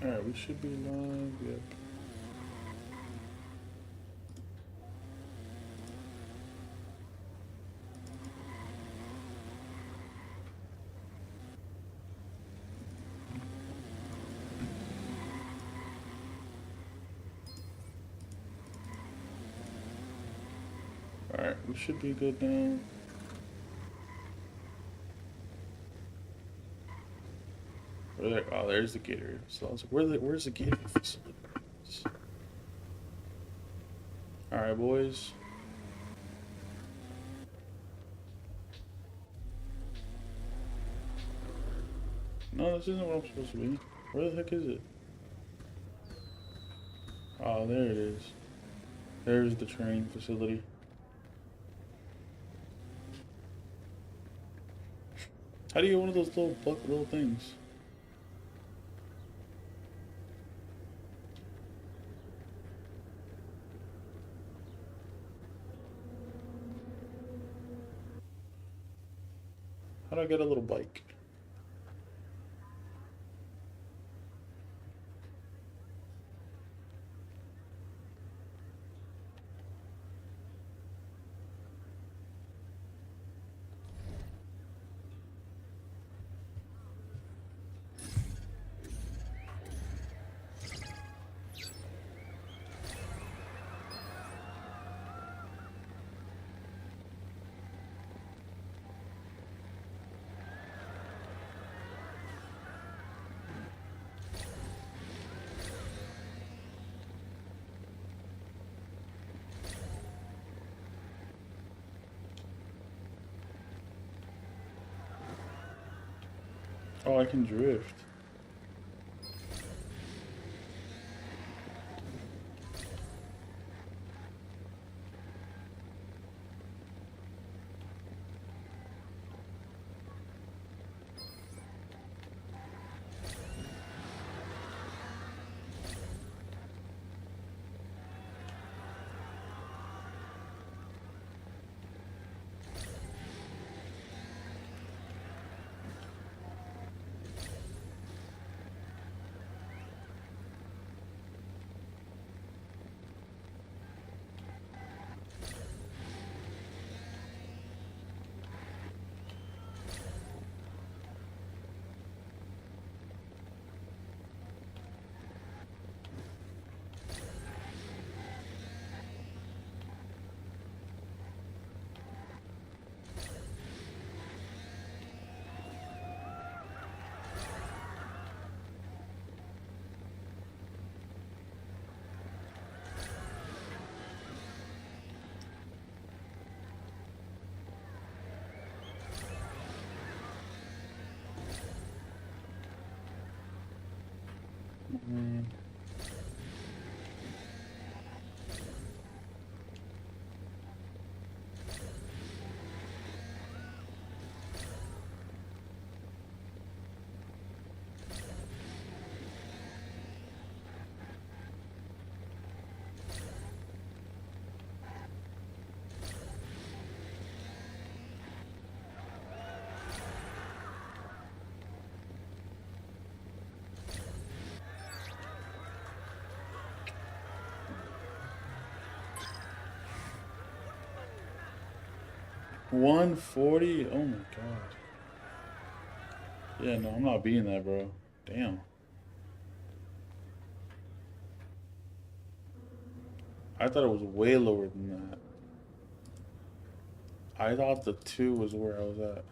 Alright, we should be live. Yep. Alright, we should be good now. Oh, there's the gator. So I was like, where's the gator facility? Alright, boys. No, this isn't where I'm supposed to be. Where the heck is it? Oh, there it is. There's the training facility. How do you get one of those little things? How do I get a little bike? Oh, I can drift. Mm. $140? Oh my god. Yeah, no, I'm not beating that, bro. Damn. I thought it was way lower than that. I thought the 2 was where I was at.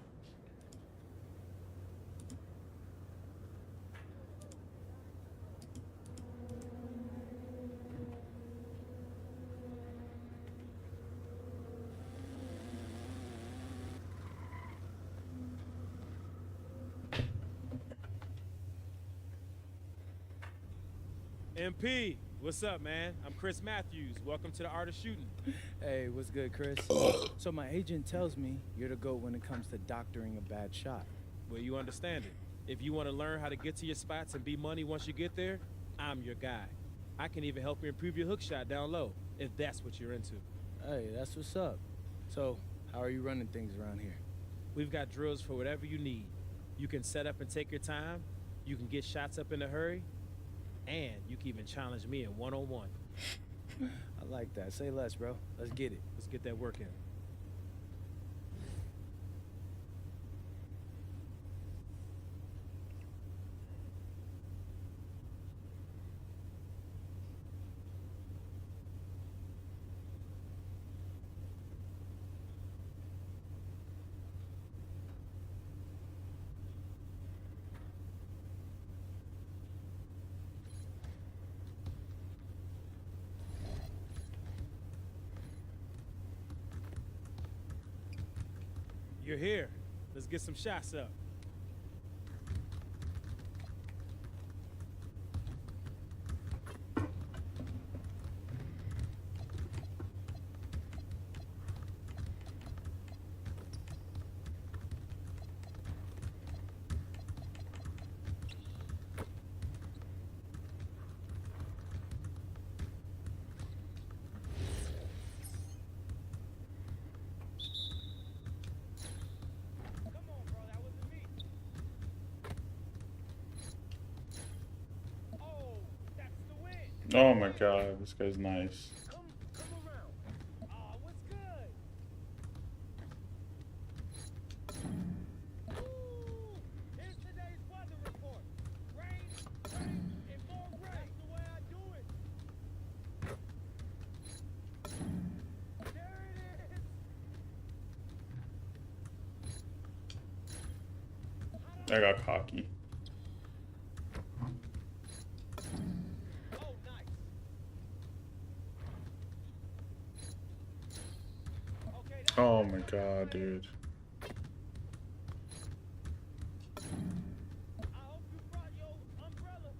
MP, what's up, man? I'm Chris Matthews. Welcome to the Art of Shooting. Hey, what's good, Chris? So my agent tells me you're the GOAT when it comes to doctoring a bad shot. Well, you understand it. If you want to learn how to get to your spots and be money once you get there, I'm your guy. I can even help you improve your hook shot down low, if that's what you're into. Hey, that's what's up. So, how are you running things around here? We've got drills for whatever you need. You can set up and take your time. You can get shots up in a hurry. And you can even challenge me in one-on-one. I like that. Say less, bro. Let's get it. Let's get that work in. You're here. Let's get some shots up. Oh my god, this guy's nice. Come around. Oh, what's good? Ooh, here's today's weather report. Rain, and more rain. That's the way I do it. There it is. I got cocky. Oh my god, dude. I hope you brought your umbrella.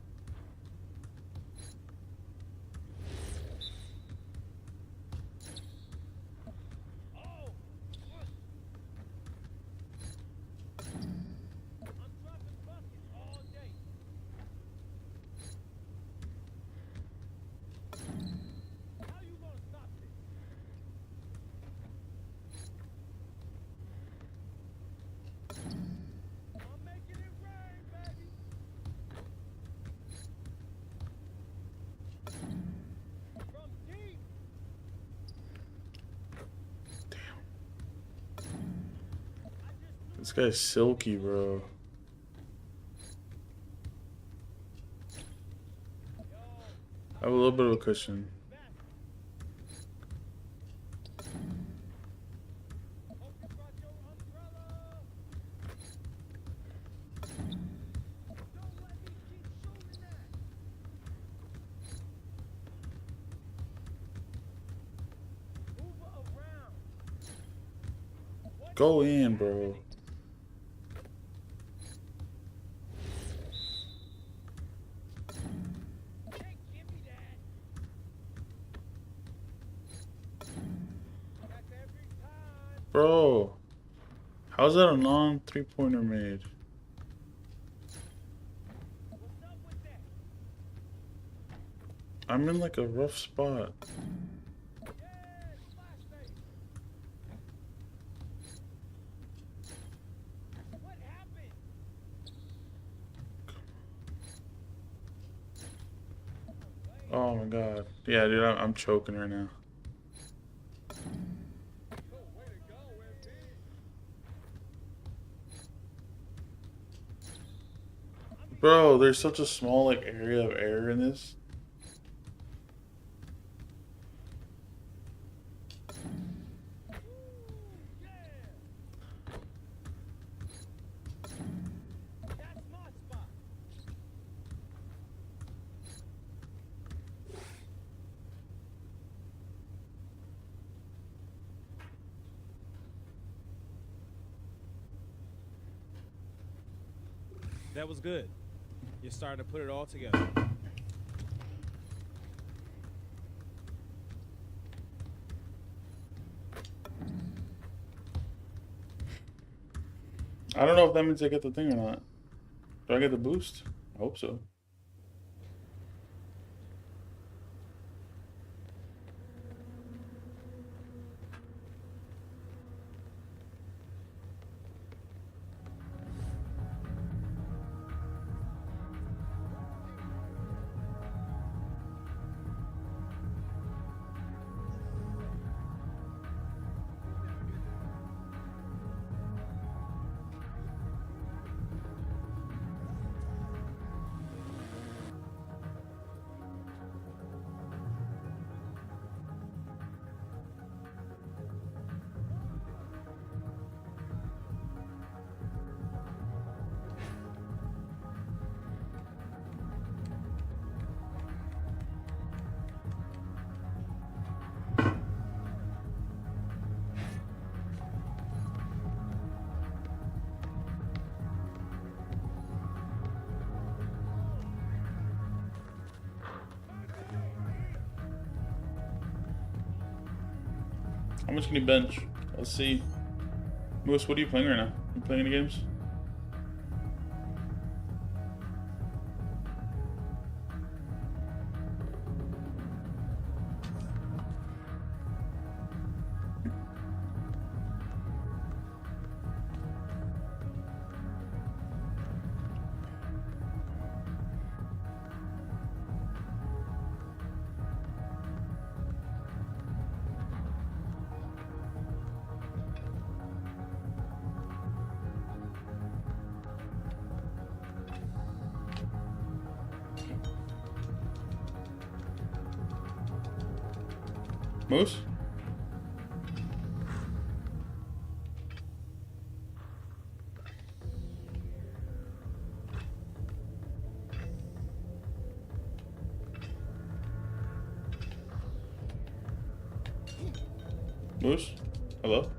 Oh! I'm dropping buckets all day. How you gonna stop this? I'm making it rain, baby. From deep. This guy's silky, bro. I have a little bit of a cushion. Hope you brought your umbrella. Don't let me keep shooting that. Move around. Go in, bro. Hey, give me that. That's every time. Bro. How's that a non-3-pointer made? What's up with that? I'm in like a rough spot. Yeah, splash face. What happened? Oh my god. Yeah, dude, I'm choking right now. Way to go, MP. Bro, there's such a small like area of air in this. That's my spot. That was good. You're starting to put it all together. I don't know if that means I get the thing or not. Do I get the boost? I hope so. How much can you bench? Let's see. Moose, what are you playing right now? You playing any games? Moose? Moose? Hello?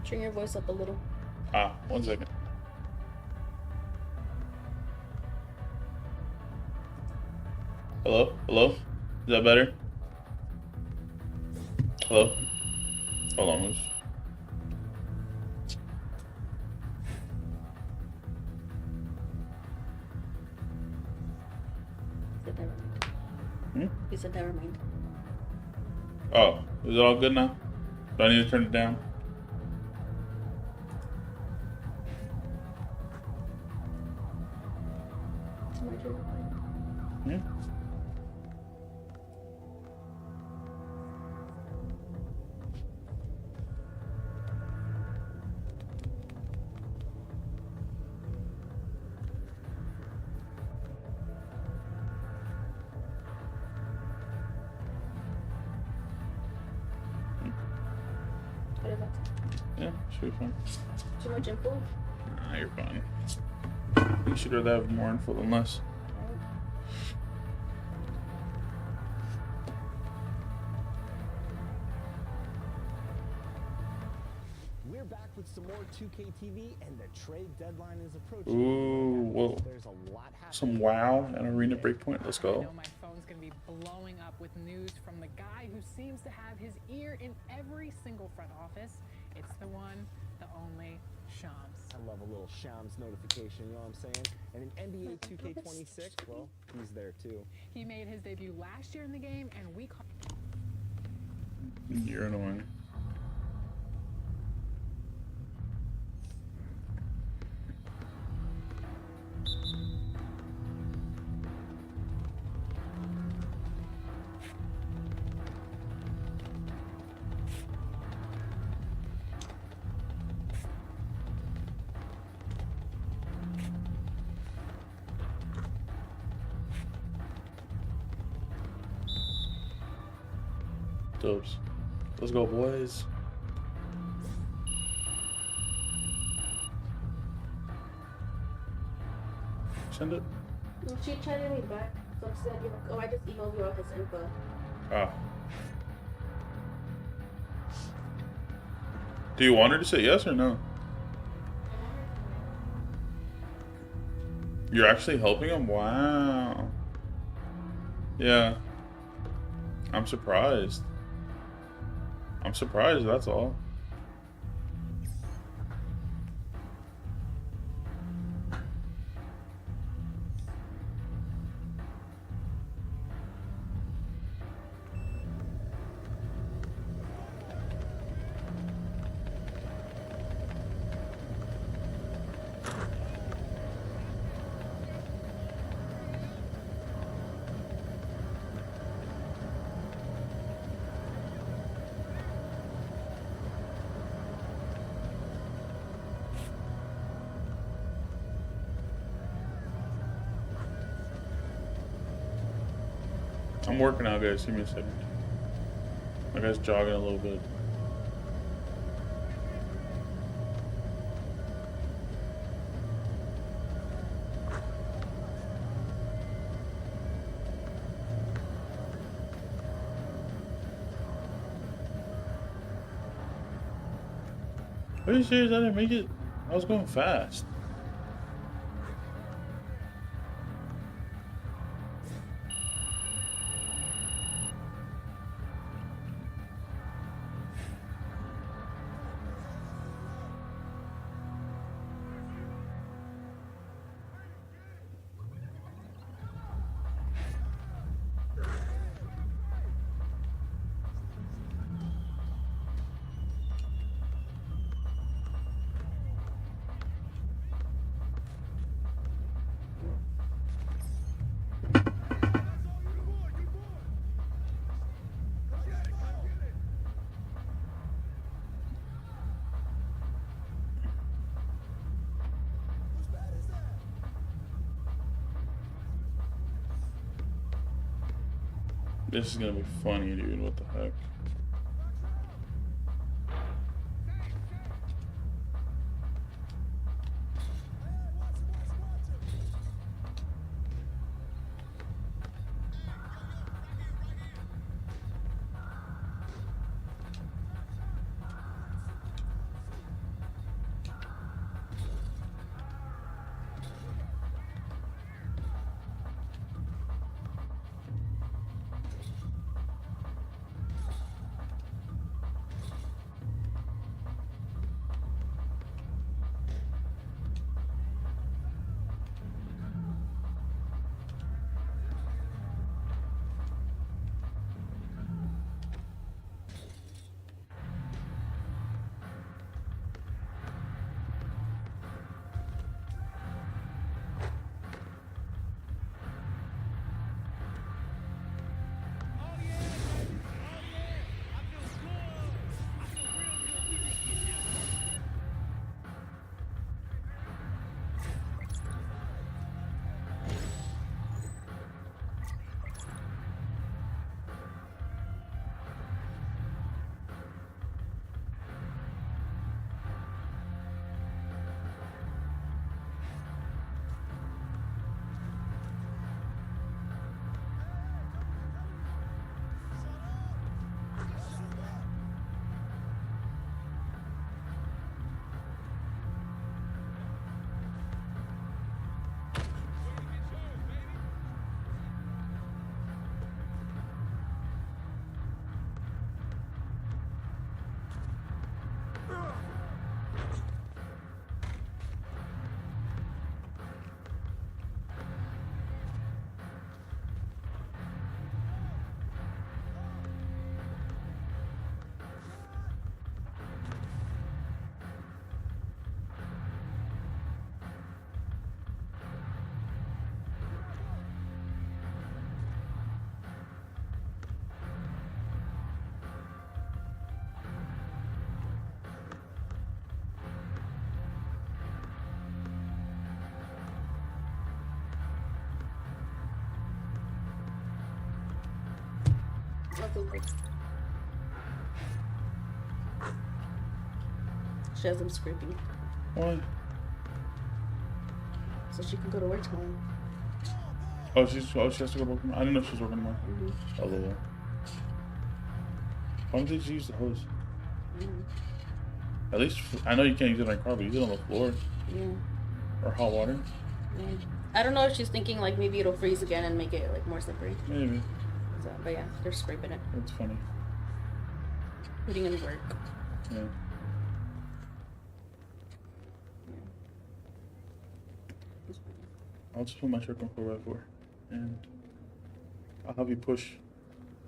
Turn your voice up a little. Ah, 1 second. Hello? Hello? Is that better? Hello? Hold on, Moose. He said never mind. Oh, is it all good now? Do I need to turn it down? Yeah, should be fine. Too much info? Nah, you're fine. You should rather have more info than less. We're back with some more 2K TV, and the trade deadline is approaching. Ooh, whoa. There's a lot Some WoW and Arena Breakpoint. Let's I go. know my phone's gonna be blowing up with news from the guy who seems to have his ear in every single front office. It's the one, the only, Shams. I love a little Shams notification, you know what I'm saying? And in NBA 2K26, well, he's there too. He made his debut last year in the game, and we call You're annoying. Dubs. Let's go, boys. Send it. She chatted me back. So I said, oh, I just emailed you all his info. Ah. Do you want her to say yes or no? You're actually helping him? Wow. Yeah. I'm surprised. I'm surprised, that's all. I'm working out, guys. Give me a second. My guy's jogging a little bit. Are you serious? I didn't make it. I was going fast. This is gonna be funny, dude. What the heck? She has them scraping. Why? So she can go to work tomorrow. Oh, she has to go to work tomorrow. I didn't know she was working tomorrow. Mm-hmm. Oh, yeah. Why don't they use the hose? At least, I know you can't use it on your car, but use it on the floor. Yeah. Or hot water. Yeah. I don't know if she's thinking like maybe it'll freeze again and make it like more slippery. Maybe. So, but yeah, they're scraping it. That's funny. Putting in work. Yeah. I'll just put my truck on 4x4 and I'll have you push.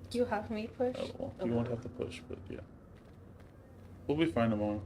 Do you have me push? Oh, well, you won't have to push, but yeah. We'll be fine tomorrow.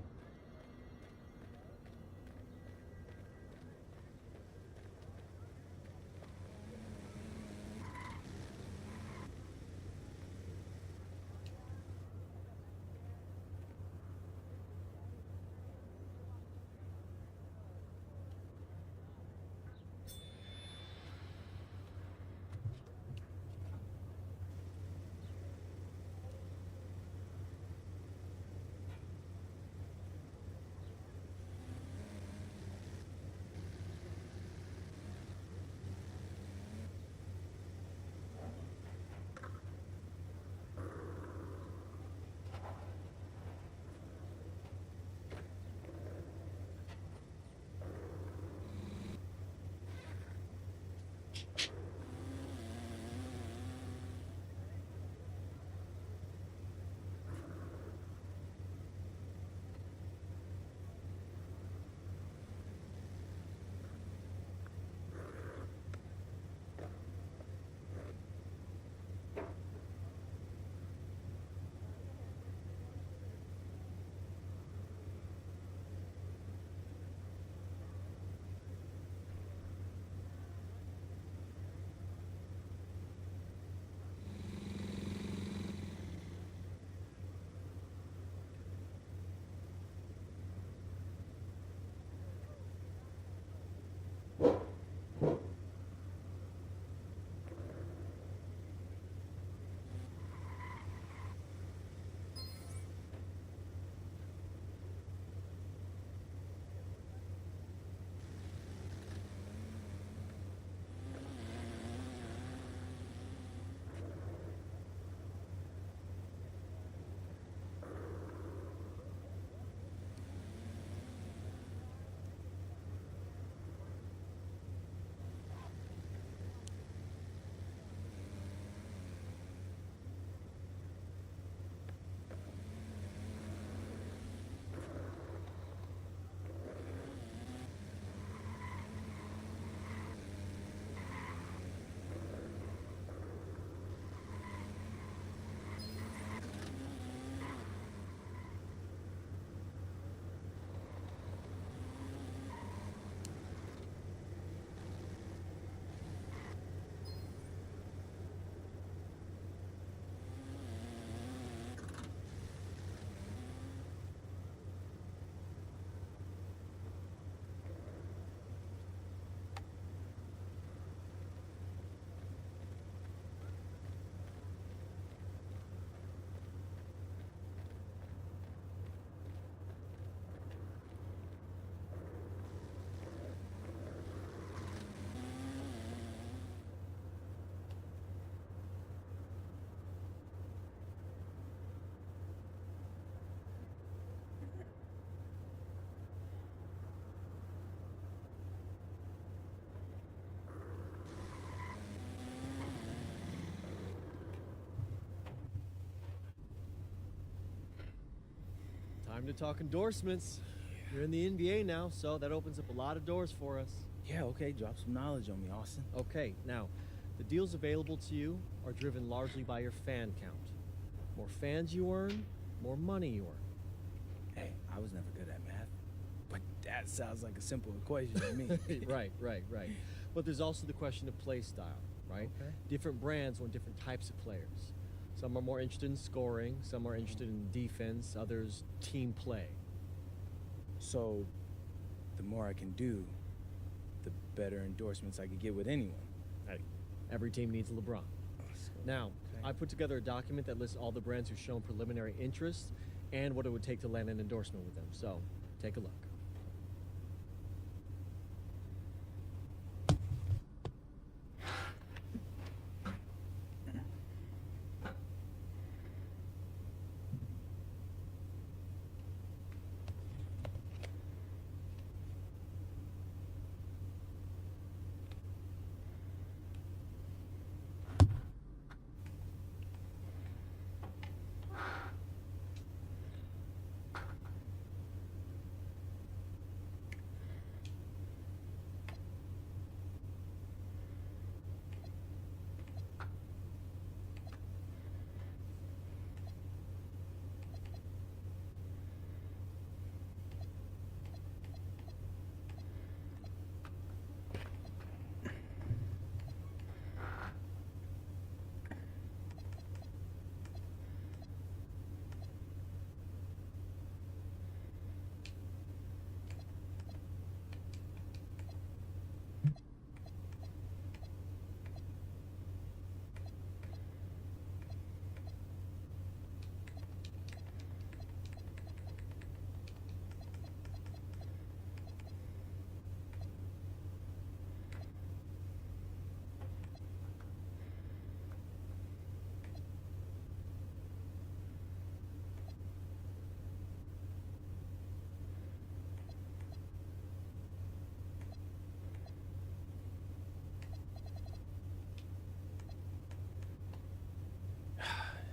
Time to talk endorsements. You're in the NBA now, so that opens up a lot of doors for us. Yeah, okay, drop some knowledge on me, Austin. Okay, now, the deals available to you are driven largely by your fan count. More fans you earn, more money you earn. Hey, I was never good at math, but that sounds like a simple equation to me. Right. But there's also the question of play style, right? Okay. Different brands want different types of players. Some are more interested in scoring, some are interested in defense, others team play. So, the more I can do, the better endorsements I could get with anyone. Hey, every team needs a LeBron. Now, okay. I put together a document that lists all the brands who've shown preliminary interest and what it would take to land an endorsement with them. So, take a look.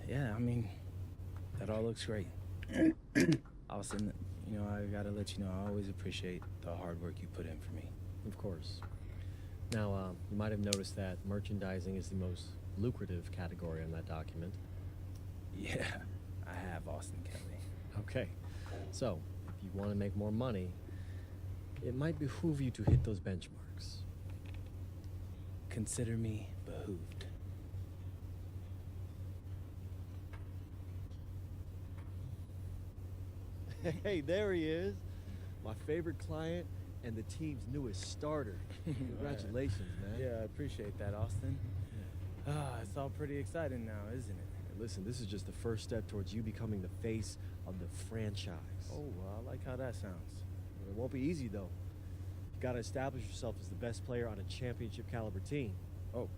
Yeah, I mean, that all looks great. Austin, you know, I gotta let you know, I always appreciate the hard work you put in for me. Of course. Now, you might have noticed that merchandising is the most lucrative category on that document. Yeah, I have, Austin Kelly. Okay, so if you want to make more money, it might behoove you to hit those benchmarks. Consider me behooved. Hey, there he is. My favorite client and the team's newest starter. Congratulations, man. Yeah, I appreciate that, Austin. It's all pretty exciting now, isn't it? Hey, listen, this is just the first step towards you becoming the face of the franchise. Oh, well, I like how that sounds. It won't be easy, though. You gotta establish yourself as the best player on a championship caliber team. Oh,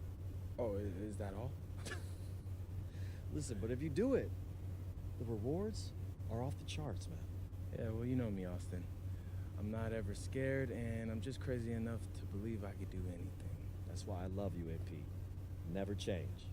is that all? Listen, but if you do it, the rewards are off the charts, man. Yeah, well, you know me, Austin. I'm not ever scared, and I'm just crazy enough to believe I could do anything. That's why I love you, AP. Never change.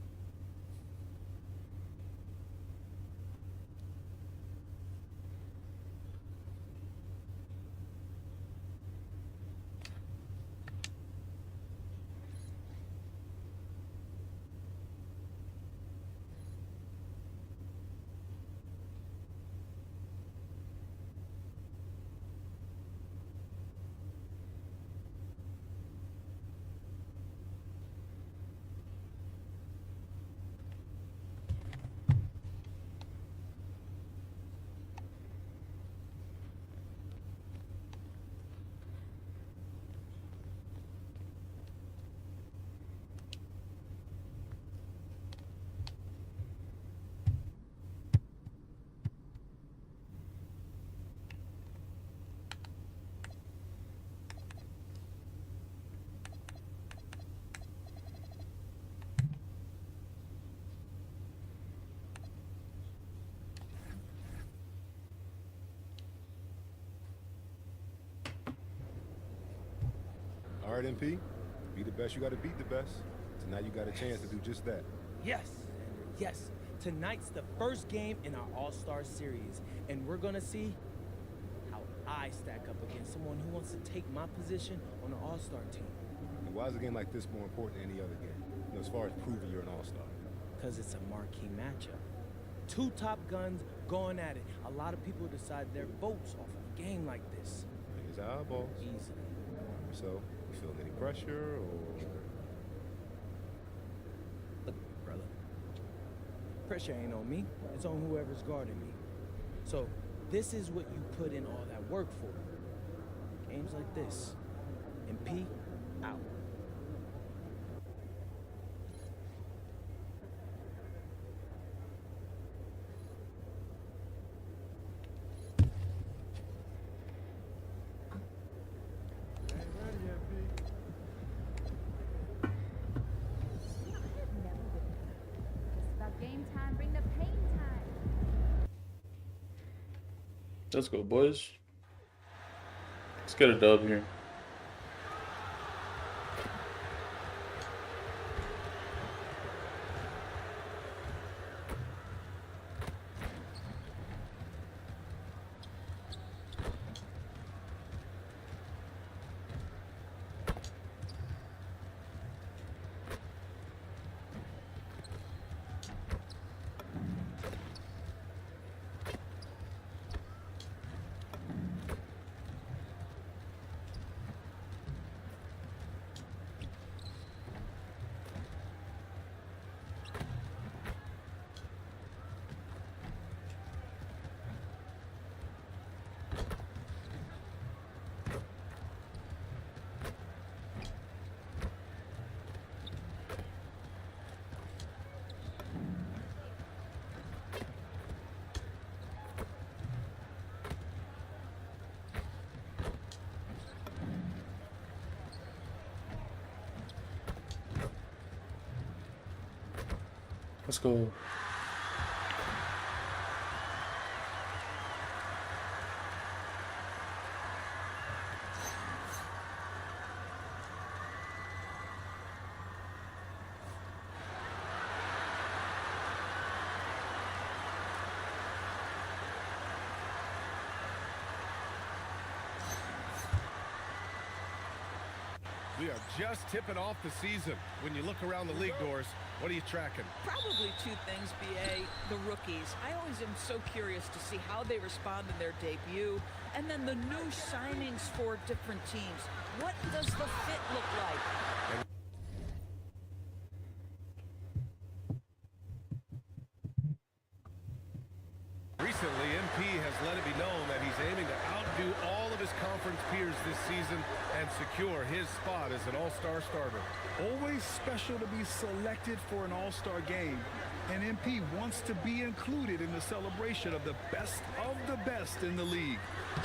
All right, MP. Be the best, you gotta beat the best. So now you got a chance to do just that. Yes, yes. Tonight's the first game in our All-Star series, and we're gonna see how I stack up against someone who wants to take my position on the All-Star team. And why is a game like this more important than any other game? You know, as far as proving you're an all-star. Because it's a marquee matchup. Two top guns going at it. A lot of people decide their votes off of a game like this. He's eyeballs. Easily. So, you feeling any pressure, or...? Look, brother. Pressure ain't on me. It's on whoever's guarding me. So, this is what you put in all that work for. Games like this. MP, out. Let's go, boys. Let's get a dub here. Let's go. We are just tipping off the season. When you look around the league doors, what are you tracking? Probably two things, BA. The rookies. I always am so curious to see how they respond in their debut. And then the new signings for different teams. What does the fit look like? Recently, MP has let it be known that he's aiming to outdo all of his conference peers this season and secure his spot as an all-star starter. Always special to be selected for an all-star game, and MP wants to be included in the celebration of the best in the league.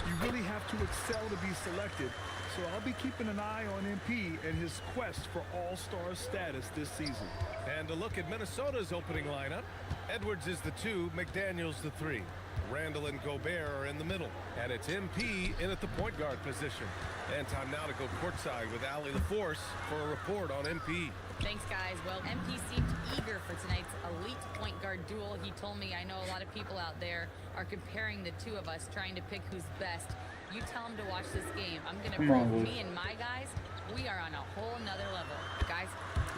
You really have to excel to be selected, so I'll be keeping an eye on MP and his quest for all-star status this season. And to look at Minnesota's opening lineup, Edwards is the 2, McDaniels the 3. Randall and Gobert are in the middle, and it's MP in at the point guard position. And time now to go courtside with Allie LaForce for a report on MP. Thanks, guys. Well, MP seemed eager for tonight's elite point guard duel. He told me, I know a lot of people out there are comparing the two of us, trying to pick who's best. You tell him to watch this game. I'm going to prove me and my guys, we are on a whole nother level. Guys.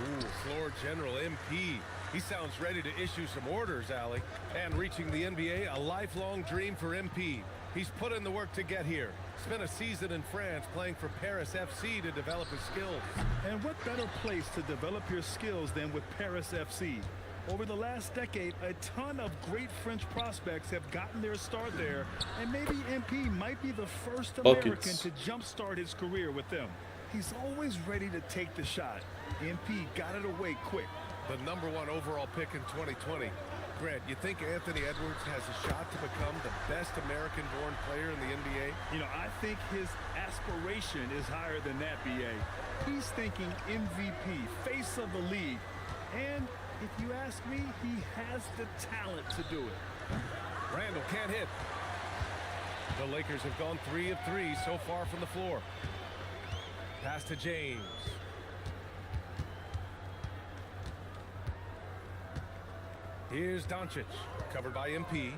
Ooh, floor general MP. He sounds ready to issue some orders, Allie. And reaching the NBA, a lifelong dream for MP. He's put in the work to get here. Spent a season in France playing for Paris FC to develop his skills. And what better place to develop your skills than with Paris FC? Over the last decade, a ton of great French prospects have gotten their start there, and maybe MP might be the first American to jumpstart his career with them. He's always ready to take the shot. MP got it away quick. The #1 overall pick in 2020. Grant, you think Anthony Edwards has a shot to become the best American-born player in the NBA? You know, I think his aspiration is higher than that, BA. He's thinking MVP, face of the league. And if you ask me, he has the talent to do it. Randall can't hit. The Lakers have gone 3 of 3 so far from the floor. Pass to James. Here's Doncic, covered by MP.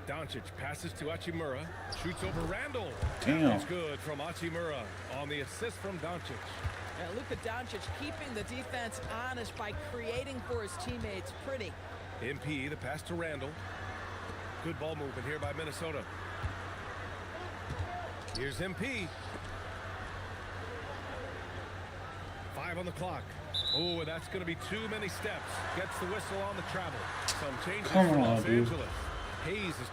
Doncic passes to Hachimura, shoots over Randall. Damn. It's good from Hachimura on the assist from Doncic. And Luka Doncic keeping the defense honest by creating for his teammates. Pretty. MP, the pass to Randall. Good ball movement here by Minnesota. Here's MP. 5 on the clock. Oh, and that's going to be too many steps. Gets the whistle on the travel. Some changes for Los Angeles. Hayes is...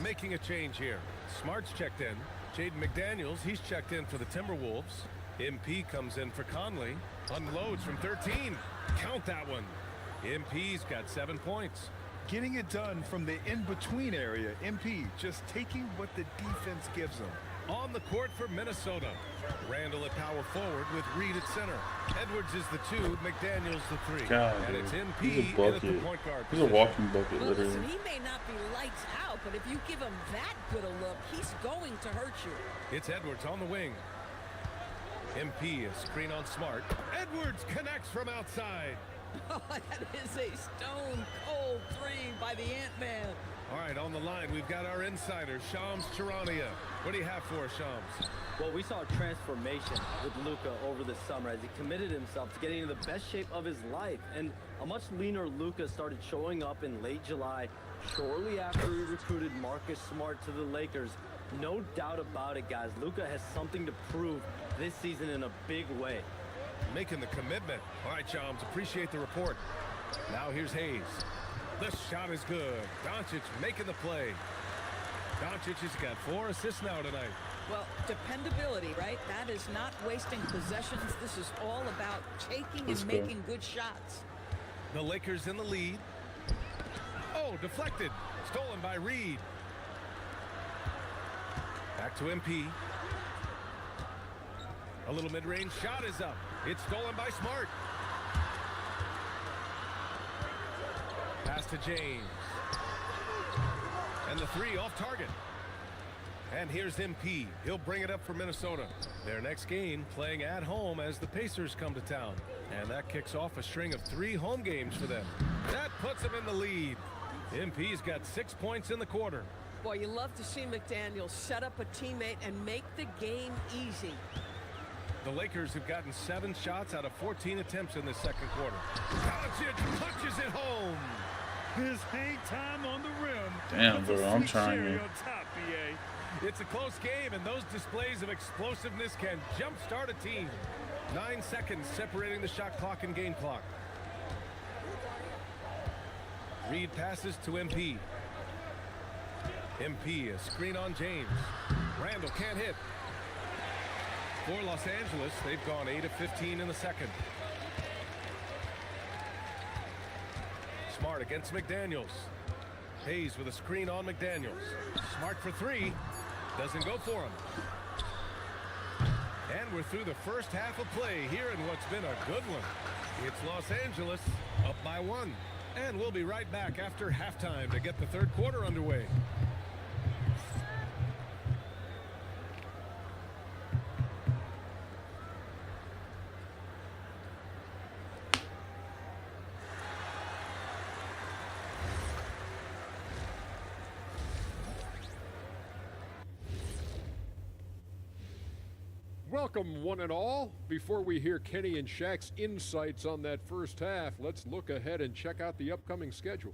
making a change here. Smart's checked in. Jaden McDaniels, he's checked in for the Timberwolves. MP comes in for Conley. Unloads from 13. Count that one. MP's got 7 points. Getting it done from the in-between area. MP just taking what the defense gives them. On the court for Minnesota. Randall at power forward with Reed at center. Edwards is the 2, McDaniels the 3. God, and dude. it's MP He's a in bucket. at the point guard He's a position. walking bucket, Well, literally. listen, he may not be lights out, but if you give him that good a look, he's going to hurt you. It's Edwards on the wing. MP a screen on Smart. Edwards connects from outside. Oh, that is a stone-cold 3 by the Ant-Man. All right, on the line, we've got our insider, Shams Charania. What do you have for us, Shams? Well, we saw a transformation with Luka over the summer as he committed himself to getting into the best shape of his life. And a much leaner Luka started showing up in late July, shortly after he recruited Marcus Smart to the Lakers. No doubt about it, guys. Luka has something to prove this season in a big way. Making the commitment. All right, Shams, appreciate the report. Now here's Hayes. The shot is good. Doncic making the play. Doncic has got 4 assists now tonight. Well, dependability, right? That is not wasting possessions. This is all about taking and making good shots. The Lakers in the lead. Oh, deflected. Stolen by Reed. Back to MP. A little mid-range shot is up. It's stolen by Smart. Pass to James. And the 3 off target. And here's MP. He'll bring it up for Minnesota. Their next game playing at home as the Pacers come to town. And that kicks off a string of 3 home games for them. That puts them in the lead. MP's got 6 points in the quarter. Boy, you love to see McDaniels set up a teammate and make the game easy. The Lakers have gotten 7 shots out of 14 attempts in this second quarter. Doncic punches it home. His hang time on the rim. Damn, bro, I'm trying Cherry here. on top, BA. It's a close game, and those displays of explosiveness can jumpstart a team. 9 seconds separating the shot clock and game clock. Reed passes to MP. MP, a screen on James. Randall can't hit. For Los Angeles, they've gone 8 of 15 in the second. Smart against McDaniels. Hayes with a screen on McDaniels. Smart for 3. Doesn't go for him. And we're through the first half of play here in what's been a good one. It's Los Angeles up by 1. And we'll be right back after halftime to get the third quarter underway. Welcome, one and all. Before we hear Kenny and Shaq's insights on that first half, let's look ahead and check out the upcoming schedule.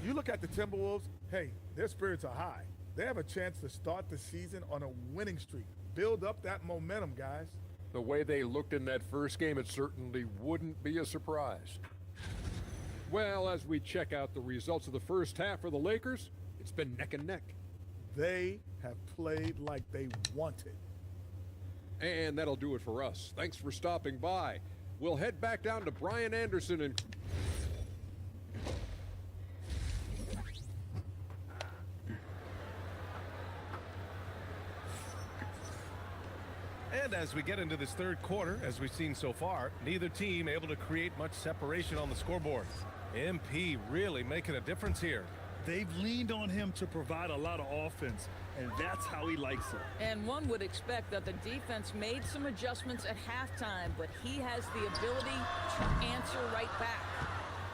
You look at the Timberwolves, hey, their spirits are high. They have a chance to start the season on a winning streak. Build up that momentum, guys. The way they looked in that first game, it certainly wouldn't be a surprise. Well, as we check out the results of the first half for the Lakers, it's been neck and neck. They have played like they wanted. And that'll do it for us. Thanks for stopping by. We'll head back down to Brian Anderson and... And as we get into this third quarter, as we've seen so far, neither team able to create much separation on the scoreboard. MP really making a difference here. They've leaned on him to provide a lot of offense, and that's how he likes it. And one would expect that the defense made some adjustments at halftime, but he has the ability to answer right back.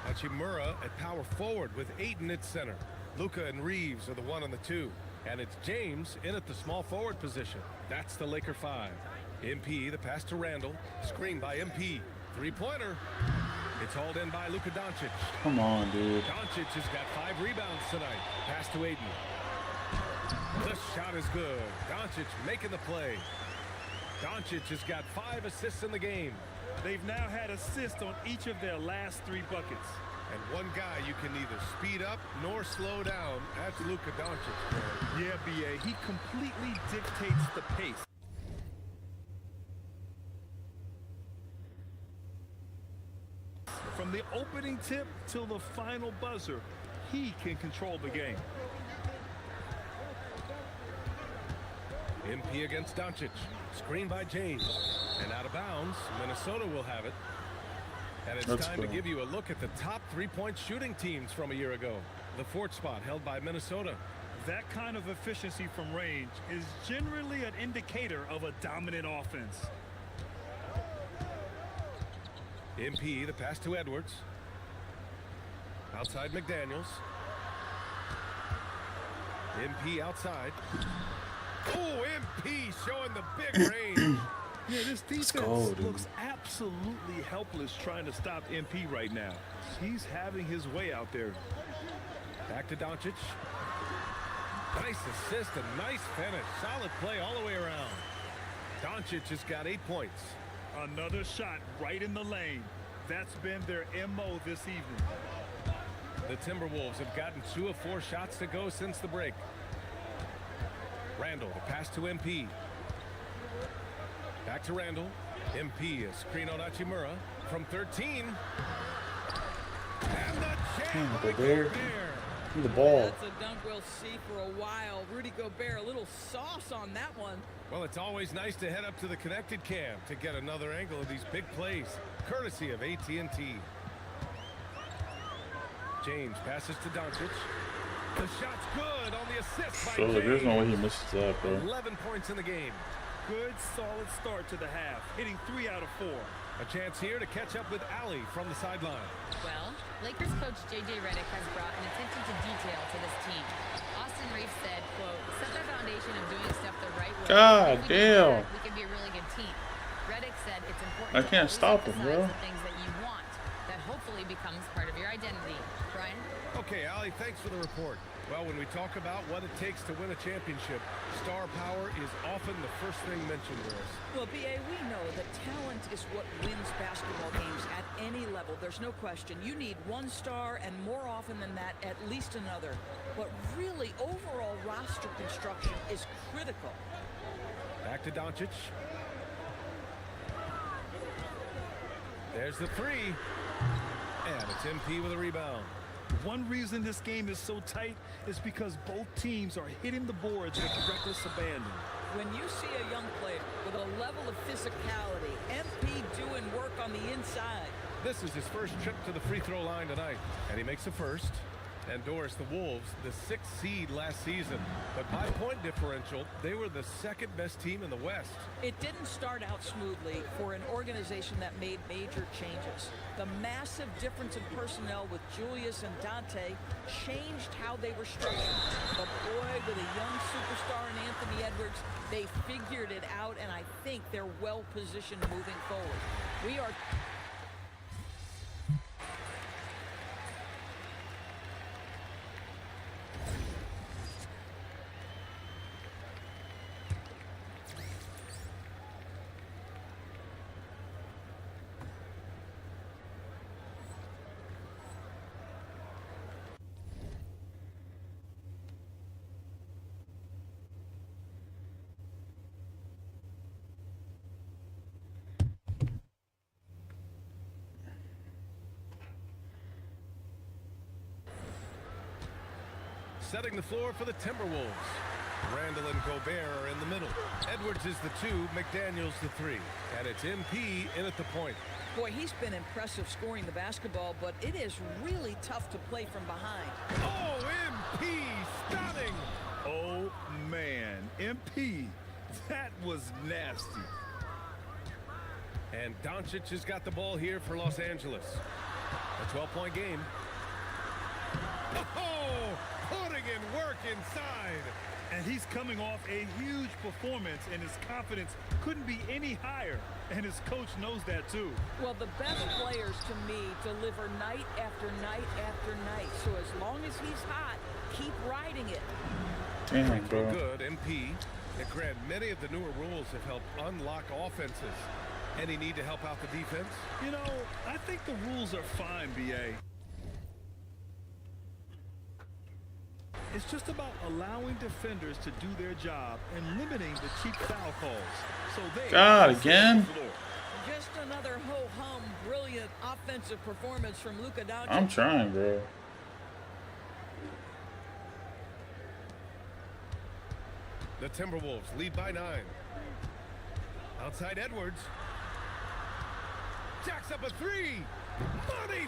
Hachimura at power forward with Aiden at center. Luka and Reeves are the 1 and the 2. And it's James in at the small forward position. That's the Laker 5. MP, the pass to Randall. Screen by MP. Three-pointer. It's hauled in by Luka Doncic. Come on, dude. Doncic has got 5 rebounds tonight. Pass to Aiden. The shot is good. Doncic making the play. Doncic has got 5 assists in the game. They've now had assists on each of their last 3 buckets. And one guy you can neither speed up nor slow down. That's Luka Doncic. Yeah, BA. He completely dictates the pace. From the opening tip till the final buzzer, he can control the game. MP against Doncic. Screen by James. And out of bounds. Minnesota will have it. And it's That's time cool. to give you a look at the top 3-point shooting teams from a year ago. The 4th spot held by Minnesota. That kind of efficiency from range is generally an indicator of a dominant offense. MP, the pass to Edwards. Outside McDaniels. MP outside. Oh, MP showing the big range. Yeah, this defense go, dude. looks absolutely helpless trying to stop MP right now. He's having his way out there. Back to Doncic. Nice assist and nice finish. Solid play all the way around. Doncic has got 8 points. Another shot right in the lane. That's been their MO this evening. The Timberwolves have gotten 2 of 4 shots to go since the break. Randall, the pass to MP. Back to Randall. MP, a screen on Hachimura from 13. And the jam by Gobert. Gobert. The ball. That's a dunk we'll see for a while. Rudy Gobert, a little sauce on that one. Well, it's always nice to head up to the connected cam to get another angle of these big plays, courtesy of AT&T. James passes to Doncic. The shot's good on the assist by So James. there's no way he misses that, bro. 11 points in the game. Good, solid start to the half, hitting 3 out of 4. A chance here to catch up with Allie from the sideline. Well, Lakers coach J.J. Redick has brought an attention to detail to this team. Austin Reeves said, quote, set the foundation of doing stuff the right way. God If we do damn. that, we can be a really good team. Redick said it's important I to can't always stop him, emphasize bro. the things that you want. That hopefully becomes part of your identity. Brian? Okay, Allie, thanks for the report. Well, when we talk about what it takes to win a championship, star power is often the first thing mentioned to us. Well, BA, we know that talent is what wins basketball games at any level. There's no question. You need one star, and more often than that, at least another. But really, overall roster construction is critical. Back to Doncic. There's the 3. And it's MP with a rebound. One reason this game is so tight is because both teams are hitting the boards with reckless abandon. When you see a young player with a level of physicality, MP doing work on the inside. This is his first trip to the free throw line tonight, and he makes the first. And Doris, the Wolves, the 6th seed last season. But by point differential, they were the 2nd best team in the West. It didn't start out smoothly for an organization that made major changes. The massive difference in personnel with Julius and Dante changed how they were structured. But boy, with a young superstar in Anthony Edwards, they figured it out, and I think they're well positioned moving forward. We are... setting the floor for the Timberwolves. Randall and Gobert are in the middle. Edwards is the 2, McDaniels the 3. And it's MP in at the point. Boy, he's been impressive scoring the basketball, but it is really tough to play from behind. Oh, MP, stunning! Oh, man. MP, that was nasty. And Doncic has got the ball here for Los Angeles. A 12-point game. Oh, putting in work inside. And he's coming off a huge performance, and his confidence couldn't be any higher. And his coach knows that, too. Well, the best players, to me, deliver night after night after night. So as long as he's hot, keep riding it. Damn, bro. Good, MP. And Grant, many of the newer rules have helped unlock offenses. Any need to help out the defense? You know, I think the rules are fine, BA. It's just about allowing defenders to do their job and limiting the cheap foul calls. So they God, again? Just another ho-hum, brilliant offensive performance from Luka Doncic. I'm trying, bro. The Timberwolves lead by 9. Outside Edwards. Jacks up a 3.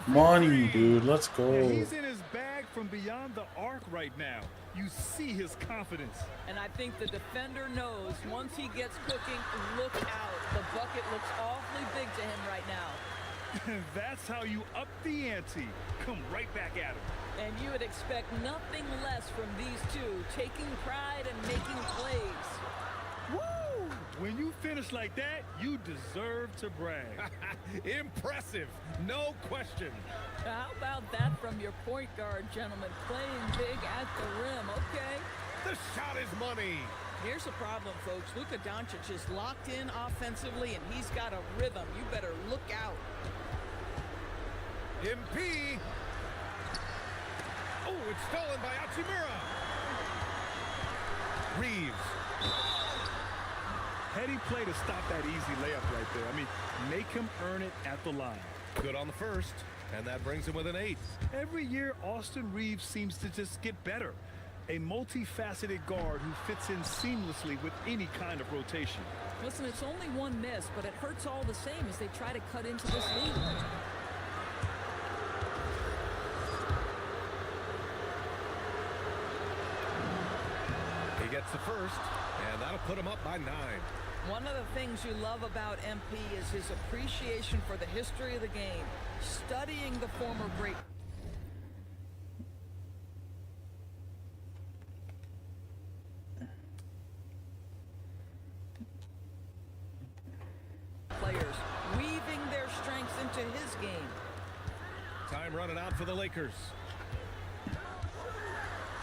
Money, dude. Let's go. Yeah, he's in his bag from beyond the arc right now. You see his confidence. And I think the defender knows once he gets cooking, look out. The bucket looks awfully big to him right now. That's how you up the ante. Come right back at him. And you would expect nothing less from these two, taking pride and making plays. Woo! When you finish like that, you deserve to brag. Impressive, no question. How about that from your point guard, gentlemen? Playing big at the rim, okay? The shot is money. Here's the problem, folks. Luka Doncic is locked in offensively, and he's got a rhythm. You better look out. MP. Oh, it's stolen by Hachimura. Reeves. Heady play to stop that easy layup right there. I mean, make him earn it at the line. Good on the first, and that brings him with an 8. Every year, Austin Reeves seems to just get better. A multifaceted guard who fits in seamlessly with any kind of rotation. Listen, it's only one miss, but it hurts all the same as they try to cut into this lead. He gets the first, and that'll put him up by 9. One of the things you love about MP is his appreciation for the history of the game, studying the former great players, weaving their strengths into his game. Time running out for the Lakers.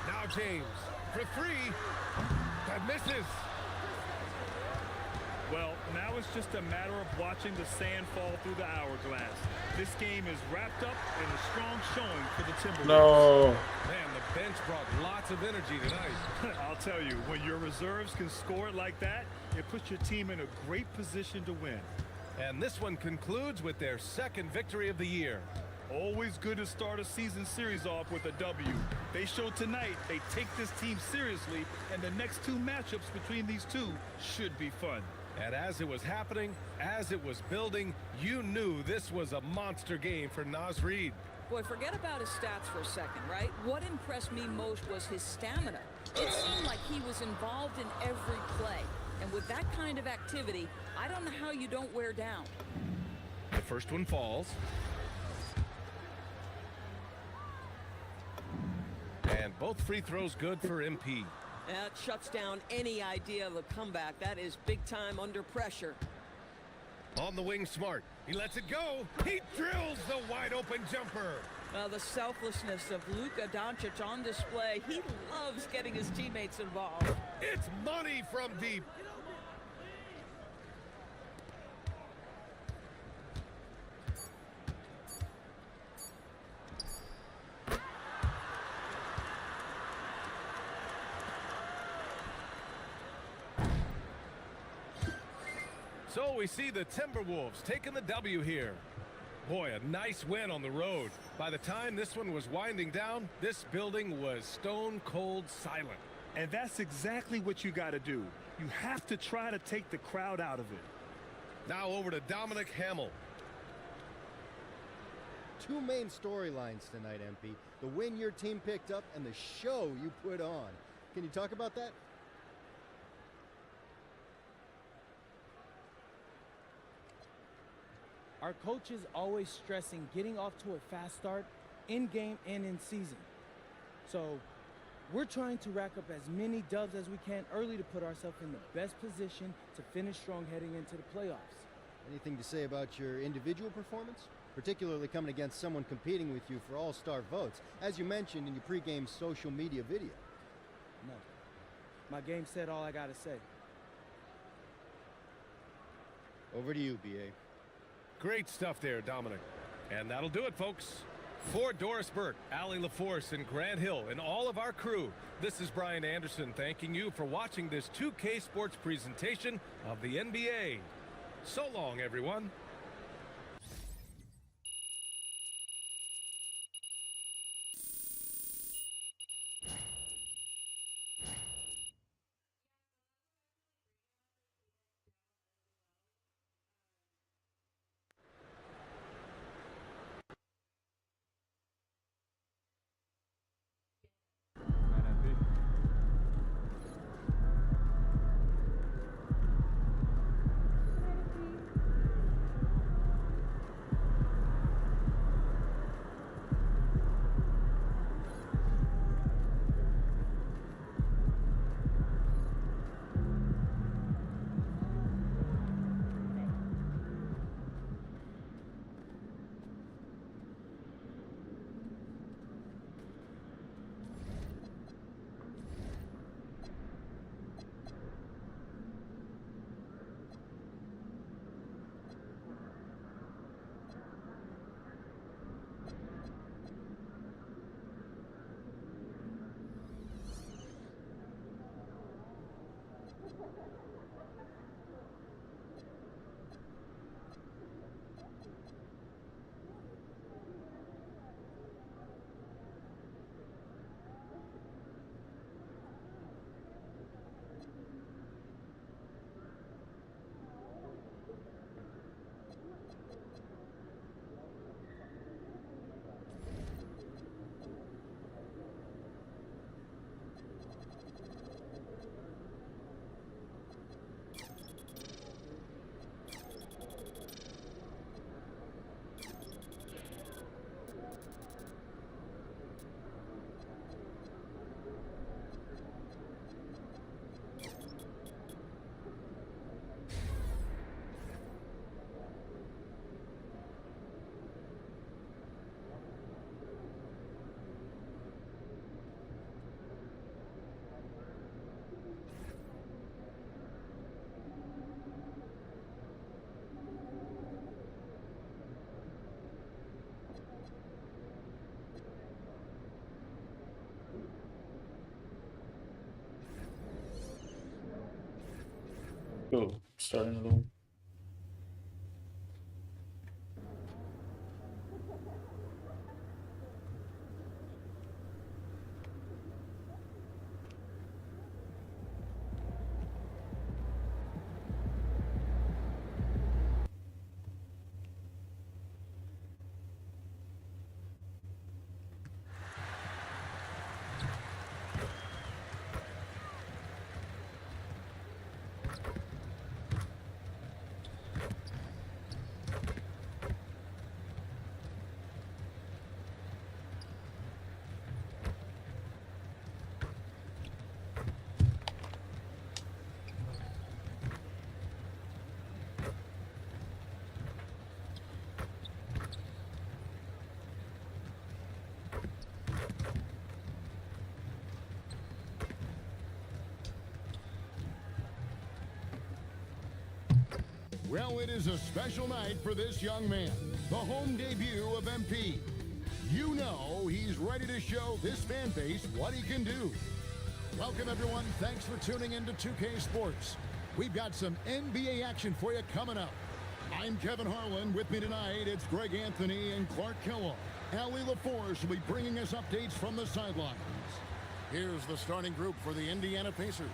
Now James for 3. That misses. Well, now it's just a matter of watching the sand fall through the hourglass. This game is wrapped up in a strong showing for the Timberwolves. No. Man, the bench brought lots of energy tonight. I'll tell you, when your reserves can score it like that, it puts your team in a great position to win. And this one concludes with their second victory of the year. Always good to start a season series off with a W. They showed tonight they take this team seriously, and the next 2 matchups between these two should be fun. And as it was happening, as it was building, you knew this was a monster game for Naz Reid. Boy, forget about his stats for a second, right? What impressed me most was his stamina. It seemed like he was involved in every play. And with that kind of activity, I don't know how you don't wear down. The first one falls. And both free throws good for MP. That shuts down any idea of a comeback. That is big time under pressure. On the wing, Smart. He lets it go. He drills the wide open jumper. The selflessness of Luka Doncic on display. He loves getting his teammates involved. It's money from deep. So we see the Timberwolves taking the W here. Boy, a nice win on the road. By the time this one was winding down, this building was stone cold silent. And that's exactly what you got to do. You have to try to take the crowd out of it. Now over to Dominic Hamill. Two main storylines tonight, MP. The win your team picked up and the show you put on. Can you talk about that? Our coach is always stressing getting off to a fast start in game and in season. So we're trying to rack up as many dubs as we can early to put ourselves in the best position to finish strong heading into the playoffs. Anything to say about your individual performance? Particularly coming against someone competing with you for all-star votes, as you mentioned in your pregame social media video. No. My game said all I gotta say. Over to you, BA. Great stuff there, Dominic. And that'll do it, folks. For Doris Burke, Allie LaForce, and Grant Hill, and all of our crew, this is Brian Anderson thanking you for watching this 2K Sports presentation of the NBA. So long, everyone. Cool. Starting another one. Well, it is a special night for this young man, the home debut of MP. You know he's ready to show this fan base what he can do. Welcome, everyone. Thanks for tuning in to 2K Sports. We've got some NBA action for you coming up. I'm Kevin Harlan. With me tonight, it's Greg Anthony and Clark Kellogg. Allie LaForce will be bringing us updates from the sidelines. Here's the starting group for the Indiana Pacers.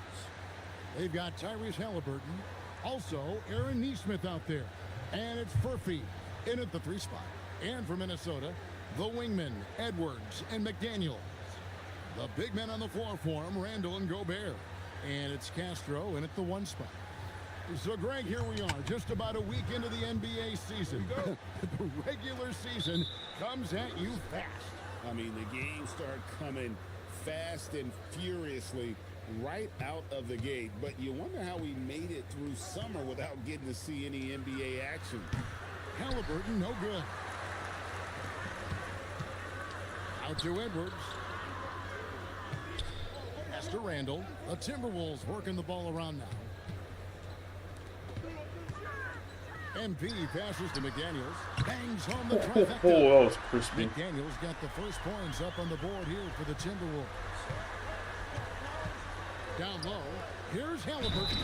They've got Tyrese Halliburton, also Aaron Nesmith out there, and it's Furphy in at the 3 spot. And for Minnesota, the wingmen, Edwards and McDaniels. The big men on the floor for him, Randall and Gobert. And it's Castro in at the 1 spot. So, Greg, here we are, just about a week into the NBA season. The regular season comes at you fast. I mean, the games start coming fast and furiously right out of the gate. But you wonder how we made it through summer without getting to see any NBA action. Halliburton, no good. Out to Edwards. Pass to Randall. The Timberwolves working the ball around now. MP passes to McDaniels. Bangs home the trifecta. Oh, that was crispy. McDaniels got the first points up on the board here for the Timberwolves. Down low. Here's Halliburton.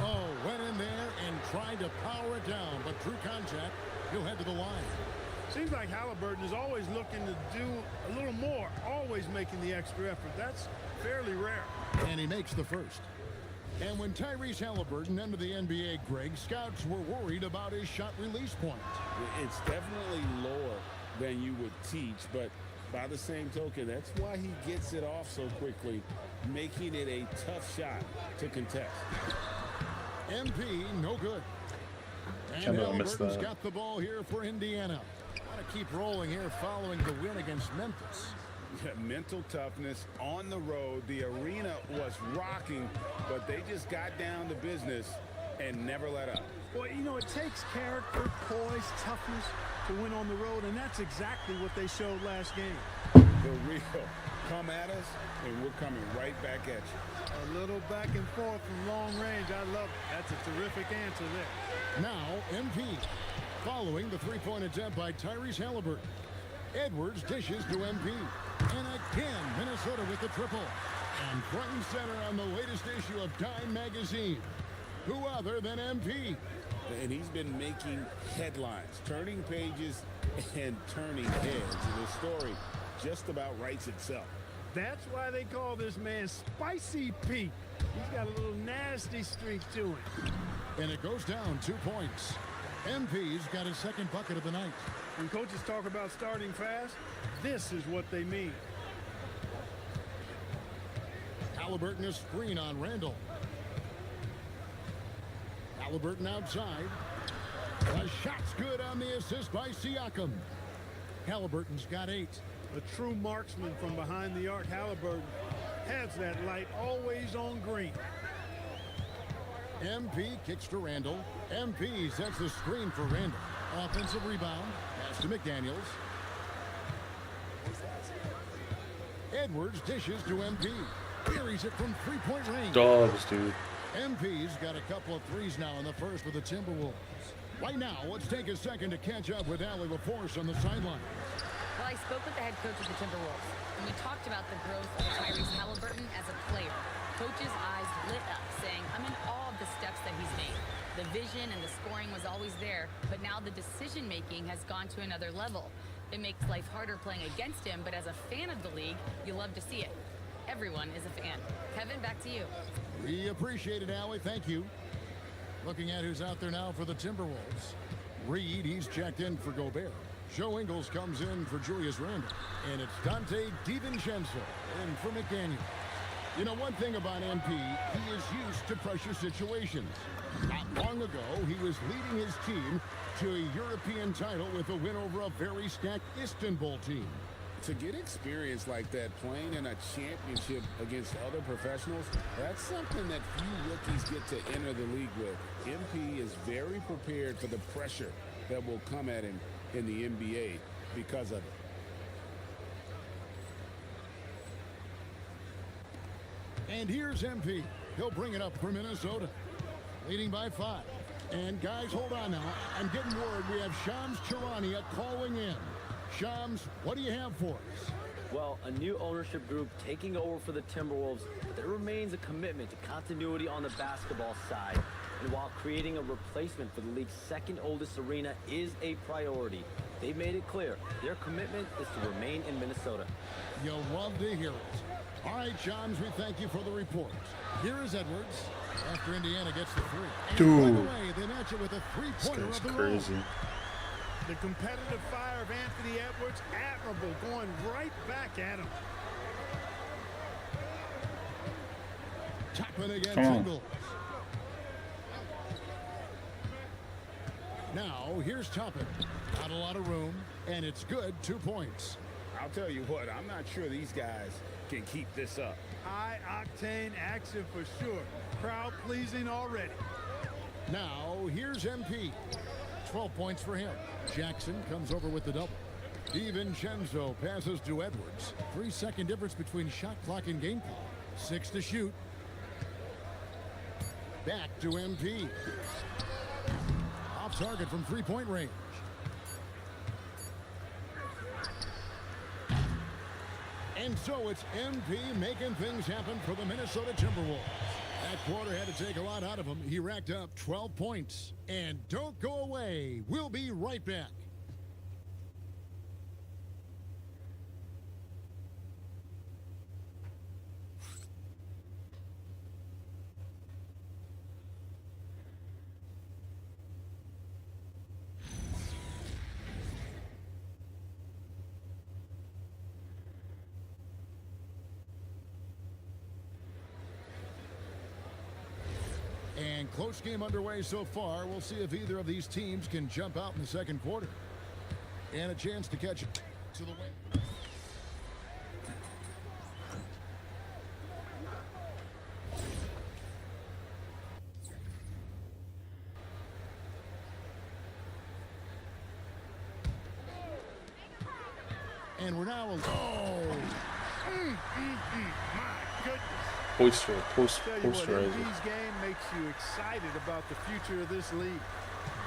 Oh, went in there and tried to power it down, but through contact, he'll head to the line. Seems like Halliburton is always looking to do a little more, always making the extra effort. That's fairly rare. And he makes the first. And when Tyrese Halliburton entered the NBA, Greg, scouts were worried about his shot release point. It's definitely lower than you would teach, but by the same token, that's why he gets it off so quickly, making it a tough shot to contest. MP, no good. And Halliburton's got the ball here for Indiana. Want to keep rolling here following the win against Memphis. Mental toughness on the road. The arena was rocking, but they just got down to business and never let up. Well, you know, it takes character, poise, toughness to win on the road, and that's exactly what they showed last game. The real come at us, and we're coming right back at you. A little back and forth from long range. I love it. That's a terrific answer there. Now, MP. Following the 3-point attempt by Tyrese Halliburton. Edwards dishes to MP. And again, Minnesota with the triple. And front and center on the latest issue of Time magazine. Who other than MP? And he's been making headlines, turning pages and turning heads. The story just about writes itself. That's why they call this man Spicy Pete. He's got a little nasty streak to him. And it goes down 2 points. MP's got his second bucket of the night. When coaches talk about starting fast, this is what they mean. Halliburton a screen on Randall. Halliburton outside. The shot's good on the assist by Siakam. Halliburton's got 8. A true marksman from behind the arc, Halliburton has that light always on green. MP kicks to Randall. MP sets the screen for Randall. Offensive rebound. Pass to McDaniels. Edwards dishes to MP. Buries it from 3-point range. Dogs, dude. MP's got a couple of threes now in the first with the Timberwolves. Right now, let's take a second to catch up with Allie LaForce on the sideline. Well, I spoke with the head coach of the Timberwolves, and we talked about the growth of Tyrese Halliburton as a player. Coach's eyes lit up, saying, I'm in awe of the steps that he's made. The vision and the scoring was always there, but now the decision-making has gone to another level. It makes life harder playing against him, but as a fan of the league, you love to see it. Everyone is a fan. Kevin, back to you. We appreciate it, Allie. Thank you. Looking at who's out there now for the Timberwolves. Reed, he's checked in for Gobert. Joe Ingles comes in for Julius Randle. And it's Dante DiVincenzo in for McDaniel. You know, one thing about MP, he is used to pressure situations. Not long ago, he was leading his team to a European title with a win over a very stacked Istanbul team. To get experience like that, playing in a championship against other professionals, that's something that few rookies get to enter the league with. MP is very prepared for the pressure that will come at him in the NBA because of it. And here's MP. He'll bring it up for Minnesota. Leading by 5. And guys, hold on now. I'm getting word we have Shams Charania calling in. Shams, what do you have for us? Well, a new ownership group taking over for the Timberwolves, but there remains a commitment to continuity on the basketball side. And while creating a replacement for the league's second oldest arena is a priority, they've made it clear their commitment is to remain in Minnesota. You'll love to hear it. All right, Johns, we thank you for the report. Here is Edwards after Indiana gets the three. And Dude. right away, they match it with a three-pointer of the crazy. road. The competitive fire of Anthony Edwards, admirable, going right back at him. Chapman against Come on. Ingles. Now, here's Toppin. Not a lot of room, and it's good, 2 points. I'll tell you what, I'm not sure these guys can keep this up. High-octane action for sure. Crowd-pleasing already. Now, here's MP. 12 points for him. Jackson comes over with the double. DiVincenzo passes to Edwards. 3-second difference between shot clock and game clock. 6 to shoot. Back to MP. Off target from three-point range. And so it's MP making things happen for the Minnesota Timberwolves. That quarter had to take a lot out of him. He racked up 12 points. And don't go away. We'll be right back. And close game underway so far. We'll see if either of these teams can jump out in the second quarter. And a chance to catch it to the win. And we're now. Oh! My goodness. Posterizing. MP's game makes you excited about the future of this league.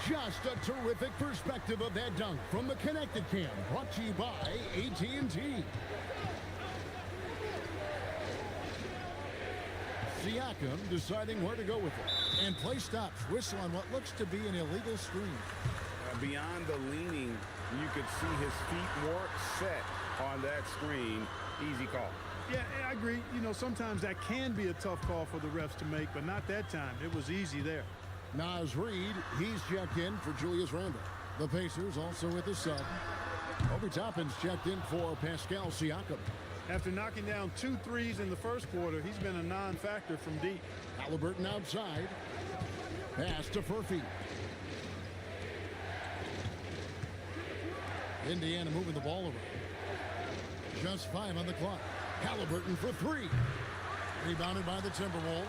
Just a terrific perspective of that dunk from the Connected Cam, brought to you by AT&T. Siakam deciding where to go with it. And play stops. Whistle on what looks to be an illegal screen. Beyond the leaning, you could see his feet weren't set on that screen. Easy call. Yeah, I agree. You know, sometimes that can be a tough call for the refs to make, but not that time. It was easy there. Naz Reid, he's checked in for Julius Randle. The Pacers also with the sub. Obi Toppin's checked in for Pascal Siakam. After knocking down 2 threes in the first quarter, he's been a non-factor from deep. Halliburton outside. Pass to Furphy. Indiana moving the ball over. Just 5 on the clock. Halliburton for 3. Rebounded by the Timberwolves.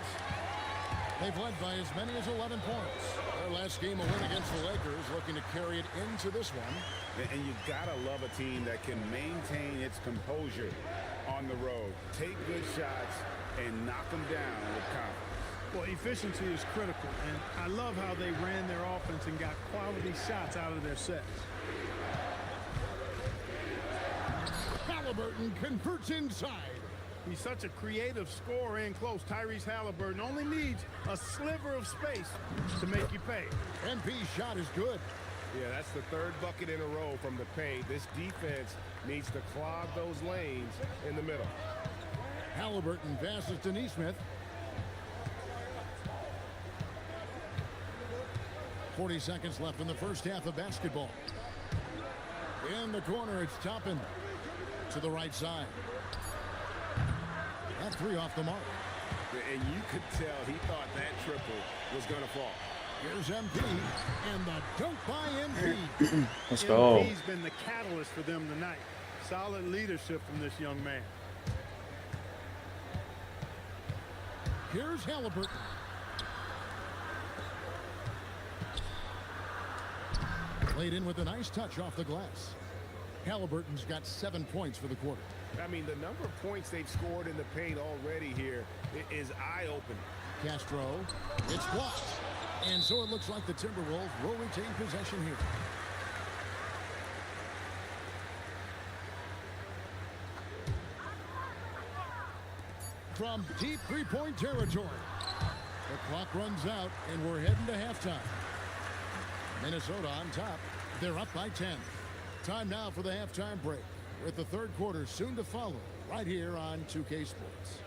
They've led by as many as 11 points. Their last game a win against the Lakers, looking to carry it into this one. And you gotta love a team that can maintain its composure on the road. Take good shots and knock them down with confidence. Well, efficiency is critical, and I love how they ran their offense and got quality shots out of their sets. Halliburton converts inside. He's such a creative scorer in close. Tyrese Halliburton only needs a sliver of space to make you pay. MP's shot is good. Yeah, that's the 3rd bucket in a row from the paint. This defense needs to clog those lanes in the middle. Halliburton passes to Nesmith. 40 seconds left in the first half of basketball. In the corner, it's Toppin to the right side. That 3 off the mark. And you could tell he thought that triple was going to fall. Here's MP, and the dunk by MP. Let's go. MP's been the catalyst for them tonight. Solid leadership from this young man. Here's Halliburton. Played in with a nice touch off the glass. Halliburton's got 7 points for the quarter. I mean, the number of points they've scored in the paint already here is eye-opening. Castro, it's blocked. And so it looks like the Timberwolves will retain possession here. From deep three-point territory. The clock runs out, and we're heading to halftime. Minnesota on top. They're up by 10. Time now for the halftime break, with the third quarter soon to follow, right here on 2K Sports.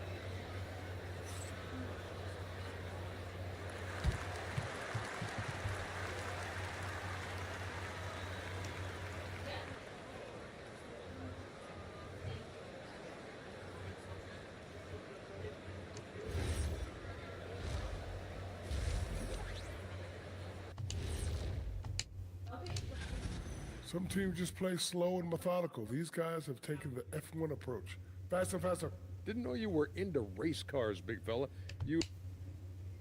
Some teams just play slow and methodical. These guys have taken the F1 approach. Faster, faster. Didn't know you were into race cars, big fella. You...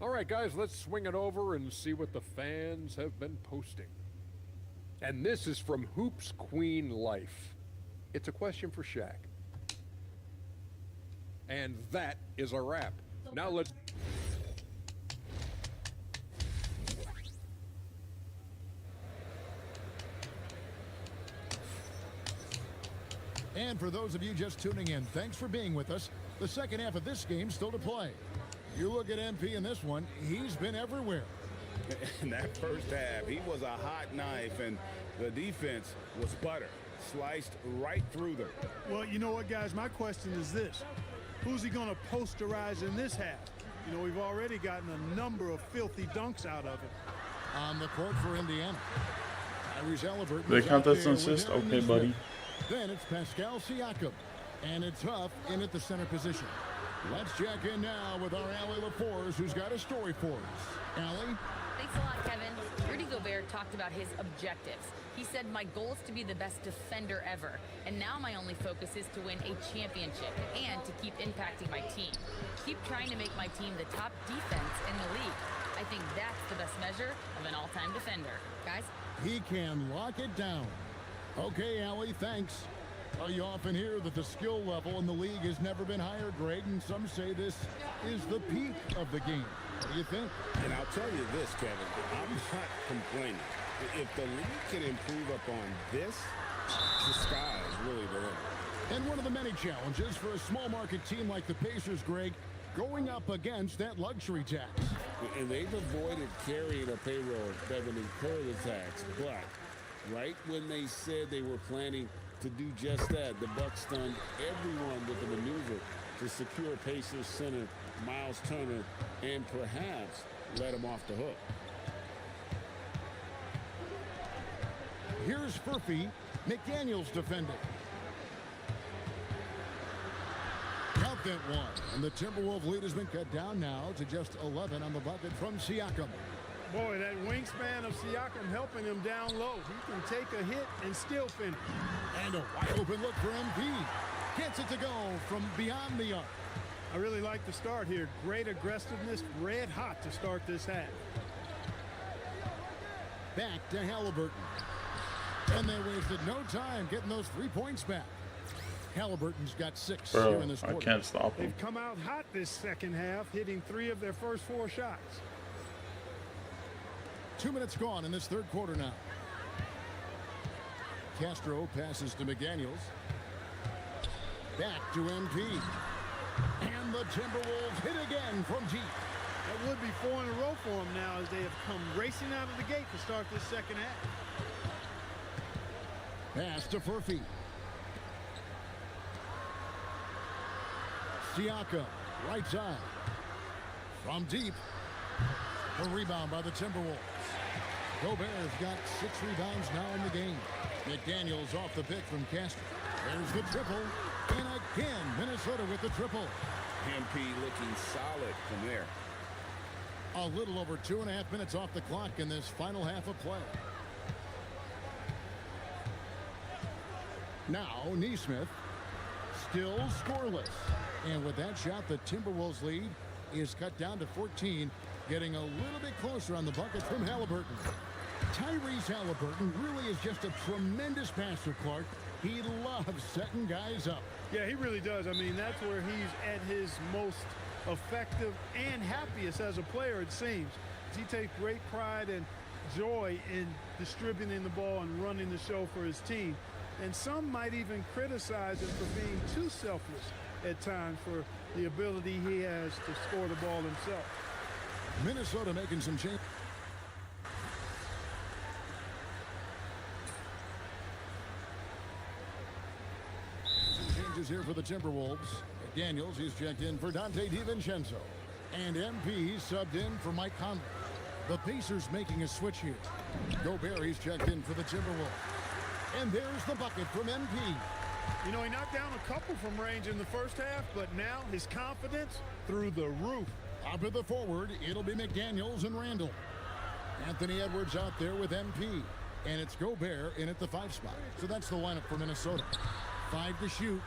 All right, guys, let's swing it over and see what the fans have been posting. And this is from Hoops Queen Life. It's a question for Shaq. And that is a wrap. Now let's... And for those of you just tuning in, thanks for being with us. The second half of this game still to play. You look at MP in this one, he's been everywhere. In that first half, he was a hot knife, and the defense was butter. Sliced right through them. Well, you know what, guys? My question is this. Who's he going to posterize in this half? You know, we've already gotten a number of filthy dunks out of him. On the court for Indiana. Tyrese Halliburton. They count that as an assist? Okay, buddy. Then it's Pascal Siakam. And it's Huff in at the center position. Let's check in now with our Allie LaForce, who's got a story for us. Allie? Thanks a lot, Kevin. Rudy Gobert talked about his objectives. He said, my goal is to be the best defender ever. And now my only focus is to win a championship and to keep impacting my team. Keep trying to make my team the top defense in the league. I think that's the best measure of an all-time defender. Guys? He can lock it down. Okay, Allie, thanks. You often hear that the skill level in the league has never been higher, Greg, and some say this is the peak of the game. What do you think? And I'll tell you this, Kevin, I'm not complaining. If the league can improve upon this, the sky is really the limit. And one of the many challenges for a small market team like the Pacers, Greg, going up against that luxury tax. And they've avoided carrying a payroll that would incur the tax, but right when they said they were planning to do just that, the Bucks stunned everyone with the maneuver to secure Pacers center Miles Turner and perhaps let him off the hook. Here's Furphy. McDaniels defending. Count that one. And the Timberwolves lead has been cut down now to just 11 on the bucket from Siakam. Boy, that wingspan of Siakam helping him down low. He can take a hit and still finish. And a wide open look for MP. Gets it to go from beyond the arc. I really like the start here. Great aggressiveness, red hot to start this half. Back to Halliburton. And they wasted no time getting those 3 points back. Halliburton's got 6 here in this quarter. I can't stop him. They've come out hot this second half, hitting 3 of their first 4 shots. 2 minutes gone in this third quarter now. Castro passes to McDaniels. Back to MP. And the Timberwolves hit again from deep. That would be 4 in a row for them now as they have come racing out of the gate to start this second half. Pass to Furphy. Siakam, right side. From deep. A rebound by the Timberwolves. Gobert's got 6 rebounds now in the game. McDaniels off the pick from Castro. There's the triple. And again, Minnesota with the triple. MP looking solid from there. A little over 2.5 minutes off the clock in this final half of play. Now, Neesmith. Still scoreless. And with that shot, the Timberwolves lead is cut down to 14. Getting a little bit closer on the bucket from Halliburton. Tyrese Halliburton really is just a tremendous passer, Clark. He loves setting guys up. Yeah, he really does. I mean, that's where he's at his most effective and happiest as a player, it seems. He takes great pride and joy in distributing the ball and running the show for his team. And some might even criticize him for being too selfless at times for the ability he has to score the ball himself. Minnesota making some change. Some changes here for the Timberwolves. Daniels, he's checked in for Dante DiVincenzo. And MP, he's subbed in for Mike Conley. The Pacers making a switch here. Gobert, he's checked in for the Timberwolves. And there's the bucket from MP. You know, he knocked down a couple from range in the first half, but now his confidence through the roof. Up at the forward, it'll be McDaniels and Randall. Anthony Edwards out there with MP. And it's Gobert in at the 5 spot. So that's the lineup for Minnesota. 5 to shoot.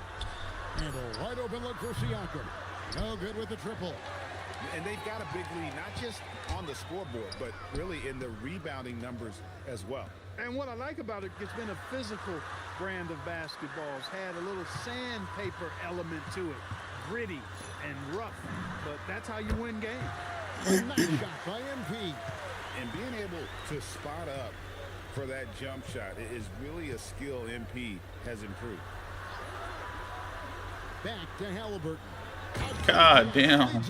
And a wide open look for Siakam. No good with the triple. And they've got a big lead, not just on the scoreboard, but really in the rebounding numbers as well. And what I like about it, it's been a physical brand of basketball. It's had a little sandpaper element to it. Gritty and rough. But that's how you win games. Nice shot by MP. And being able to spot up for that jump shot is really a skill MP has improved. Back to Halliburton. God damn.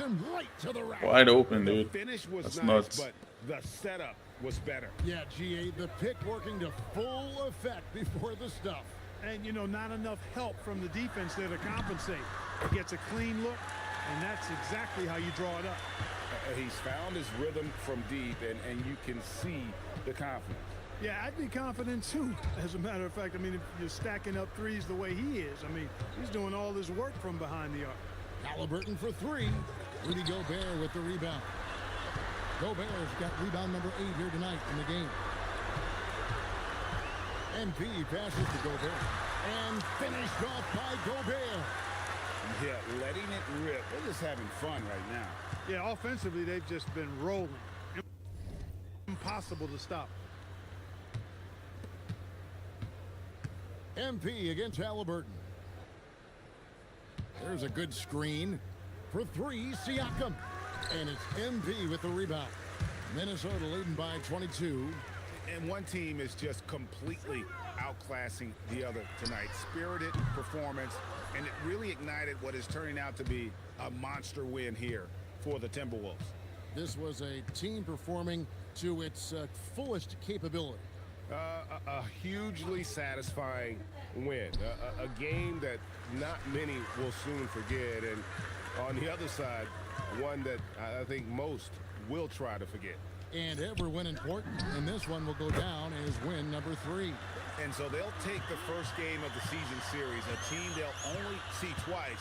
Wide open, dude. The finish was That's nice, nuts. but the setup was better. Yeah, GA, the pick working to full effect before the stuff. And, you know, not enough help from the defense there to compensate. He gets a clean look, and that's exactly how you draw it up. He's found his rhythm from deep, and you can see the confidence. Yeah, I'd be confident, too. As a matter of fact, I mean, if you're stacking up threes the way he is, I mean, he's doing all his work from behind the arc. Halliburton for 3. Rudy Gobert with the rebound. Gobert's got rebound number 8 here tonight in the game. MP passes to Gobert. And finished off by Gobert. Yeah, letting it rip. They're just having fun right now. Yeah, offensively, they've just been rolling. Impossible to stop. MP against Halliburton. There's a good screen for 3, Siakam. And it's MP with the rebound. Minnesota leading by 22. And one team is just completely outclassing the other tonight. Spirited performance, and it really ignited what is turning out to be a monster win here for the Timberwolves. This was a team performing to its fullest capability. A hugely satisfying win. A game that not many will soon forget. And on the other side, one that I think most will try to forget. And every win important. And this one will go down as win number 3. And so they'll take the first game of the season series, a team they'll only see twice.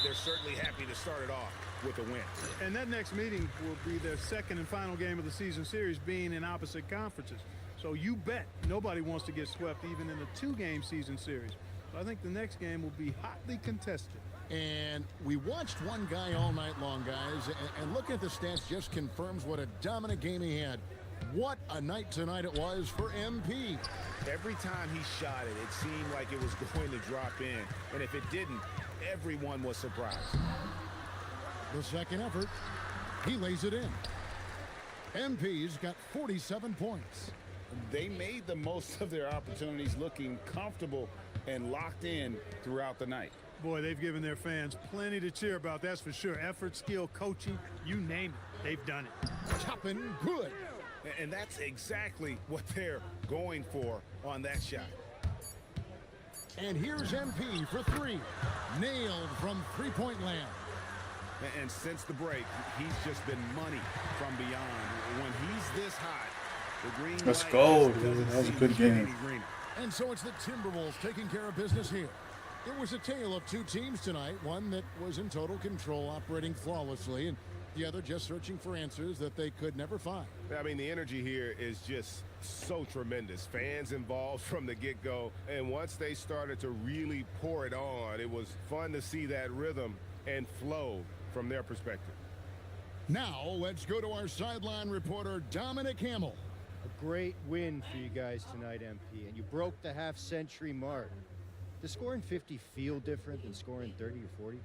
They're certainly happy to start it off with a win. And that next meeting will be their second and final game of the season series, being in opposite conferences. So you bet nobody wants to get swept even in a 2-game season series. So I think the next game will be hotly contested. And we watched one guy all night long, guys, and looking at the stats just confirms what a dominant game he had. What a night tonight it was for MP. Every time he shot it, it seemed like it was going to drop in. And if it didn't, everyone was surprised. The second effort, he lays it in. MP's got 47 points. They made the most of their opportunities, looking comfortable and locked in throughout the night. Boy, they've given their fans plenty to cheer about, that's for sure. Effort, skill, coaching, you name it, they've done it. Chopping good. And that's exactly what they're going for on that shot. And here's MP for 3. Nailed from three-point land. And since the break, he's just been money from beyond. When he's this hot, the green Let's light go, just dude. doesn't That was a seem good to get game. any greener. And so it's the Timberwolves taking care of business here. It was a tale of 2 teams tonight, one that was in total control, operating flawlessly, and the other just searching for answers that they could never find. I mean, the energy here is just so tremendous. Fans involved from the get-go, and once they started to really pour it on, it was fun to see that rhythm and flow from their perspective. Now, let's go to our sideline reporter, Dominic Hamill. A great win for you guys tonight, MP, and you broke the half-century mark. Does scoring 50 feel different than scoring 30 or 40?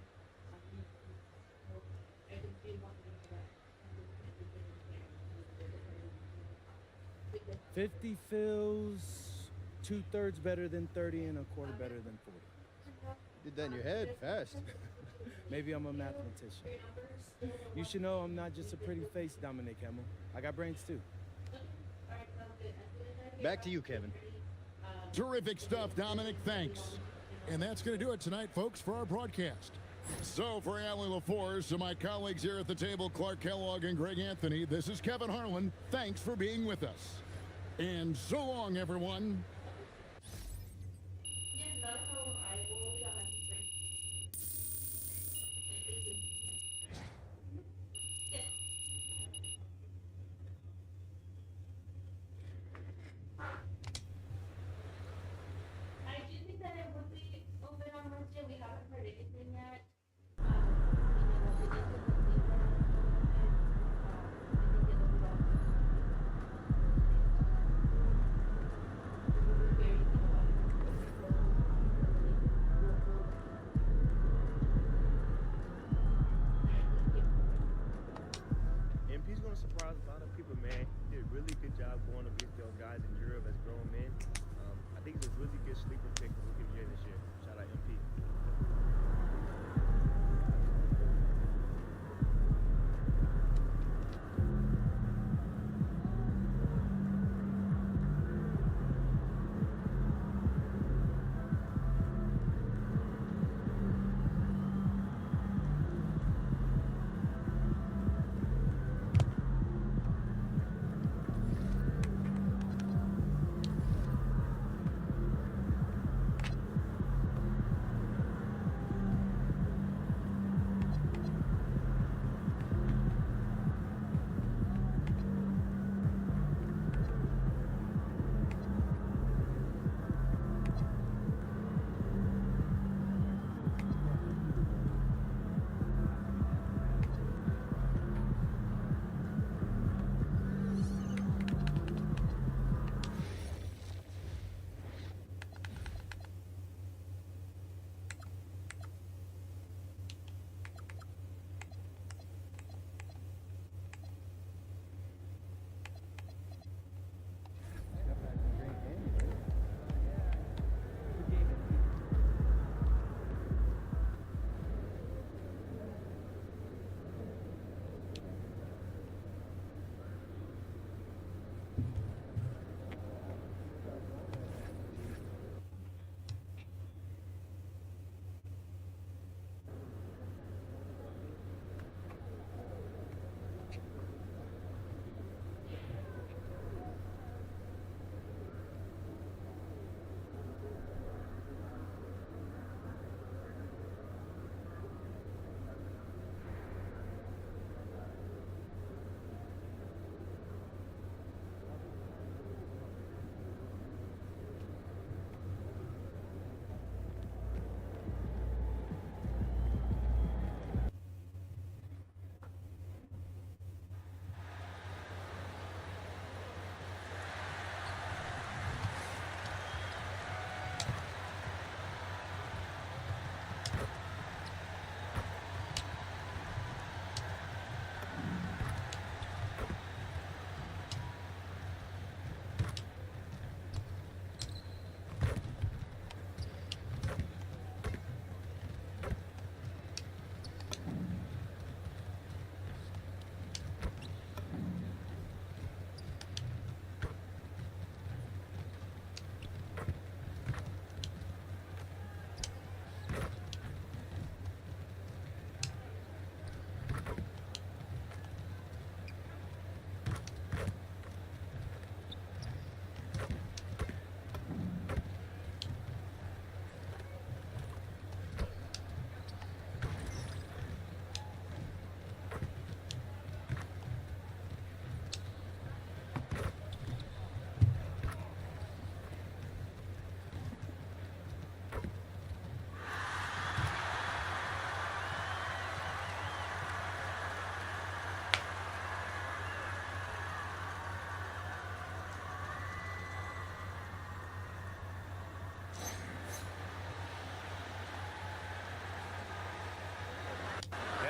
$50 feels 2/3 better than 30 and 1/4 better than 40. Did that in your head fast. Maybe I'm a mathematician. You should know I'm not just a pretty face, Dominic Hemmel. I got brains too. Back to you, Kevin. Terrific stuff, Dominic. Thanks. And that's going to do it tonight, folks, for our broadcast. So for Allie LaForce and my colleagues here at the table, Clark Kellogg and Greg Anthony, this is Kevin Harlan. Thanks for being with us. And so long, everyone. MP's gonna surprise a lot of people, man. He did a really good job going against those guys in Europe as grown men. I think he's a really good sleeper pick for Rookie of the Year this year. Shout out MP.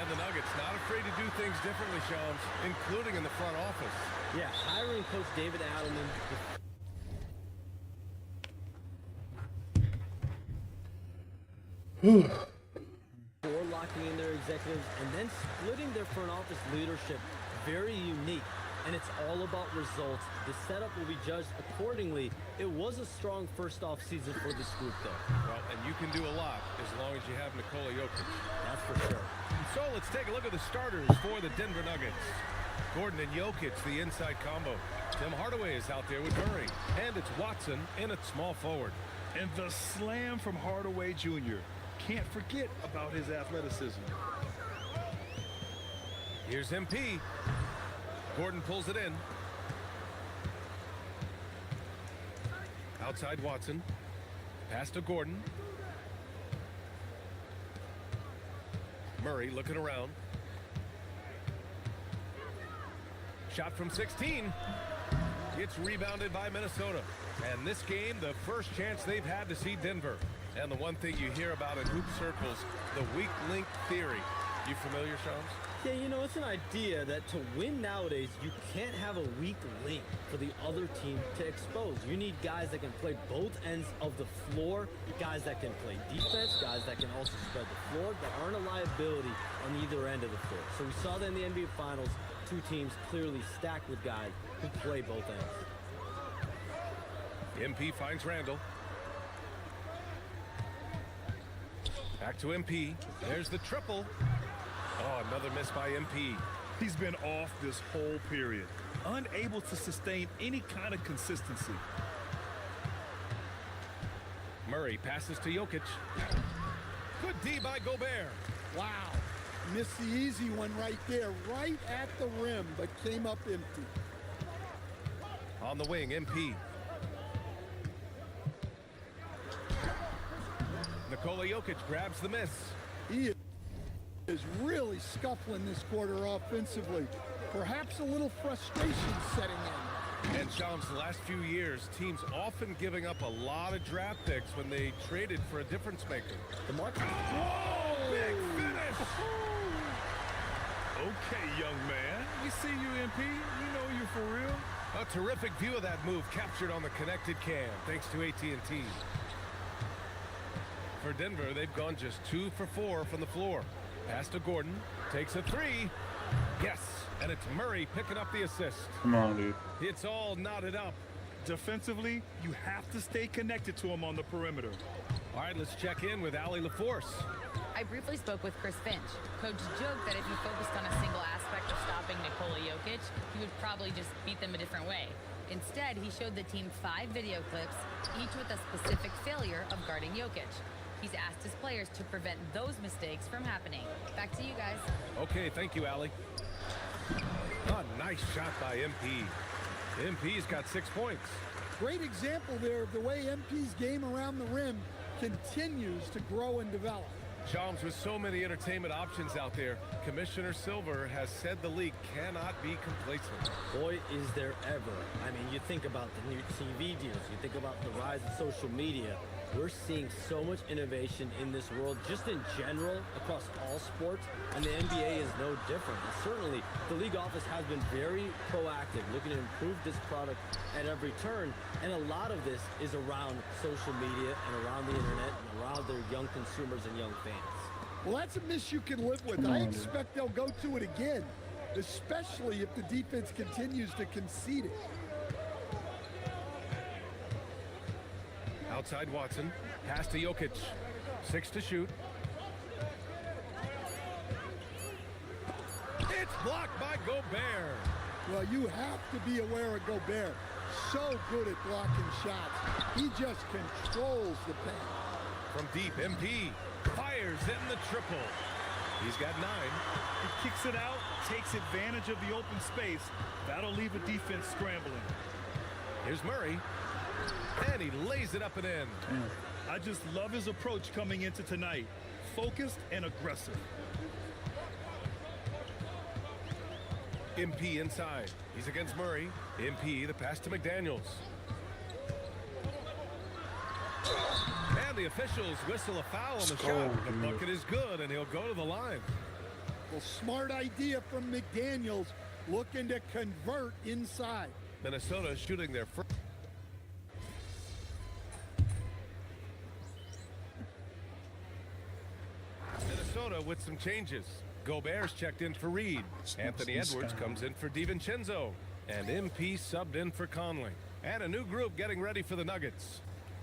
The Nuggets not afraid to do things differently, Shams, including in the front office. Yeah, hiring Coach David Adelman. For locking in their executives and then splitting their front office leadership. Very unique, and it's all about results. The setup will be judged accordingly. It was a strong first off season for this group, though. Well, and you can do a lot as long as you have Nikola Jokic. That's for sure. So let's take a look at the starters for the Denver Nuggets. Gordon and Jokic, the inside combo. Tim Hardaway is out there with Murray, and it's Watson in at small forward. And the slam from Hardaway Jr. Can't forget about his athleticism. Here's MP. Gordon pulls it in. Outside Watson. Pass to Gordon. Murray looking around. Shot from 16. It's rebounded by Minnesota. And this game, the first chance they've had to see Denver. And the one thing you hear about in hoop circles, the weak link theory. You familiar, Shams? Yeah, you know, it's an idea that to win nowadays, you can't have a weak link for the other team to expose. You need guys that can play both ends of the floor, guys that can play defense, guys that can also spread the floor, that aren't a liability on either end of the floor. So we saw that in the NBA Finals, two teams clearly stacked with guys who play both ends. MP finds Randall. Back to MP. There's the triple. Oh, another miss by MP. He's been off this whole period, unable to sustain any kind of consistency. Murray passes to Jokic. Good D by Gobert. Wow. Missed the easy one right there, right at the rim, but came up empty. On the wing, MP. Nikola Jokic grabs the miss. He is really scuffling this quarter offensively. Perhaps a little frustration setting in. And Shams, the last few years, teams often giving up a lot of draft picks when they traded for a difference maker. The market. Whoa! Big finish! Okay, young man. We see you, MP. We know you for real. A terrific view of that move captured on the connected cam, thanks to AT&T. For Denver, they've gone just 2 for 4 from the floor. Pass to Gordon, takes a 3. Yes, and it's Murray picking up the assist. Come on, dude. It's all knotted up. Defensively, you have to stay connected to him on the perimeter. All right, let's check in with Allie LaForce. I briefly spoke with Chris Finch. Coach joked that if he focused on a single aspect of stopping Nikola Jokic, he would probably just beat them a different way. Instead, he showed the team 5 video clips, each with a specific failure of guarding Jokic. He's asked his players to prevent those mistakes from happening. Back to you guys. Okay, thank you, Allie. Oh, nice shot by MP. MP's got 6 points. Great example there of the way MP's game around the rim continues to grow and develop. Shams, with so many entertainment options out there, Commissioner Silver has said the league cannot be complacent. Boy, is there ever. I mean, you think about the new TV deals, you think about the rise of social media. We're seeing so much innovation in this world, just in general, across all sports, and the NBA is no different. And certainly, the league office has been very proactive, looking to improve this product at every turn, and a lot of this is around social media and around the internet and around their young consumers and young fans. Well, that's a miss you can live with. I expect they'll go to it again, especially if the defense continues to concede it. Outside Watson, pass to Jokic, 6 to shoot. It's blocked by Gobert. Well, you have to be aware of Gobert. So good at blocking shots. He just controls the paint. From deep, MP fires in the triple. He's got 9. He kicks it out, takes advantage of the open space. That'll leave a defense scrambling. Here's Murray. And he lays it up and in. I just love his approach coming into tonight. Focused and aggressive. MP inside. He's against Murray. MP, the pass to McDaniels. And the officials whistle a foul on the shot. The bucket is good, and he'll go to the line. Well, smart idea from McDaniels, looking to convert inside. Minnesota shooting their first. Minnesota with some changes. Gobert's checked in for Reed. Anthony Edwards comes in for DiVincenzo. And MP subbed in for Conley. And a new group getting ready for the Nuggets.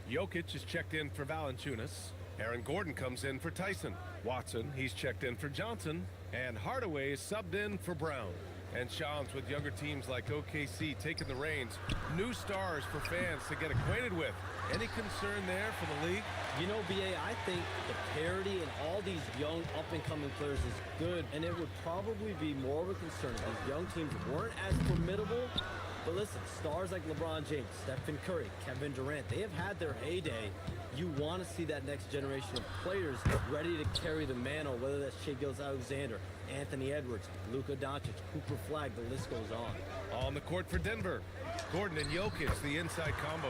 Jokic is checked in for Valanciunas. Aaron Gordon comes in for Tyson. Watson, he's checked in for Johnson. And Hardaway is subbed in for Brown. And Shams with younger teams like OKC taking the reins. New stars for fans to get acquainted with. Any concern there for the league? You know, BA, I think the parity in all these young up-and-coming players is good, and it would probably be more of a concern if these young teams weren't as formidable. But listen, stars like LeBron James, Stephen Curry, Kevin Durant, they have had their heyday. You want to see that next generation of players ready to carry the mantle, whether that's Shai Gilgeous-Alexander, Anthony Edwards, Luka Doncic, Cooper Flagg, the list goes on. On the court for Denver, Gordon and Jokic, the inside combo.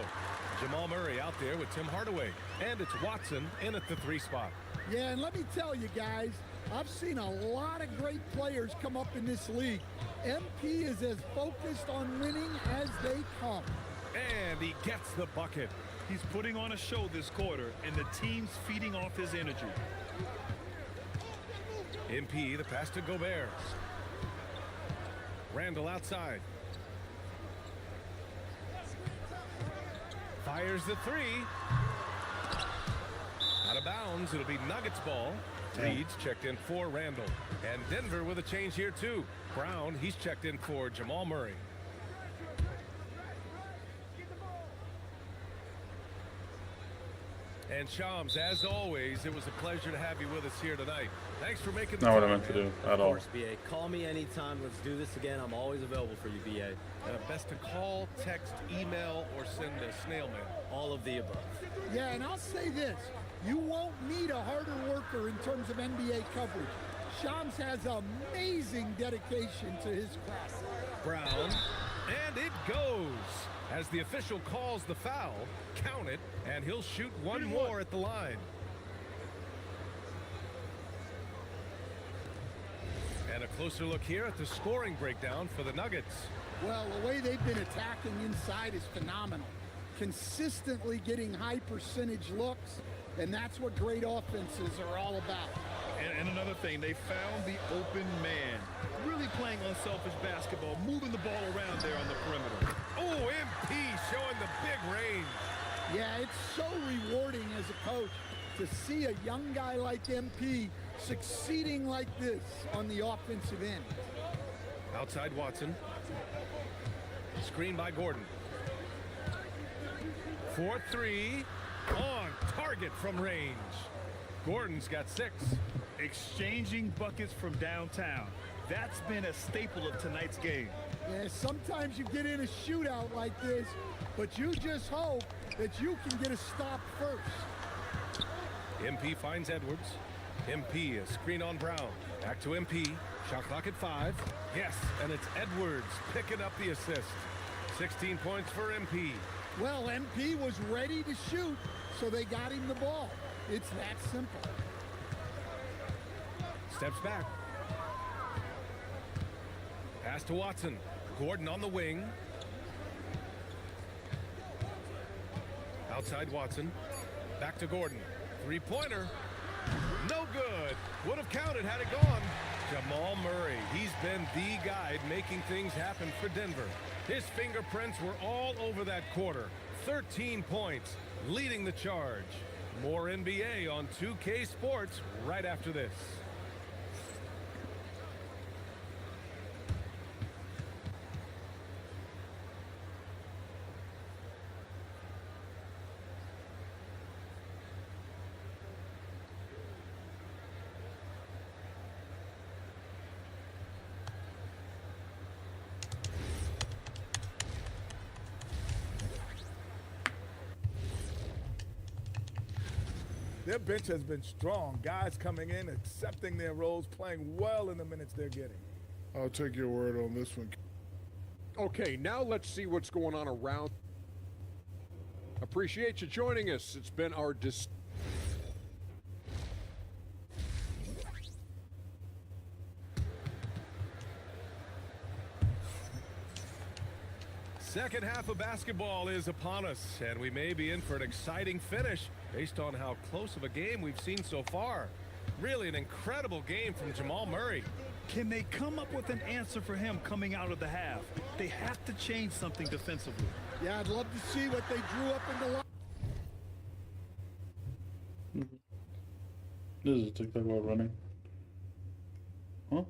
Jamal Murray out there with Tim Hardaway. And it's Watson in at the 3 spot. Yeah, and let me tell you guys, I've seen a lot of great players come up in this league. MP is as focused on winning as they come. And he gets the bucket. He's putting on a show this quarter, and the team's feeding off his energy. MP, the pass to Gobert. Randall outside. Fires the 3. Out of bounds. It'll be Nuggets ball. Reed's checked in for Randall. And Denver with a change here too. Brown, he's checked in for Jamal Murray. And Shams, as always, it was a pleasure to have you with us here tonight. Thanks for making the Not what I time, meant to man. do at all. Of course, BA. Call me anytime. Let's do this again. I'm always available for you, BA. Best to call, text, email, or send a snail mail. All of the above. Yeah, and I'll say this. You won't need a harder worker in terms of NBA coverage. Shams has amazing dedication to his craft. Brown, and it goes. As the official calls the foul, count it, and he'll shoot one more at the line. And a closer look here at the scoring breakdown for the Nuggets. Well, the way they've been attacking inside is phenomenal. Consistently getting high percentage looks, and that's what great offenses are all about. And another thing, they found the open man. Really playing unselfish basketball, moving the ball around there on the perimeter. Oh, MP showing the big range. Yeah, it's so rewarding as a coach to see a young guy like MP succeeding like this on the offensive end. Outside Watson. Screen by Gordon. 4-3 on target from range. Gordon's got 6. Exchanging buckets from downtown. That's been a staple of tonight's game. Yeah, sometimes you get in a shootout like this, but you just hope that you can get a stop first. MP finds Edwards. MP, a screen on Brown. Back to MP. Shot clock at 5. Yes, and it's Edwards picking up the assist. 16 points for MP. Well, MP was ready to shoot, so they got him the ball. It's that simple. Steps back. Pass to Watson. Gordon on the wing. Outside Watson. Back to Gordon. 3-pointer. No good. Would have counted had it gone. Jamal Murray. He's been the guy making things happen for Denver. His fingerprints were all over that quarter. 13 points, leading the charge. More NBA on 2K Sports right after this. Their bench has been strong. Guys coming in, accepting their roles, playing well in the minutes they're getting. I'll take your word on this one. Okay, now let's see what's going on around. Appreciate you joining us. It's been our Second half of basketball is upon us, and we may be in for an exciting finish based on how close of a game we've seen so far. Really an incredible game from Jamal Murray. Can they come up with an answer for him coming out of the half? They have to change something defensively. Yeah, I'd love to see what they drew up in the line. This is a TikTok about running. Huh?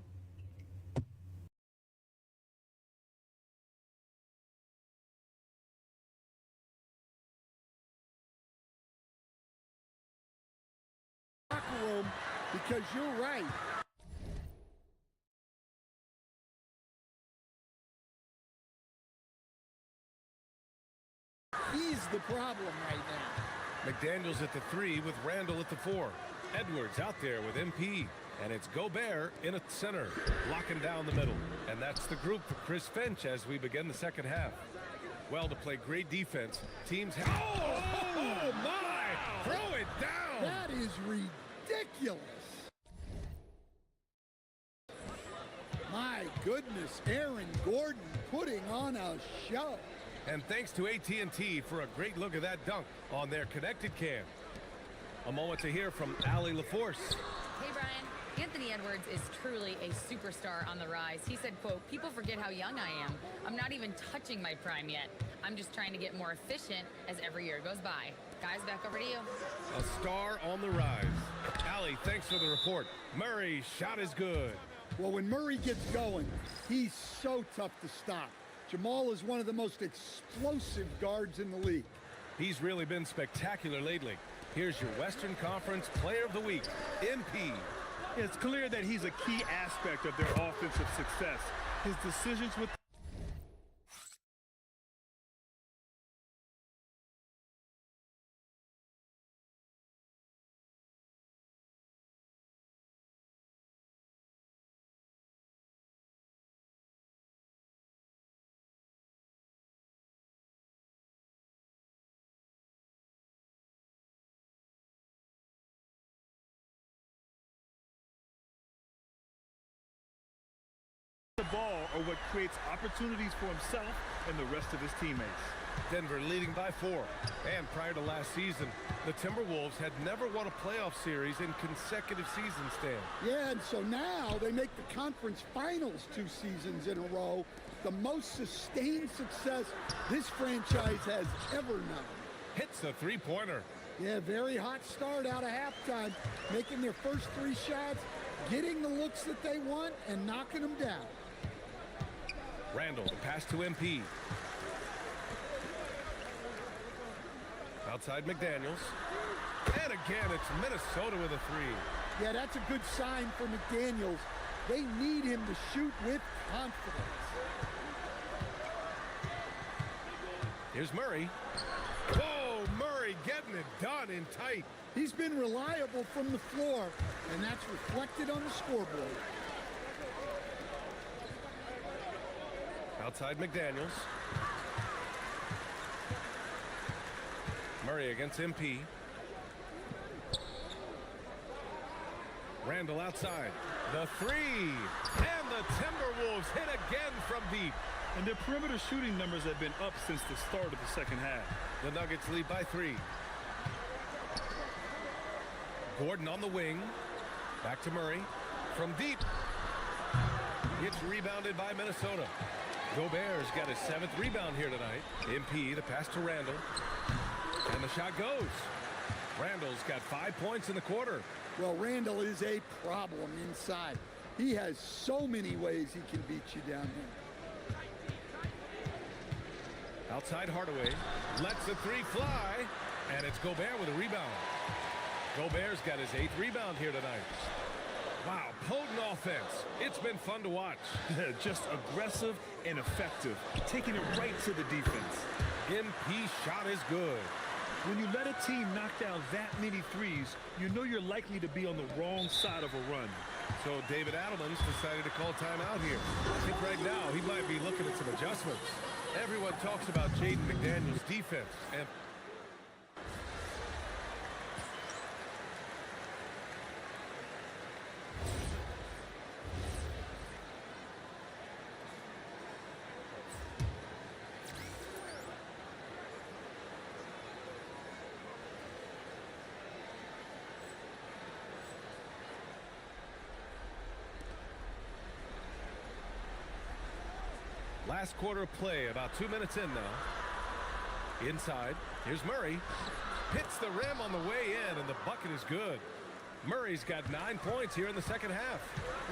Locker room, because you're right. He's the problem right now. McDaniels at the 3 with Randall at the 4. Edwards out there with MP. And it's Gobert in at center, locking down the middle. And that's the group for Chris Finch as we begin the second half. Well, to play great defense, teams have... Oh, my! Throw it down! That is ridiculous. My goodness, Aaron Gordon putting on a show. And thanks to AT&T for a great look at that dunk on their connected cam. A moment to hear from Allie LaForce. Hey, Brian. Anthony Edwards is truly a superstar on the rise. He said, quote, "People forget how young I am. I'm not even touching my prime yet. I'm just trying to get more efficient as every year goes by." Guys, back over to you. A star on the rise. Allie, thanks for the report. Murray's shot is good. Well, when Murray gets going, he's so tough to stop. Jamal is one of the most explosive guards in the league. He's really been spectacular lately. Here's your Western Conference Player of the Week, MP. It's clear that he's a key aspect of their offensive success. His decisions with the ball are what creates opportunities for himself and the rest of his teammates. Denver leading by 4. And prior to last season, the Timberwolves had never won a playoff series in consecutive seasons, Stan. Yeah, and so now they make the conference finals 2 seasons in a row. The most sustained success this franchise has ever known. Hits the three-pointer. Yeah, very hot start out of halftime. Making their first 3 shots, getting the looks that they want, and knocking them down. Randall, the pass to MP. Outside McDaniels. And again, it's Minnesota with a 3. Yeah, that's a good sign for McDaniels. They need him to shoot with confidence. Here's Murray. Whoa, Murray getting it done in tight. He's been reliable from the floor, and that's reflected on the scoreboard. Outside McDaniels. Murray against MP. Randall outside. The 3. And the Timberwolves hit again from deep. And their perimeter shooting numbers have been up since the start of the second half. The Nuggets lead by 3. Gordon on the wing. Back to Murray. From deep. It's rebounded by Minnesota. Gobert's got his 7th rebound here tonight. MP, the pass to Randall. And the shot goes. Randall's got 5 points in the quarter. Well, Randall is a problem inside. He has so many ways he can beat you down here. Outside Hardaway. Lets the 3 fly. And it's Gobert with a rebound. Gobert's got his 8th rebound here tonight. Wow, potent offense. It's been fun to watch. Just aggressive and effective, taking it right to the defense. MP shot is good. When you let a team knock down that many threes, you know you're likely to be on the wrong side of a run. So David Adelman's decided to call timeout here. I think right now he might be looking at some adjustments. Everyone talks about Jaden McDaniels' defense, and Last quarter of play, about 2 minutes in now. Inside, here's Murray. Hits the rim on the way in, and the bucket is good. Murray's got 9 points here in the second half.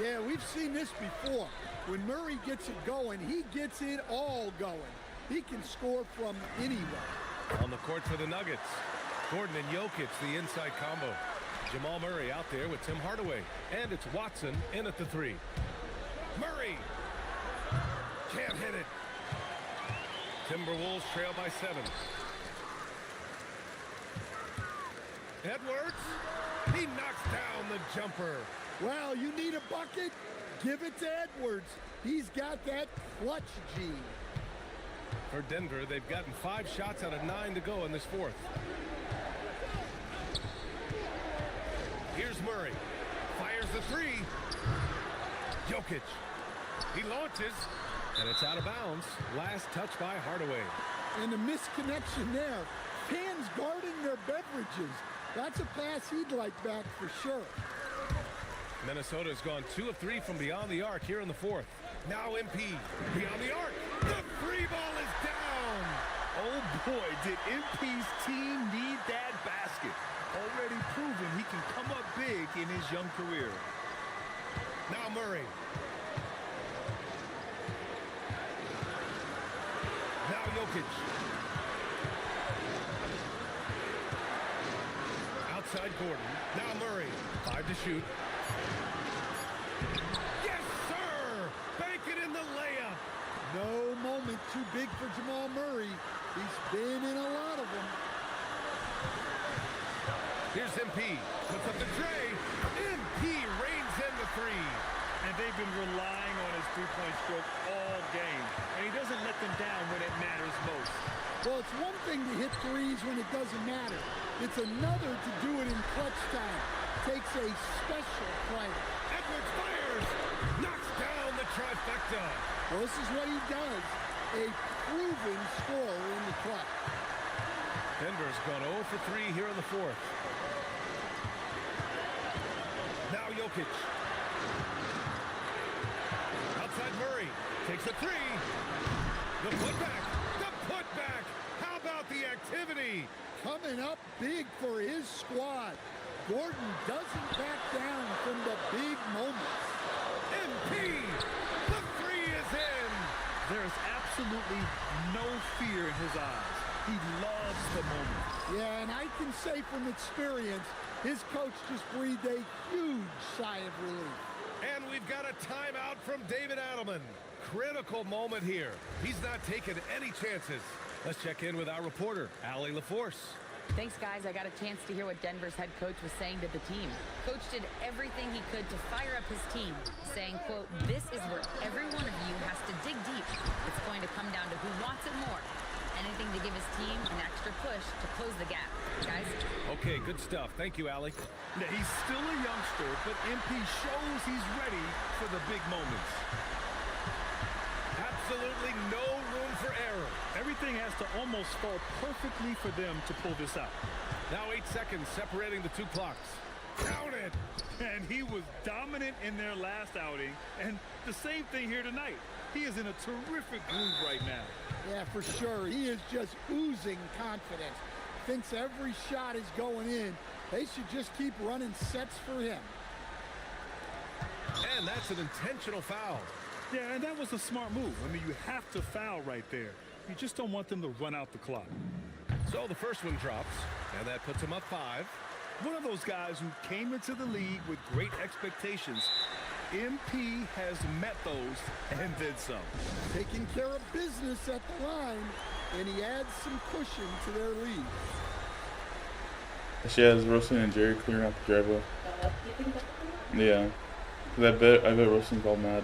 Yeah, we've seen this before. When Murray gets it going, he gets it all going. He can score from anywhere. On the court for the Nuggets, Gordon and Jokic, the inside combo. Jamal Murray out there with Tim Hardaway. And it's Watson in at the 3. Murray can't hit it. Timberwolves trail by 7. Edwards, he knocks down the jumper. Well, you need a bucket? Give it to Edwards. He's got that clutch gene. For Denver, they've gotten 5 shots out of 9 to go in this fourth. Here's Murray. Fires the 3. Jokic. He launches, and it's out of bounds. Last touch by Hardaway. And the misconnection there. Fans guarding their beverages. That's a pass he'd like back for sure. Minnesota's gone 2 of 3 from beyond the arc here in the fourth. Now MP beyond the arc. The free ball is down. Oh boy, did MP's team need that basket. Already proven he can come up big in his young career. Now Murray. Now Jokic. Outside Gordon. Now Murray. 5 to shoot. Yes, sir! Bank it in the layup. No moment too big for Jamal Murray. He's been in a lot of them. Here's MP. Puts up the tray. MP reins in the 3. And they've been relying on his three-point stroke all game. And he doesn't let them down when it matters most. Well, it's one thing to hit threes when it doesn't matter. It's another to do it in clutch time. Takes a special player. Edwards fires. Knocks down the trifecta. Well, this is what he does. A proven scorer in the clutch. Denver's gone 0 for 3 here in the fourth. Now Jokic. Outside Murray. Takes a 3. The putback. The putback. How about the activity? Coming up big for his squad. Gordon doesn't back down from the big moments. MP. The 3 is in. There's absolutely no fear in his eyes. He loves the moment. Yeah, and I can say from experience, his coach just breathed a huge sigh of relief. And we've got a timeout from David Adelman. Critical moment here. He's not taking any chances. Let's check in with our reporter, Allie LaForce. Thanks, guys. I got a chance to hear what Denver's head coach was saying to the team. Coach did everything he could to fire up his team, saying, quote, "This is where every one of you has to dig deep. It's going to come down to who wants it more. Anything to give his team an extra push to close the gap." Guys? Okay, good stuff. Thank you, Allie. Yeah, he's still a youngster, but MP shows he's ready for the big moments. Absolutely no room for error. Everything has to almost fall perfectly for them to pull this out. Now 8 seconds separating the 2 clocks. Count it! And he was dominant in their last outing, and the same thing here tonight. He is in a terrific groove right now. Yeah, for sure. He is just oozing confidence. Thinks every shot is going in. They should just keep running sets for him. And that's an intentional foul. Yeah, and that was a smart move. I mean, you have to foul right there. You just don't want them to run out the clock. So the first one drops, and that puts him up 5. One of those guys who came into the league with great expectations. MP has met those and then some. Taking care of business at the line, and he adds some cushion to their lead. She has Rosen and Jerry clearing out the driveway. Yeah. I bet Rosen's all mad.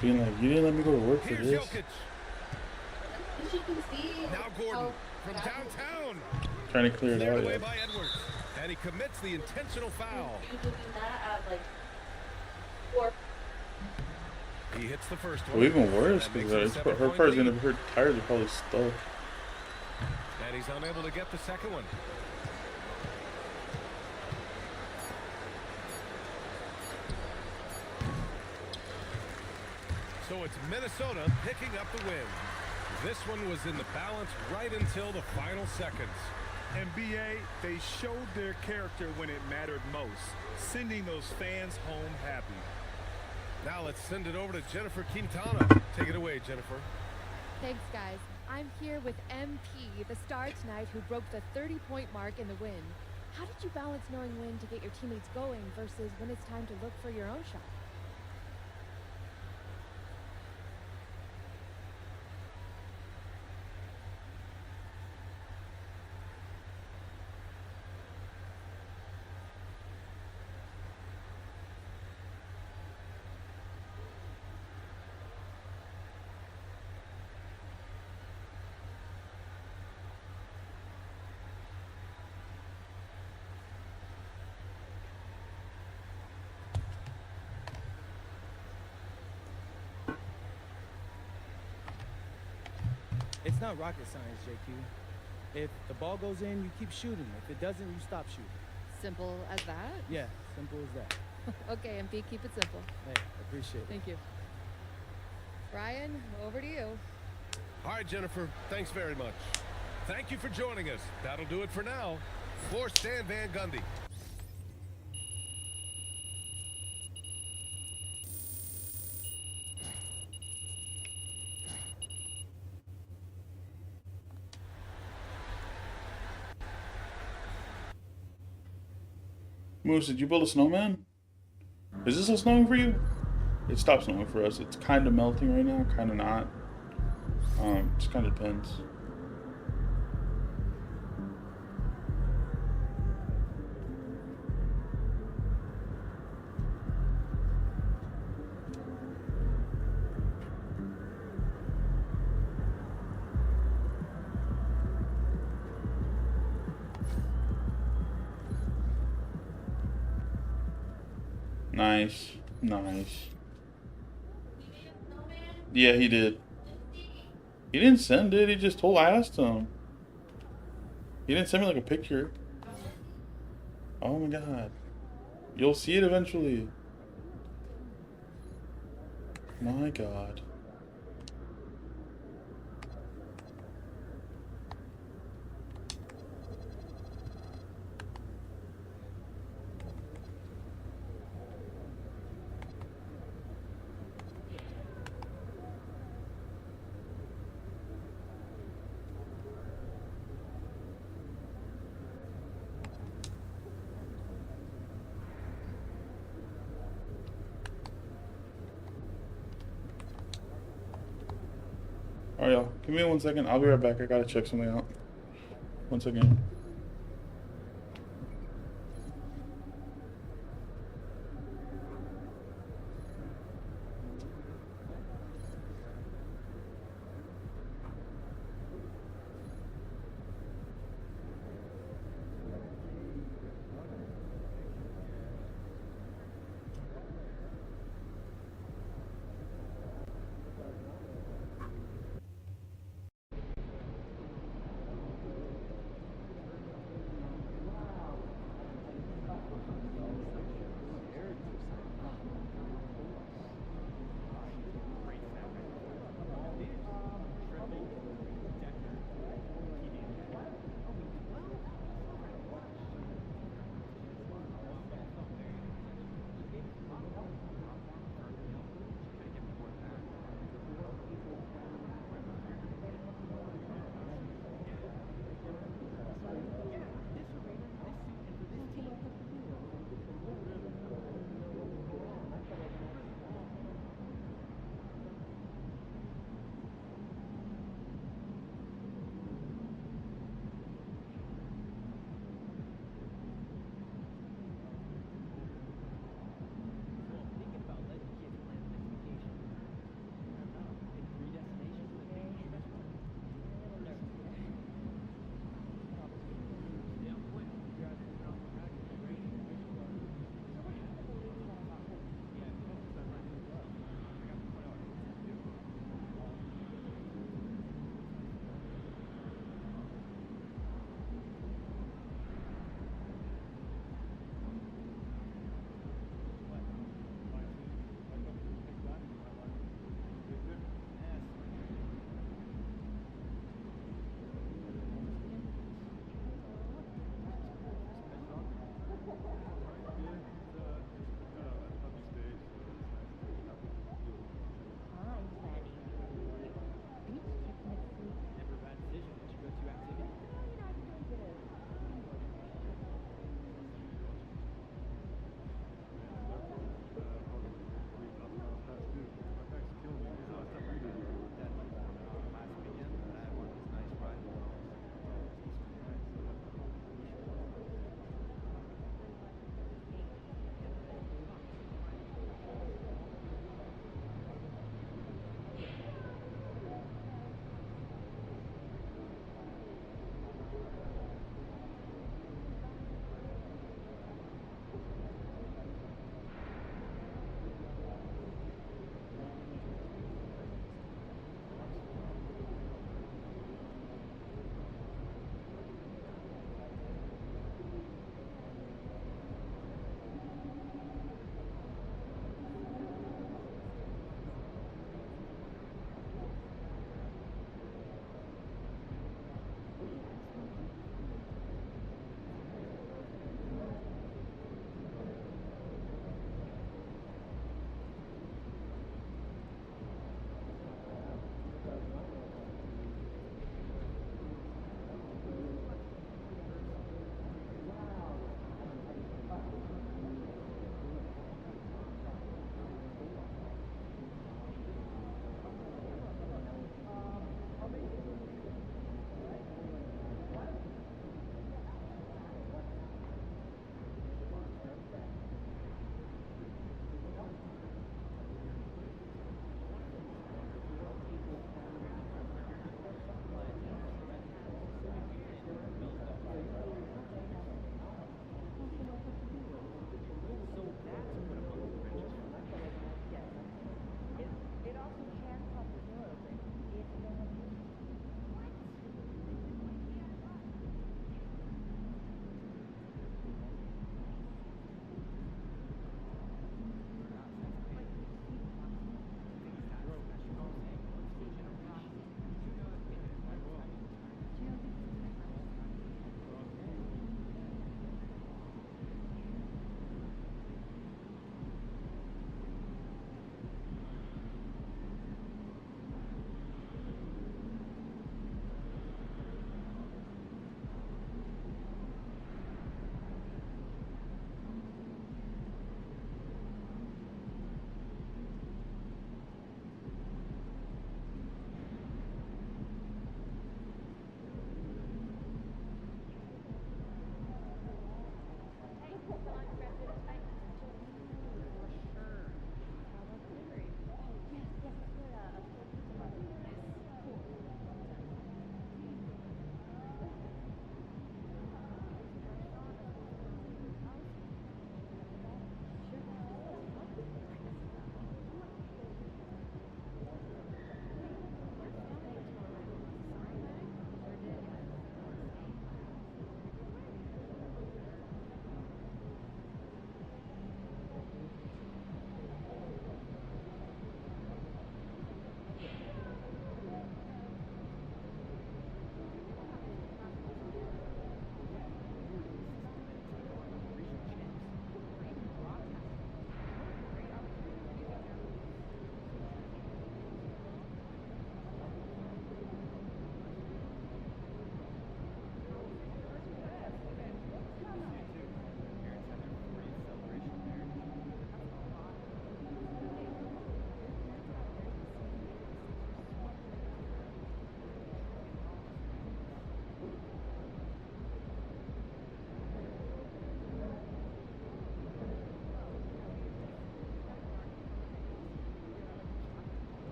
Being like, you didn't let me go to work for this. Jokic. Now Gordon from downtown. Trying to clear it out, Away yeah. by Edwards. And he commits the intentional foul. He hits the first one. Well, even worse, because her car's gonna, her tires are probably stuck. And he's unable to get the second one. So it's Minnesota picking up the win. This one was in the balance right until the final seconds. And BA, they showed their character when it mattered most, sending those fans home happy. Now let's send it over to Jennifer Quintana. Take it away, Jennifer. Thanks, guys. I'm here with MP, the star tonight who broke the 30-point mark in the win. How did you balance knowing when to get your teammates going versus when it's time to look for your own shot? It's not rocket science, JQ. If the ball goes in, you keep shooting. If it doesn't, you stop shooting. Simple as that? Yeah, simple as that. Okay, MP, keep it simple. Hey, appreciate it. Thank you. Ryan, over to you. All right, Jennifer, thanks very much. Thank you for joining us. That'll do it for now. For Stan Van Gundy. Moose, did you build a snowman? Is this a snowing for you? It stopped snowing for us. It's kind of melting right now, kind of not. Just kind of depends. Nice, nice. Yeah, he did. He didn't send it, he just told, I asked him. He didn't send me like a picture. Oh my god. You'll see it eventually. My god. Alright, y'all. Give me 1 second. I'll be right back. I gotta check something out. 1 second.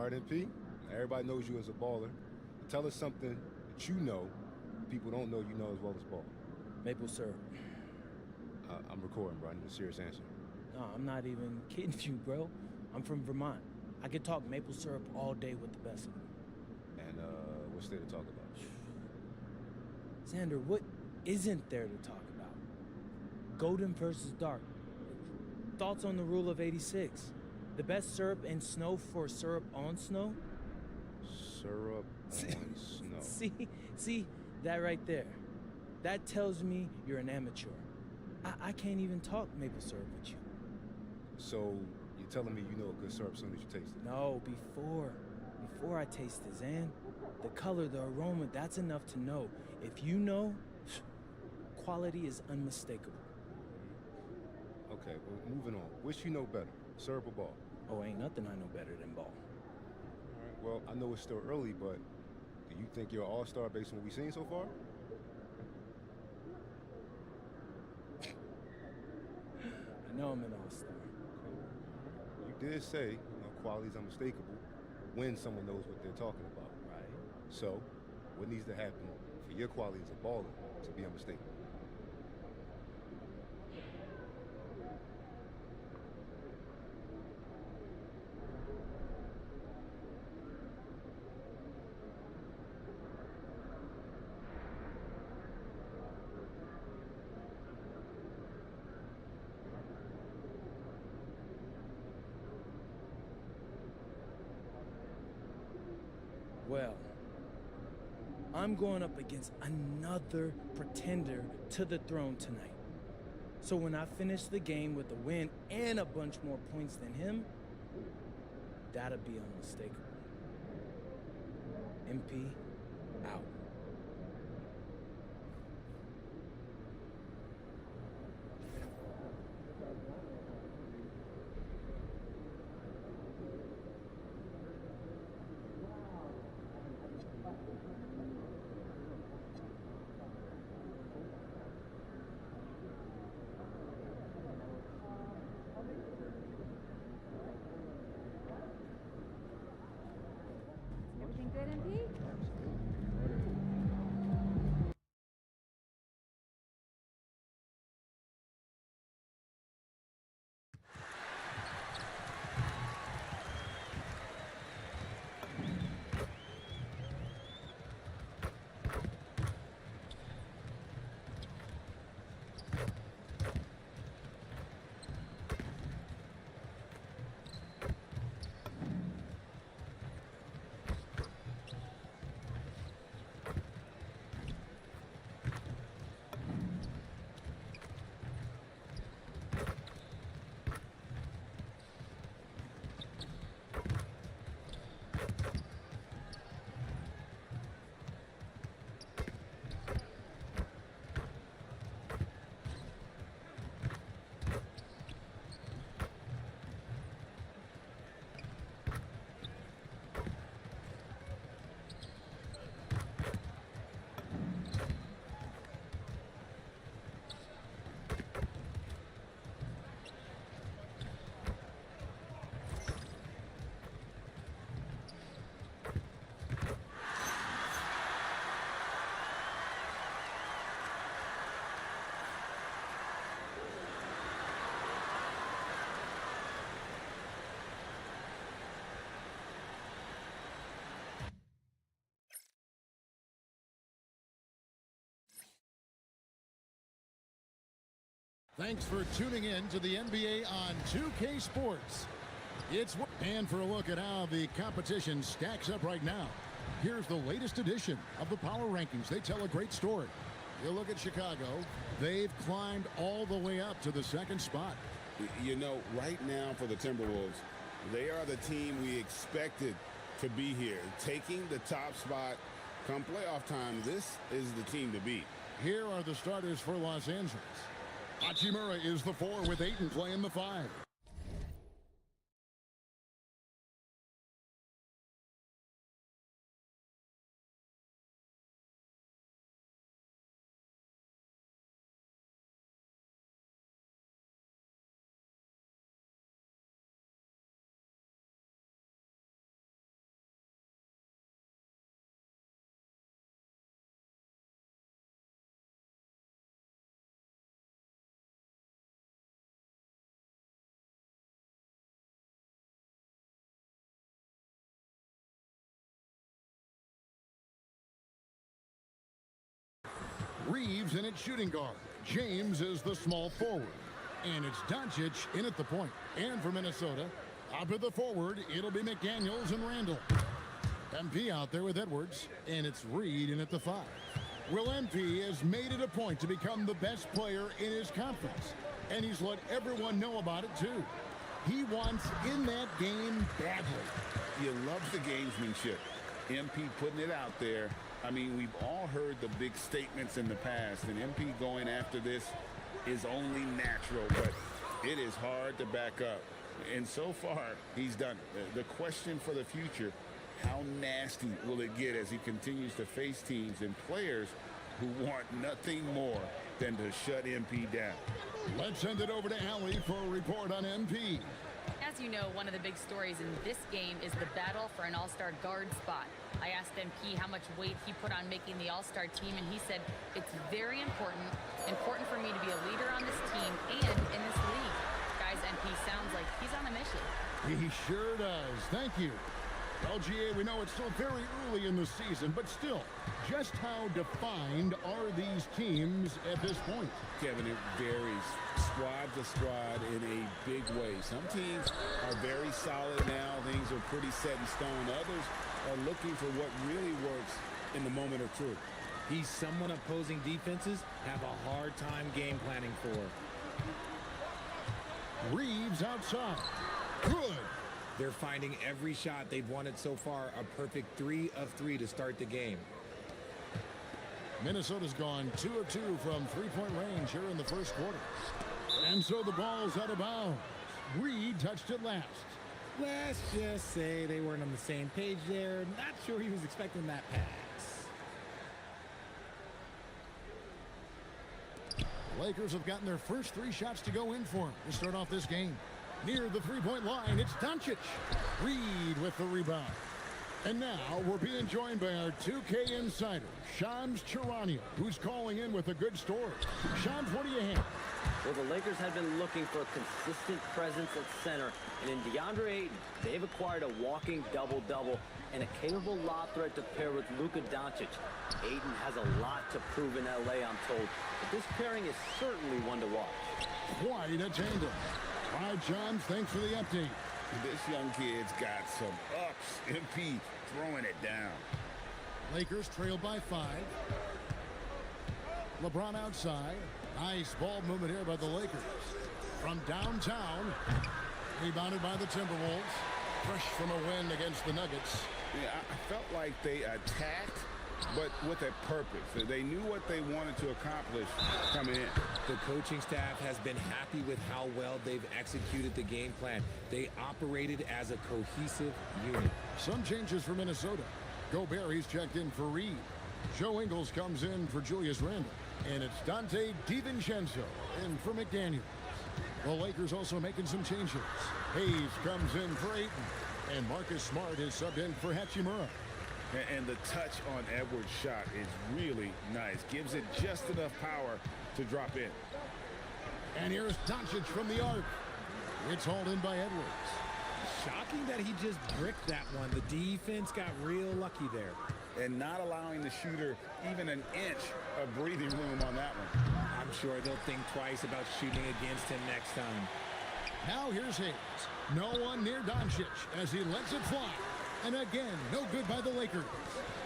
All right, MP, everybody knows you as a baller. Tell us something that you know people don't know you know as well as ball. Maple syrup. I'm recording, bro. I need a serious answer. No, I'm not even kidding you, bro. I'm from Vermont. I could talk maple syrup all day with the best of them. And what's there to talk about? Xander, what isn't there to talk about? Golden versus dark. Thoughts on the rule of 86? The best syrup and snow for syrup on snow? Syrup on snow. See, that right there. That tells me you're an amateur. I can't even talk maple syrup with you. So you're telling me you know a good syrup as soon as you taste it? No, before I taste it, Zan. The color, the aroma, that's enough to know. If you know, quality is unmistakable. Okay, well, moving on. Which you know better, syrup or ball? Oh, ain't nothing I know better than ball. All right, well, I know it's still early, but do you think you're an all-star based on what we've seen so far? I know I'm an all-star. You did say, quality is unmistakable when someone knows what they're talking about. Right. So, what needs to happen for your quality as a baller to be unmistakable? Well, I'm going up against another pretender to the throne tonight. So when I finish the game with a win and a bunch more points than him, that'll be unmistakable. MP, out. Everything good, MP? Thanks for tuning in to the NBA on 2K Sports. And for a look at how the competition stacks up right now, here's the latest edition of the Power Rankings. They tell a great story. You look at Chicago, they've climbed all the way up to the second spot. Right now for the Timberwolves, they are the team we expected to be here. Taking the top spot come playoff time, this is the team to beat. Here are the starters for Los Angeles. Hachimura is the 4 with Ayton playing the 5. Reeves in at shooting guard. James is the small forward. And it's Doncic in at the point. And for Minnesota, up at the forward, it'll be McDaniels and Randall. MP out there with Edwards, and it's Reed in at the 5. Well, MP has made it a point to become the best player in his conference, and he's let everyone know about it too. He wants in that game badly. You love the gamesmanship. MP putting it out there. I mean, we've all heard the big statements in the past, and MP going after this is only natural, but it is hard to back up. And so far, he's done it. The question for the future, how nasty will it get as he continues to face teams and players who want nothing more than to shut MP down? Let's send it over to Allie for a report on MP. As you know, one of the big stories in this game is the battle for an all-star guard spot. I asked MP how much weight he put on making the all-star team, and he said, it's very important for me to be a leader on this team and in this league. Guys, MP sounds like he's on a mission. He sure does. Thank you. LGA, we know it's still very early in the season, but still, just how defined are these teams at this point? Kevin, it varies squad to squad in a big way. Some teams are very solid now. Things are pretty set in stone. Others are looking for what really works in the moment of truth. He's someone opposing defenses have a hard time game planning for. Reeves outside. Good. They're finding every shot they've wanted so far a perfect 3 of 3 to start the game. Minnesota's gone 2 of 2 from three-point range here in the first quarter. And so the ball's out of bounds. Reed touched it last. Let's just say they weren't on the same page there. Not sure he was expecting that pass. Lakers have gotten their first 3 shots to go in for him to start off this game. Near the three-point line, it's Doncic. Reed with the rebound. And now we're being joined by our 2K insider, Shams Charania, who's calling in with a good story. Shams, what do you have? Well, the Lakers have been looking for a consistent presence at center, and in DeAndre Ayton, they've acquired a walking double-double and a capable lob threat to pair with Luka Doncic. Ayton has a lot to prove in LA, I'm told, but this pairing is certainly one to watch. Quite a tandem. All right, John, thanks for the update. This young kid's got some ups. MP throwing it down. Lakers trail by 5. LeBron outside. Nice ball movement here by the Lakers. From downtown, rebounded by the Timberwolves. Fresh from a win against the Nuggets. Yeah, I felt like they attacked, but with a purpose. They knew what they wanted to accomplish coming in. The coaching staff has been happy with how well they've executed the game plan. They operated as a cohesive unit. Some changes for Minnesota. Gobert, he's checked in for Reed. Joe Ingles comes in for Julius Randle. And it's Dante DiVincenzo in for McDaniels. The Lakers also making some changes. Hayes comes in for Ayton. And Marcus Smart is subbed in for Hachimura. And the touch on Edwards' shot is really nice. Gives it just enough power to drop in. And here's Doncic from the arc. It's hauled in by Edwards. Shocking that he just bricked that one. The defense got real lucky there. And not allowing the shooter even an inch of breathing room on that one. I'm sure they'll think twice about shooting against him next time. Now here's Hayes. No one near Doncic as he lets it fly. And again, no good by the Lakers.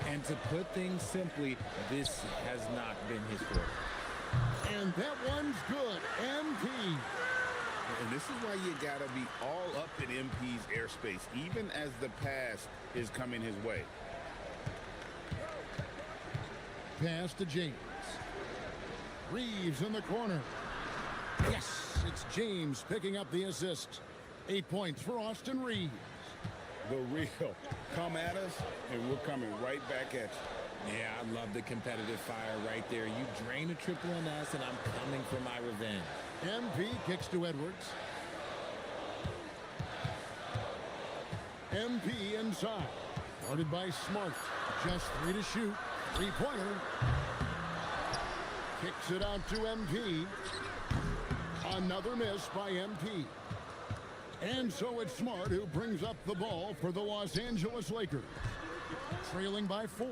And to put things simply, this has not been his quarter. And that one's good. MP. And this is why you got to be all up in MP's airspace, even as the pass is coming his way. Pass to James. Reeves in the corner. Yes, it's James picking up the assist. 8 points for Austin Reeves. The real. Come at us, and we're coming right back at you. Yeah, I love the competitive fire right there. You drain a triple on us, and I'm coming for my revenge. MP kicks to Edwards. MP inside. Guarded by Smart. Just 3 to shoot. 3-pointer. Kicks it out to MP. Another miss by MP. And so it's Smart who brings up the ball for the Los Angeles Lakers. Trailing by 4.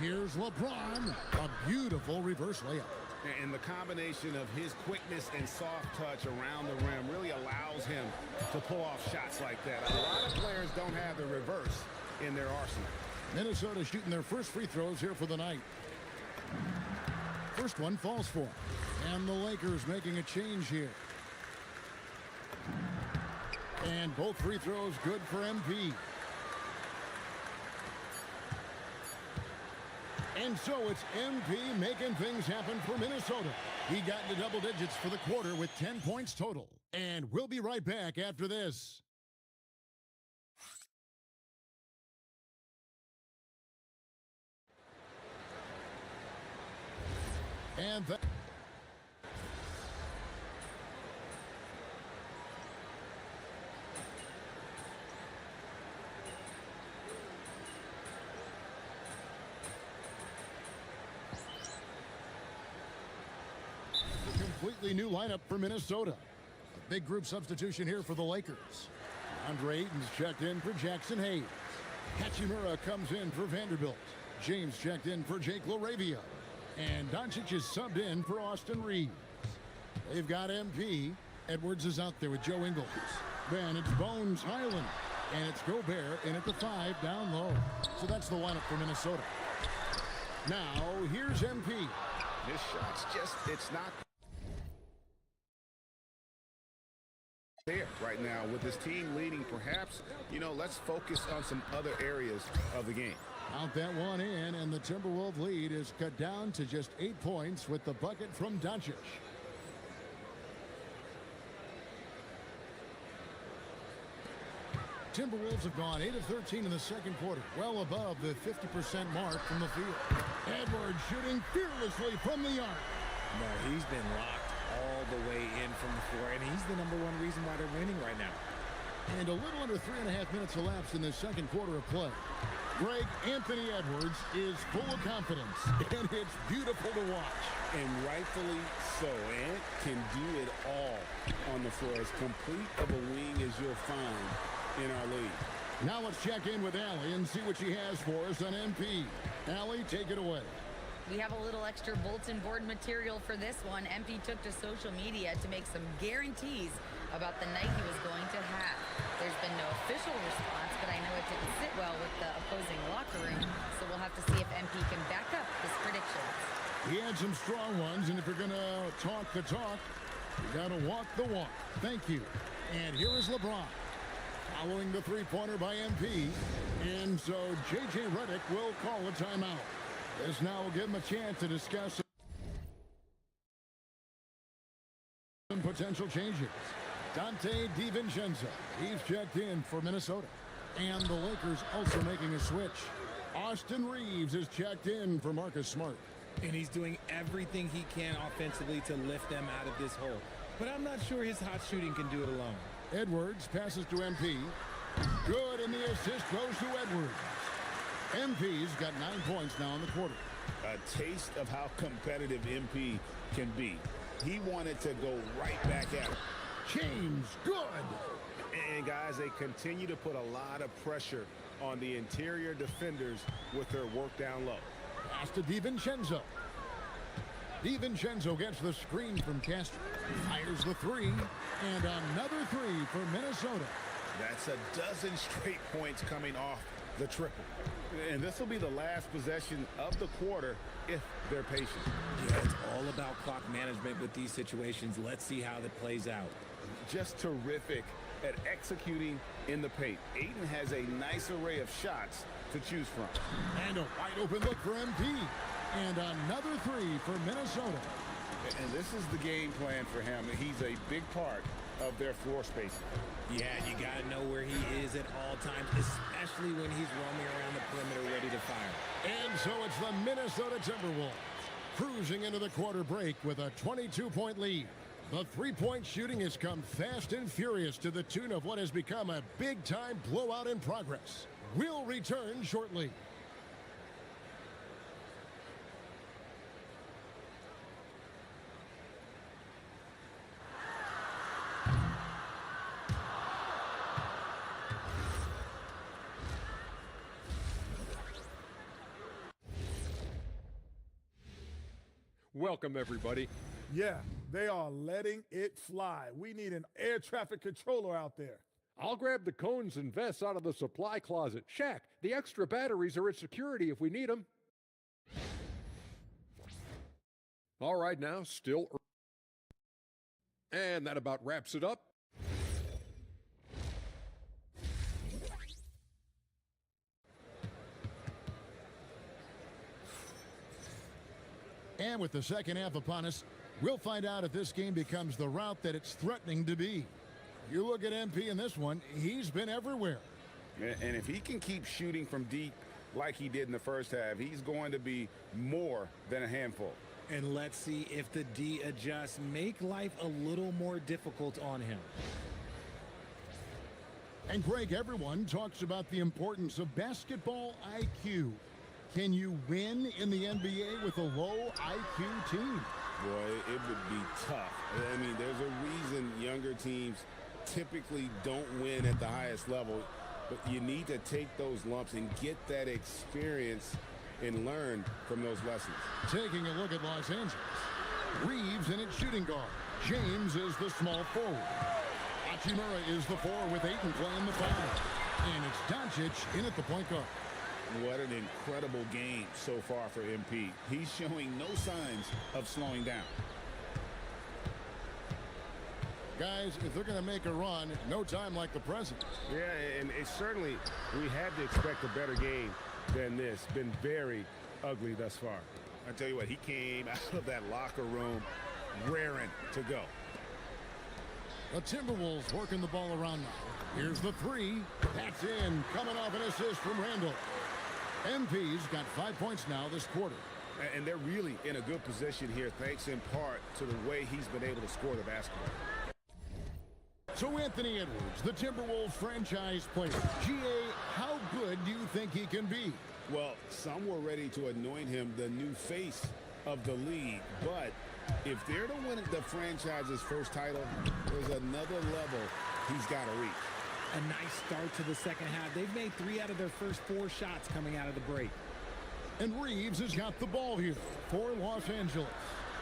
Here's LeBron, a beautiful reverse layup. And the combination of his quickness and soft touch around the rim really allows him to pull off shots like that. A lot of players don't have the reverse in their arsenal. Minnesota shooting their first free throws here for the night. First one falls for. And the Lakers making a change here. And both free throws good for MP. And so it's MP making things happen for Minnesota. He got into double digits for the quarter with 10 points total. And we'll be right back after this. And that... completely new lineup for Minnesota. A big group substitution here for the Lakers. Andre Ayton's checked in for Jackson Hayes. Hachimura comes in for Vanderbilt. James checked in for Jake LaRavia. And Doncic is subbed in for Austin Reeves. They've got MP. Edwards is out there with Joe Ingles. Then it's Bones Highland. And it's Gobert in at the 5 down low. So that's the lineup for Minnesota. Now, here's MP. His shot's just, it's not there right now with his team leading. Perhaps, you know, let's focus on some other areas of the game. Out that one in, and the Timberwolves lead is cut down to just 8 points with the bucket from Doncic. Timberwolves have gone 8 of 13 in the second quarter, well above the 50% mark from the field. Edwards shooting fearlessly from the arc. No, he's been locked all the way in from the floor, and he's the #1 reason why they're winning right now. And a little under 3.5 minutes elapsed in the second quarter of play. Greg Anthony Edwards is full of confidence, and it's beautiful to watch. And rightfully so. Ant can do it all on the floor. As complete of a wing as you'll find in our league. Now let's check in with Allie and see what she has for us on MP. Allie, take it away. We have a little extra bulletin board material for this one. MP took to social media to make some guarantees about the night he was going to have. There's been no official response, but I know it didn't sit well with the opposing locker room, so we'll have to see if MP can back up his predictions. He had some strong ones, and if you're going to talk the talk, you got to walk the walk. Thank you. And here is LeBron. Following the three-pointer by MP, and so J.J. Redick will call a timeout. This now will give him a chance to discuss some potential changes. Dante DiVincenzo, he's checked in for Minnesota. And the Lakers also making a switch. Austin Reeves is checked in for Marcus Smart. And he's doing everything he can offensively to lift them out of this hole. But I'm not sure his hot shooting can do it alone. Edwards passes to MP. Good, and the assist goes to Edwards. MP's got 9 points now in the quarter. A taste of how competitive MP can be. He wanted to go right back at it. James, good. And guys, they continue to put a lot of pressure on the interior defenders with their work down low. Pass to DiVincenzo. DiVincenzo gets the screen from Castro. Fires the three, and another three for Minnesota. That's a dozen straight points coming off the triple. And this will be the last possession of the quarter if they're patient. Yeah, it's all about clock management with these situations. Let's see how that plays out. Just terrific at executing in the paint. Ayton has a nice array of shots to choose from. And a wide open look for MP. And another three for Minnesota. And this is the game plan for him. He's a big part of their floor spacing. Yeah, you got to know where he is at all times, especially when he's roaming around the perimeter ready to fire. And so it's the Minnesota Timberwolves cruising into the quarter break with a 22-point lead. The three-point shooting has come fast and furious to the tune of what has become a big-time blowout in progress. We'll return shortly. Welcome, everybody. Yeah, they are letting it fly. We need an air traffic controller out there. I'll grab the cones and vests out of the supply closet. Shaq, the extra batteries are at security if we need them. All right, now, still. And that about wraps it up. And with the second half upon us, we'll find out if this game becomes the route that it's threatening to be. You look at MP in this one, he's been everywhere. And if he can keep shooting from deep like he did in the first half, he's going to be more than a handful. And let's see if the D adjusts, make life a little more difficult on him. And Greg, everyone talks about the importance of basketball IQ. Can you win in the NBA with a low IQ team? Boy, it would be tough. I mean, there's a reason younger teams typically don't win at the highest level, but you need to take those lumps and get that experience and learn from those lessons. Taking a look at Los Angeles. Reeves in its shooting guard. James is the small forward. Hachimura is the 4 with Ayton playing the 5. And it's Doncic in at the point guard. What an incredible game so far for MP. He's showing no signs of slowing down. Guys, if they're going to make a run, no time like the present. Yeah, and it certainly, we had to expect a better game than this. Been very ugly thus far. I tell you what, he came out of that locker room raring to go. The Timberwolves working the ball around now. Here's the 3. That's in. Coming off an assist from Randall. MP's got 5 points now this quarter. And they're really in a good position here, thanks in part to the way he's been able to score the basketball. So Anthony Edwards, the Timberwolves franchise player. GA, how good do you think he can be? Well, some were ready to anoint him the new face of the league, but if they're to win the franchise's first title, there's another level he's got to reach. A nice start to the second half. They've made 3 out of their first 4 shots coming out of the break. And Reeves has got the ball here for Los Angeles.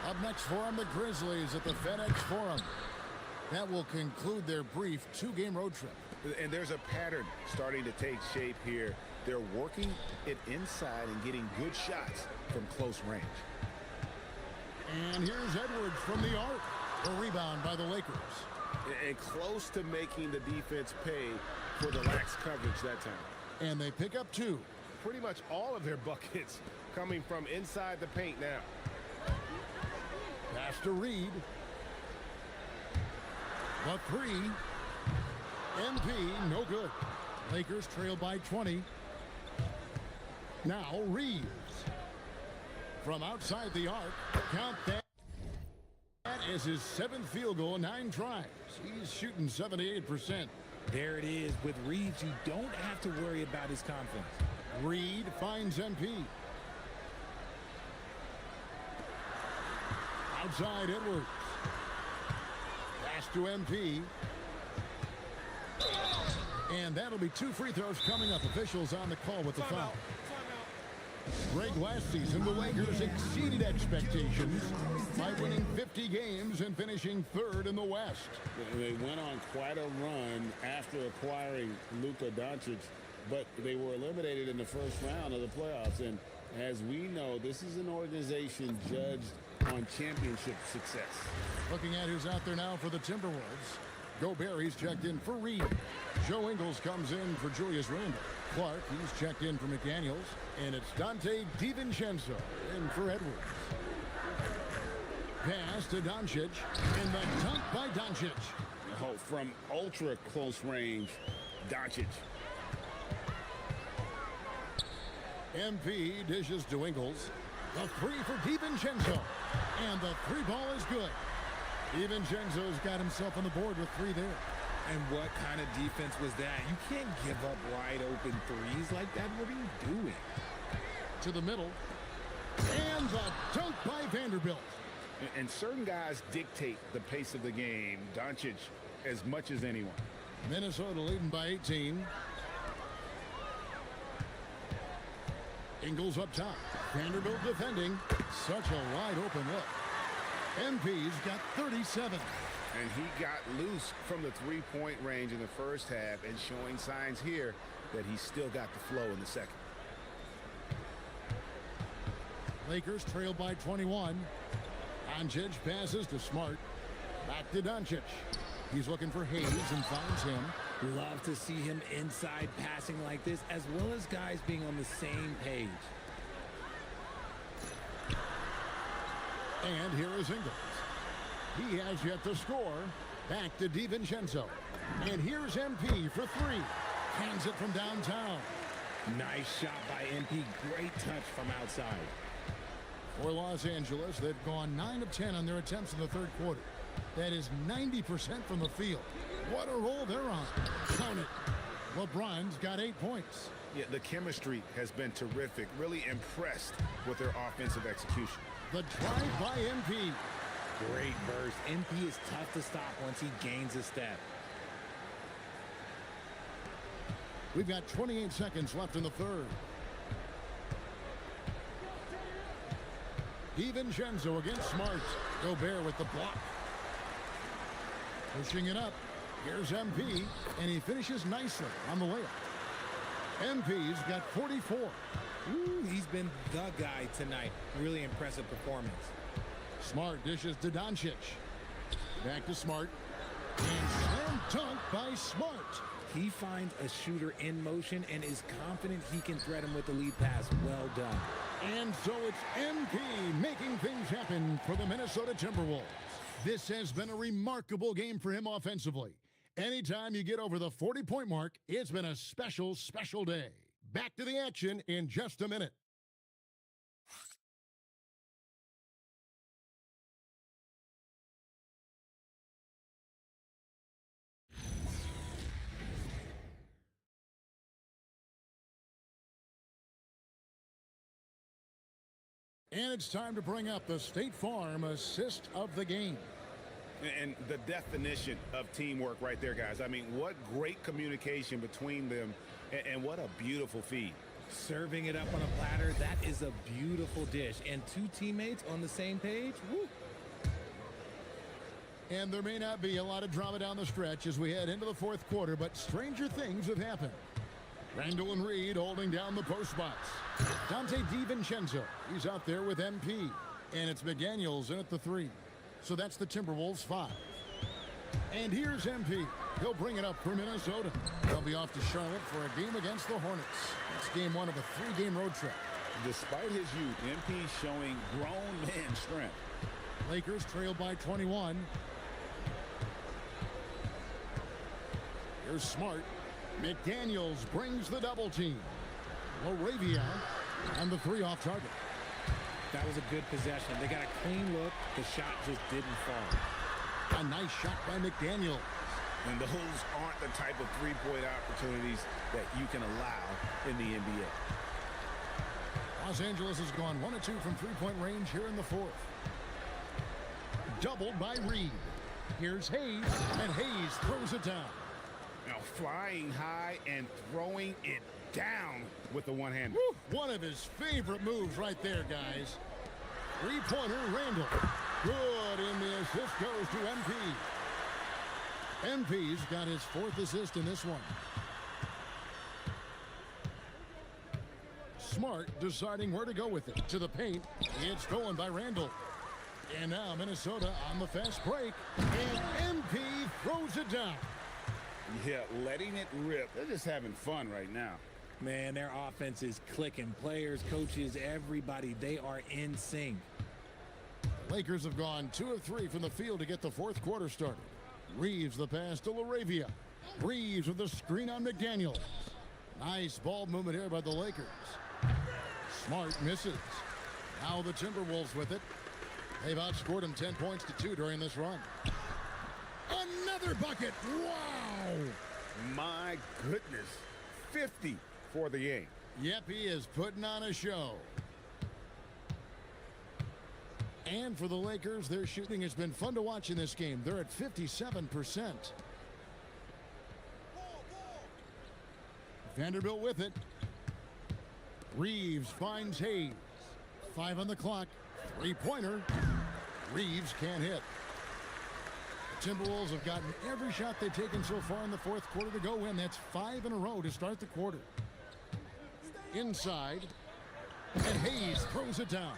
Up next for him, the Grizzlies at the FedEx Forum. That will conclude their brief 2-game road trip. And there's a pattern starting to take shape here. They're working it inside and getting good shots from close range. And here's Edwards from the arc. A rebound by the Lakers. And close to making the defense pay for the lax coverage that time. And they pick up 2. Pretty much all of their buckets coming from inside the paint now. Pass to Reed. The 3. MP, no good. Lakers trail by 20. Now Reeves. From outside the arc, count that. That is his 7th field goal, 9 tries. He's shooting 78%. There it is. With Reeves, you don't have to worry about his confidence. Reed finds MP. Outside Edwards. Pass to MP. And that'll be 2 free throws coming up. Officials on the call with the foul. Greg, last season, the Lakers exceeded expectations by winning 50 games and finishing 3rd in the West. They went on quite a run after acquiring Luka Doncic, but they were eliminated in the first round of the playoffs. And as we know, this is an organization judged on championship success. Looking at who's out there now for the Timberwolves. Gobert, he's checked in for Reed. Joe Ingles comes in for Julius Randle. Clark, he's checked in for McDaniels. And it's Dante DiVincenzo in for Edwards. Pass to Doncic. And the dunk by Doncic. Oh, from ultra close range, Doncic. MP dishes to Ingles. The 3 for DiVincenzo. And the 3 ball is good. DiVincenzo's got himself on the board with 3 there. And what kind of defense was that? You can't give up wide open threes like that. What are you doing? To the middle. And the dunk by Vanderbilt. And certain guys dictate the pace of the game. Doncic as much as anyone. Minnesota leading by 18. Ingles up top. Vanderbilt defending. Such a wide open look. MP's got 37. And he got loose from the three-point range in the first half and showing signs here that he's still got the flow in the second. Lakers trail by 21. Doncic passes to Smart. Back to Doncic. He's looking for Hayes and finds him. Love to see him inside passing like this, as well as guys being on the same page. And here is Ingles. He has yet to score. Back to DiVincenzo. And here's MP for three. Hands it from downtown. Nice shot by MP. Great touch from outside. For Los Angeles, they've gone 9 of 10 on their attempts in the third quarter. That is 90% from the field. What a roll they're on. Count it. LeBron's got 8 points. Yeah, the chemistry has been terrific. Really impressed with their offensive execution. The drive by MP. Great burst. MP is tough to stop once he gains a step. We've got 28 seconds left in the third. DiVincenzo against Smart. Gobert with the block. Pushing it up. Here's MP, and he finishes nicely on the layup. MP's got 44. Ooh, he's been the guy tonight. Really impressive performance. Smart dishes to Doncic. Back to Smart. And slam dunk by Smart. He finds a shooter in motion and is confident he can thread him with the lead pass. Well done. And so it's MP making things happen for the Minnesota Timberwolves. This has been a remarkable game for him offensively. Anytime you get over the 40-point mark, it's been a special, special day. Back to the action in just a minute. And it's time to bring up the State Farm assist of the game. And the definition of teamwork right there, guys. I mean, what great communication between them, and what a beautiful feed. Serving it up on a platter, that is a beautiful dish. And two teammates on the same page, woo. And there may not be a lot of drama down the stretch as we head into the fourth quarter, but stranger things have happened. Randall and Reed holding down the post spots. Dante DiVincenzo, he's out there with MP. And it's McDaniels in at the 3. So that's the Timberwolves 5. And here's MP. He'll bring it up for Minnesota. They'll be off to Charlotte for a game against the Hornets. It's game 1 of a 3-game road trip. Despite his youth, MP showing grown man strength. Lakers trail by 21. Here's Smart. McDaniels brings the double team. Laravia and the 3 off target. That was a good possession. They got a clean look. The shot just didn't fall. A nice shot by McDaniels. And those aren't the type of three-point opportunities that you can allow in the NBA. Los Angeles has gone 1 of 2 from three-point range here in the fourth. Doubled by Reed. Here's Hayes, and Hayes throws it down. Now flying high and throwing it down with the one-hand. One of his favorite moves right there, guys. Three-pointer Randall. Good, and the assist goes to MP. MP's got his 4th assist in this one. Smart deciding where to go with it. To the paint. It's stolen by Randall. And now Minnesota on the fast break. And MP throws it down. Yeah, letting it rip. They're just having fun right now. Man, their offense is clicking. Players, coaches, everybody, they are in sync. The Lakers have gone 2 of 3 from the field to get the fourth quarter started. Reeves the pass to Laravia. Reeves with the screen on McDaniels. Nice ball movement here by the Lakers. Smart misses. Now the Timberwolves with it. They've outscored them 10 points to 2 during this run. Another bucket. Wow. My goodness. 50 for the game. Yep, he is putting on a show. And for the Lakers, their shooting has been fun to watch in this game. They're at 57%. Vanderbilt with it. Reeves finds Hayes. 5 on the clock. 3-pointer. Reeves can't hit. The Timberwolves have gotten every shot they've taken so far in the fourth quarter to go in. That's 5 in a row to start the quarter. Inside. And Hayes throws it down.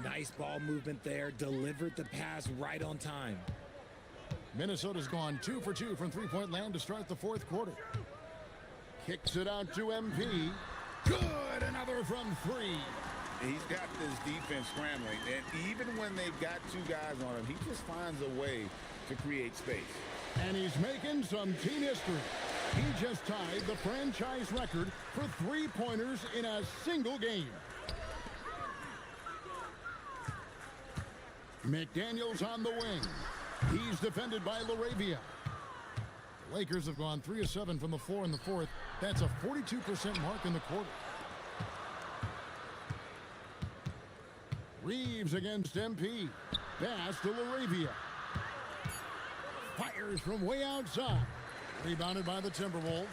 Nice ball movement there. Delivered the pass right on time. Minnesota's gone 2 for 2 from three-point land to start the fourth quarter. Kicks it out to MP. Good, another from 3. He's got this defense scrambling, and even when they've got 2 guys on him, he just finds a way to create space. And he's making some team history. He just tied the franchise record for 3-pointers in a single game. McDaniels on the wing. He's defended by LaRavia. The Lakers have gone 3 of 7 from the floor in the fourth. That's a 42% mark in the quarter. Reeves against MP. Pass to LaRavia. Fires from way outside. Rebounded by the Timberwolves.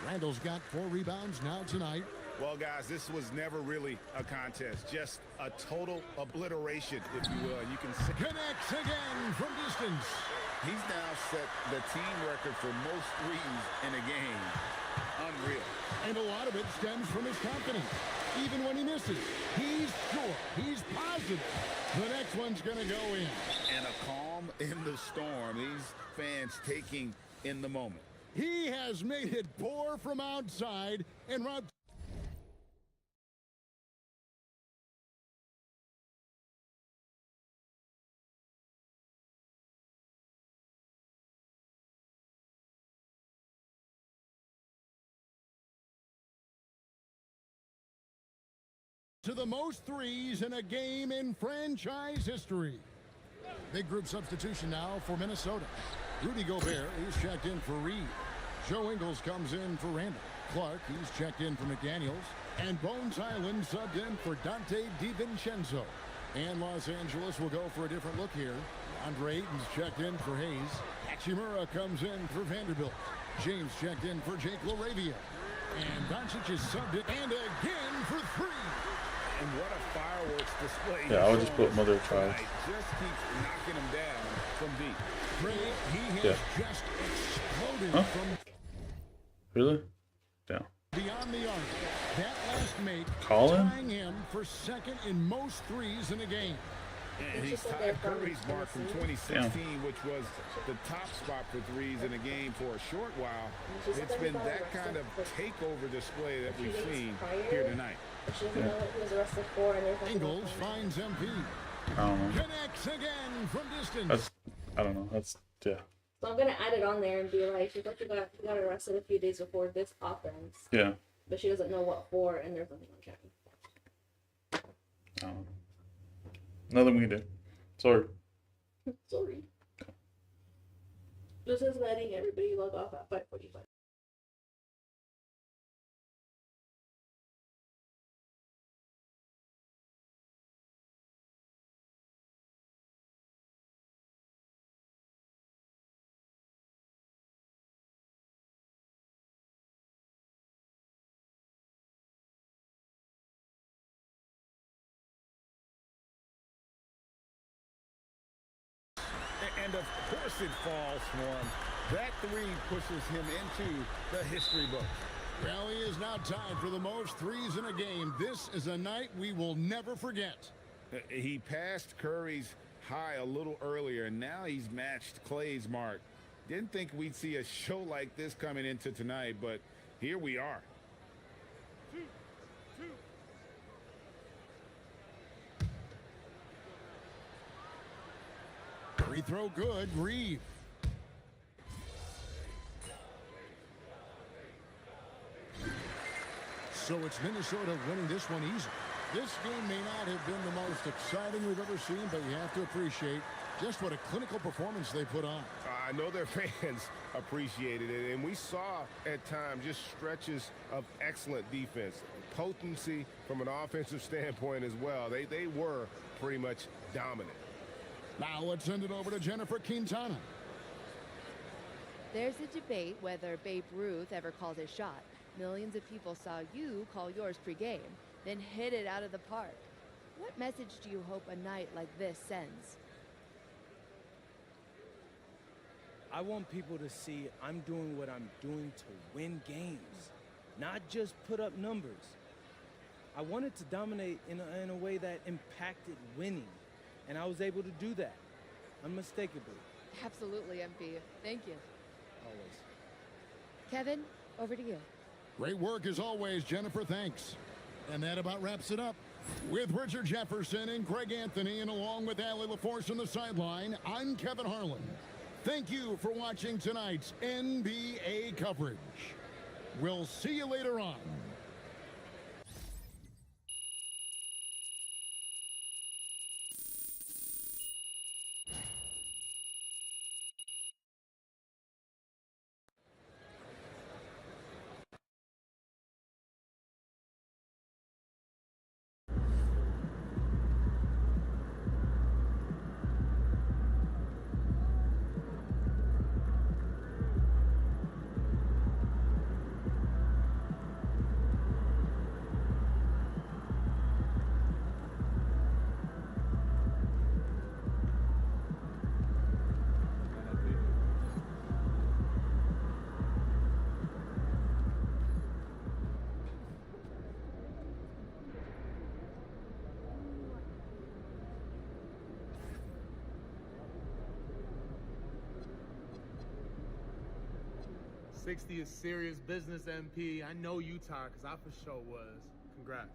Randall's got 4 rebounds now tonight. Well, guys, this was never really a contest. Just a total obliteration, if you will. You can see. Connects again from distance. He's now set the team record for most threes in a game. Unreal. And a lot of it stems from his confidence. Even when he misses, he's sure, he's positive the next one's going to go in. And a calm in the storm. These fans taking in the moment. He has made it pour from outside and robbed. To the most threes in a game in franchise history. Big group substitution now for Minnesota. Rudy Gobert, he's checked in for Reed. Joe Ingles comes in for Randall. Clark, he's checked in for McDaniels. And Bones Island subbed in for Dante DiVincenzo. And Los Angeles will go for a different look here. Andre Ayton's checked in for Hayes. Hachimura comes in for Vanderbilt. James checked in for Jake LaRavia. And Doncic is subbed in and again for 3. And what a fireworks display. Yeah, I would just put Mother of Trials. Just keeps knocking him down from deep. He has just exploded from Really? Down. beyond the arc. That last make Colin? tying him for second in most threes in a game. And he's tied Curry's mark from 2016, which was the top spot for threes in a game for a short while. It's been that kind of takeover display that we've seen here tonight. Ingles finds MP. I don't know. Connects again from distance. That's, I don't know. That's, yeah. So I'm gonna add it on there and be like, she's like, you got arrested a few days before this offense. Yeah. But she doesn't know what for, and there's nothing on camera. I don't know. Nothing we can do. Sorry. Sorry. This is letting everybody log off at 5:45. And of course it falls for him. That 3 pushes him into the history book. Well, he is now tied for the most threes in a game. This is a night we will never forget. He passed Curry's high a little earlier, and now he's matched Clay's mark. Didn't think we'd see a show like this coming into tonight, but here we are. Free throw good. Reed. So it's Minnesota winning this one easy. This game may not have been the most exciting we've ever seen, but you have to appreciate just what a clinical performance they put on. I know their fans appreciated it, and we saw at times just stretches of excellent defense. Potency from an offensive standpoint as well. They were pretty much dominant. Now let's send it over to Jennifer Quintana. There's a debate whether Babe Ruth ever called his shot. Millions of people saw you call yours pre-game, then hit it out of the park. What message do you hope a night like this sends? I want people to see I'm doing what I'm doing to win games, not just put up numbers. I wanted to dominate in a way that impacted winning, and I was able to do that, unmistakably. Absolutely, MP. Thank you. Always. Kevin, over to you. Great work as always, Jennifer. Thanks. And that about wraps it up. With Richard Jefferson and Greg Anthony, and along with Allie LaForce on the sideline, I'm Kevin Harlan. Thank you for watching tonight's NBA coverage. We'll see you later on. '60 is serious business, MP. I know you tired, because I for sure was. Congrats.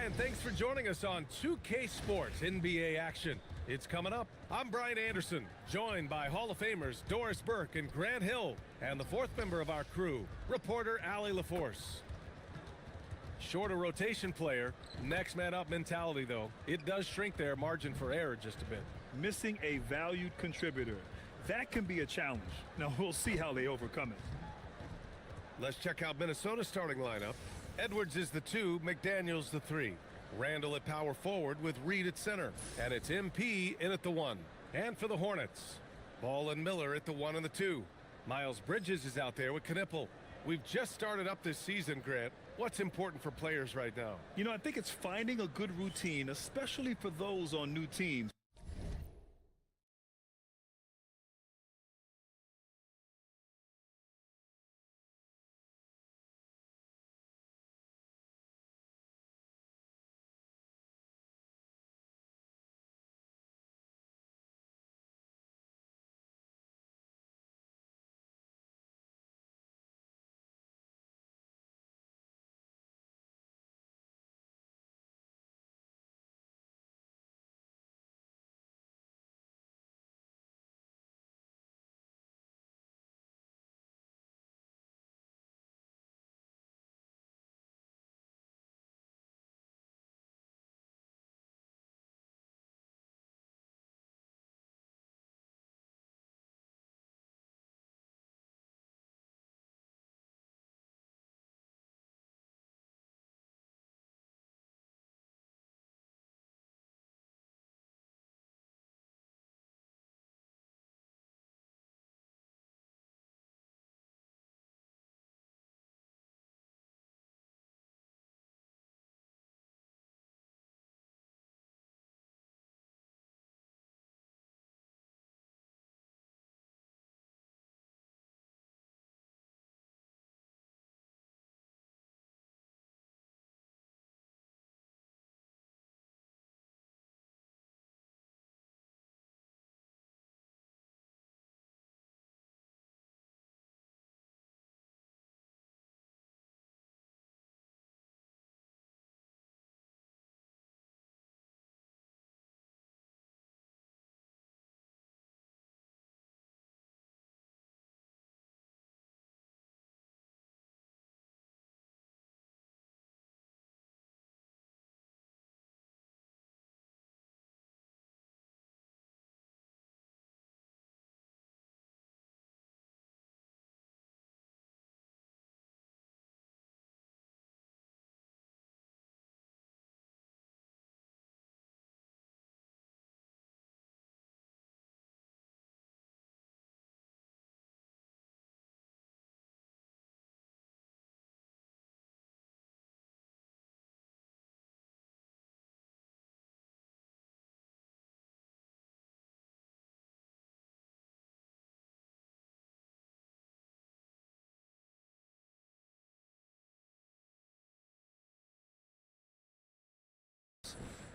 and thanks for joining us on 2K Sports NBA action. It's coming up. I'm Brian Anderson, joined by Hall of Famers Doris Burke and Grant Hill, and the fourth member of our crew, reporter Allie LaForce. Shorter rotation player, next man up mentality though. It does shrink their margin for error just a bit. Missing a valued contributor. That can be a challenge. Now we'll see how they overcome it. Let's check out Minnesota's starting lineup. Edwards is the 2, McDaniels the 3. Randall at power forward with Reed at center. And it's MP in at the 1. And for the Hornets, Ball and Miller at the 1 and the 2. Miles Bridges is out there with Knippel. We've just started up this season, Grant. What's important for players right now? You know, I think it's finding a good routine, especially for those on new teams.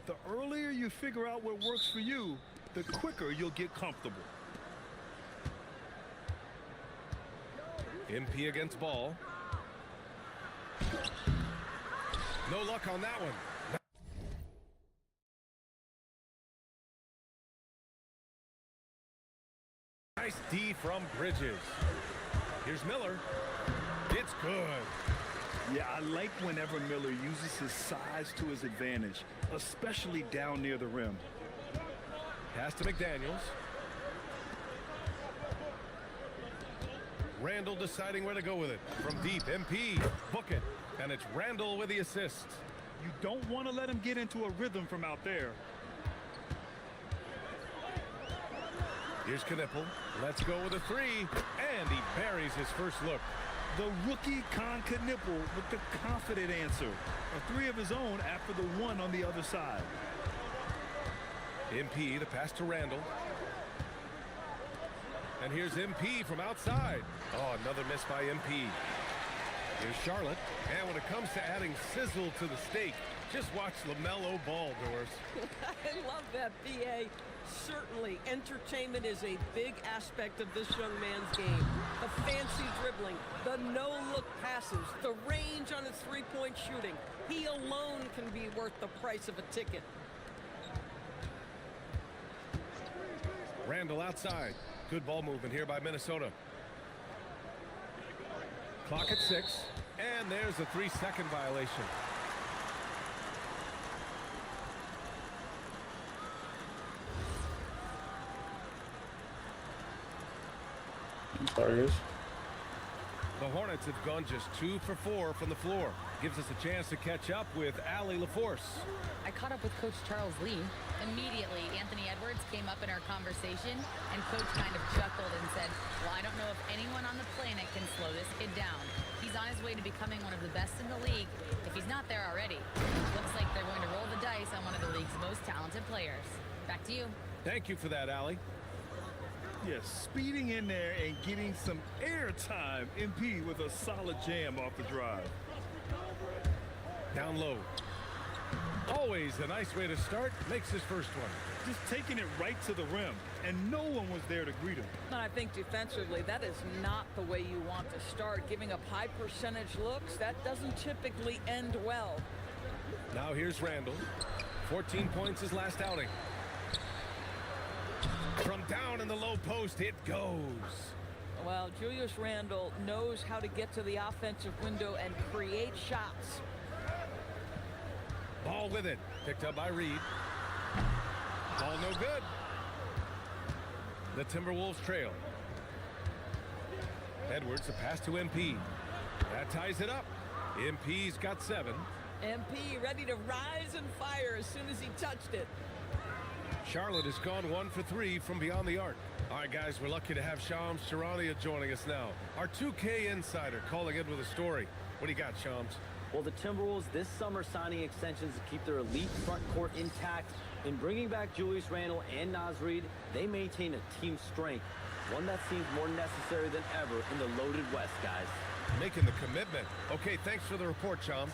The earlier you figure out what works for you, the quicker you'll get comfortable. MP against Ball. No luck on that one. Nice D from Bridges. Here's Miller. It's good. Yeah, I like whenever Miller uses his size to his advantage, especially down near the rim. Pass to McDaniels. Randall deciding where to go with it. From deep, MP, book it. And it's Randall with the assist. You don't want to let him get into a rhythm from out there. Here's Knippel. Let's go with a 3. And he buries his first look. The rookie Con Knippel with the confident answer. A 3 of his own after the 1 on the other side. MP, the pass to Randall. And here's MP from outside. Oh, another miss by MP. Here's Charlotte. And when it comes to adding sizzle to the steak, Just watch LaMelo ball, Doris. I love that, BA. Certainly, entertainment is a big aspect of this young man's game. The fancy dribbling, the no-look passes, the range on his three-point shooting. He alone can be worth the price of a ticket. Randall outside. Good ball movement here by Minnesota. Clock at 6, and there's a 3-second violation. I'm sorry, guys. The Hornets have gone just 2 for 4 from the floor. Gives us a chance to catch up with Allie LaForce. I caught up with Coach Charles Lee. Immediately, Anthony Edwards came up in our conversation, and Coach kind of chuckled and said, well, I don't know if anyone on the planet can slow this kid down. He's on his way to becoming one of the best in the league, if he's not there already. Looks like they're going to roll the dice on one of the league's most talented players. Back to you. Thank you for that, Allie. Yes, speeding in there and getting some air time. MP with a solid jam off the drive. Down low. Always a nice way to start. Makes his first one. Just taking it right to the rim, and no one was there to greet him. And I think defensively, that is not the way you want to start. Giving up high percentage looks, that doesn't typically end well. Now here's Randall. 14 points his last outing. From down in the low post, it goes. Well, Julius Randle knows how to get to the offensive window and create shots. Ball with it. Picked up by Reed. Ball no good. The Timberwolves trail. Edwards, a pass to MP. That ties it up. MP's got 7. MP ready to rise and fire as soon as he touched it. Charlotte has gone 1 for 3 from beyond the arc. All right, guys, we're lucky to have Shams Charania joining us now. Our 2K insider calling in with a story. What do you got, Shams? Well, the Timberwolves this summer signing extensions to keep their elite front court intact. In bringing back Julius Randle and Naz Reid, they maintain a team strength, one that seems more necessary than ever in the loaded West, guys. Making the commitment. Okay, thanks for the report, Shams.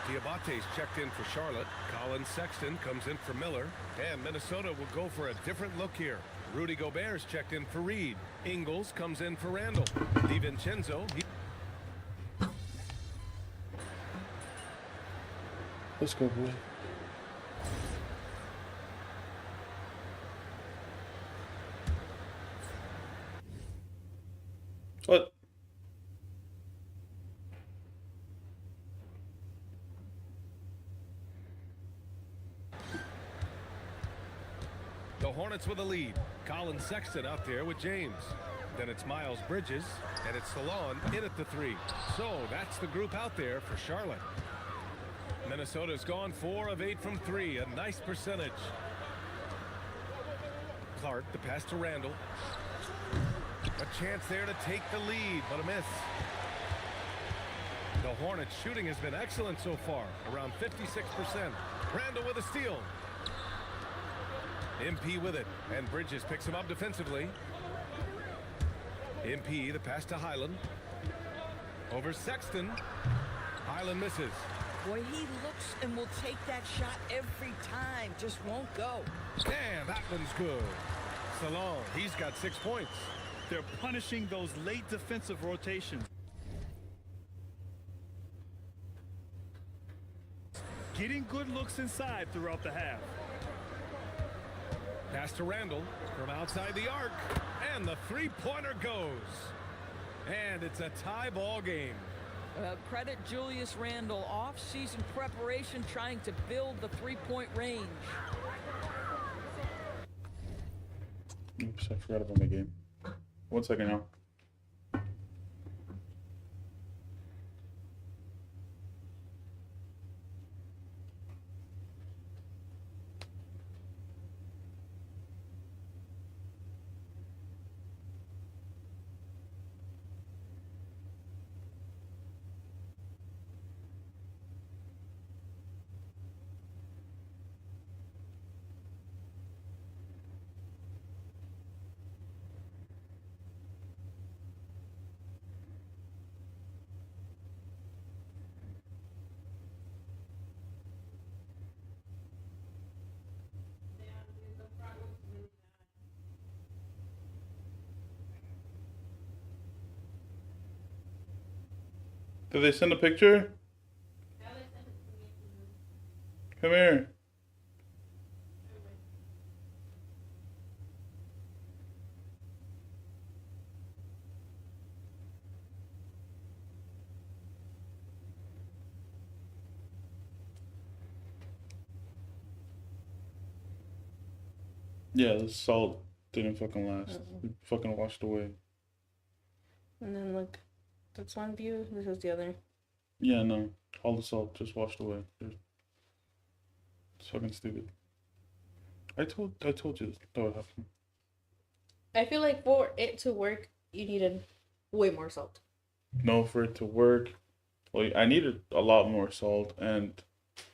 Diabate's checked in for Charlotte. Colin Sexton comes in for Miller. And Minnesota will go for a different look here. Rudy Gobert's checked in for Reed. Ingles comes in for Randall. DiVincenzo. Let's go, boy. What? The Hornets with a lead. Colin Sexton out there with James. Then it's Miles Bridges, and it's Salon in at the 3. So that's the group out there for Charlotte. Minnesota's gone 4 of 8 from 3, a nice percentage. Clark, the pass to Randall. A chance there to take the lead, but a miss. The Hornets shooting has been excellent so far, around 56%. Randall with a steal. MP with it, and Bridges picks him up defensively. MP, the pass to Highland. Over Sexton. Highland misses. Boy, he looks and will take that shot every time, just won't go. Damn, that one's good. Salon, he's got 6 points. They're punishing those late defensive rotations. Getting good looks inside throughout the half. Pass to Randall from outside the arc. And the three-pointer goes. And it's a tie ball game. Credit Julius Randle, off-season preparation trying to build the three-point range. Oops, I forgot about my game. 1 second now. Did they send a picture? Come here. Yeah, the salt didn't fucking last. It fucking washed away. And then look, that's one view. This is the other. Yeah, no. All the salt just washed away. It's fucking stupid. I told you that would happen. I feel like for it to work, you needed way more salt. No, for it to work, well, I needed a lot more salt, and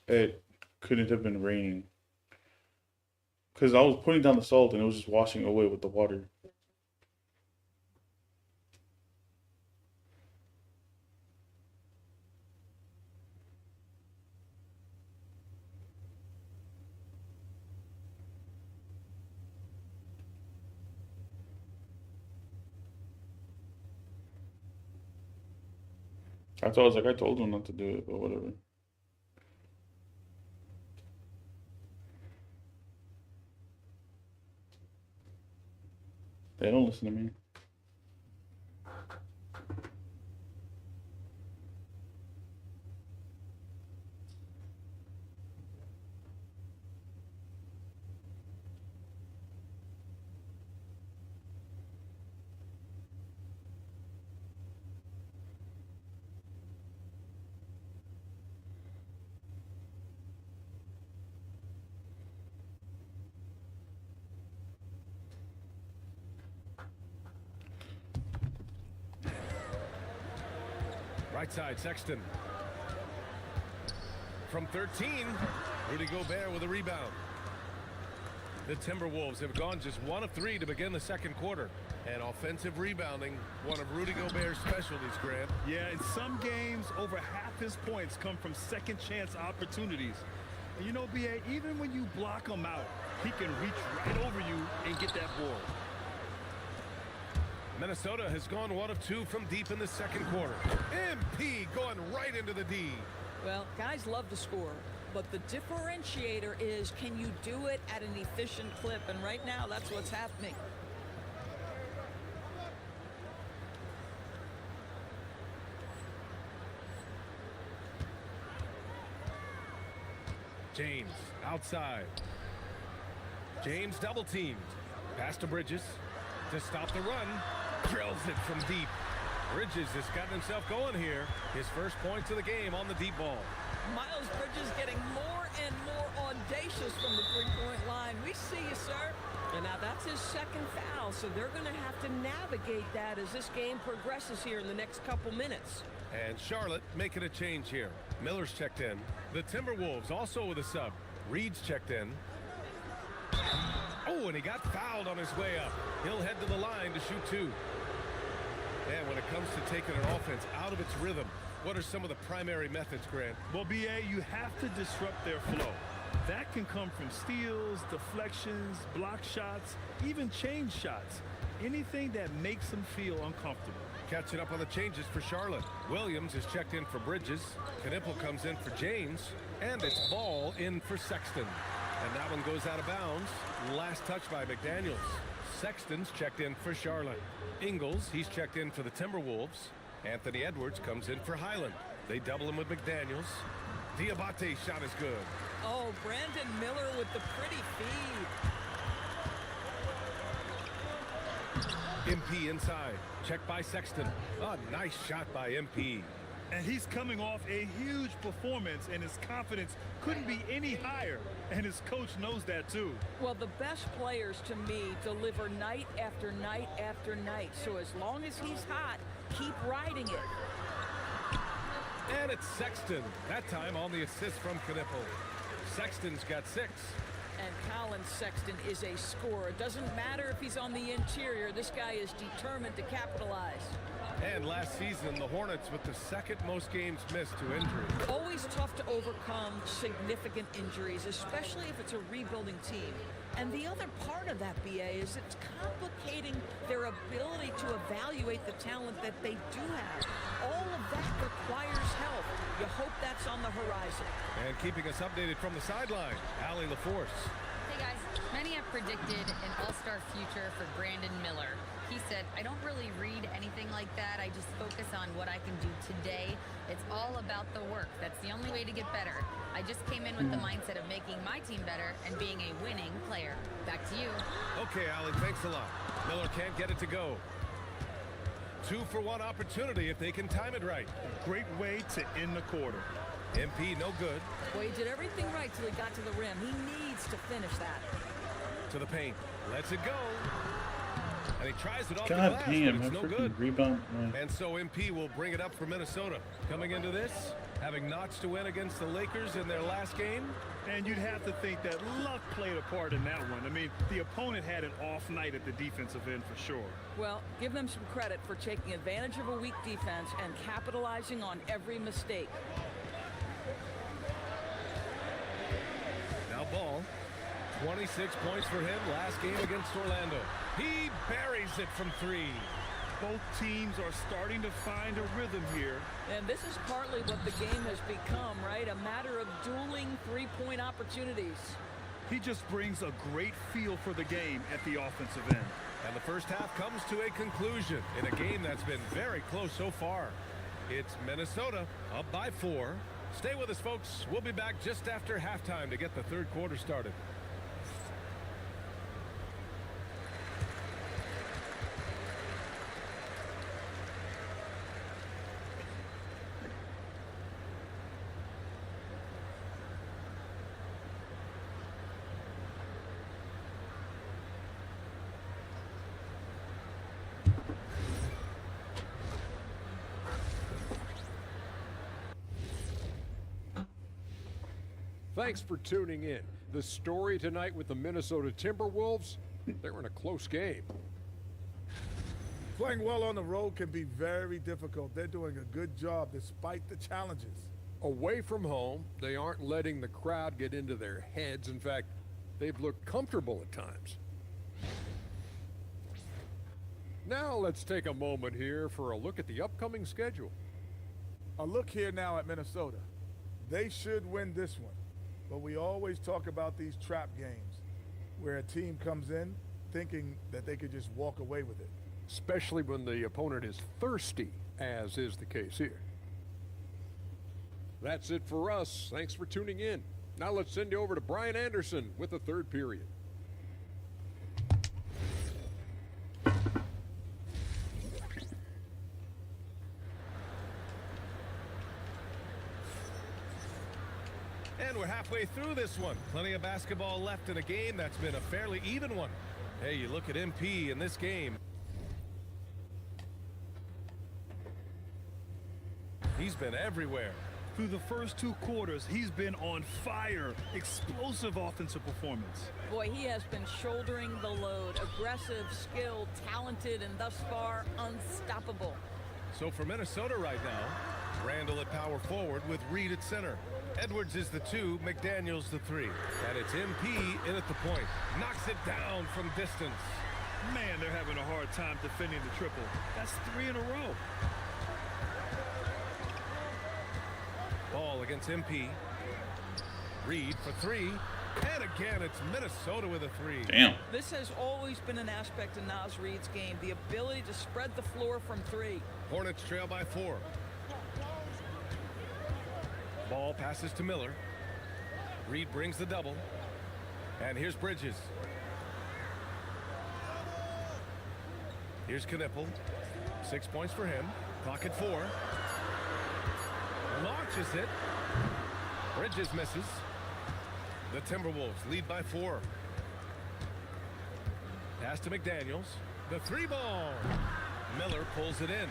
it couldn't have been raining. Because I was putting down the salt and it was just washing away with the water. I told them not to do it, but whatever. They don't listen to me. Right side, Sexton. From 13, Rudy Gobert with a rebound. The Timberwolves have gone just 1 of 3 to begin the second quarter. And offensive rebounding, one of Rudy Gobert's specialties, Grant. Yeah, in some games, over half his points come from second chance opportunities. And you know, BA, even when you block him out, he can reach right over you and get that ball. Minnesota has gone 1 of 2 from deep in the second quarter. MP going right into the D. Well, guys love to score, but the differentiator is, can you do it at an efficient clip? And right now, that's what's happening. James outside. James double teamed. Pass to Bridges to stop the run. Drills it from deep. Bridges has gotten himself going here. His first points of the game on the deep ball. Miles Bridges getting more and more audacious from the three-point line. We see you, sir. And now that's his second foul, so they're going to have to navigate that as this game progresses here in the next couple minutes. And Charlotte making a change here. Miller's checked in. The Timberwolves also with a sub. Reed's checked in. Oh, and he got fouled on his way up. He'll head to the line to shoot 2. And when it comes to taking an offense out of its rhythm, what are some of the primary methods, Grant? Well, BA, you have to disrupt their flow. That can come from steals, deflections, block shots, even change shots. Anything that makes them feel uncomfortable. Catching up on the changes for Charlotte. Williams is checked in for Bridges. Knipple comes in for James. And it's Ball in for Sexton. And that one goes out of bounds. Last touch by McDaniels. Sexton's checked in for Charlotte. Ingles, he's checked in for the Timberwolves. Anthony Edwards comes in for Highland. They double him with McDaniels. Diabate's shot is good. Oh, Brandon Miller with the pretty feed. MP inside. Check by Sexton. A nice shot by MP. And he's coming off a huge performance, and his confidence couldn't be any higher. And his coach knows that too. Well, the best players to me deliver night after night after night. So as long as he's hot, keep riding it. And it's Sexton. That time on the assist from Knipple. Sexton's got 6. And Colin Sexton is a scorer. Doesn't matter if he's on the interior. This guy is determined to capitalize. And last season, the Hornets with the second most games missed to injury. Always tough to overcome significant injuries, especially if it's a rebuilding team. And the other part of that, BA, is it's complicating their ability to evaluate the talent that they do have. All of that requires help. You hope that's on the horizon. And keeping us updated from the sideline, Allie LaForce. Hey guys, many have predicted an all-star future for Brandon Miller. He said, I don't really read anything like that. I just focus on what I can do today. It's all about the work. That's the only way to get better. I just came in with the mindset of making my team better and being a winning player. Back to you. Okay, Allie, thanks a lot. Miller can't get it to go. 2-for-1 opportunity if they can time it right. Great way to end the quarter. MP no good. Well, he did everything right till he got to the rim. He needs to finish that. To the paint. Lets it go. And he tries it off God the glass, damn, but it's that no freaking good. rebound. And so MP will bring it up for Minnesota. Coming into this, having notched to win against the Lakers in their last game. And you'd have to think that luck played a part in that one. I mean, the opponent had an off night at the defensive end for sure. Well, give them some credit for taking advantage of a weak defense and capitalizing on every mistake. Now Ball. 26 points for him last game against Orlando. He buries it from 3. Both teams are starting to find a rhythm here. And this is partly what the game has become, right? A matter of dueling three-point opportunities. He just brings a great feel for the game at the offensive end. And the first half comes to a conclusion in a game that's been very close so far. It's Minnesota up by 4. Stay with us, folks. We'll be back just after halftime to get the third quarter started. Thanks for tuning in. The story tonight with the Minnesota Timberwolves, they were in a close game. Playing well on the road can be very difficult. They're doing a good job despite the challenges. Away from home, they aren't letting the crowd get into their heads. In fact, they've looked comfortable at times. Now let's take a moment here for a look at the upcoming schedule. A look here now at Minnesota. They should win this one. But we always talk about these trap games where a team comes in thinking that they could just walk away with it. Especially when the opponent is thirsty, as is the case here. That's it for us. Thanks for tuning in. Now let's send you over to Brian Anderson with the third period. And we're halfway through this one. Plenty of basketball left in a game that's been a fairly even one. Hey, you look at MP in this game. He's been everywhere. Through the first 2 quarters, he's been on fire. Explosive offensive performance. Boy, he has been shouldering the load. Aggressive, skilled, talented, and thus far, unstoppable. So for Minnesota right now, Randall at power forward with Reed at center. Edwards is the 2, McDaniels the 3. And it's MP in at the point. Knocks it down from distance. Man, they're having a hard time defending the triple. That's 3 in a row. Ball against MP. Reed for 3. And again, it's Minnesota with a 3. Damn. This has always been an aspect of Naz Reid's game, the ability to spread the floor from 3. Hornets trail by 4. Ball passes to Miller. Reid brings the double. And here's Bridges. Here's Knipple. 6 points for him. Clock at 4. Launches it. Bridges misses. The Timberwolves lead by 4. Pass to McDaniels. The 3-ball. Miller pulls it in.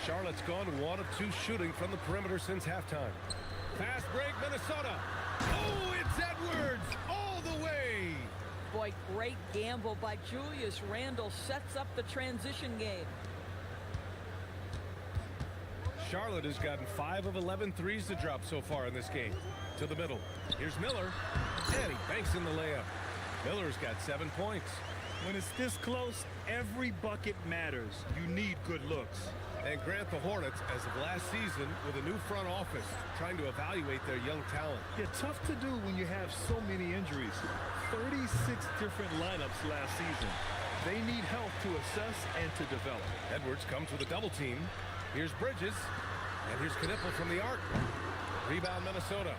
Charlotte's gone 1 of 2 shooting from the perimeter since halftime. Fast break, Minnesota. Oh, it's Edwards all the way. Boy, great gamble by Julius Randle. Sets up the transition game. Charlotte has gotten 5 of 11 threes to drop so far in this game. To the middle. Here's Miller. And he banks in the layup. Miller's got 7 points. When it's this close, every bucket matters. You need good looks. And Grant, the Hornets, as of last season, with a new front office, trying to evaluate their young talent. Yeah, tough to do when you have so many injuries. 36 different lineups last season. They need help to assess and to develop. Edwards comes with a double team. Here's Bridges. And here's Knipple from the arc. Rebound, Minnesota.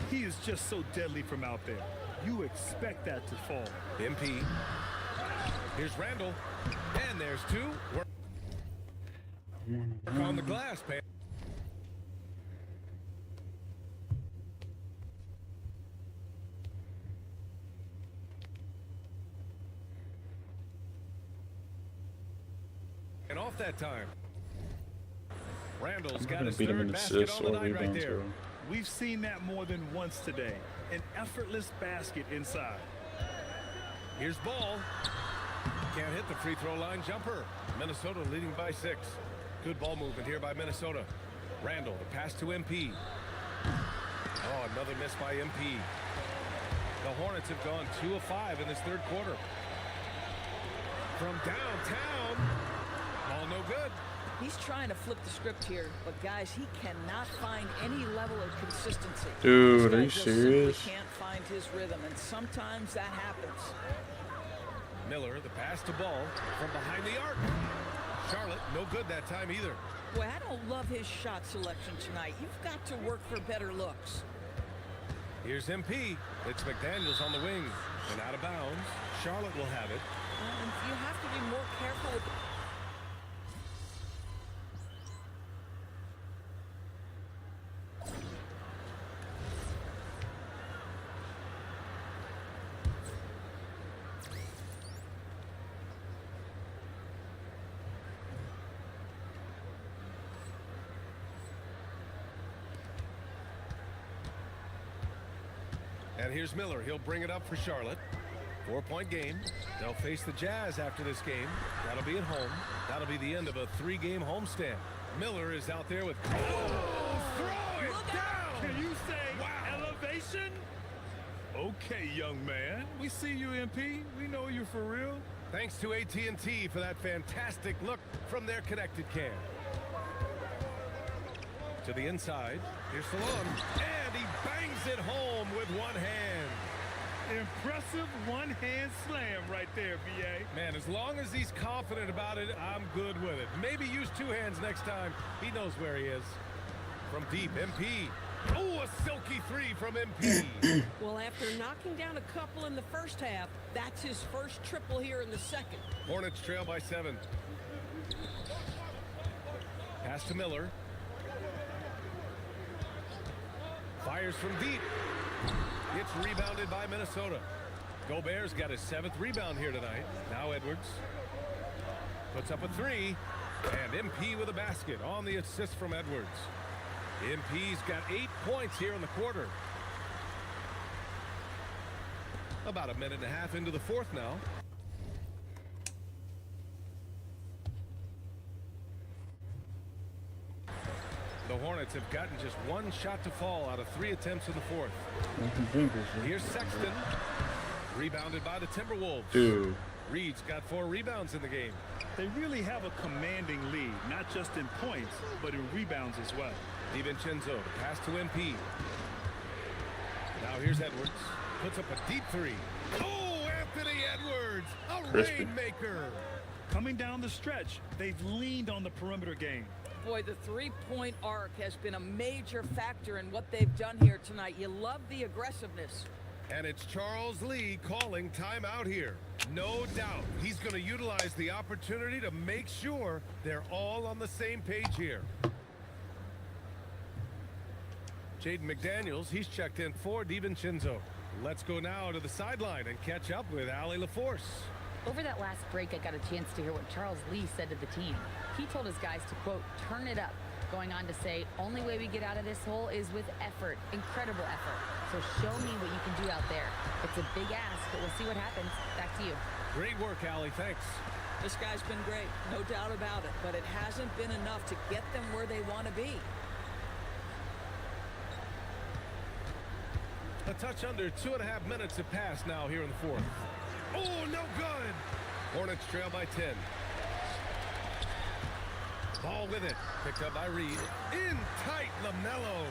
He is just so deadly from out there. You expect that to fall. MP. Here's Randall. And there's 2. Work on the glass, man. And off that time. Randall's got his third basket on the night right there. We've seen that more than once today. An effortless basket inside. Here's Ball. Can't hit the free throw line jumper. Minnesota leading by 6. Good ball movement here by Minnesota. Randall, the pass to MP. Oh, another miss by MP. The Hornets have gone 2 of 5 in this third quarter. From downtown. Ball no good. He's trying to flip the script here, but guys, he cannot find any level of consistency. Dude, are you serious? He can't find his rhythm, and sometimes that happens. Miller, the pass to Ball from behind the arc. Charlotte, no good that time either. Boy, I don't love his shot selection tonight. You've got to work for better looks. Here's MP. It's McDaniels on the wing. And out of bounds. Charlotte will have it. And you have to be more careful with... And here's Miller. He'll bring it up for Charlotte. 4-point game. They'll face the Jazz after this game. That'll be at home. That'll be the end of a 3-game homestand. Miller is out there with... Oh, throw it down! Can you say elevation? Okay, young man. We see you, MP. We know you for real. Thanks to AT&T for that fantastic look from their connected cam. To the inside. Here's Salon. And he bangs it home with one hand. Impressive one-hand slam right there, BA. Man, as long as he's confident about it, I'm good with it. Maybe use 2 hands next time. He knows where he is. From deep, MP. Oh, a silky 3 from MP. Well, after knocking down a couple in the first half, that's his first triple here in the second. Hornets trail by 7. Pass to Miller. Fires from deep. It's rebounded by Minnesota. Gobert's got his 7th rebound here tonight. Now Edwards puts up a 3. And MP with a basket on the assist from Edwards. MP's got 8 points here in the quarter. About a minute and a half into the 4th now. The Hornets have gotten just 1 shot to fall out of 3 attempts in the 4th. Here's Sexton. Rebounded by the Timberwolves. Dude. Reed's got 4 rebounds in the game. They really have a commanding lead, not just in points, but in rebounds as well. DiVincenzo, pass to MP. Now Now here's Edwards. Puts up a deep three. Oh, Anthony Edwards, a Crispy. rainmaker. Coming down the stretch, they've leaned on the perimeter game. Boy, the three-point arc has been a major factor in what they've done here tonight. You love the aggressiveness. And it's Charles Lee calling timeout here. No doubt he's going to utilize the opportunity to make sure they're all on the same page here. Jaden McDaniels, he's checked in for DiVincenzo. Let's go now to the sideline and catch up with Ali LaForce. Over that last break, I got a chance to hear what Charles Lee said to the team. He told his guys to, quote, turn it up, going on to say, only way we get out of this hole is with effort, incredible effort. So show me what you can do out there. It's a big ask, but we'll see what happens. Back to you. Great work, Ali. Thanks. This guy's been great, no doubt about it, but it hasn't been enough to get them where they want to be. A touch under 2.5 minutes have passed now here in the fourth. Oh, no good. Hornets trail by 10. Ball with it. Picked up by Reed. In tight, LaMelo.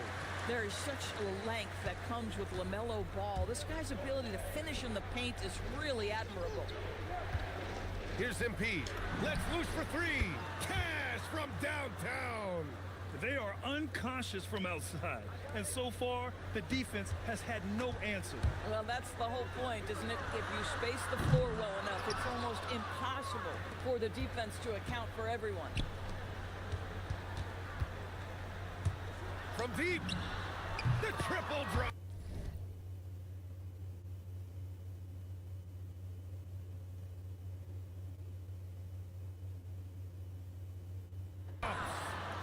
There is such a length that comes with LaMelo Ball. This guy's ability to finish in the paint is really admirable. Here's MP. Let's loose for three. Cash from downtown. They are unconscious from outside, and so far, the defense has had no answer. Well, that's the whole point, isn't it? If you space the floor well enough, it's almost impossible for the defense to account for everyone. From deep, the triple drop.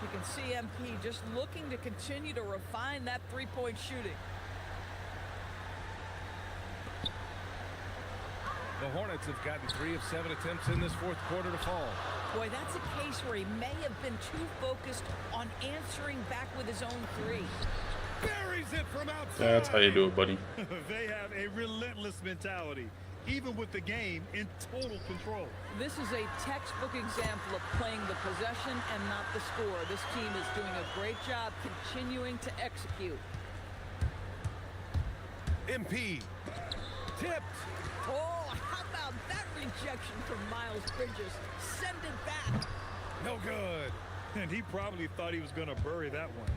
You can see MP just looking to continue to refine that three-point shooting. The Hornets have gotten 3 of 7 attempts in this fourth quarter to fall. Boy, that's a case where he may have been too focused on answering back with his own three. Buries it from outside. That's how you do it, buddy. They have a relentless mentality, even with the game in total control. This is a textbook example of playing the possession and not the score. This team is doing a great job continuing to execute. MP. Tipped. Oh, how about that rejection from Miles Bridges? Send it back. No good. And he probably thought he was going to bury that one.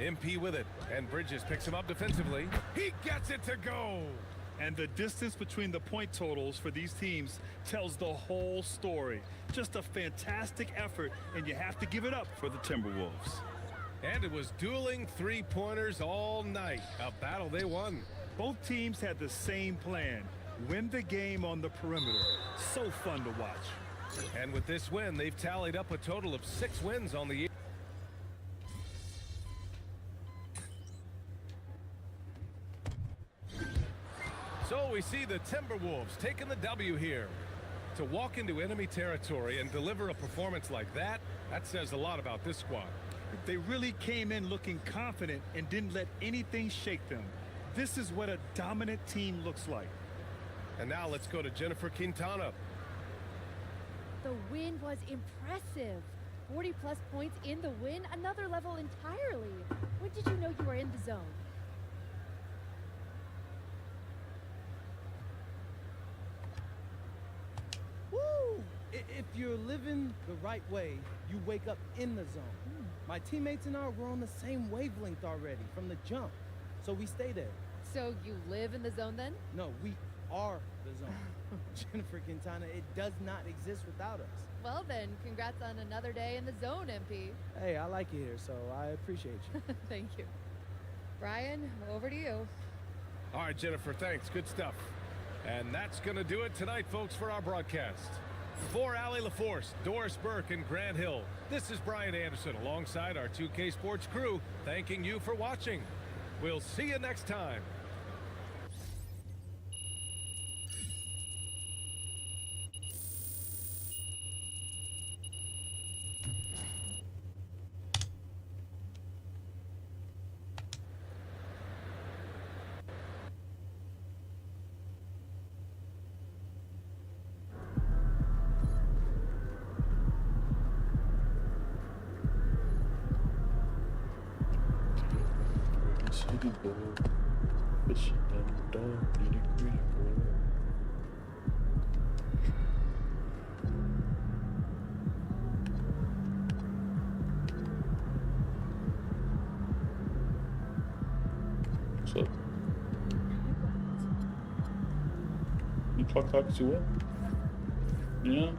MP with it. And Bridges picks him up defensively. He gets it to go. And the distance between the point totals for these teams tells the whole story. Just a fantastic effort, and you have to give it up for the Timberwolves. And it was dueling three-pointers all night. A battle they won. Both teams had the same plan. Win the game on the perimeter. So fun to watch. And with this win, they've tallied up a total of 6 wins on the year. So we see the Timberwolves taking the W here. To walk into enemy territory and deliver a performance like that, that says a lot about this squad. They really came in looking confident and didn't let anything shake them. This is what a dominant team looks like. And now let's go to Jennifer Quintana. The win was impressive. 40-plus points in the win, another level entirely. When did you know you were in the zone? Woo! If you're living the right way, you wake up in the zone. My teammates and I were on the same wavelength already from the jump, so we stay there. So you live in the zone then? No, we are the zone. Jennifer Quintana, it does not exist without us. Well then, congrats on another day in the zone, MP. Hey, I like you here, so I appreciate you. Thank you. Brian, over to you. All right, Jennifer, thanks. Good stuff. And that's going to do it tonight, folks, for our broadcast. For Ali LaForce, Doris Burke, and Grant Hill, this is Brian Anderson alongside our 2K Sports crew, thanking you for watching. We'll see you next time. Fishing in the dark, getting greedy for it. What's up? You talk to what? Yeah.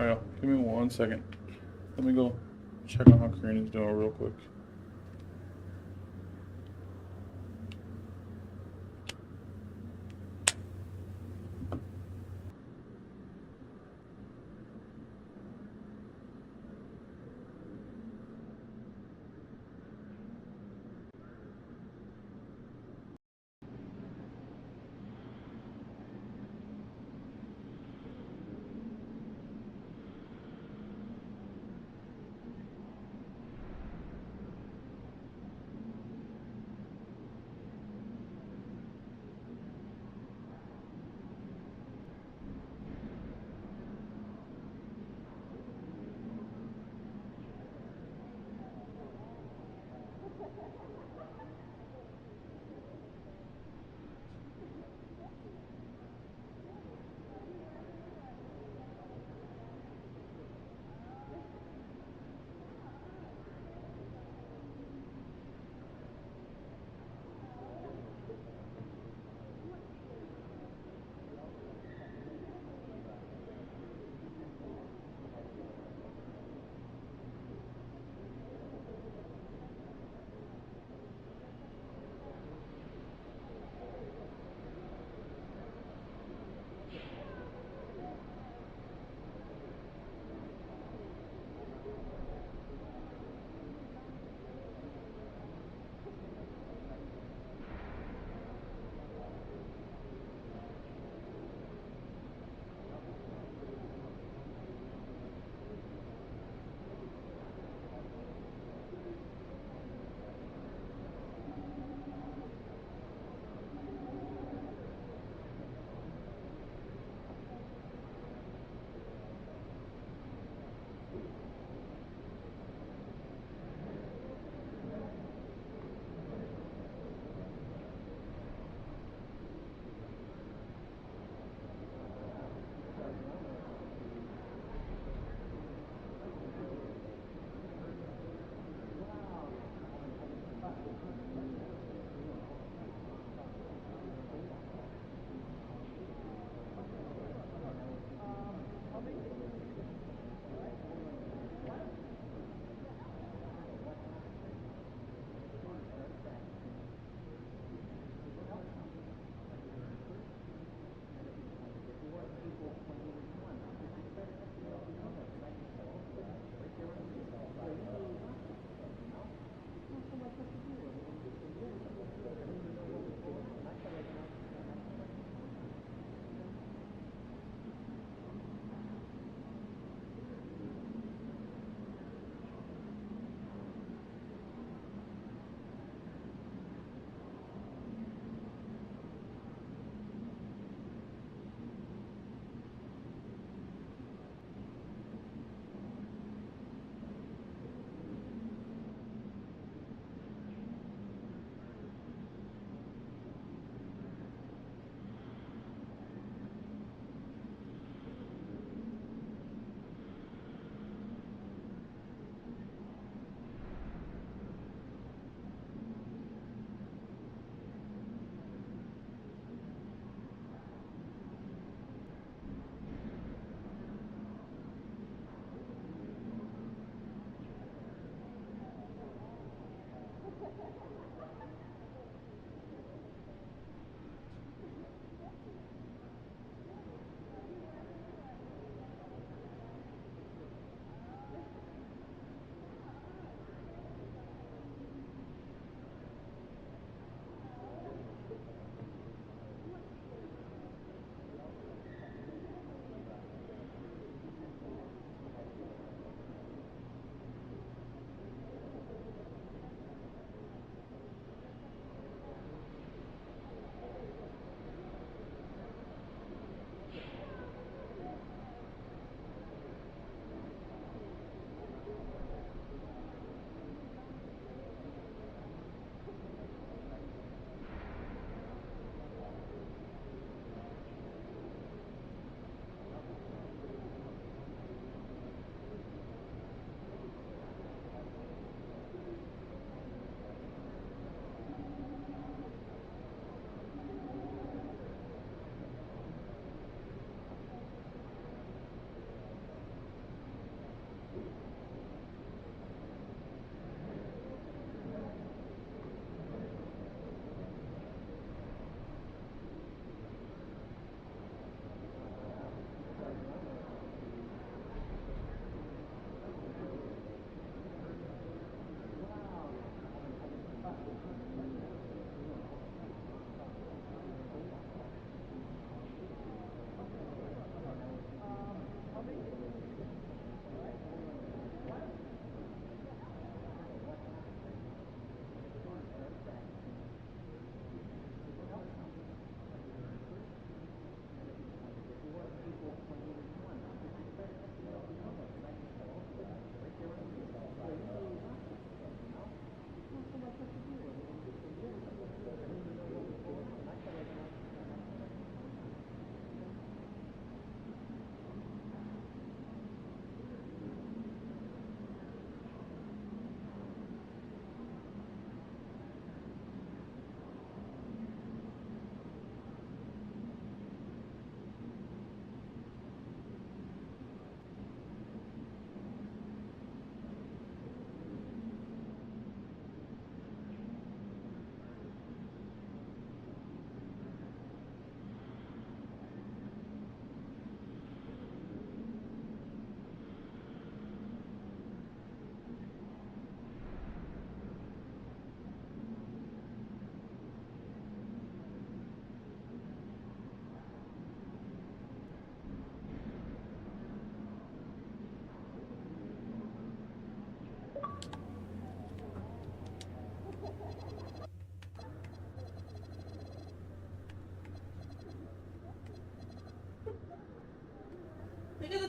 Alright, give me 1 second. Let me go check on how Korean is doing real quick.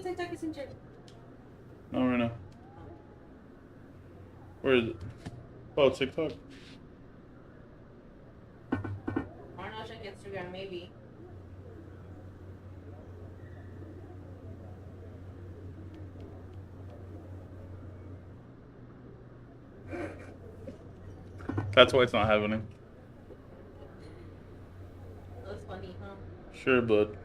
the TikTok I sent you. No, right now. Where is it? Oh, TikTok. I don't know, check Instagram, maybe. That's why it's not happening. That's funny, huh? Sure, bud.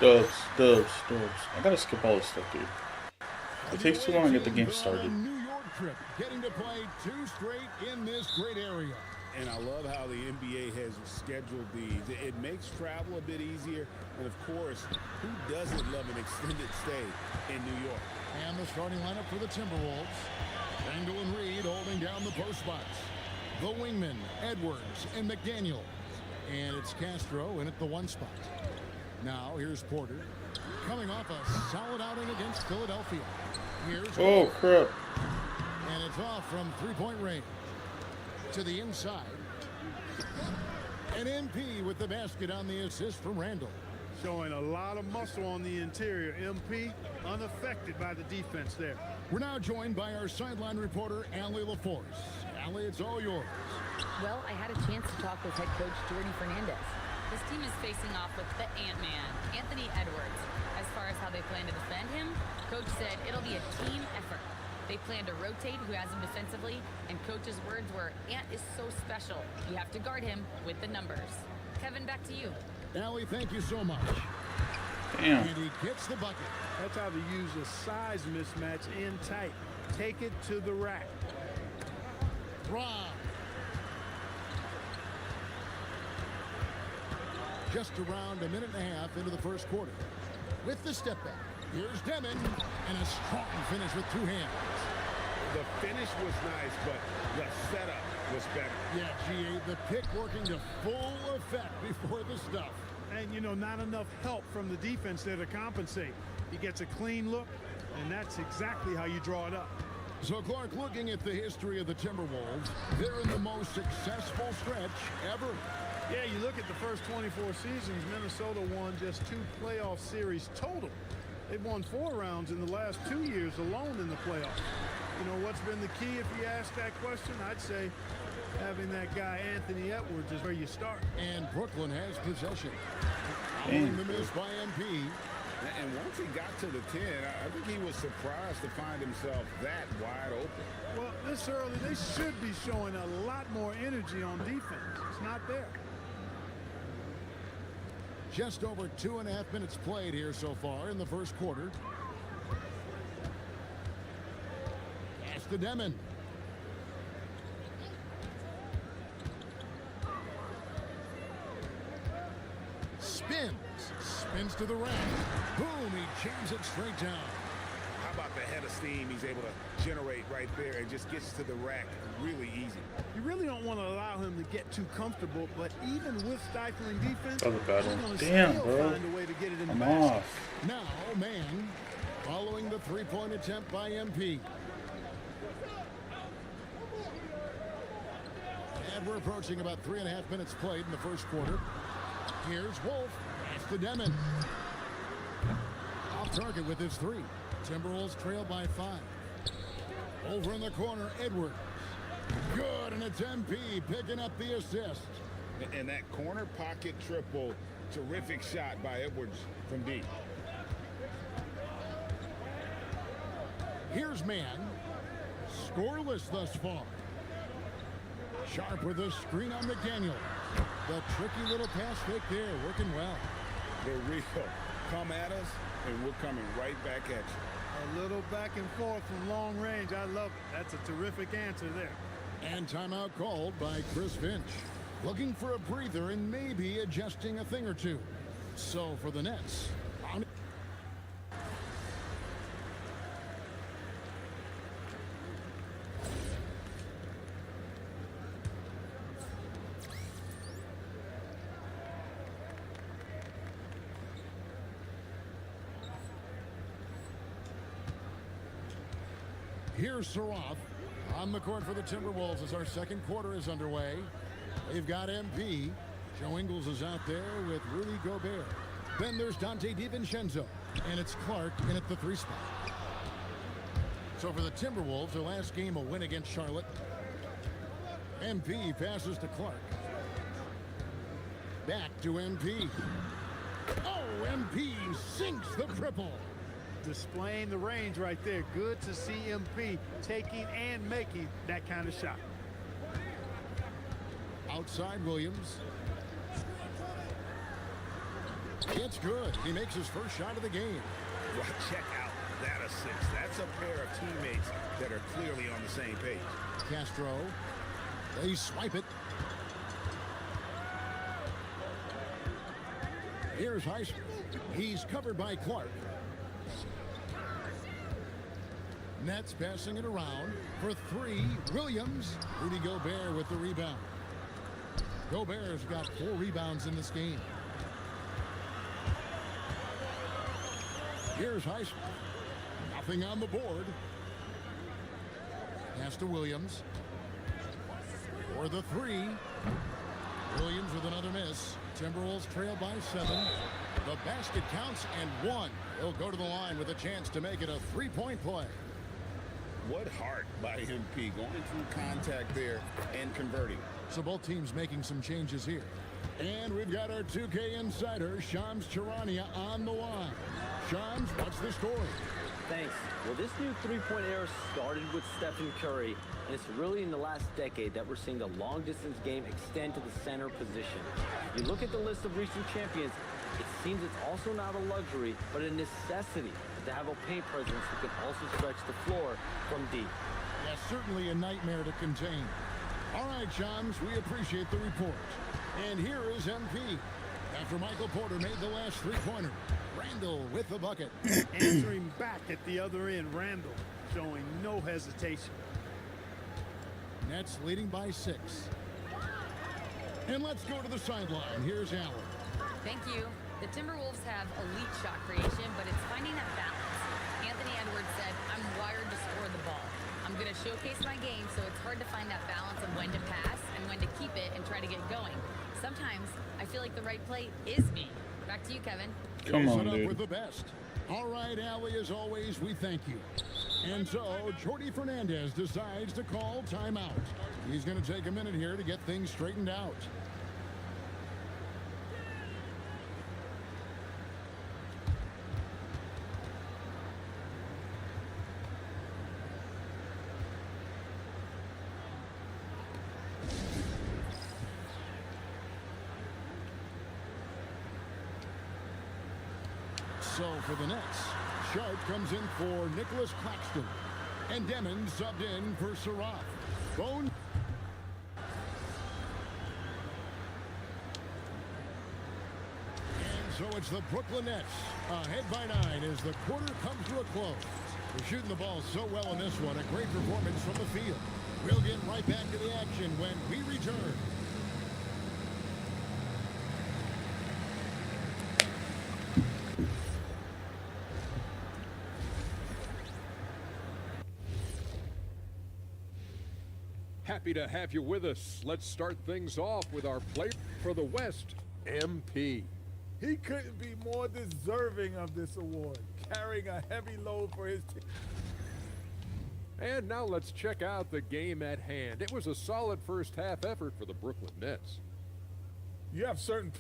Dubs. I gotta skip all this stuff, dude. It takes too long to get the game started. New York trip, getting to play 2 straight in this great area. And I love how the NBA has scheduled these. It makes travel a bit easier. And of course, who doesn't love an extended stay in New York? And the starting lineup for the Timberwolves. Engel and Reed holding down the post spots. The wingmen, Edwards and McDaniel. And it's Castro in at the 1 spot. Now here's Porter, coming off a solid outing against Philadelphia. Here's crap. And it's off from 3-point range. To the inside. And MP with the basket on the assist from Randall. Showing a lot of muscle on the interior. MP unaffected by the defense there. We're now joined by our sideline reporter, Allie LaForce. Allie, it's all yours. Well, I had a chance to talk with head coach Jordy Fernandez. This team is facing off with the Ant-Man, Anthony Edwards. As far as how they plan to defend him, coach said it'll be a team effort. They plan to rotate who has him defensively, and coach's words were, Ant is so special. You have to guard him with the numbers. Kevin, back to you. Allie, thank you so much. Damn. And he gets the bucket. That's how to use a size mismatch in tight. Take it to the rack. Rob. Just around a minute and a half into the first quarter. With the step back, here's Demon, and a strong finish with two hands. The finish was nice, but the setup was better. Yeah, GA, the pick working to full effect before the stuff. And, you know, not enough help from the defense there to compensate. He gets a clean look, and that's exactly how you draw it up. So, Clark, looking at the history of the Timberwolves, they're in the most successful stretch ever. Yeah, you look at the first 24 seasons, Minnesota won just 2 playoff series total. They've won 4 rounds in the last 2 years alone in the playoffs. You know, what's been the key if you ask that question? I'd say having that guy Anthony Edwards is where you start. And Brooklyn has possession. Following the miss by MP. And once he got to the 10, I think he was surprised to find himself that wide open. Well, this early, they should be showing a lot more energy on defense. It's not there. Just over 2.5 minutes played here so far in the first quarter. Pass to Demon. Spins to the rack. Boom, he jams it straight down. How about the head of steam he's able to generate right there and just gets to the rack really easy. You really don't want to allow him to get too comfortable, but even with stifling defense, That was a bad one. he's Damn, still bro. find a way to get it in the I'm basket. off. Now, man, following the three-point attempt by MP. And we're approaching about 3.5 minutes played in the first quarter. Here's Wolf. Pass to Demon. Off target with his 3. Timberwolves trail by 5. Over in the corner, Edwards. Good, and it's MP picking up the assist. And that corner pocket triple, terrific shot by Edwards from deep. Here's man. Scoreless thus far. Sharp with a screen on McDaniel. The tricky little pass fake there, working well. They're real. Come at us, and we're coming right back at you. A little back and forth from long range. I love it. That's a terrific answer there. And timeout called by Chris Finch. Looking for a breather and maybe adjusting a thing or two. So for the Nets. Here's Saroff on the court for the Timberwolves as our second quarter is underway. They've got MP. Joe Ingles is out there with Rudy Gobert. Then there's Dante DiVincenzo. And it's Clark in at the 3 spot. So for the Timberwolves, their last game a win against Charlotte. MP passes to Clark. Back to MP. Oh, MP sinks the triple. Displaying the range right there. Good to see MP taking and making that kind of shot. Outside Williams. It's good. He makes his first shot of the game. Well, check out that assist. That's a pair of teammates that are clearly on the same page. Castro. They swipe it. Here's Heisman. He's covered by Clark. Nets passing it around for 3. Williams. Rudy Gobert with the rebound. Gobert's got 4 rebounds in this game. Here's Heisman. Nothing on the board. Pass to Williams. For the 3. Williams with another miss. Timberwolves trail by 7. The basket counts and 1. He'll go to the line with a chance to make it a 3-point play. What heart by MP, going through contact there and converting. So both teams making some changes here. And we've got our 2K insider, Shams Charania, on the line. Shams, what's the story? Thanks. Well, this new three-point era started with Stephen Curry, and it's really in the last decade that we're seeing the long-distance game extend to the center position. You look at the list of recent champions, it seems it's also not a luxury, but a necessity to have a paint presence who can also stretch the floor from deep. Yeah, certainly a nightmare to contain. All right, Shams, we appreciate the report. And here is MP. After Michael Porter made the last three-pointer, Randall with the bucket. Answering back at the other end, Randall, showing no hesitation. Nets leading by 6. And let's go to the sideline. Here's Allen. Thank you. The Timberwolves have elite shot creation, but it's finding that balance. Anthony Edwards said, I'm wired to score the ball. I'm going to showcase my game, so it's hard to find that balance of when to pass and when to keep it and try to get going. Sometimes I feel like the right play is me. Back to you, Kevin. Come on, up dude. with the best. All right, Allie, as always, we thank you. And so, Jordi Fernandez decides to call timeout. He's going to take a minute here to get things straightened out. So for the Nets, Sharp comes in for Nicholas Claxton. And Demon subbed in for Saraf. Bone. And so it's the Brooklyn Nets ahead by 9 as the quarter comes to a close. They're shooting the ball so well in this one. A great performance from the field. We'll get right back to the action when we return. Happy to have you with us. Let's start things off with our player for the West, MP. He couldn't be more deserving of this award, carrying a heavy load for his team. And now let's check out the game at hand. It was a solid first half effort for the Brooklyn Nets. You have certain...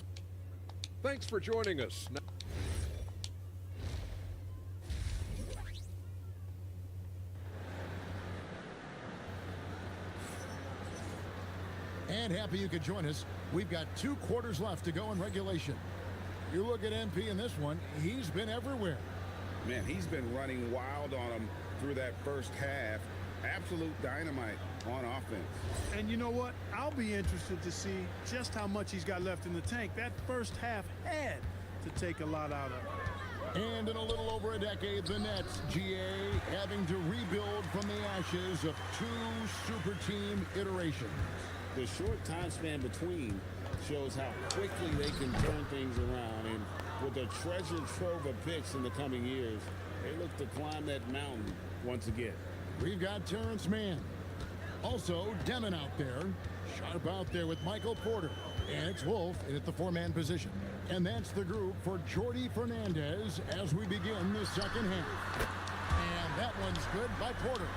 Thanks for joining us. And happy you could join us. We've got 2 quarters left to go in regulation. You look at MP in this one, he's been everywhere. Man, he's been running wild on him through that first half. Absolute dynamite on offense. And you know what? I'll be interested to see just how much he's got left in the tank. That first half had to take a lot out of him. And in a little over a decade, the Nets, GA, having to rebuild from the ashes of 2 super team iterations. The short time span between shows how quickly they can turn things around. And with a treasure trove of picks in the coming years, they look to climb that mountain once again. We've got Terrence Mann. Also, Demon out there. Sharp out there with Michael Porter. And it's Wolf at the 4-man position. And that's the group for Jordi Fernandez as we begin the second half. And that one's good by Porter.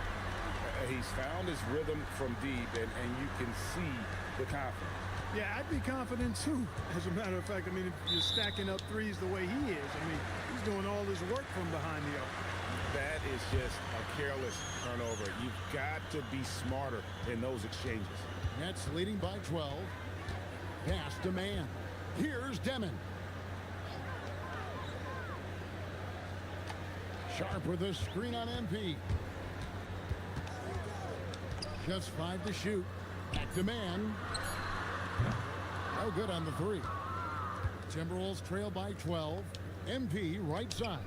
He's found his rhythm from deep, and you can see the confidence. Yeah, I'd be confident too. As a matter of fact, I mean, if you're stacking up threes the way he is, I mean, he's doing all his work from behind the arc. That is just a careless turnover. You've got to be smarter in those exchanges. Nets leading by 12. Pass to Mann. Here's Demon. Sharp with a screen on MP. Just 5 to shoot. Back to Mann. No good on the 3. Timberwolves trail by 12. MP right side.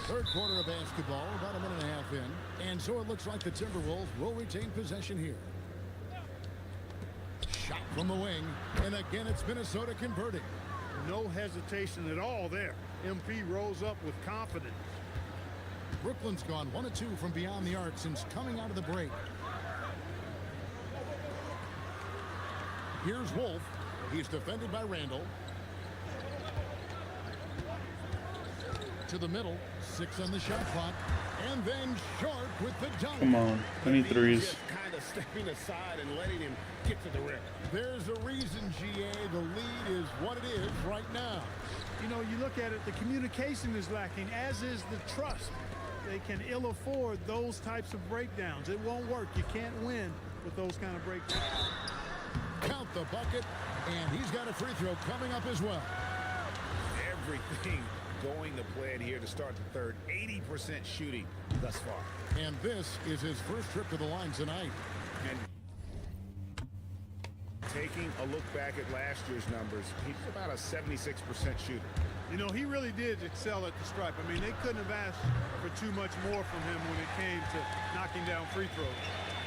Third quarter of basketball, about a minute and a half in. And so it looks like the Timberwolves will retain possession here. Shot from the wing. And again, it's Minnesota converting. No hesitation at all there. MP rolls up with confidence. Brooklyn's gone 1 of 2 from beyond the arc since coming out of the break. Here's Wolf. He's defended by Randall. To the middle. 6 on the shot clock. And then Sharp with the dunk. Come on. 23s. Just kind of stepping aside and letting him get to the rim. There's a reason, GA. The lead is what it is right now. You know, you look at it, the communication is lacking, as is the trust. They can ill afford those types of breakdowns. It won't work. You can't win with those kind of breakdowns. Count the bucket, and he's got a free throw coming up as well. Everything going to plan here to start the third. 80% shooting thus far. And this is his first trip to the line tonight. And taking a look back at last year's numbers, he's about a 76% shooter. You know, he really did excel at the stripe. I mean, they couldn't have asked for too much more from him when it came to knocking down free throws.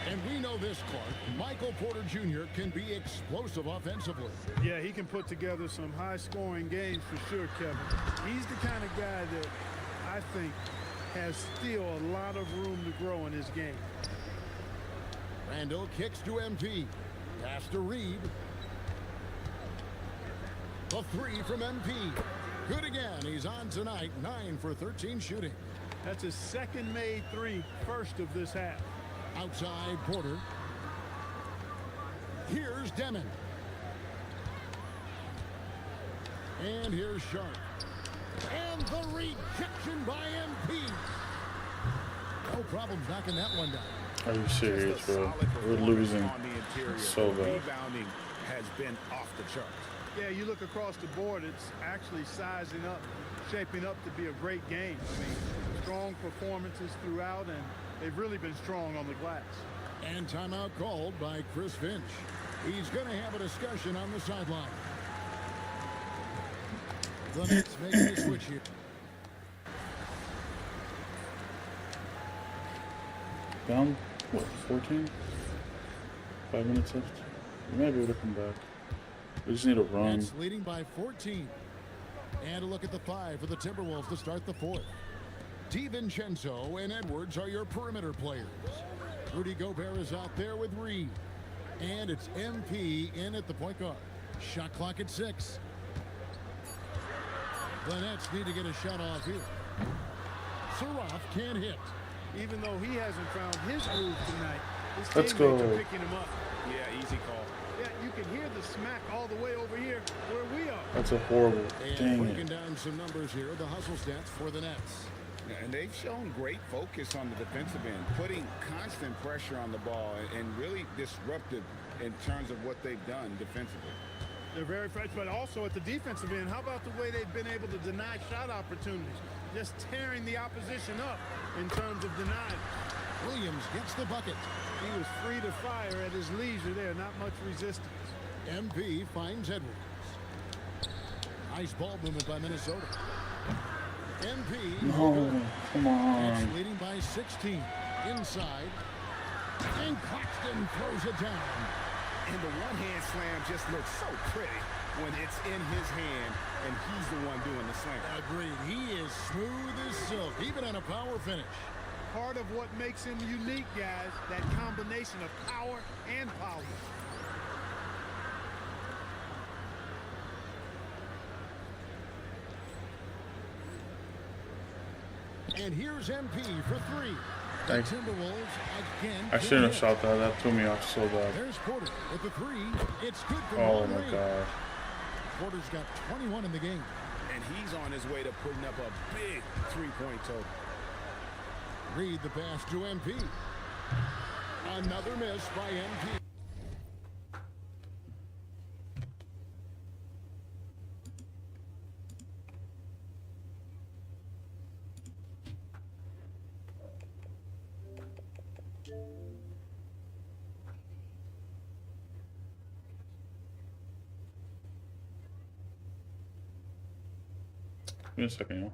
And we know this, Clark. Michael Porter Jr. can be explosive offensively. Yeah, he can put together some high-scoring games for sure, Kevin. He's the kind of guy that I think has still a lot of room to grow in his game. Randall kicks to MP. Pass to Reed. The 3 from MP. Good again. He's on tonight. 9 for 13 shooting. That's his second made 3, first of this half. Outside Porter. Here's Demon. And here's Sharp. And the rejection by MP. No problems knocking that one down. Are you serious, bro? We're losing so bad. Rebounding has been off the charts. Yeah, you look across the board, it's actually sizing up, shaping up to be a great game. I mean, strong performances throughout, and they've really been strong on the glass. And timeout called by Chris Finch. He's going to have a discussion on the sideline. The Nets making a switch here. Down, what, 14? 5 minutes left. We might be able to come back. We just need a run. Nets leading by 14. And a look at the 5 for the Timberwolves to start the 4th. DiVincenzo and Edwards are your perimeter players. Rudy Gobert is out there with Reed. And it's MP in at the point guard. Shot clock at 6. The Nets need to get a shot off here. Suraf can't hit. Even though he hasn't found his groove tonight, his Let's teammates go. are picking him up. Yeah, easy call. Yeah, you can hear the smack all the way over here where we are. That's a horrible. And Dang breaking it. down some numbers here, the hustle stats for the Nets. And they've shown great focus on the defensive end, putting constant pressure on the ball and really disruptive in terms of what they've done defensively. They're very fresh, but also at the defensive end, how about the way they've been able to deny shot opportunities? Just tearing the opposition up in terms of denying. Williams gets the bucket. He was free to fire at his leisure there, not much resistance. MP finds Edwards. Nice ball movement by Minnesota. MP. No, come on. Nets leading by 16. Inside. And Claxton throws it down. And the one-hand slam just looks so pretty when it's in his hand and he's the one doing the slam. Agreed. He is smooth as silk, even on a power finish. Part of what makes him unique, guys, that combination of power and power. And here's MP for 3. The Thanks. Timberwolves again. I shouldn't have shot that. That threw me off so bad. There's Porter with the 3. It's good for Oh one my ring. god. Porter's got 21 in the game. And he's on his way to putting up a big three-point total. Read the pass to MP. Another miss by MP. Give me a second, yo.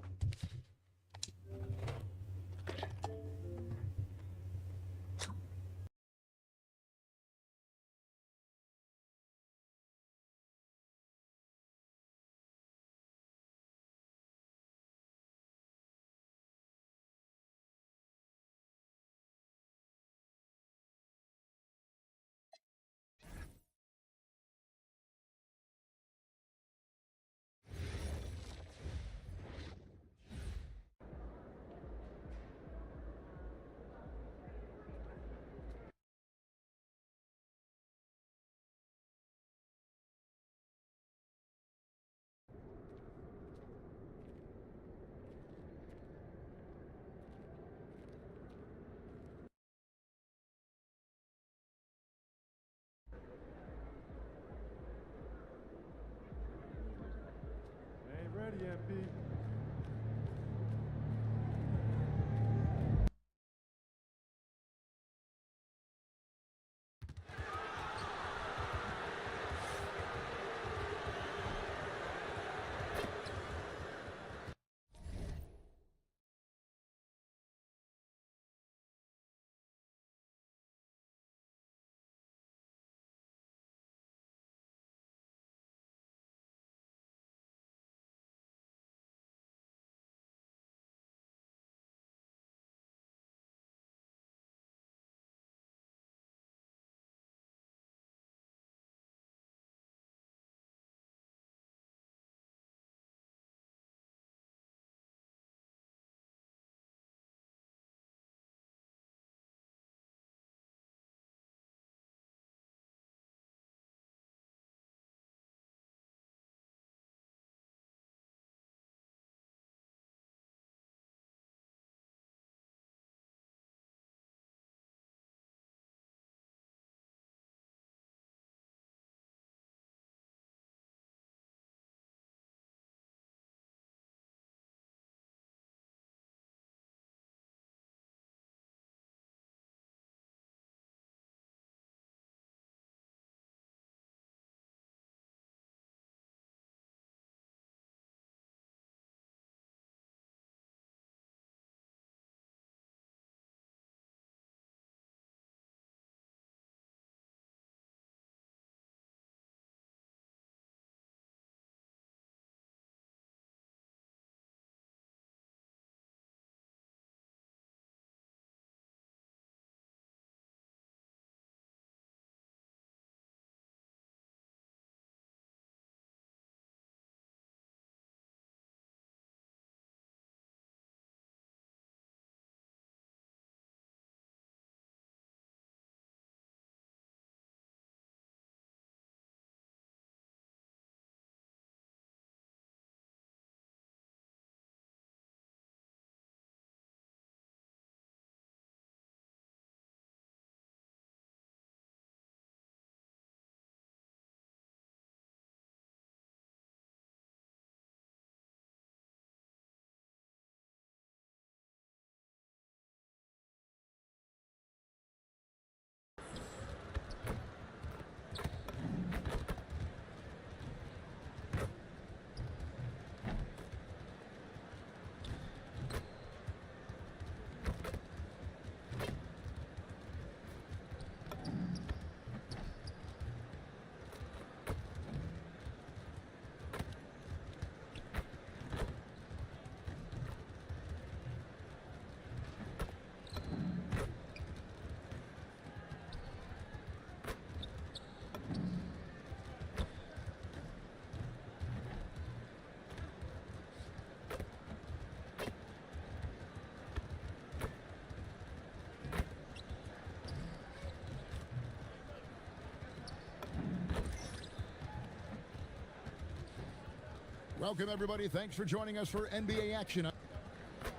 Welcome, everybody. Thanks for joining us for NBA action.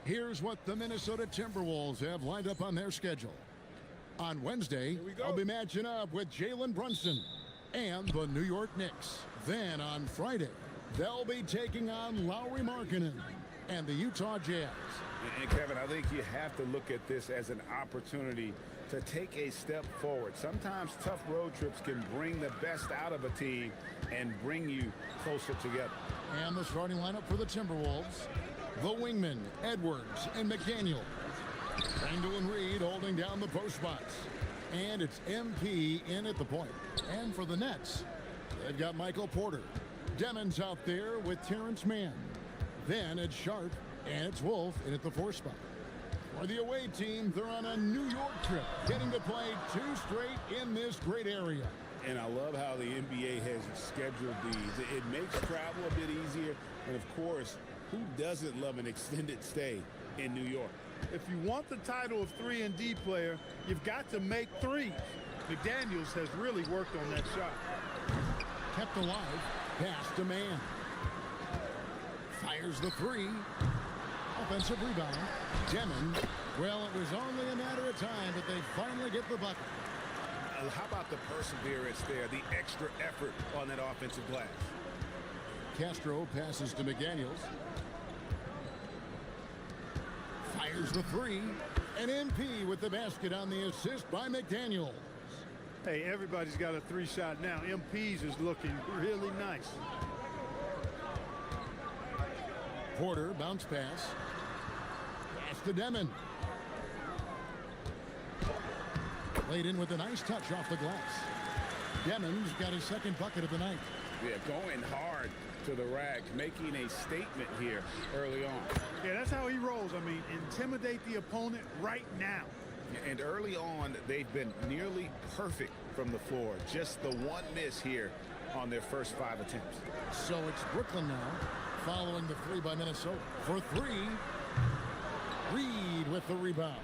Here's what the Minnesota Timberwolves have lined up on their schedule. On Wednesday, I'll be matching up with Jalen Brunson and the New York Knicks. Then on Friday, they'll be taking on Lauri Markkanen and the Utah Jazz. And Kevin, I think you have to look at this as an opportunity to take a step forward. Sometimes tough road trips can bring the best out of a team and bring you closer together. And the starting lineup for the Timberwolves, the wingmen, Edwards and McDaniel. Randall and Reed holding down the post spots. And it's MP in at the point. And for the Nets, they've got Michael Porter. Demons out there with Terrence Mann. Then it's Sharp and it's Wolf in at the 4 spot. For the away team, they're on a New York trip, getting to play 2 straight in this great area. And I love how the NBA has scheduled these. It makes travel a bit easier. And of course, who doesn't love an extended stay in New York? If you want the title of 3-and-D player, you've got to make threes. McDaniels has really worked on that shot. Kept alive, pass to Mann. Fires the 3. Offensive rebound. Demon. Well, it was only a matter of time, but they finally get the bucket. How about the perseverance there, the extra effort on that offensive glass? Castro passes to McDaniels. Fires the 3. And MP with the basket on the assist by McDaniels. Hey, everybody's got a 3-shot now. MP's is looking really nice. Porter, bounce pass. Pass to Demon. Laid in with a nice touch off the glass. Demon's got his second bucket of the night. Yeah, going hard to the rack, making a statement here early on. Yeah, that's how he rolls. I mean, intimidate the opponent right now. And early on, they've been nearly perfect from the floor. Just the one miss here on their first 5 attempts. So it's Brooklyn now, following the 3 by Minnesota. For 3, Reed with the rebound.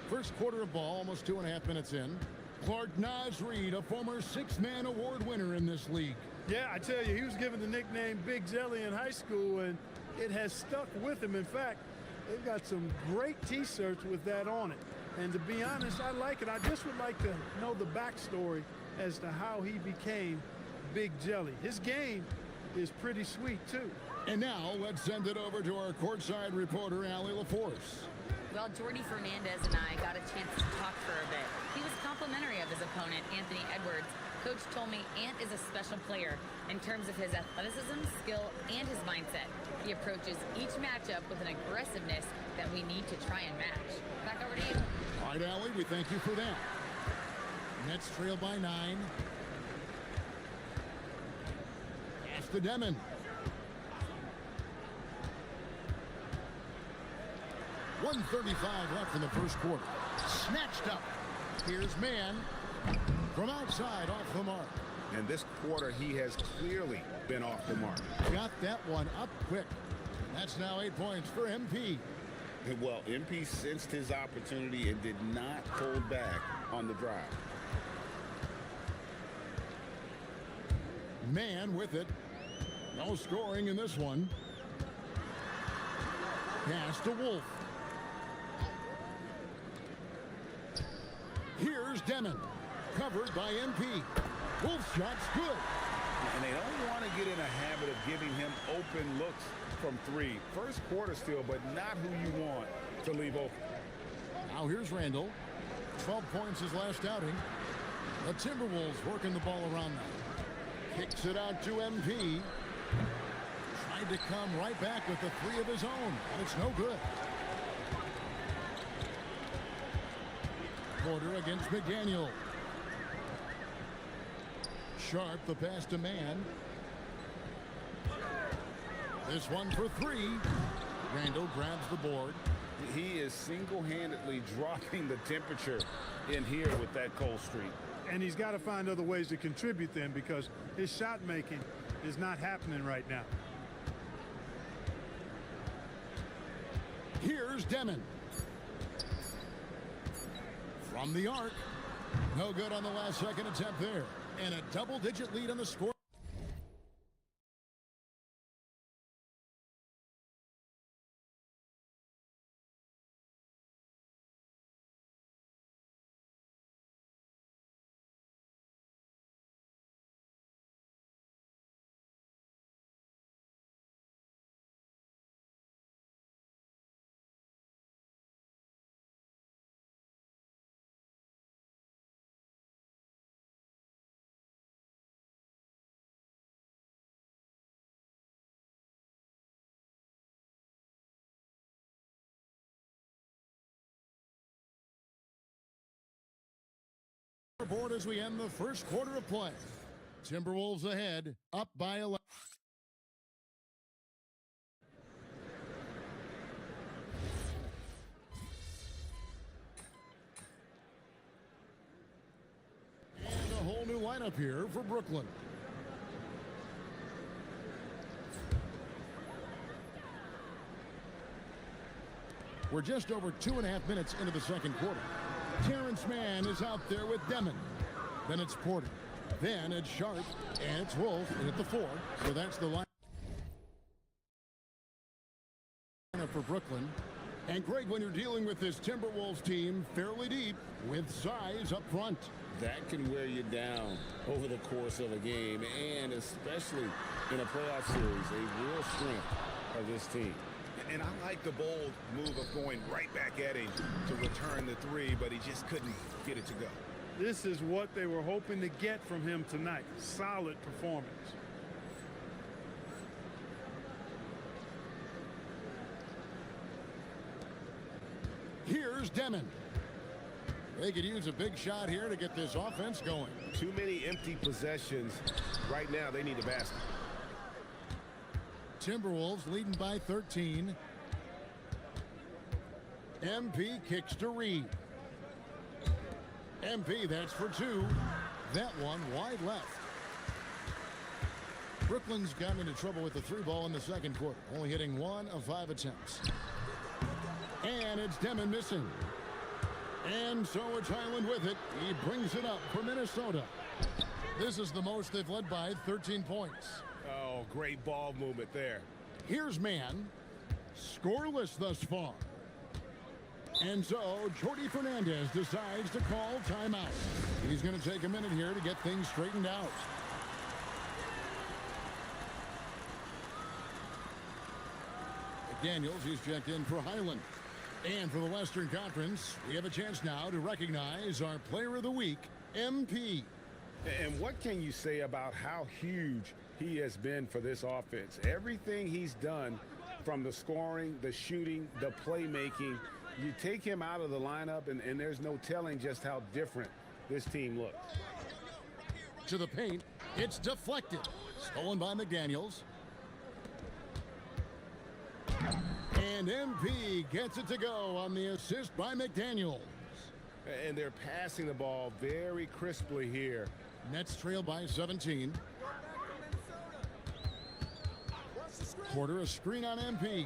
First quarter of ball, almost 2.5 minutes in. Clark Naz Reed, a former 6-man award winner in this league. Yeah, I tell you, he was given the nickname Big Jelly in high school, and it has stuck with him. In fact, they've got some great T-shirts with that on it. And to be honest, I like it. I just would like to know the backstory as to how he became Big Jelly. His game is pretty sweet, too. And now let's send it over to our courtside reporter, Allie LaForce. Well, Jordy Fernandez and I got a chance to talk for a bit. He was complimentary of his opponent, Anthony Edwards. Coach told me Ant is a special player in terms of his athleticism, skill, and his mindset. He approaches each matchup with an aggressiveness that we need to try and match. Back over to you. All right, Allie, we thank you for that. Nets trail by 9. Pass to Demon. .135 left in the first quarter. Snatched up. Here's Mann from outside off the mark. And this quarter, he has clearly been off the mark. Got that one up quick. That's now 8 points for MP. Well, MP sensed his opportunity and did not hold back on the drive. Mann with it. No scoring in this one. Pass to Wolf. Here's Demon, covered by MP. Wolf's shot's good. And they don't want to get in a habit of giving him open looks from 3. First quarter still, but not who you want to leave open. Now here's Randall. 12 points his last outing. The Timberwolves working the ball around now. Kicks it out to MP. Tried to come right back with the 3 of his own, but it's no good. Porter against McDaniel. Sharp, the pass to Mann. This one for 3. Randall grabs the board. He is single-handedly dropping the temperature in here with that cold streak. And he's got to find other ways to contribute then, because his shot making is not happening right now. Here's Demon. From the arc. No good on the last second attempt there. And a double-digit lead on the score. scoreboard as we end the first quarter of play. Timberwolves ahead, up by 11. And a whole new lineup here for Brooklyn. We're just over 2.5 minutes into the second quarter. Terrence Mann is out there with Demon. Then it's Porter. Then it's Sharp. And it's Wolf in at the 4. So that's the line for Brooklyn. And Greg, when you're dealing with this Timberwolves team fairly deep with size up front. That can wear you down over the course of a game, and especially in a playoff series, a real strength of this team. And I like the bold move of going right back at him to return the 3, but he just couldn't get it to go. This is what they were hoping to get from him tonight. Solid performance. Here's Demon. They could use a big shot here to get this offense going. Too many empty possessions. Right now, they need a basket. Timberwolves leading by 13. MP kicks to Reed. MP, that's for 2. That one wide left. Brooklyn's gotten into trouble with the 3 ball in the second quarter, only hitting 1 of 5 attempts. And it's Demon missing. And so it's Highland with it. He brings it up for Minnesota. This is the most they've led by 13 points. Oh, great ball movement there. Here's Mann. Scoreless thus far. And so Jordi Fernandez decides to call timeout. He's going to take a minute here to get things straightened out. Daniels, he's checked in for Highland. And for the Western Conference, we have a chance now to recognize our Player of the Week, MP. And what can you say about how huge he has been for this offense? Everything he's done, from the scoring, the shooting, the playmaking, you take him out of the lineup, and there's no telling just how different this team looks. To the paint, it's deflected. Stolen by McDaniels. And MP gets it to go on the assist by McDaniels. And they're passing the ball very crisply here. Nets trail by 17. Porter, a screen on MP.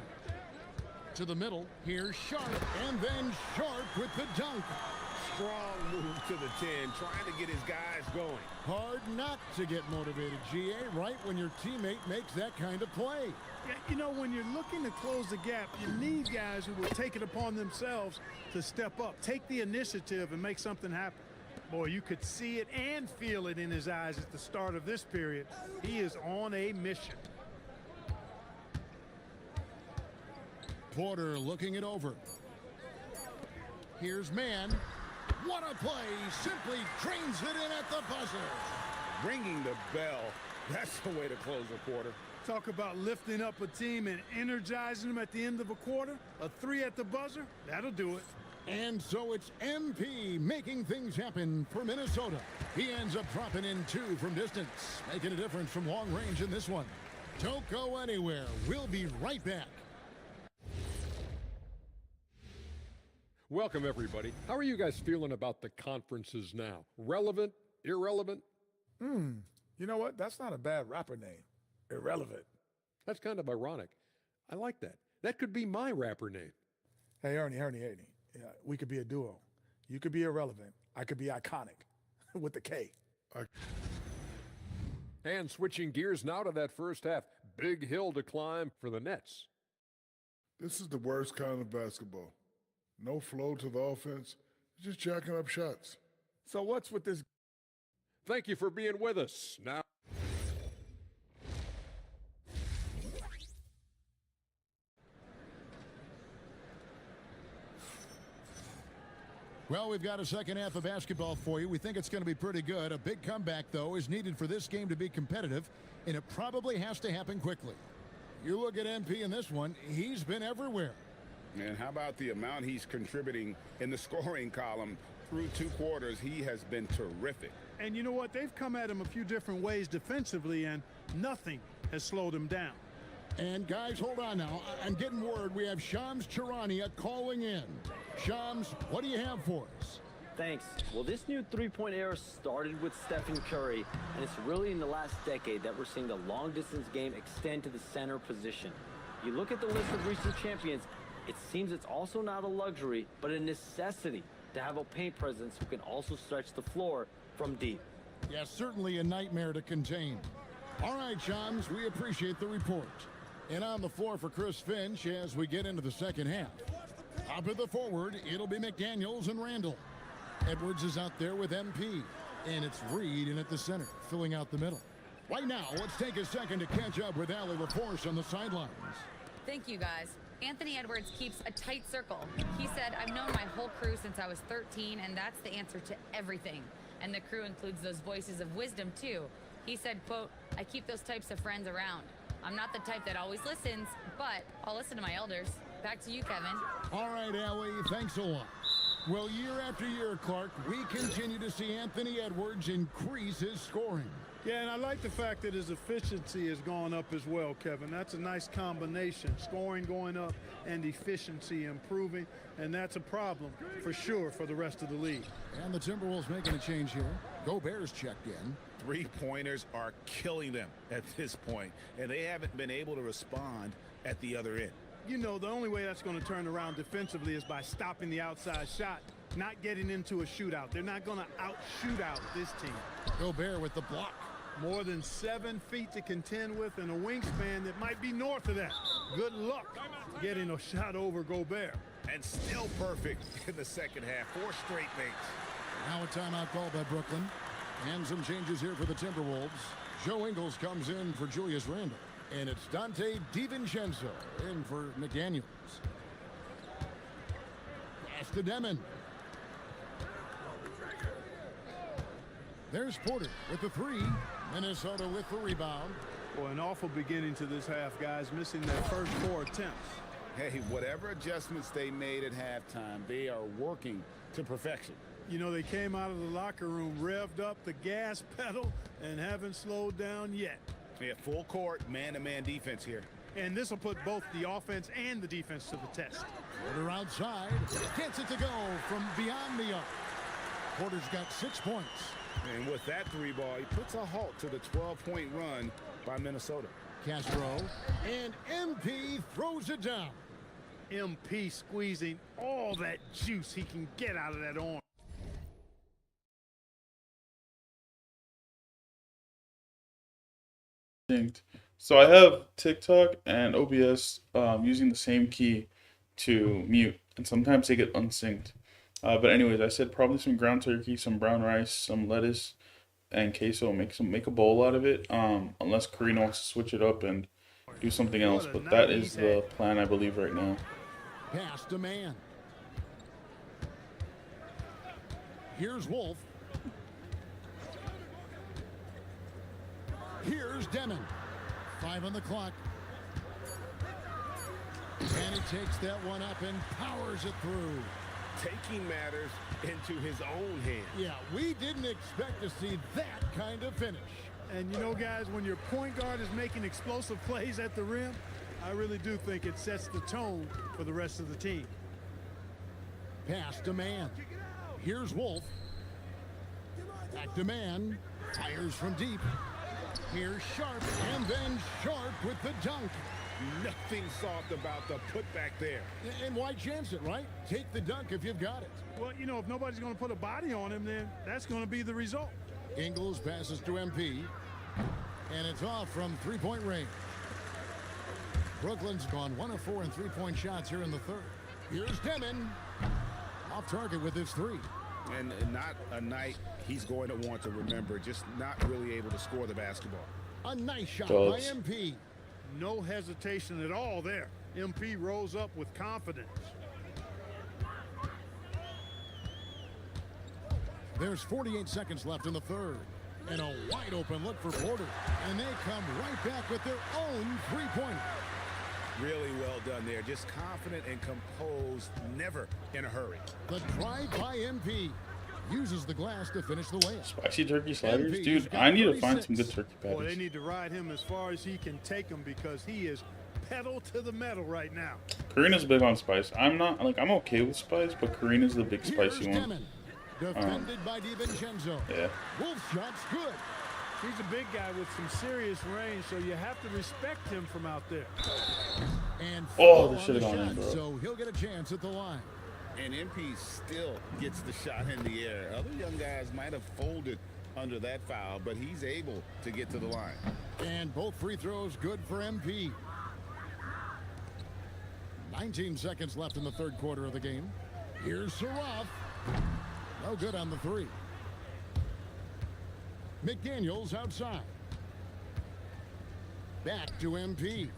To the middle, here's Sharp, and then Sharp with the dunk. Strong move to the 10, trying to get his guys going. Hard not to get motivated, GA, right when your teammate makes that kind of play. Yeah, you know, when you're looking to close the gap, you need guys who will take it upon themselves to step up, take the initiative, and make something happen. Boy, you could see it and feel it in his eyes at the start of this period. He is on a mission. Porter looking it over. Here's Mann. What a play. Simply drains it in at the buzzer. Ringing the bell. That's the way to close a quarter. Talk about lifting up a team and energizing them at the end of a quarter. A 3 at the buzzer, that'll do it. And so it's MP making things happen for Minnesota. He ends up dropping in 2 from distance, making a difference from long range in this one. Don't go anywhere. We'll be right back. Welcome, everybody. How are you guys feeling about the conferences now? Relevant? Irrelevant? You know what? That's not a bad rapper name. Irrelevant. That's kind of ironic. I like that. That could be my rapper name. Hey, Ernie. Yeah, we could be a duo. You could be irrelevant. I could be iconic with the K. And switching gears now to that first half. Big hill to climb for the Nets. This is the worst kind of basketball. No flow to the offense, just jacking up shots. So what's with this? Thank you for being with us. Now, well, we've got a second half of basketball for you. We think it's going to be pretty good. A big comeback, though, is needed for this game to be competitive, and it probably has to happen quickly. You look at MP in this one, he's been everywhere. And how about the amount he's contributing in the scoring column through 2 quarters, he has been terrific. And you know what? They've come at him a few different ways defensively, and nothing has slowed him down. And guys, hold on now. I'm getting word we have Shams Charania calling in. Shams, what do you have for us? Thanks. Well, this new three-point era started with Stephen Curry, and it's really in the last decade that we're seeing the long-distance game extend to the center position. You look at the list of recent champions, it seems it's also not a luxury, but a necessity to have a paint presence who can also stretch the floor from deep. Yeah, certainly a nightmare to contain. All right, Shams, we appreciate the report. And on the floor for Chris Finch as we get into the second half. Up at the forward, it'll be McDaniels and Randall. Edwards is out there with MP. And it's Reed in at the center, filling out the middle. Right now, let's take a second to catch up with Allie LaForce on the sidelines. Thank you, guys. Anthony Edwards keeps a tight circle. He said, I've known my whole crew since I was 13, and that's the answer to everything. And the crew includes those voices of wisdom, too. He said, quote, I keep those types of friends around. I'm not the type that always listens, but I'll listen to my elders. Back to you, Kevin. All right, Allie, thanks a lot. Well, year after year, Clark, we continue to see Anthony Edwards increase his scoring. Yeah, and I like the fact that his efficiency has gone up as well, Kevin. That's a nice combination. Scoring going up and efficiency improving, and that's a problem for sure for the rest of the league. And the Timberwolves making a change here. Gobert's checked in. 3-pointers are killing them at this point, and they haven't been able to respond at the other end. You know, the only way that's going to turn around defensively is by stopping the outside shot, not getting into a shootout. They're not going to out-shoot out this team. Gobert with the block. More than 7 feet to contend with and a wingspan that might be north of that. Good luck getting a shot over Gobert. And still perfect in the second half. 4 straight makes. Now a timeout call by Brooklyn. And some changes here for the Timberwolves. Joe Ingles comes in for Julius Randle. And it's Dante DiVincenzo in for McDaniels. Pass to Demon. There's Porter with the 3. Minnesota with the rebound. Boy, an awful beginning to this half, guys, missing their first 4 attempts. Hey, whatever adjustments they made at halftime, they are working to perfection. You know, they came out of the locker room, revved up the gas pedal, and haven't slowed down yet. Yeah, full court, man-to-man defense here. And this will put both the offense and the defense to the test. Porter outside. Gets it to go from beyond the arc. Porter's got 6 points. And with that 3 ball, he puts a halt to the 12-point run by Minnesota. Castro. And MP throws it down. MP squeezing all that juice he can get out of that arm. So I have TikTok and OBS using the same key to mute, and sometimes they get unsynced. But anyways, I said probably some ground turkey, some brown rice, some lettuce, and queso. Make a bowl out of it. Unless Karina wants to switch it up and do something else, but that is the plan I believe right now. Pass to man. Here's Wolf. Here's Demon. 5 on the clock. And he takes that one up and powers it through. Taking matters into his own hands. Yeah, we didn't expect to see that kind of finish. And you know, guys, when your point guard is making explosive plays at the rim, I really do think it sets the tone for the rest of the team. Pass to man. Here's Wolf. Back to man. Fires from deep. Here's Sharp, and then Sharp with the dunk. Nothing soft about the putback there. And why chance it, right? Take the dunk if you've got it. Well, you know, if nobody's going to put a body on him, then that's going to be the result. Ingles passes to MP, and it's off from 3-point range. Brooklyn's gone 1 of 4 in 3-point shots here in the third. Here's Demon, off target with his 3. And not a night he's going to want to remember, just not really able to score the basketball. A nice shot by MP. No hesitation at all there. MP rolls up with confidence. There's 48 seconds left in the third. And a wide open look for Porter. And they come right back with their own 3-pointer. Really well done there. Just confident and composed, never in a hurry. The drive by MP. uses the glass to finish the layup. Spicy turkey sliders? Dude, I need to find some good turkey Boy, they patties. need to ride him as far as he can take them because he is pedal to the metal right now. Karina's big on spice. I'm not, like, I'm okay with spice, but Karina's the big spicy one. Defended by DiVincenzo. Yeah. Wolf shot's good. He's a big guy with some serious range, so you have to respect him from out there. And oh, this should have gone in, bro. So he'll get a chance at the line. And MP still gets the shot in the air. Other young guys might have folded under that foul, but he's able to get to the line. And both free throws good for MP. 19 seconds left in the third quarter of the game. Here's Saraf. No good on the three. McDaniels outside. Back to MP.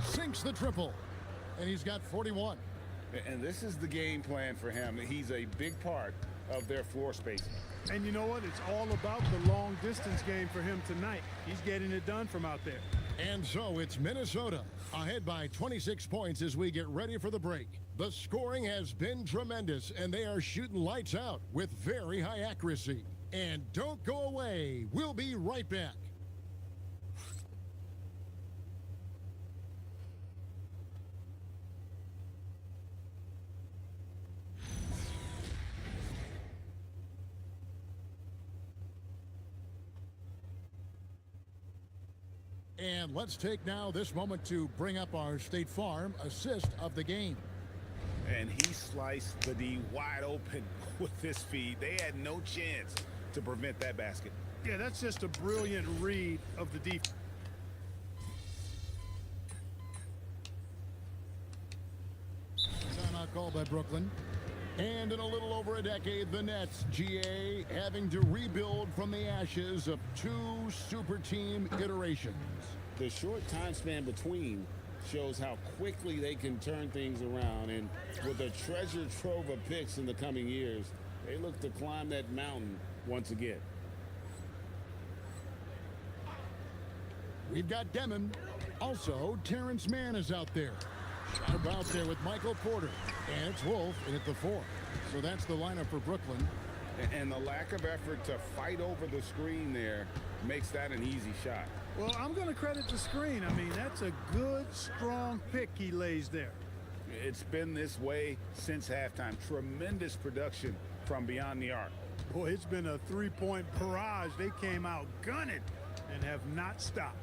Sinks the triple. And he's got 41. And this is the game plan for him. He's a big part of their floor spacing. And you know what? It's all about the long distance game for him tonight. He's getting it done from out there. And so it's Minnesota ahead by 26 points as we get ready for the break. The scoring has been tremendous, and they are shooting lights out with very high accuracy. And don't go away. We'll be right back. And let's take now this moment to bring up our State Farm assist of the game. And he sliced the D wide open with this feed. They had no chance to prevent that basket. Yeah, that's just a brilliant read of the defense. Timeout called by Brooklyn. And in a little over a decade, the Nets, GA, having to rebuild from the ashes of two super team iterations. The short time span between shows how quickly they can turn things around. And with a treasure trove of picks in the coming years, they look to climb that mountain once again. We've got Demon. Also, Terrence Mann is out there. Sharp out there with Michael Porter. And it's Wolf in at the 4. So that's the lineup for Brooklyn. And the lack of effort to fight over the screen there makes that an easy shot. Well, I'm going to credit the screen. I mean, that's a good, strong pick he lays there. It's been this way since halftime. Tremendous production from beyond the arc. Boy, it's been a three-point barrage. They came out gunning and have not stopped.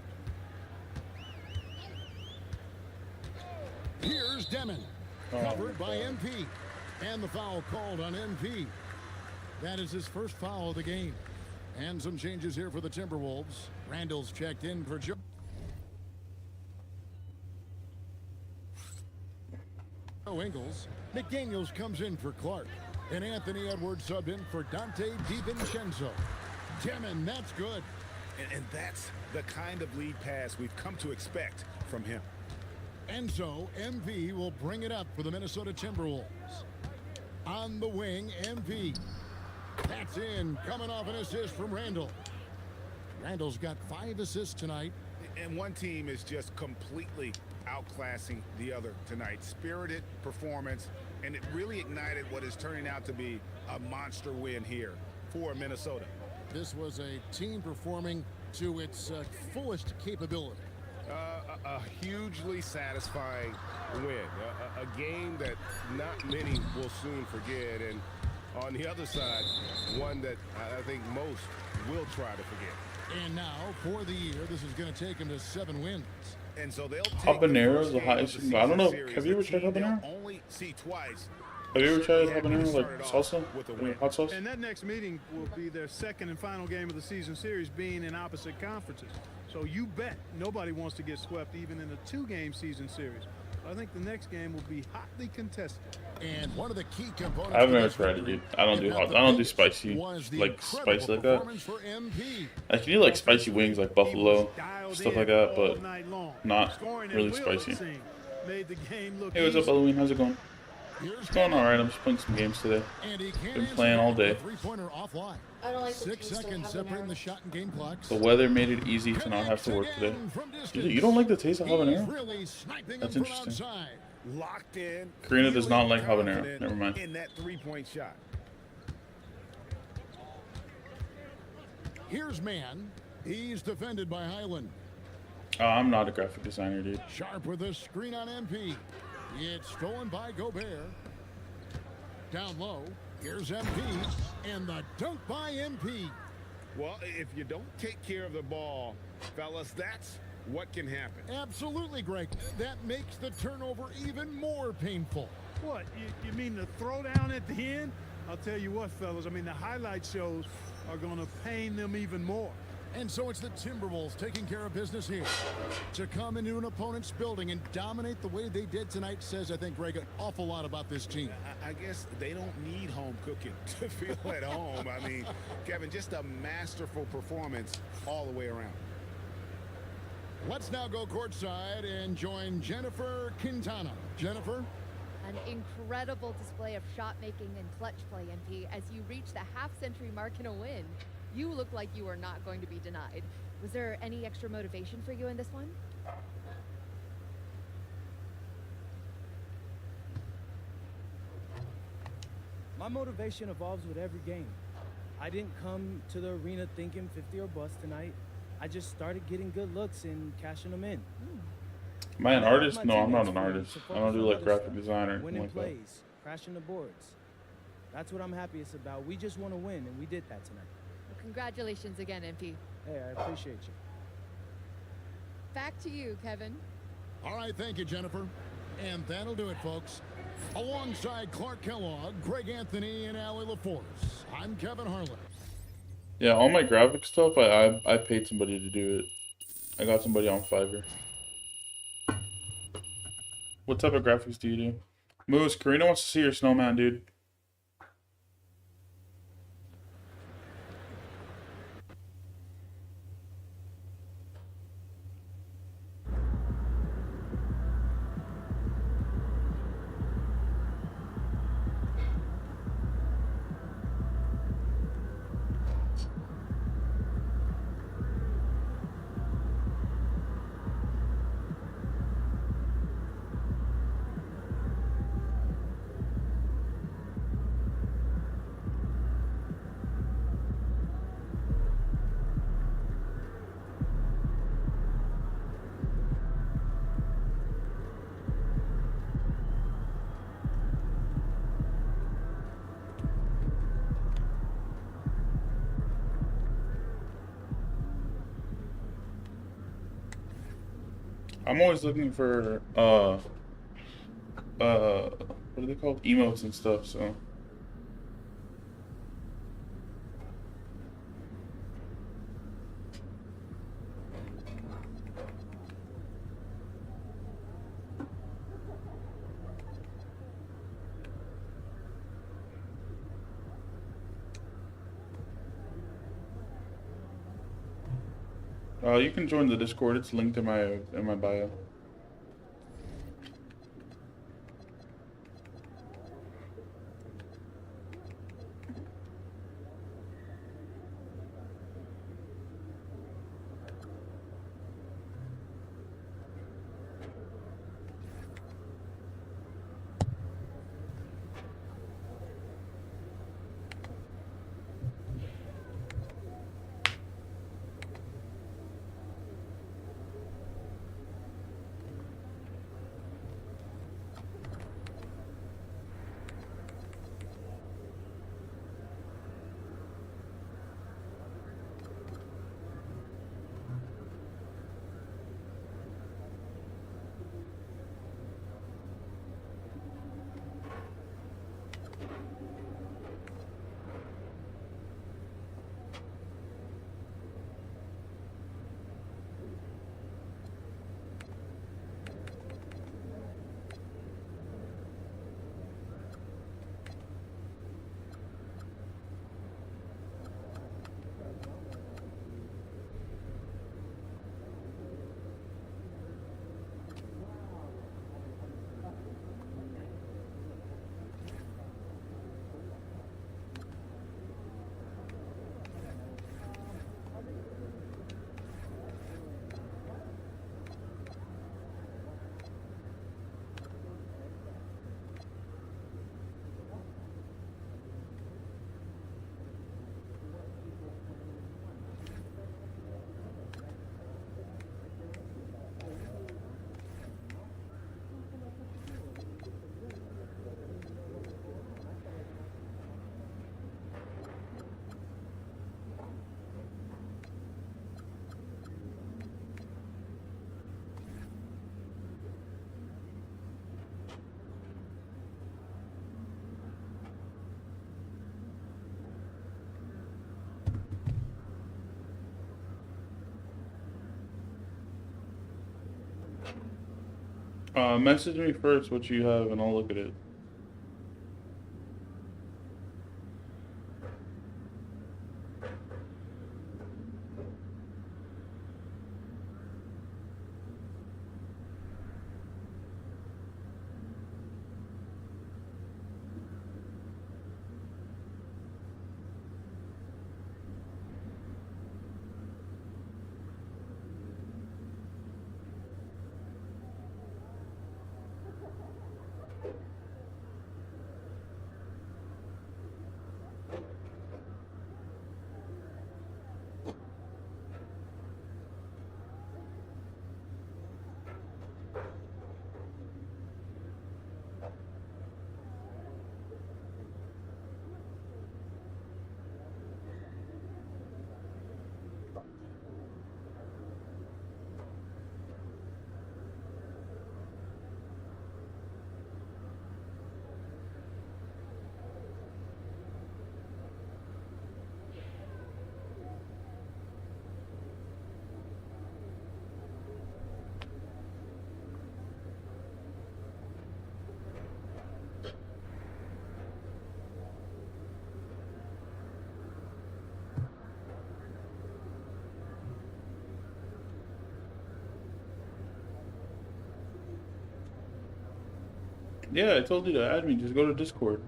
Here's Demon. Covered by MP. And the foul called on MP. That is his first foul of the game. And some changes here for the Timberwolves. Randall's checked in for Joe Ingles. McDaniels comes in for Clark. And Anthony Edwards subbed in for Dante DiVincenzo. Demon, that's good. And that's the kind of lead pass we've come to expect from him. And so MP will bring it up for the Minnesota Timberwolves. On the wing, MP. That's in, coming off an assist from Randall. Randall's got 5 assists tonight. And one team is just completely outclassing the other tonight. Spirited performance, and it really ignited what is turning out to be a monster win here for Minnesota. This was a team performing to its fullest capability. A hugely satisfying win. A game that not many will soon forget. And on the other side, one that I think most will try to forget. And now, for the year, this is going to take them to 7 wins. And so they'll take Habanero is the highest. I don't know. Have you ever tried habanero? Only see twice. Have you ever tried habanero, like salsa? With hot sauce? And that next meeting will be their second and final game of the season series, being in opposite conferences. So you bet nobody wants to get swept even in a 2-game season series. I think the next game will be hotly contested. And one of the key components. I've never tried it, dude. I don't do hot. I don't do spicy, like spicy like that. I can eat like spicy wings, like buffalo, stuff like that, but not really spicy. Hey, what's up, Halloween? How's it going? It's going all right. I'm just playing some games today. Been playing all day. I don't like the 6 seconds separating the shot and game clocks. The weather made it easy to not have to work today. You don't like the taste of habanero? That's interesting. Locked in. Karina does not like habanero. Never mind. In that 3-point shot. Here's Man. He's defended by Highland. Oh, I'm not a graphic designer, dude. Sharp with a screen on MP. It's stolen by Gobert. Down low, here's MP, and the dunk by MP. Well, if you don't take care of the ball, fellas, that's what can happen. Absolutely, Greg. That makes the turnover even more painful. What, you mean the throwdown at the end? I'll tell you what, fellas, I mean, the highlight shows are going to pain them even more. And so it's the Timberwolves taking care of business here. To come into an opponent's building and dominate the way they did tonight says, I think, Greg, an awful lot about this team. I guess they don't need home cooking to feel at home. I mean, Kevin, just a masterful performance all the way around. Let's now go courtside and join Jennifer Quintana. Jennifer? An incredible display of shot making and clutch play, MP, as you reach the half-century mark in a win. You look like you are not going to be denied. Was there any extra motivation for you in this one? My motivation evolves with every game. I didn't come to the arena thinking 50 or bust tonight. I just started getting good looks and cashing them in. Am I an artist? No, I'm not an artist. I don't do like graphic design or anything winning like that. plays, crashing the boards. That's what I'm happiest about. We just want to win, and we did that tonight. Well, congratulations again, MP. Hey, I appreciate you. Back to you, Kevin. All right, thank you, Jennifer. And that'll do it, folks. Alongside Clark Kellogg, Greg Anthony, and Allie LaForce, I'm Kevin Harlan. Yeah, all my graphic stuff, I paid somebody to do it. I got somebody on Fiverr. What type of graphics do you do? Moose, Karina wants to see your snowman, dude. I'm always looking for what are they called? Emotes and stuff, so you can join the Discord. It's linked in my bio. Message me first what you have and I'll look at it. Yeah, I told you to add me. Just go to Discord.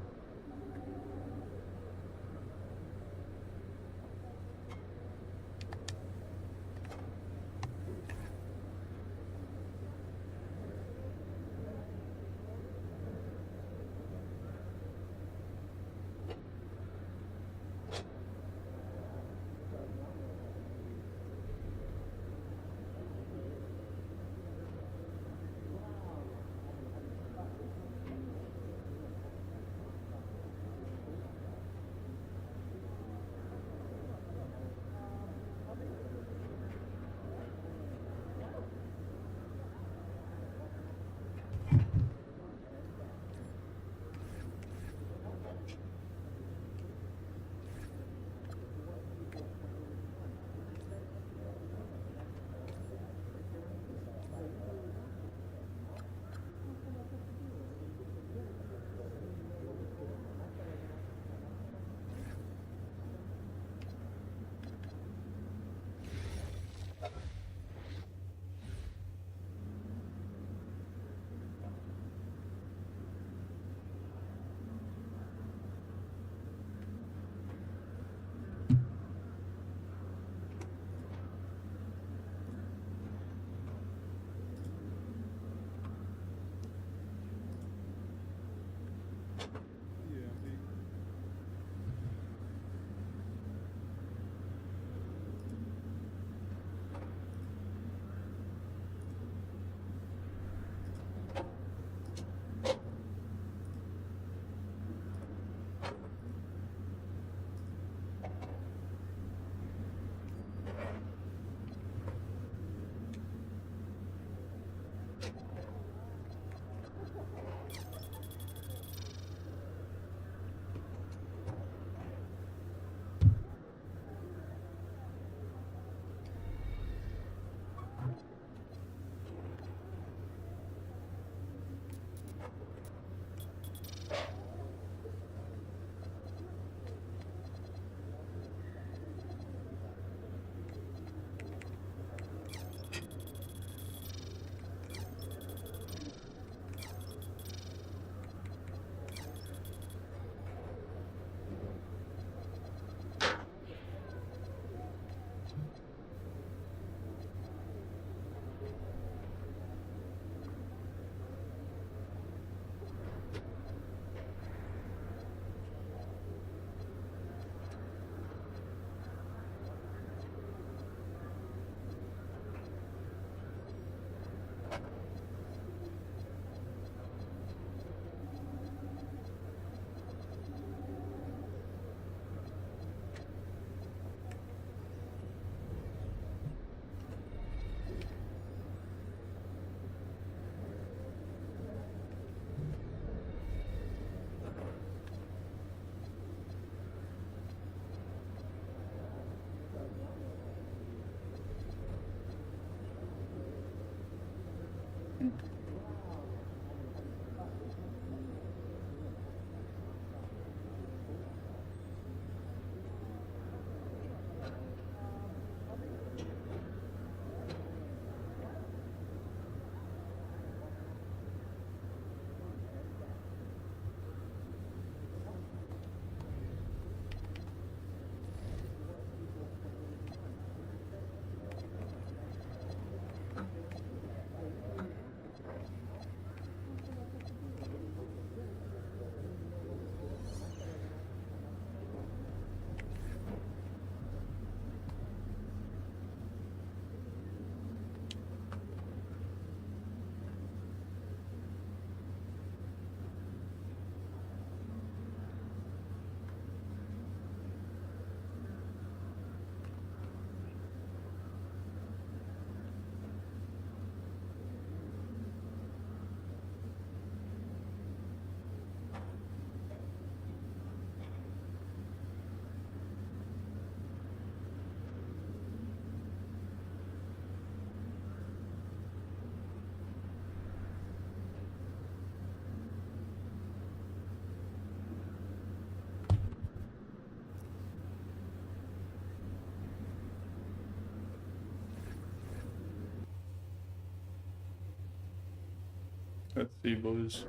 Let's see, boys.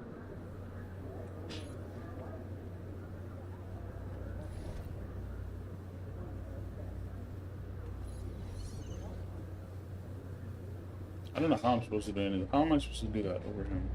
I don't know how I'm supposed to do anything. How am I supposed to do that over him?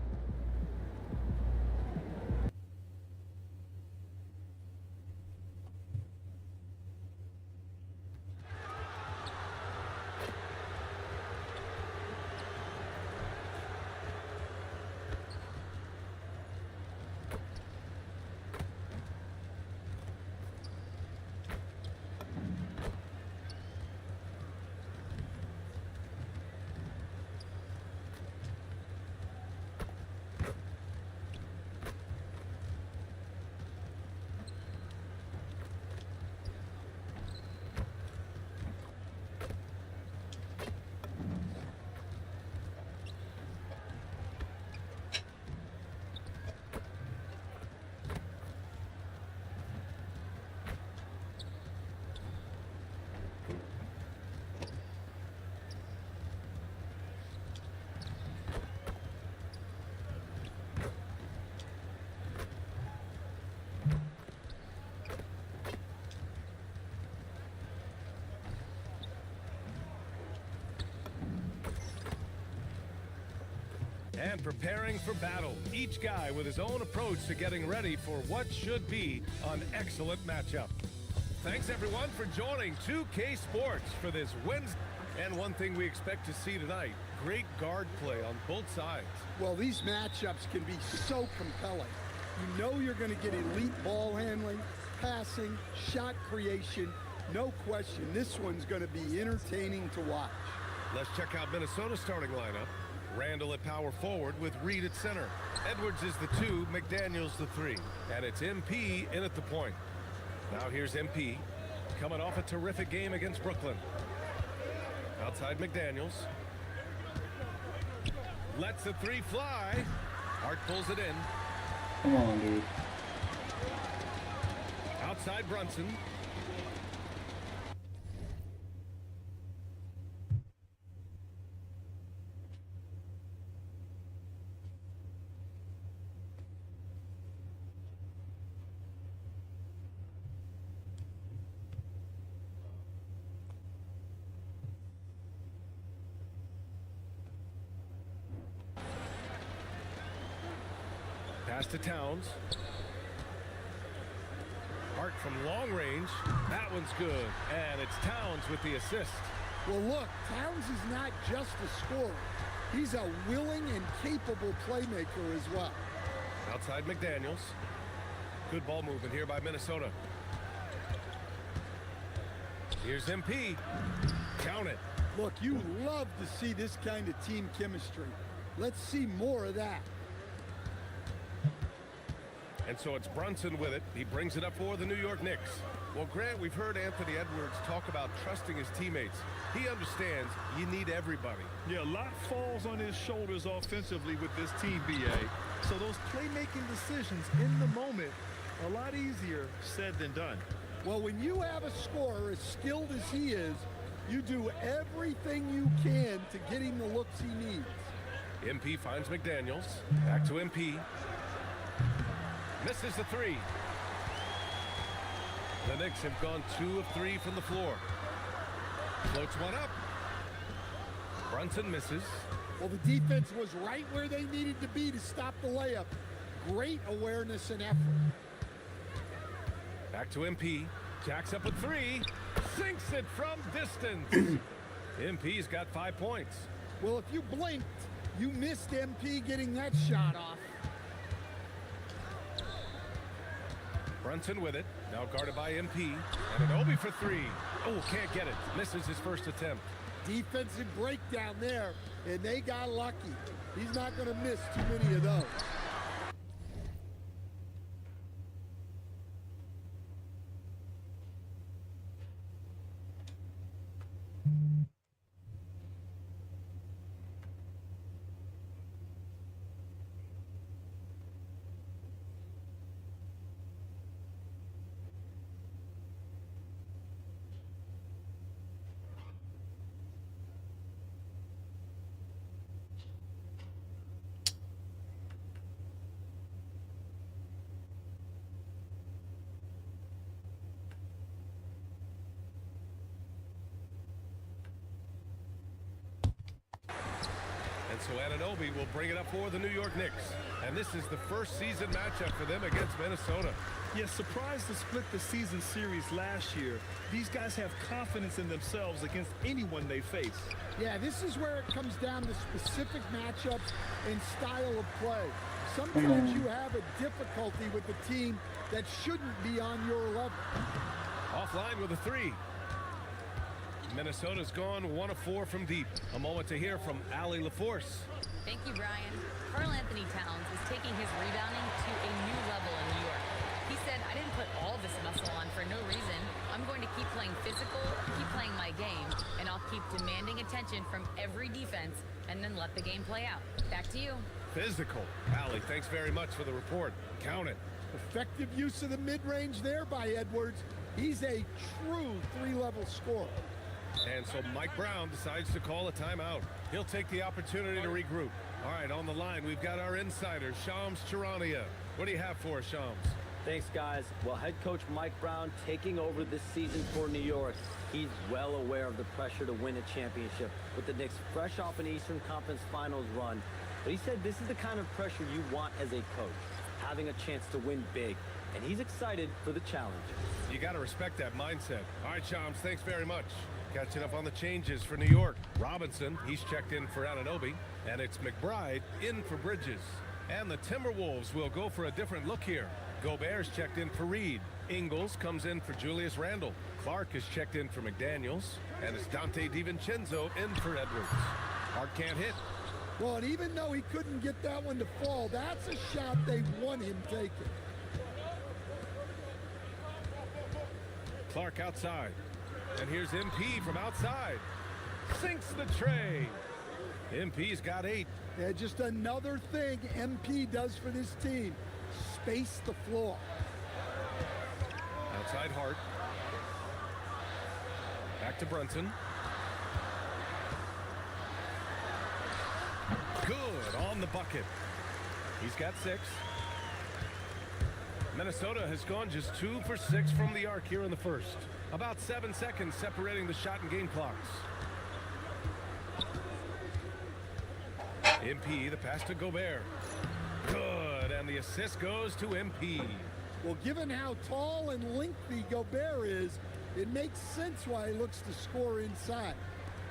And preparing for battle, each guy with his own approach to getting ready for what should be an excellent matchup. Thanks everyone for joining 2K Sports for this Wednesday. And one thing we expect to see tonight, great guard play on both sides. Well, these matchups can be so compelling. You know you're going to get elite ball handling, passing, shot creation. No question, this one's going to be entertaining to watch. Let's check out Minnesota's starting lineup. Randall at power forward with Reed at center. Edwards is the 2, McDaniels the 3. And it's MP in at the point. Now here's MP, coming off a terrific game against Brooklyn. Outside McDaniels. Lets the 3 fly. Hart pulls it in. Come on, dude. Outside Brunson. Pass to Towns. Hart from long range. That one's good. And it's Towns with the assist. Well, look, Towns is not just a scorer. He's a willing and capable playmaker as well. Outside McDaniels. Good ball movement here by Minnesota. Here's MP. Count it. Look, you love to see this kind of team chemistry. Let's see more of that. And so it's Brunson with it. He brings it up for the New York Knicks. Well, Grant, we've heard Anthony Edwards talk about trusting his teammates. He understands you need everybody. Yeah, a lot falls on his shoulders offensively with this team, BA. So those playmaking decisions in the moment, a lot easier said than done. Well, when you have a scorer as skilled as he is, you do everything you can to get him the looks he needs. MP finds McDaniels. Back to MP. Misses the 3. The Knicks have gone 2 of 3 from the floor. Floats one up. Brunson misses. Well, the defense was right where they needed to be to stop the layup. Great awareness and effort. Back to MP. Jacks up a 3. Sinks it from distance. MP's got 5 points. Well, if you blinked, you missed MP getting that shot off. Brunson with it. Now guarded by MP. And an Obi for 3. Oh, can't get it. Misses his first attempt. Defensive breakdown there, and they got lucky. He's not going to miss too many of those. And so Anunoby will bring it up for the New York Knicks. And this is the first season matchup for them against Minnesota. Yeah, surprised to split the season series last year. These guys have confidence in themselves against anyone they face. Yeah, this is where it comes down to specific matchups and style of play. Sometimes you have a difficulty with the team that shouldn't be on your level. Offline with a three. Minnesota's gone 1 of 4 from deep. A moment to hear from Allie LaForce. Thank you, Brian. Karl Anthony Towns is taking his rebounding to a new level in New York. He said, I didn't put all this muscle on for no reason. I'm going to keep playing physical, keep playing my game, and I'll keep demanding attention from every defense and then let the game play out. Back to you. Physical. Allie, thanks very much for the report. Count it. Effective use of the mid-range there by Edwards. He's a true three-level scorer. And so Mike Brown decides to call a timeout. He'll take the opportunity to regroup. All right, on the line, we've got our insider, Shams Charania. What do you have for us, Shams? Thanks, guys. Well, head coach Mike Brown taking over this season for New York. He's well aware of the pressure to win a championship with the Knicks fresh off an Eastern Conference Finals run. But he said this is the kind of pressure you want as a coach, having a chance to win big. And he's excited for the challenge. You got to respect that mindset. All right, Shams, thanks very much. Catching up on the changes for New York. Robinson, he's checked in for Anunoby. And it's McBride in for Bridges. And the Timberwolves will go for a different look here. Gobert's checked in for Reed. Ingles comes in for Julius Randle. Clark is checked in for McDaniels. And it's Dante DiVincenzo in for Edwards. Clark can't hit. Well, and even though he couldn't get that one to fall, that's a shot they want him taking. Clark outside. And here's MP from outside. Sinks the tray. MP's got 8. Yeah, just another thing MP does for this team. Space the floor. Outside Hart. Back to Brunson. Good on the bucket. He's got 6. Minnesota has gone just 2 for 6 from the arc here in the first. About 7 seconds separating the shot and game clocks. MP, the pass to Gobert. Good, and the assist goes to MP. Well, given how tall and lengthy Gobert is, it makes sense why he looks to score inside.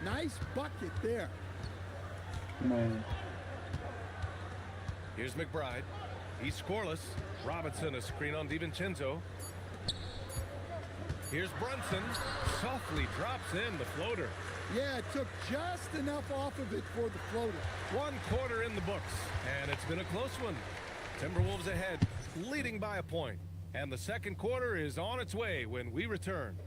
Nice bucket there. Man. Here's McBride. He's scoreless. Robinson, a screen on DiVincenzo. Here's Brunson. Softly drops in the floater. Yeah, it took just enough off of it for the floater. 1 quarter in the books, and it's been a close one. Timberwolves ahead, leading by a point. And the second quarter is on its way when we return.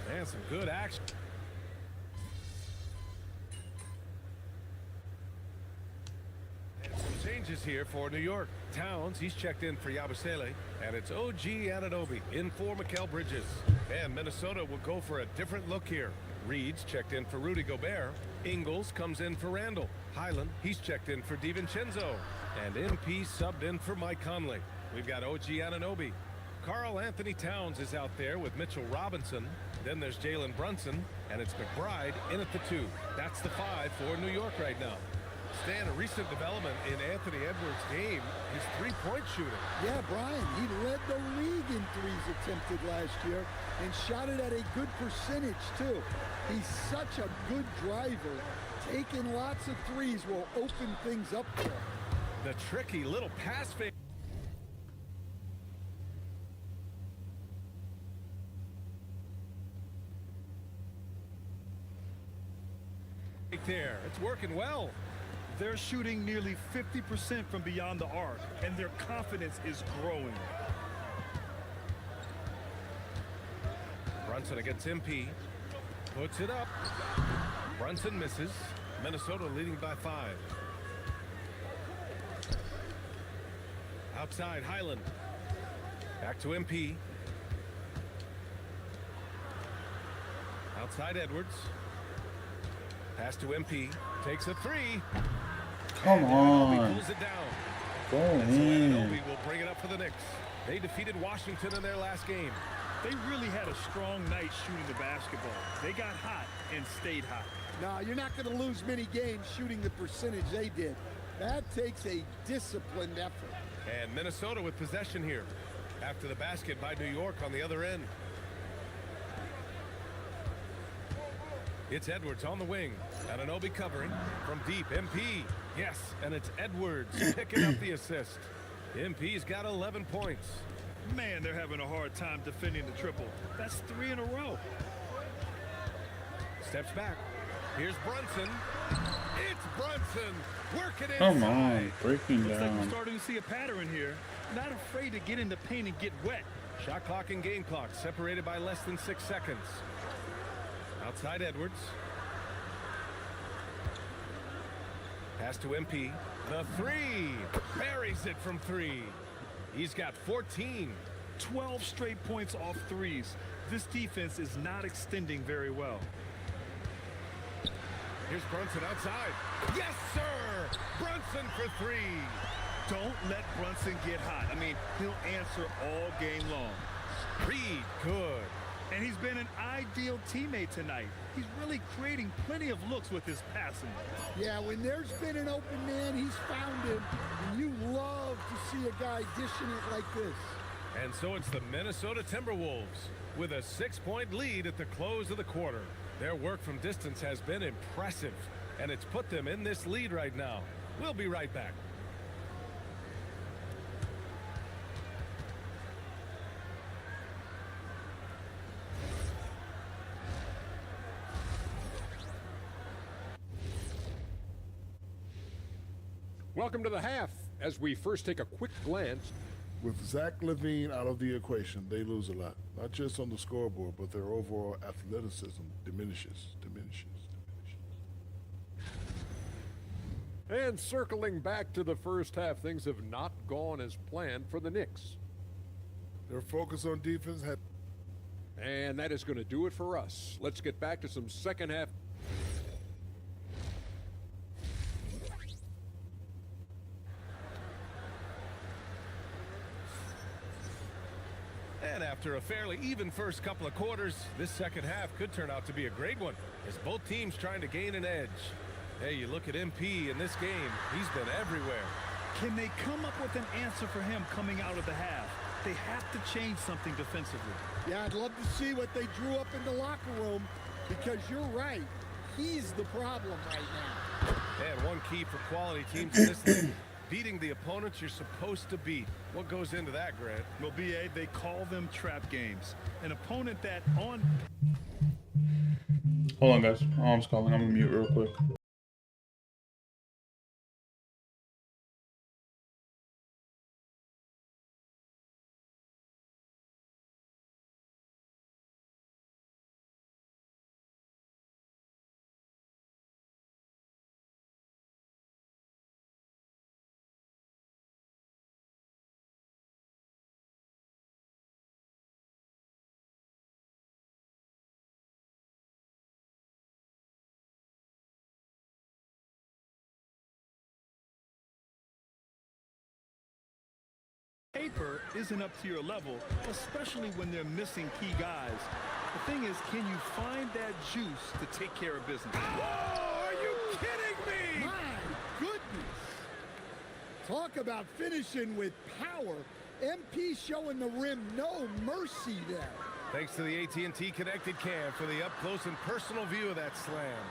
Man, some good action. And some changes here for New York. Towns, he's checked in for Yabusele. And it's OG Anunoby in for Mikal Bridges. And Minnesota will go for a different look here. Reed's checked in for Rudy Gobert. Ingles comes in for Randall. Highland, he's checked in for DiVincenzo. And MP subbed in for Mike Conley. We've got OG Anunoby. Karl Anthony Towns is out there with Mitchell Robinson. Then there's Jalen Brunson, and it's McBride in at the 2. That's the 5 for New York right now. Stan, a recent development in Anthony Edwards' game, his three-point shooting. Yeah, Brian, he led the league in threes attempted last year and shot it at a good percentage, too. He's such a good driver. Taking lots of threes will open things up for him. The tricky little pass fake. Right there, it's working well. They're shooting nearly 50% from beyond the arc, and their confidence is growing. Brunson against MP. Puts it up. Brunson misses. Minnesota leading by 5. Outside, Highland. Back to MP. Outside Edwards. Pass to MP. Takes a three. Come on. Pulls it down. Go And so in. Anunoby will bring it up for the Knicks. They defeated Washington in their last game. They really had a strong night shooting the basketball. They got hot and stayed hot. No, you're not going to lose many games shooting the percentage they did. That takes a disciplined effort. And Minnesota with possession here. After the basket by New York on the other end. It's Edwards on the wing. Anunoby covering from deep. MP. Yes, and it's Edwards picking up the assist. MP's got 11 points. Man, they're having a hard time defending the triple. That's 3 in a row. Steps back. Here's Brunson. It's Brunson working inside. Come on, breaking Looks like we're down. starting to see a pattern here. Not afraid to get in the paint and get wet. Shot clock and game clock separated by less than 6 seconds. Outside Edwards. Pass to MP. The three. Buries it from 3. He's got 14. 12 straight points off threes. This defense is not extending very well. Here's Brunson outside. Yes, sir! Brunson for 3. Don't let Brunson get hot. I mean, he'll answer all game long. Reed, good. And he's been an ideal teammate tonight. He's really creating plenty of looks with his passing. Yeah, when there's been an open man, he's found him. And you love to see a guy dishing it like this. And so it's the Minnesota Timberwolves with a 6-point lead at the close of the quarter. Their work from distance has been impressive, and it's put them in this lead right now. We'll be right back. Welcome to the half. As we first take a quick glance. With Zach LaVine out of the equation, they lose a lot. Not just on the scoreboard, but their overall athleticism diminishes. And circling back to the first half, things have not gone as planned for the Knicks. Their focus on defense had... And that is going to do it for us. Let's get back to some second half. And after a fairly even first couple of quarters, this second half could turn out to be a great one as both teams trying to gain an edge. Hey, you look at MP in this game, he's been everywhere. Can they come up with an answer for him coming out of the half? They have to change something defensively. Yeah, I'd love to see what they drew up in the locker room, because you're right. He's the problem right now. And one key for quality teams in this league, beating the opponents you're supposed to beat. What goes into that, Grant? Well, BA, they call them trap games. An opponent that on... Hold on, guys. I'm calling. I'm gonna mute real quick. Paper isn't up to your level, especially when they're missing key guys. The thing is, can you find that juice to take care of business? Oh, are you kidding me? My goodness. Talk about finishing with power. MP showing the rim no mercy there. Thanks to the AT&T connected cam for the up-close and personal view of that slam.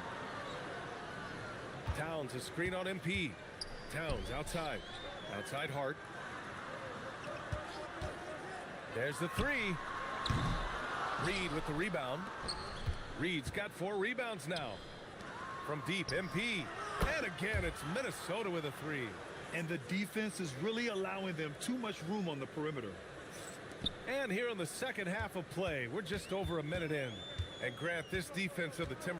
Towns a screen on MP. Towns outside. Outside Hart. There's the three. Reed with the rebound. Reed's got 4 rebounds now. From deep, MP. And again, it's Minnesota with a 3. And the defense is really allowing them too much room on the perimeter. And here in the second half of play, we're just over a minute in. And Grant, this defense of the Timberwolves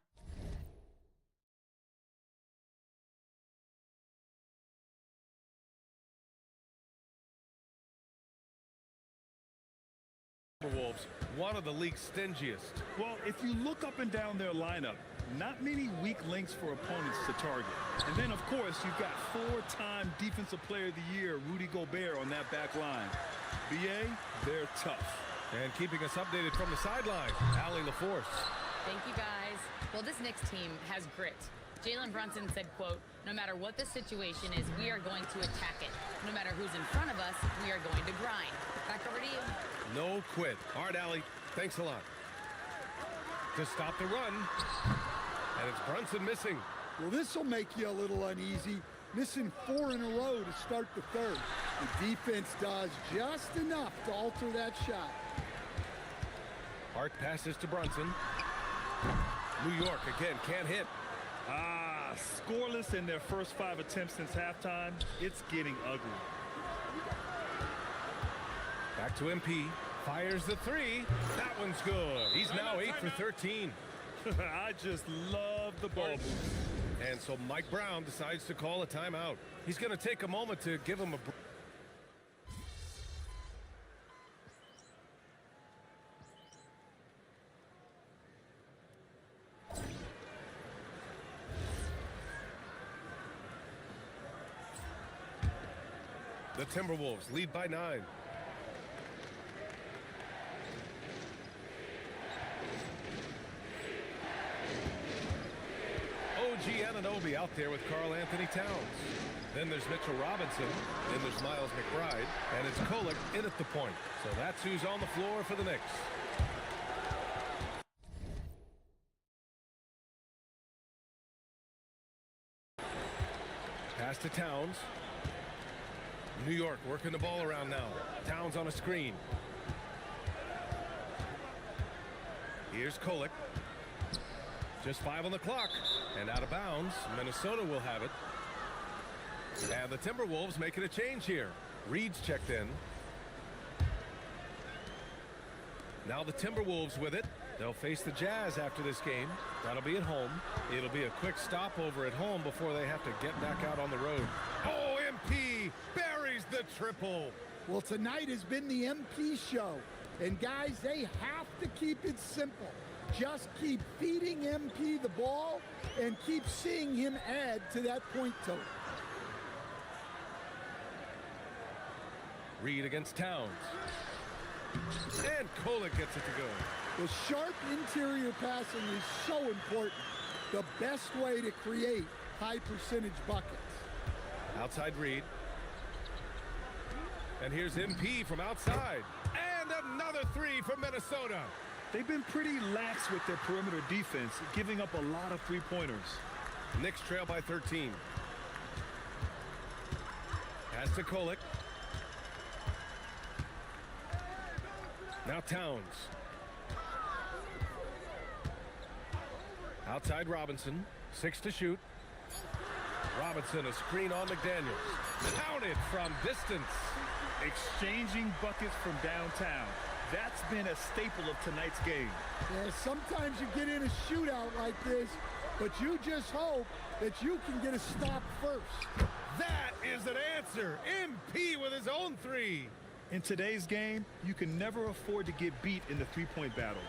Timberwolves, one of the league's stingiest. Well, if you look up and down their lineup, not many weak links for opponents to target. And then, of course, you've got 4-time Defensive Player of the Year, Rudy Gobert, on that back line. BA, they're tough. And keeping us updated from the sideline, Allie LaForce. Thank you, guys. Well, this Knicks team has grit. Jalen Brunson said, quote, "No matter what the situation is, we are going to attack it. No matter who's in front of us, we are going to grind." Back over to you. No quit. All right, Allie. Thanks a lot. To stop the run. And it's Brunson missing. Well, this will make you a little uneasy. Missing 4 in a row to start the third. The defense does just enough to alter that shot. Hart passes to Brunson. New York again can't hit. Scoreless in their first 5 attempts since halftime. It's getting ugly. Back to MP. Fires the 3. That one's good. He's now 8 for 13. I just love the ball move. And so Mike Brown decides to call a timeout. He's going to take a moment to give him a break. The Timberwolves lead by 9. OG Anunoby out there with Karl Anthony Towns. Then there's Mitchell Robinson. Then there's Miles McBride. And it's Kolek in at the point. So that's who's on the floor for the Knicks. Pass to Towns. New York working the ball around now. Towns on a screen. Here's Kolek. Just 5 on the clock. And out of bounds. Minnesota will have it. And the Timberwolves making a change here. Reed's checked in. Now the Timberwolves with it. They'll face the Jazz after this game. That'll be at home. It'll be a quick stopover at home before they have to get back out on the road. Oh, MP buries the triple. Well, tonight has been the MP show. And guys, they have to keep it simple. Just keep feeding MP the ball and keep seeing him add to that point total. Reed against Towns. And Kolek gets it to go. The sharp interior passing is so important. The best way to create high percentage buckets. Outside Reed. And here's MP from outside. And another 3 from Minnesota. They've been pretty lax with their perimeter defense, giving up a lot of 3-pointers. Knicks trail by 13. Pass to Kolek. Now Towns. Outside Robinson. 6 to shoot. Robinson, a screen on McDaniels. Counted from distance. Exchanging buckets from downtown. That's been a staple of tonight's game. Yeah, sometimes you get in a shootout like this, but you just hope that you can get a stop first. That is an answer. MP with his own 3. In today's game, you can never afford to get beat in the 3-point battle.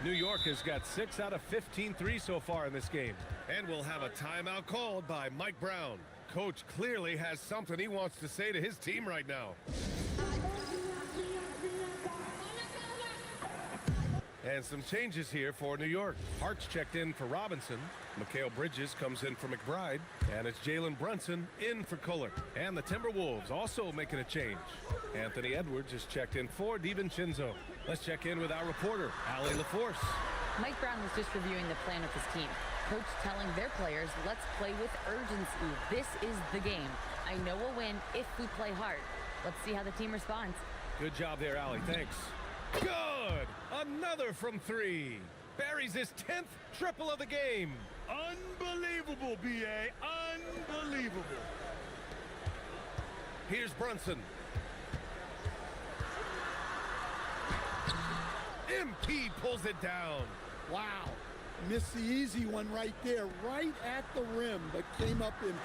New York has got 6 out of 15 threes so far in this game. And we'll have a timeout called by Mike Brown. Coach clearly has something he wants to say to his team right now. And some changes here for New York. Hart's checked in for Robinson. Mikal Bridges comes in for McBride. And it's Jalen Brunson in for Kolek. And the Timberwolves also making a change. Anthony Edwards is checked in for DiVincenzo. Let's check in with our reporter, Allie LaForce. Mike Brown was just reviewing the plan of his team. Coach telling their players, let's play with urgency. This is the game. I know we'll win if we play hard. Let's see how the team responds. Good job there, Allie. Thanks. Good! Another from 3. Buries his 10th triple of the game. Unbelievable, B.A. Unbelievable. Here's Brunson. MP pulls it down. Wow. Missed the easy one right there, right at the rim, but came up empty.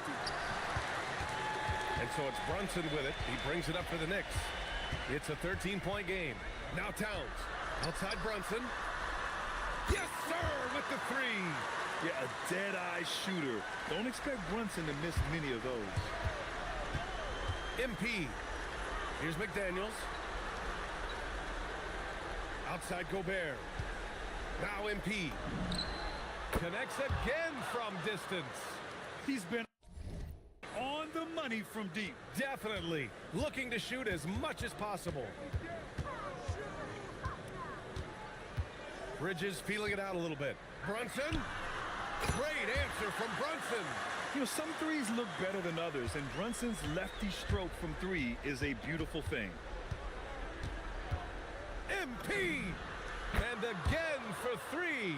And so it's Brunson with it. He brings it up for the Knicks. It's a 13-point game. Now Towns. Outside Brunson. Yes, sir, with the three. Yeah, a dead-eye shooter. Don't expect Brunson to miss many of those. MP. Here's McDaniels. Outside Gobert. Now MP. Connects again from distance. He's been on the money from deep. Definitely. Looking to shoot as much as possible. Bridges feeling it out a little bit. Brunson. Great answer from Brunson. You know, some threes look better than others, and Brunson's lefty stroke from three is a beautiful thing. MP. And again for three.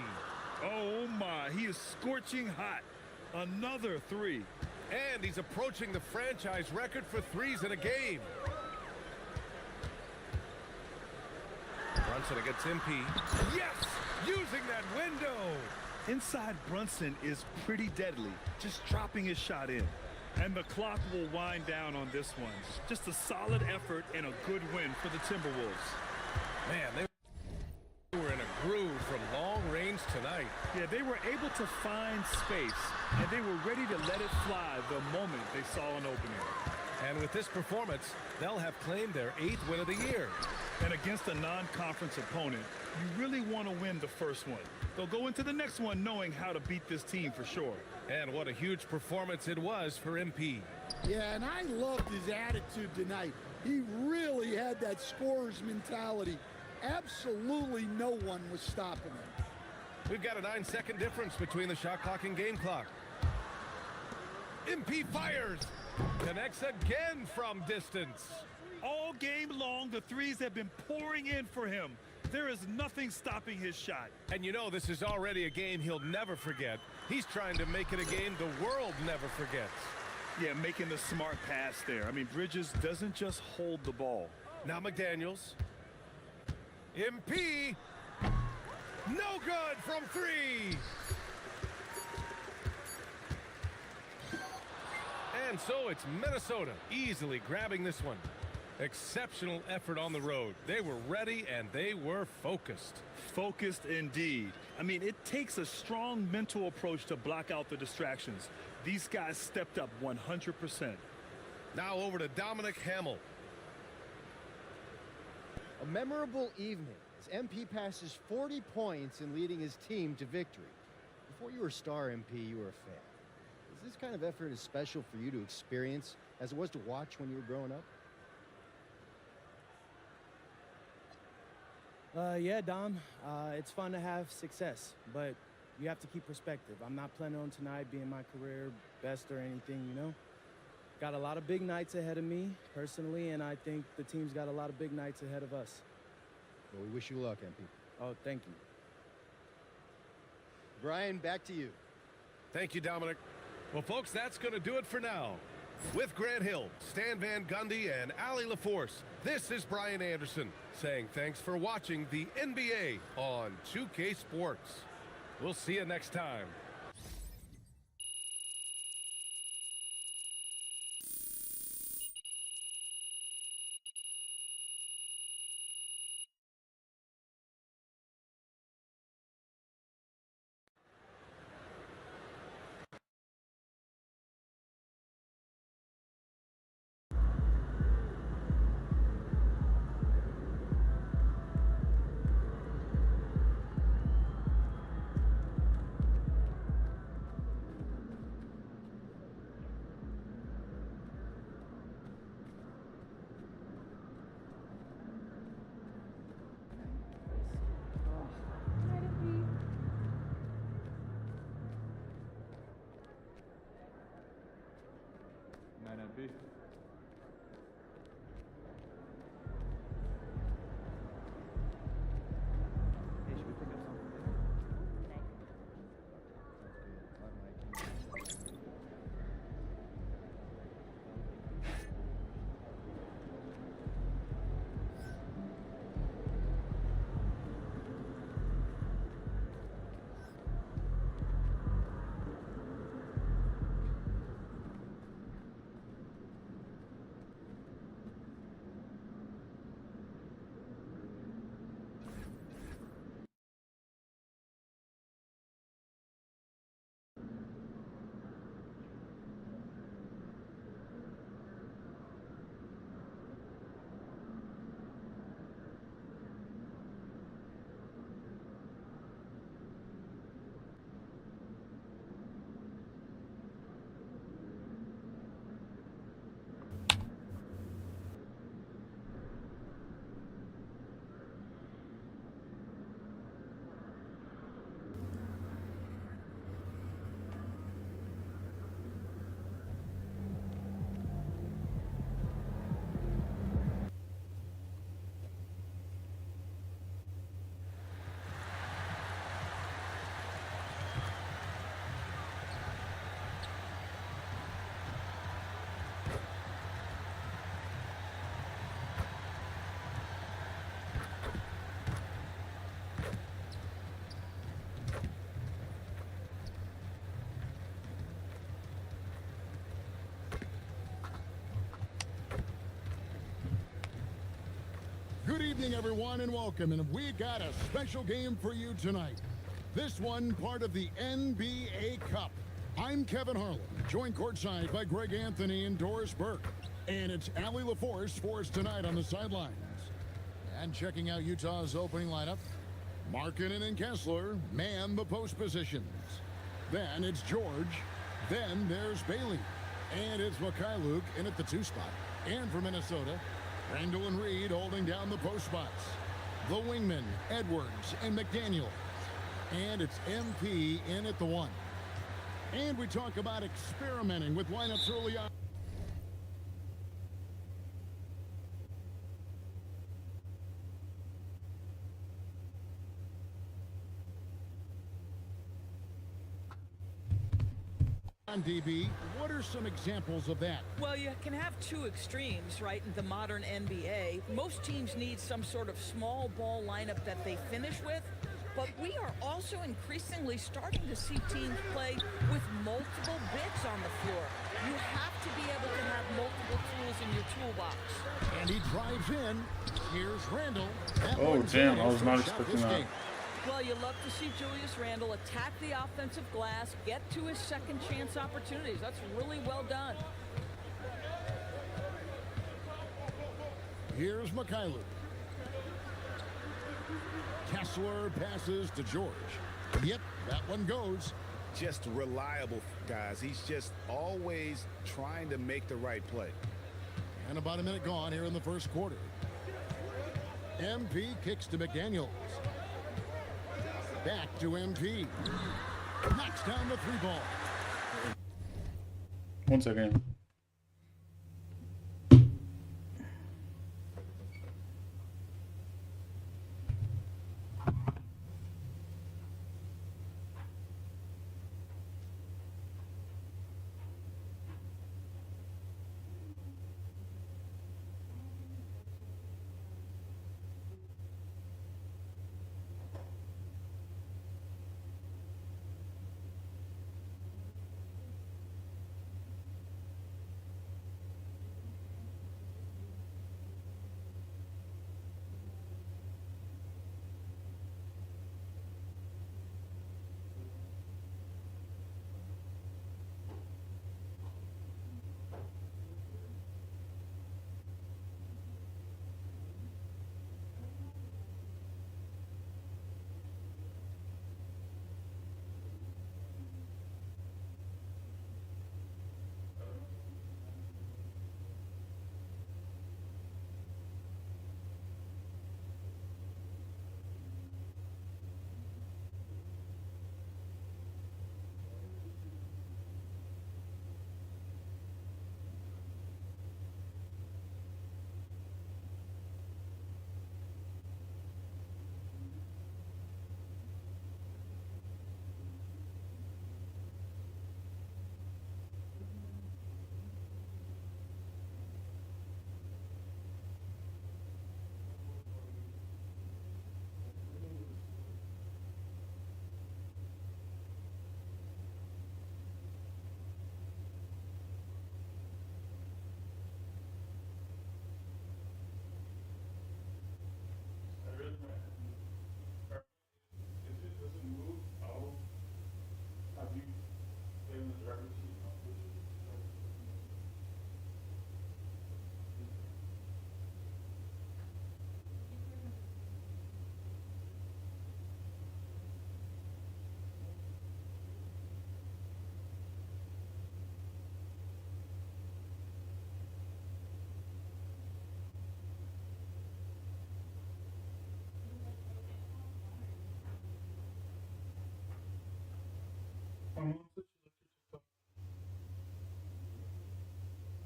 Oh my, he is scorching hot. Another three. And he's approaching the franchise record for threes in a game. Brunson against MP. Yes! Using that window! Inside Brunson is pretty deadly, just dropping his shot in. And the clock will wind down on this one. Just a solid effort and a good win for the Timberwolves. Man, they were in a groove from long range tonight. Yeah, they were able to find space, and they were ready to let it fly the moment they saw an opening. And with this performance, they'll have claimed their 8th win of the year. And against a non-conference opponent, you really want to win the first one. They'll go into the next one knowing how to beat this team for sure. And what a huge performance it was for MP. Yeah, and I loved his attitude tonight. He really had that scorer's mentality. Absolutely no one was stopping him. We've got a 9-second difference between the shot clock and game clock. MP fires. Connects again from distance. All game long, the threes have been pouring in for him. There is nothing stopping his shot. And you know this is already a game he'll never forget. He's trying to make it a game the world never forgets. Yeah, making the smart pass there. I mean, Bridges doesn't just hold the ball. Now McDaniels. MP. No good from three. And so it's Minnesota easily grabbing this one. Exceptional effort on the road. They were ready and they were focused. Focused indeed. I mean, it takes a strong mental approach to block out the distractions. These guys stepped up 100%. Now over to Dominic Hamill. A memorable evening as MP passes 40 points in leading his team to victory. Before you were a star, MP, you were a fan. Is this kind of effort as special for you to experience as it was to watch when you were growing up? Yeah, Dom. It's fun to have success, but you have to keep perspective. I'm not planning on tonight being my career best or anything, you know? Got a lot of big nights ahead of me, personally, and I think the team's got a lot of big nights ahead of us. Well, we wish you luck, MP. Oh, thank you. Brian, back to you. Thank you, Dominic. Well, folks, that's going to do it for now. With Grant Hill, Stan Van Gundy, and Ali LaForce, this is Brian Anderson saying thanks for watching the NBA on 2K Sports. We'll see you next time. evening, everyone, and welcome. And we got a special game for you tonight. This one part of the NBA Cup. I'm Kevin Harlan, joined courtside by Greg Anthony and Doris Burke. And it's Allie LaForce for us tonight on the sidelines. And checking out Utah's opening lineup, Markkanen and Kessler man the post positions. Then it's George. Then there's Bailey. And it's Mikhailuk in at the 2 spot. And for Minnesota, Randall and Reed holding down the post spots. The wingmen, Edwards and McDaniel. And it's MP in at the 1. And we talk about experimenting with lineups early on. On DB, what are some examples of that? Well, you can have 2 extremes, right? In the modern NBA, most teams need some sort of small ball lineup that they finish with, but we are also increasingly starting to see teams play with multiple bigs on the floor. You have to be able to have multiple tools in your toolbox. And he drives in. Here's Randall. Oh, damn, I was not expecting that. Well, you love to see Julius Randle attack the offensive glass, get to his second chance opportunities. That's really well done. Here's Mikhailuk. Kessler passes to George. Yep, that one goes. Just reliable, guys. He's just always trying to make the right play. And about a minute gone here in the first quarter. MP kicks to McDaniels. Back to MP. Knocks down the 3 ball. 1 second.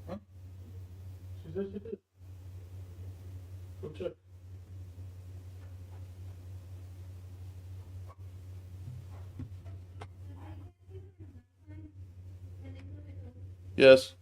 Huh? She said she did. Go check. Yes.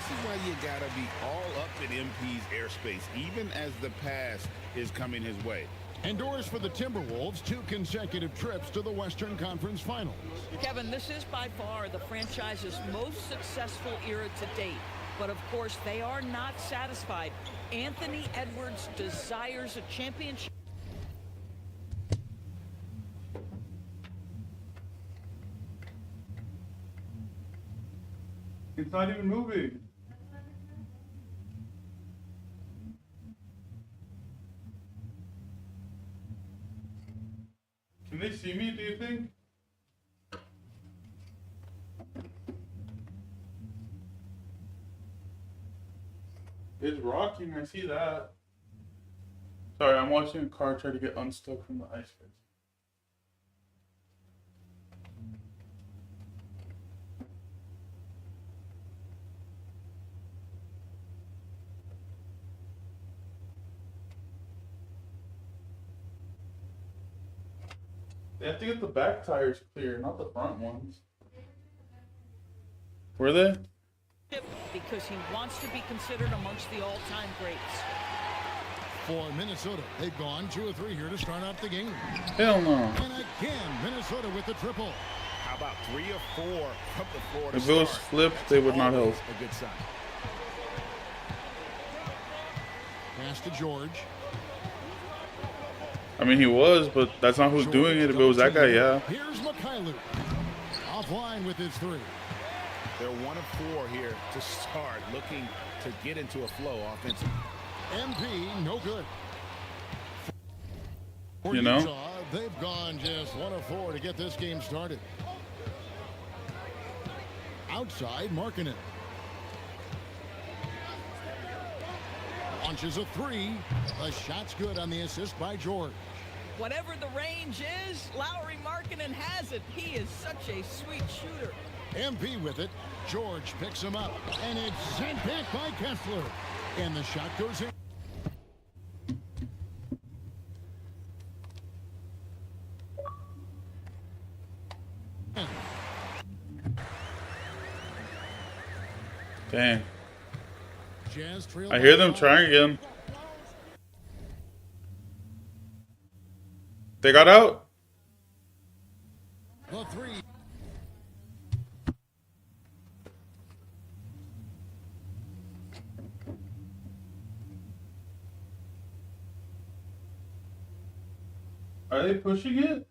this is why you gotta be all up in MP's airspace, even as the pass is coming his way. Endorse for the Timberwolves 2 consecutive trips to the Western Conference Finals. Kevin, this is by far the franchise's most successful era to date. But of course, they are not satisfied. Anthony Edwards desires a championship. It's not even moving. Can they see me, do you think? It's rocking, I see that. Sorry, I'm watching a car try to get unstuck from the ice pit. They have to get the back tires clear, not the front ones. Were they? Because he wants to be considered amongst the all-time greats. For Minnesota, they've gone 2 or 3 here to start out the game. Hell no. And again, Minnesota with the triple. How about 3 or 4 from the floor to If it was start? flipped, they would not help. A good sign. Pass to George. I mean, he was, but that's not who's doing it. If it was that guy, yeah. Here's Mikhailuk. Offline with his 3. They're 1 of 4 here to start, looking to get into a flow offensively. MP, no good. For You know? Utah, they've gone just 1 of 4 to get this game started. Outside, Markkanen. Launches a 3. The shot's good on the assist by George. Whatever the range is, Lauri Markkanen has it. He is such a sweet shooter. MP with it. George picks him up, and it's sent back by Kessler. And the shot goes in. Dang. Jazz trail I hear by them 5. trying again. They got out? The 3. Are they pushing it?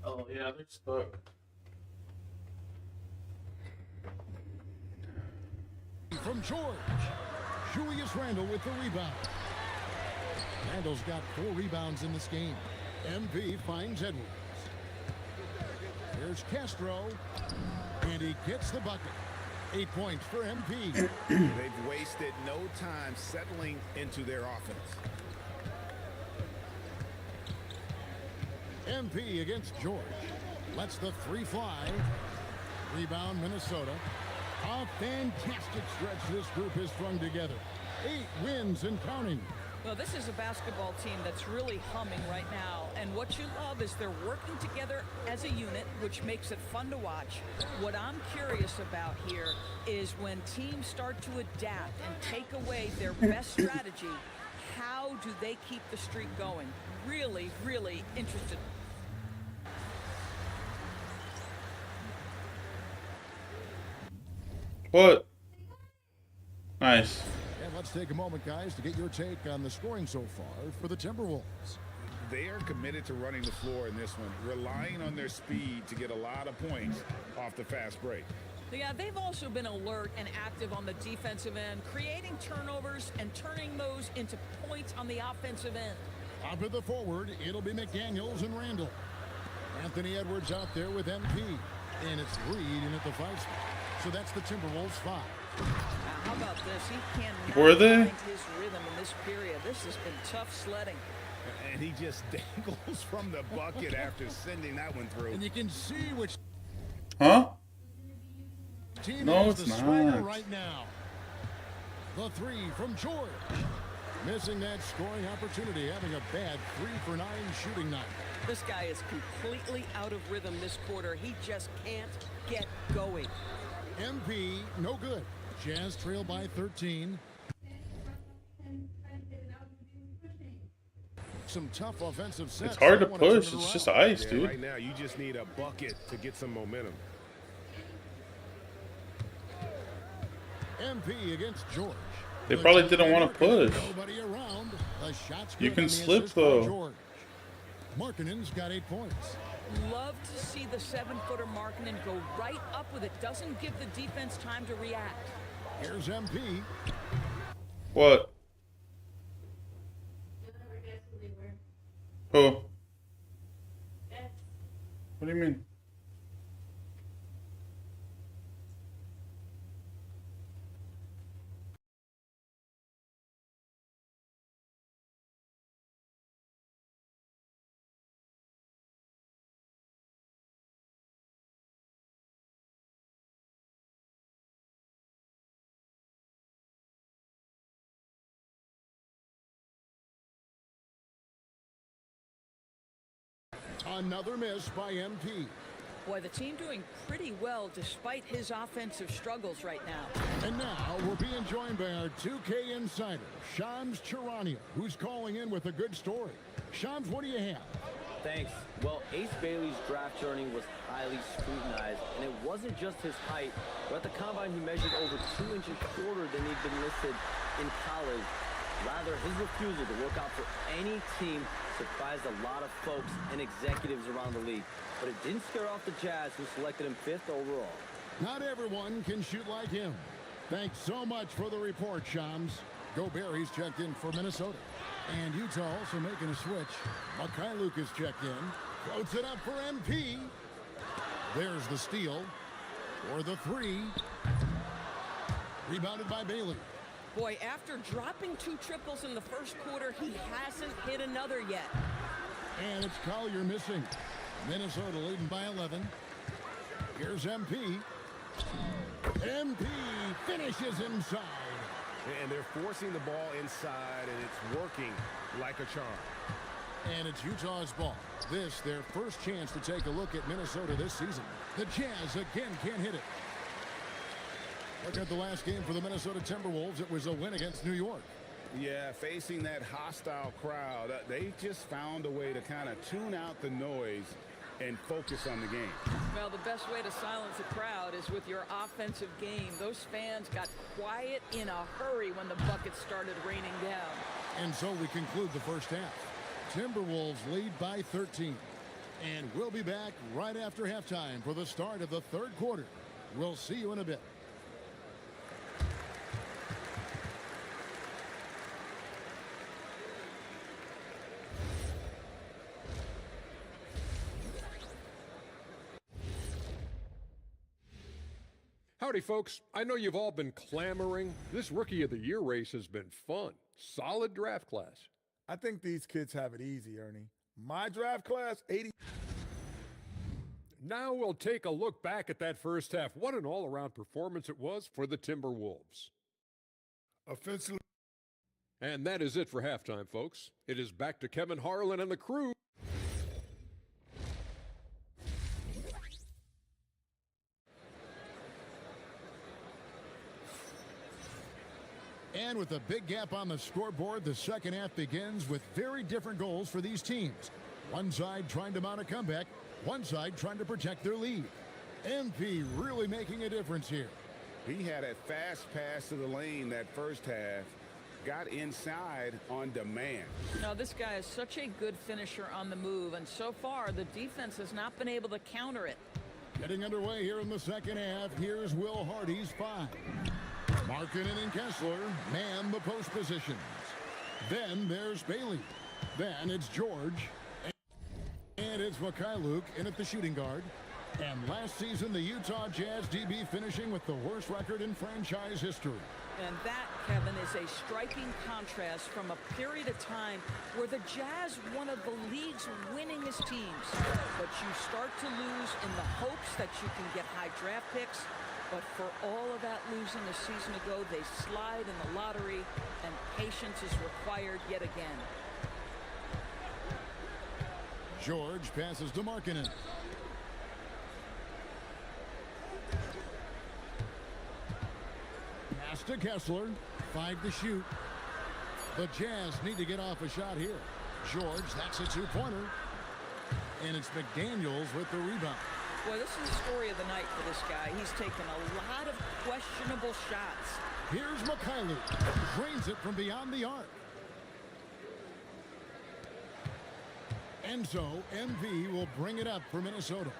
Oh yeah, they're stuck. From George. Julius Randle with the rebound. Randle's got 4 rebounds in this game. MP finds Edwards. Here's Castro. And he gets the bucket. 8 points for MP. They've wasted no time settling into their offense. MP against George. Lets the 3 fly. Rebound Minnesota. A fantastic stretch this group has strung together. 8 wins and counting. Well, this is a basketball team that's really humming right now. And what you love is they're working together as a unit, which makes it fun to watch. What I'm curious about here is when teams start to adapt and take away their best strategy, how do they keep the streak going? Really, really interested. What? Nice. And let's take a moment, guys, to get your take on the scoring so far for the Timberwolves. They are committed to running the floor in this one, relying on their speed to get a lot of points off the fast break. Yeah, they've also been alert and active on the defensive end, creating turnovers and turning those into points on the offensive end. Up at the forward, it'll be McDaniels and Randle. Anthony Edwards out there with MP. And it's Reed in at the 5 spot. So that's the Timberwolves 5. Now, how about this? He cannot Were they? find his rhythm in this period. This has been tough sledding. And he just dangles from the bucket after sending that one through. And you can see which Huh? team No, has it's the swagger not. right now. The 3 from George. Missing that scoring opportunity, having a bad 3-for-9 shooting night. This guy is completely out of rhythm this quarter. He just can't get going. MP, no good. Jazz trail by 13. Some tough offensive sets. It's hard to They wanna turn push. it It's around. just ice, Yeah, dude. right now, you just need a bucket to get some momentum. MP against George. They probably didn't want to push. Nobody around. The shot's You good can on the slip, assist by though. George. Markkanen's got 8 points. Love to see the 7-footer Markkanen go right up with it. Doesn't give the defense time to react. Here's MP. What? Who? What do you mean? Another miss by MP. Boy, the team doing pretty well despite his offensive struggles right now. And now we're being joined by our 2K insider, Shams Charania, who's calling in with a good story. Shams, what do you have? Thanks. Well, Ace Bailey's draft journey was highly scrutinized, and it wasn't just his height, but at the combine he measured over 2 inches shorter than he'd been listed in college. Rather, his refusal to work out for any team surprised a lot of folks and executives around the league. But it didn't scare off the Jazz, who selected him 5th overall. Not everyone can shoot like him. Thanks so much for the report, Shams. Gobert's checked in for Minnesota. And Utah also making a switch. Mikhailuk is checked in. Floats it up for MP. There's the steal. For the 3. Rebounded by Bailey. Boy, after dropping 2 triples in the first quarter, he hasn't hit another yet. And it's Collier missing. Minnesota leading by 11. Here's MP. MP finishes inside. And they're forcing the ball inside, and it's working like a charm. And it's Utah's ball. This, their first chance to take a look at Minnesota this season. The Jazz again can't hit it. Look at the last game for the Minnesota Timberwolves. It was a win against New York. Yeah, facing that hostile crowd, they just found a way to kind of tune out the noise and focus on the game. Well, the best way to silence a crowd is with your offensive game. Those fans got quiet in a hurry when the buckets started raining down. And so we conclude the first half. Timberwolves lead by 13. And we'll be back right after halftime for the start of the third quarter. We'll see you in a bit. Howdy, folks. I know you've all been clamoring. This Rookie of the Year race has been fun. Solid draft class. I think these kids have it easy, Ernie. My draft class, 80. Now we'll take a look back at that first half. What an all-around performance it was for the Timberwolves. Offensively. And that is it for halftime, folks. It is back to Kevin Harlan and the crew. And with a big gap on the scoreboard, the second half begins with very different goals for these teams. One side trying to mount a comeback, one side trying to protect their lead. MP really making a difference here. He had a fast pass to the lane that first half, got inside on demand. Now, this guy is such a good finisher on the move, and so far the defense has not been able to counter it. Getting underway here in the second half, here's Will Hardy's 5. Markkanen and Kessler man the post positions. Then there's Bailey. Then it's George. And it's Mikhailuk in at the shooting guard. And last season, the Utah Jazz DB finishing with the worst record in franchise history. And that, Kevin, is a striking contrast from a period of time where the Jazz, one of the league's winningest teams. But you start to lose in the hopes that you can get high draft picks, But for all of that losing a season ago, they slide in the lottery, and patience is required yet again. George passes to Markkanen. Pass to Kessler. 5 to shoot. The Jazz need to get off a shot here. George, that's a two-pointer. And it's McDaniels with the rebound. Boy, this is the story of the night for this guy. He's taken a lot of questionable shots. Here's Mikhailuk. Drains it from beyond the arc. And so, MP will bring it up for Minnesota.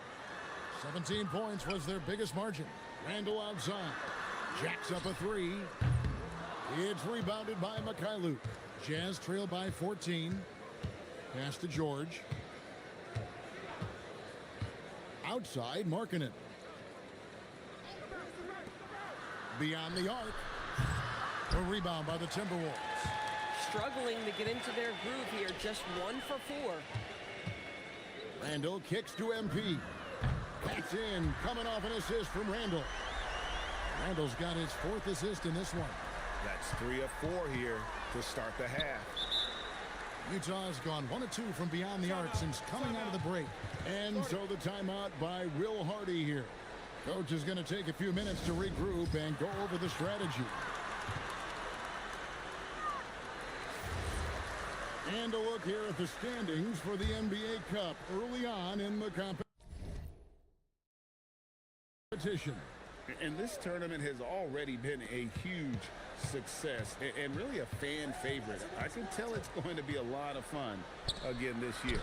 17 points was their biggest margin. Randall outside. Jacks up a three. It's rebounded by Mikhailuk. Jazz trail by 14. Pass to George. Outside, Markkanen. Beyond the arc. A rebound by the Timberwolves. Struggling to get into their groove here. Just 1 for 4. Randall kicks to MP. That's in. Coming off an assist from Randall. Randall's got his 4th assist in this one. That's 3 of 4 here to start the half. Utah's gone 1 of 2 from beyond the arc since coming out of the break. And so the timeout by Will Hardy here. Coach is going to take a few minutes to regroup and go over the strategy. And a look here at the standings for the NBA Cup early on in the competition. And this tournament has already been a huge success and really a fan favorite. I can tell it's going to be a lot of fun again this year.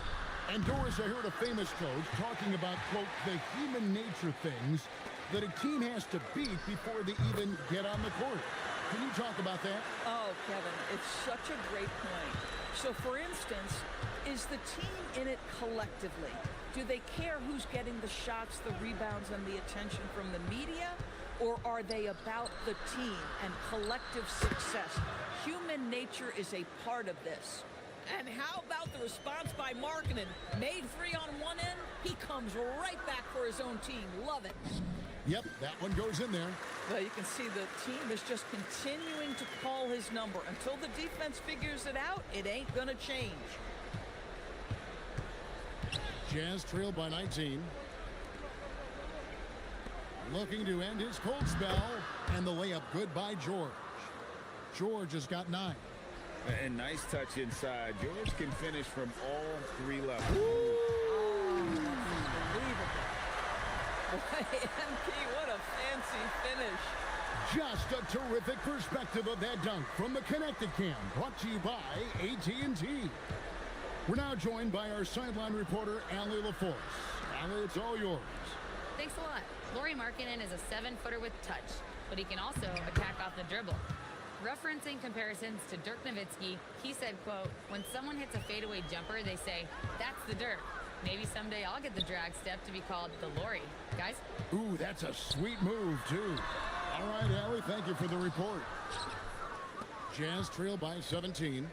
And Doris, I heard a famous coach talking about, quote, the human nature things that a team has to beat before they even get on the court. Can you talk about that? Oh, Kevin, it's such a great point. So, for instance, is the team in it collectively? Do they care who's getting the shots, the rebounds, and the attention from the media? Or are they about the team and collective success? Human nature is a part of this. And how about the response by Markkanen? Made free on one end, he comes right back for his own team. Love it. Yep, that one goes in there. Well, you can see the team is just continuing to call his number. Until the defense figures it out, it ain't gonna change. Jazz trail by 19. Looking to end his cold spell. And the layup good by George. George has got 9. And nice touch inside. George can finish from all 3 levels. Oh, unbelievable. MP, what a fancy finish. Just a terrific perspective of that dunk from the Connected Cam, brought to you by AT&T. We're now joined by our sideline reporter, Allie LaForce. Allie, it's all yours. Thanks a lot. Lauri Markkanen is a 7-footer with touch, but he can also attack off the dribble. Referencing comparisons to Dirk Nowitzki, he said, quote, when someone hits a fadeaway jumper, they say, that's the Dirk. Maybe someday I'll get the drag step to be called the Lauri. Guys? Ooh, that's a sweet move, too. All right, Allie, thank you for the report. Jazz trail by 17.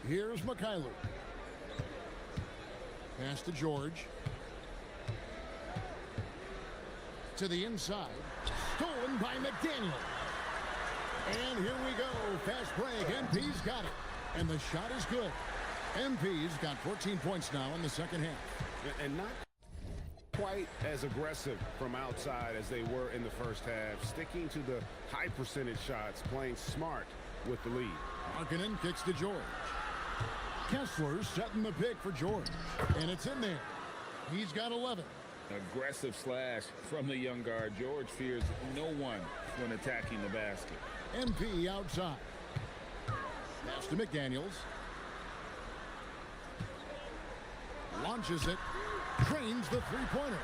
Here's Mikhailuk. Pass to George. To the inside. Stolen by McDaniel. And here we go. Fast break. MP's got it. And the shot is good. MP's got 14 points now in the second half. And not quite as aggressive from outside as they were in the first half. Sticking to the high percentage shots. Playing smart with the lead. Markkanen kicks to George. Kessler setting the pick for George. And it's in there. He's got 11. Aggressive slash from the young guard. George fears no one when attacking the basket. MP outside. Pass to McDaniels. Launches it. Trains the three-pointer.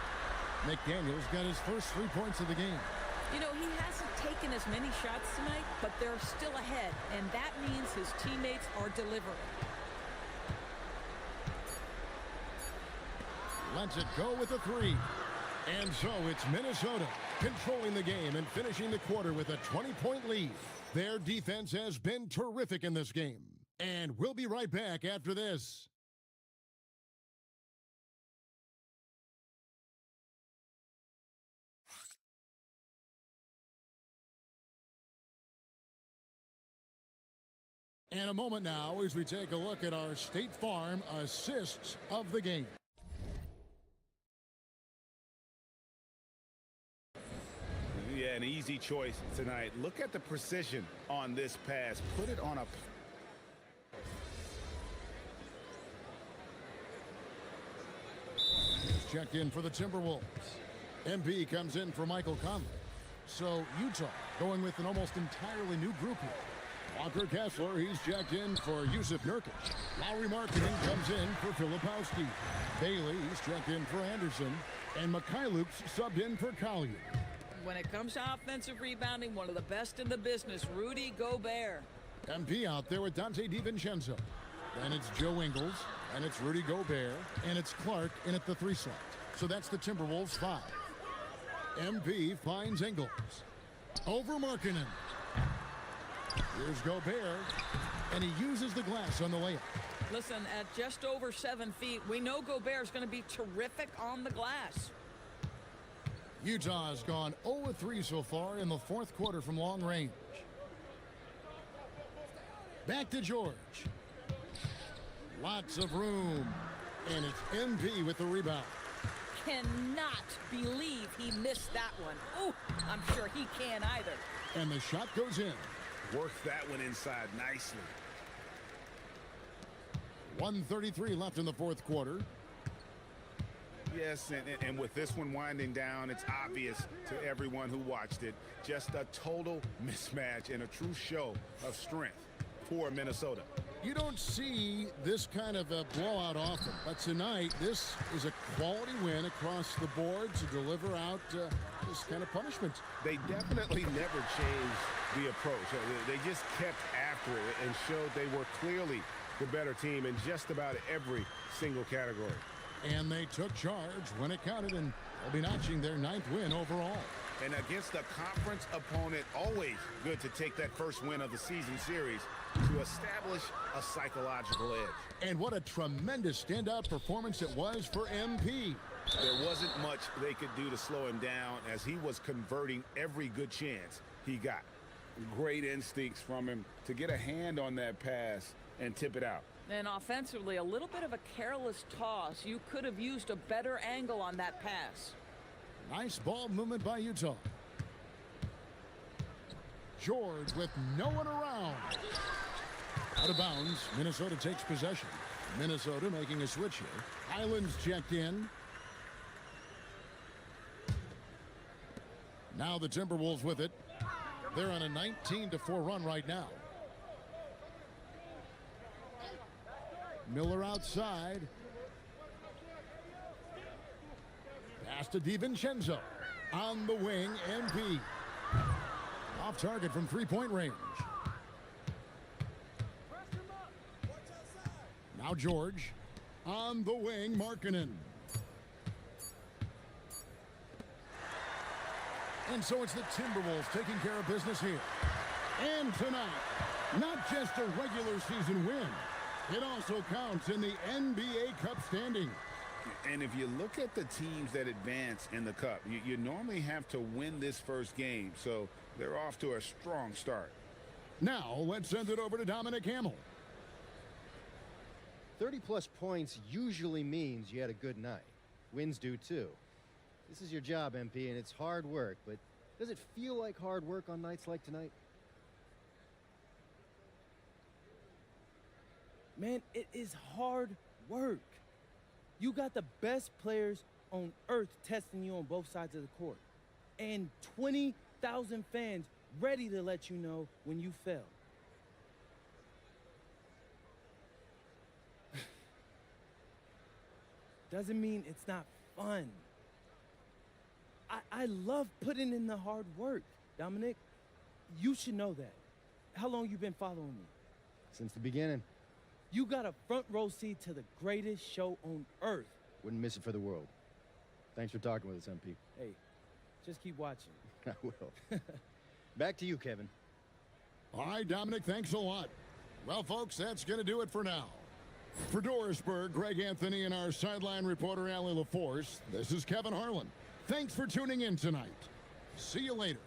McDaniels got his first 3 points of the game. You know, he hasn't taken as many shots tonight, but they're still ahead, and that means his teammates are delivering. Lets it go with a 3. And so it's Minnesota controlling the game and finishing the quarter with a 20-point lead. Their defense has been terrific in this game. And we'll be right back after this. And a moment now as we take a look at our State Farm assists of the game. Yeah, an easy choice tonight. Look at the precision on this pass. Put it on a... Checked in for the Timberwolves. MP comes in for Michael Conley. So Utah going with an almost entirely new group here. Walker Kessler, he's checked in for Yusuf Nurkic. Lowry Marketing comes in for Filipowski. Bailey, he's checked in for Anderson. And Mikhailuk's subbed in for Collier. When it comes to offensive rebounding, one of the best in the business, Rudy Gobert. MP out there with Dante DiVincenzo. Then it's Joe Ingles, and it's Rudy Gobert, and it's Clark in at the 3 slot. So that's the Timberwolves 5. MP finds Ingles. Over Markkanen. Here's Gobert, and he uses the glass on the layup. Listen, at just over 7 feet, we know Gobert's going to be terrific on the glass. Utah's gone 0-3 so far in the 4th quarter from long range. Back to George. Lots of room. And it's MP with the rebound. Cannot believe he missed that one. Oh, I'm sure he can't either. And the shot goes in. Works that one inside nicely. 1:33 left in the 4th quarter. Yes, and with this one winding down, it's obvious to everyone who watched it. Just a total mismatch and a true show of strength for Minnesota. You don't see this kind of a blowout often, but tonight this is a quality win across the board to deliver out this kind of punishment. They definitely never changed the approach. They just kept after it and showed they were clearly the better team in just about every single category. And they took charge when it counted, and they'll be notching their 9th win overall. And against a conference opponent, always good to take that first win of the season series to establish a psychological edge. And what a tremendous standout performance it was for MP. There wasn't much they could do to slow him down as he was converting every good chance he got. Great instincts from him to get a hand on that pass and tip it out. And offensively, a little bit of a careless toss. You could have used a better angle on that pass. Nice ball movement by Utah. George with no one around. Out of bounds, Minnesota takes possession. Minnesota making a switch here. Island's checked in. Now the Timberwolves with it. They're on a 19-4 run right now. Miller outside. Pass to DiVincenzo. On the wing, MP. Off target from 3-point range. Now George. On the wing, Markkanen. And so it's the Timberwolves taking care of business here. And tonight, not just a regular season win. It also counts in the NBA Cup standings. And if you look at the teams that advance in the Cup, you normally have to win this first game, so they're off to a strong start. Now, let's send it over to Dominic Hamill. 30-plus points usually means you had a good night. Wins do, too. This is your job, MP, and it's hard work, but does it feel like hard work on nights like tonight? Man, it is hard work. You got the best players on earth testing you on both sides of the court. And 20,000 fans ready to let you know when you fail. Doesn't mean it's not fun. I love putting in the hard work, Dominic. You should know that. How long you been following me? Since the beginning. You got a front row seat to the greatest show on earth. Wouldn't miss it for the world. Thanks for talking with us, MP. Hey, just keep watching. I will. Back to you, Kevin. All right, Dominic, thanks a lot. Well, folks, that's going to do it for now. For Dorisburg, Greg Anthony, and our sideline reporter, Allie LaForce, this is Kevin Harlan. Thanks for tuning in tonight. See you later.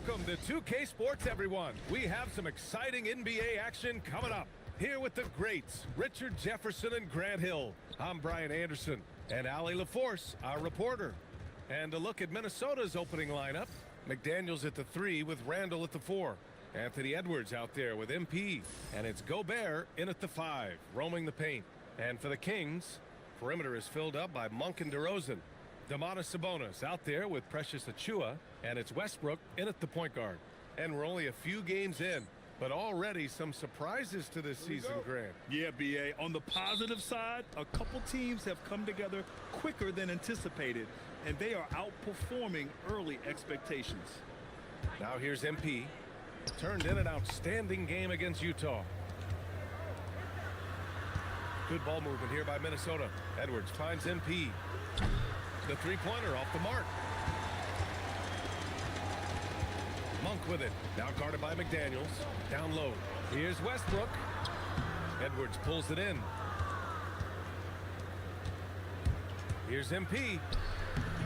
Welcome to 2K Sports, everyone. We have some exciting NBA action coming up. Here with the greats, Richard Jefferson and Grant Hill. I'm Brian Anderson, and Ali LaForce, our reporter. And a look at Minnesota's opening lineup. McDaniels at the 3 with Randall at the 4. Anthony Edwards out there with MP. And it's Gobert in at the 5, roaming the paint. And for the Kings, perimeter is filled up by Monk and DeRozan. Domantas Sabonis out there with Precious Achiuwa, and it's Westbrook in at the point guard. And we're only a few games in, but already some surprises to this season, Grant. Yeah, BA. On the positive side, a couple teams have come together quicker than anticipated, and they are outperforming early expectations. Now here's MP. Turned in an outstanding game against Utah. Good ball movement here by Minnesota. Edwards finds MP. The three-pointer off the mark. Monk with it. Now guarded by McDaniels. Down low. Here's Westbrook. Edwards pulls it in. Here's MP.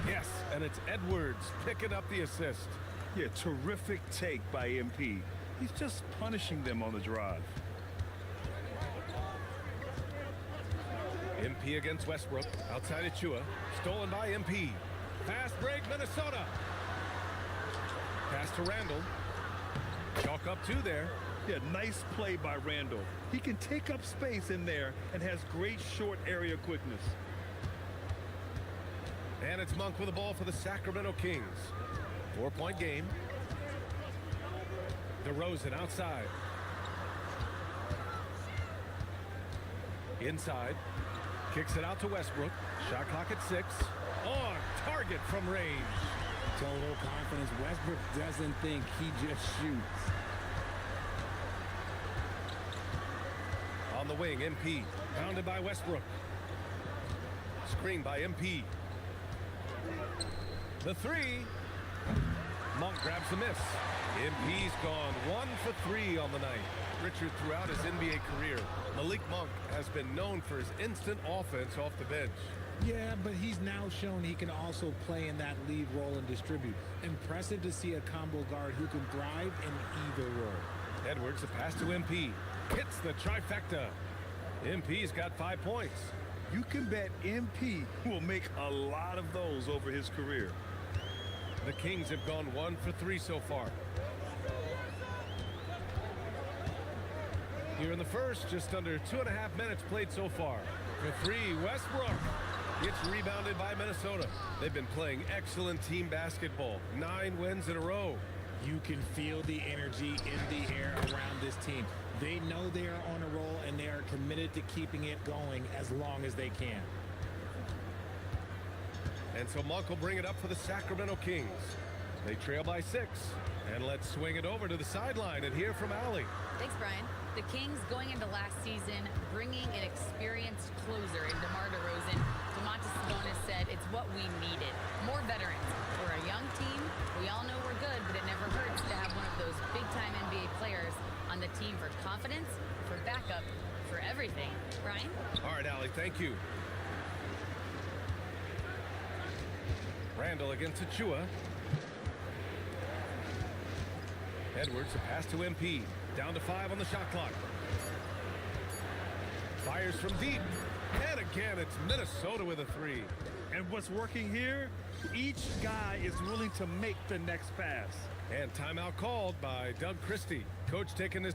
Yes, and it's Edwards picking up the assist. Yeah, terrific take by MP. He's just punishing them on the drive. MP against Westbrook. Outside Achiuwa. Stolen by MP. Fast break, Minnesota. Pass to Randall. Chalk up 2 there. Yeah, nice play by Randall. He can take up space in there and has great short area quickness. And it's Monk with the ball for the Sacramento Kings. 4-point game. DeRozan outside. Inside. Kicks it out to Westbrook. Shot clock at 6. On target from range. Total confidence. Westbrook doesn't think, he just shoots. On the wing, MP. Pounded by Westbrook. Screen by MP. The 3. Monk grabs the miss. MP's gone 1 for 3 on the night. Richard, throughout his NBA career, Malik Monk has been known for his instant offense off the bench. Yeah, but he's now shown he can also play in that lead role and distribute. Impressive to see a combo guard who can thrive in either role. Edwards, a pass to MP. Hits the trifecta. MP's got 5 points. You can bet MP will make a lot of those over his career. The Kings have gone 1 for 3 so far. Here in the first, just under 2.5 minutes played so far. For 3, Westbrook. It's rebounded by Minnesota. They've been playing excellent team basketball. 9 wins in a row. You can feel the energy in the air around this team. They know they are on a roll, and they are committed to keeping it going as long as they can. And so Monk will bring it up for the Sacramento Kings. They trail by 6. And let's swing it over to the sideline and hear from Ali. Thanks, Brian. The Kings going into last season, bringing an experienced closer in DeMar DeRozan. Domantas Sabonis said it's what we needed. More veterans. We're a young team. We all know we're good, but it never hurts to have one of those big-time NBA players on the team for confidence, for backup, for everything. Brian? All right, Ali, thank you. Randall against Achiuwa. Edwards, a pass to MP. Down to 5 on the shot clock. Fires from deep. And again, it's Minnesota with a 3. And what's working here? Each guy is willing to make the next pass. And timeout called by Doug Christie. Coach taking this.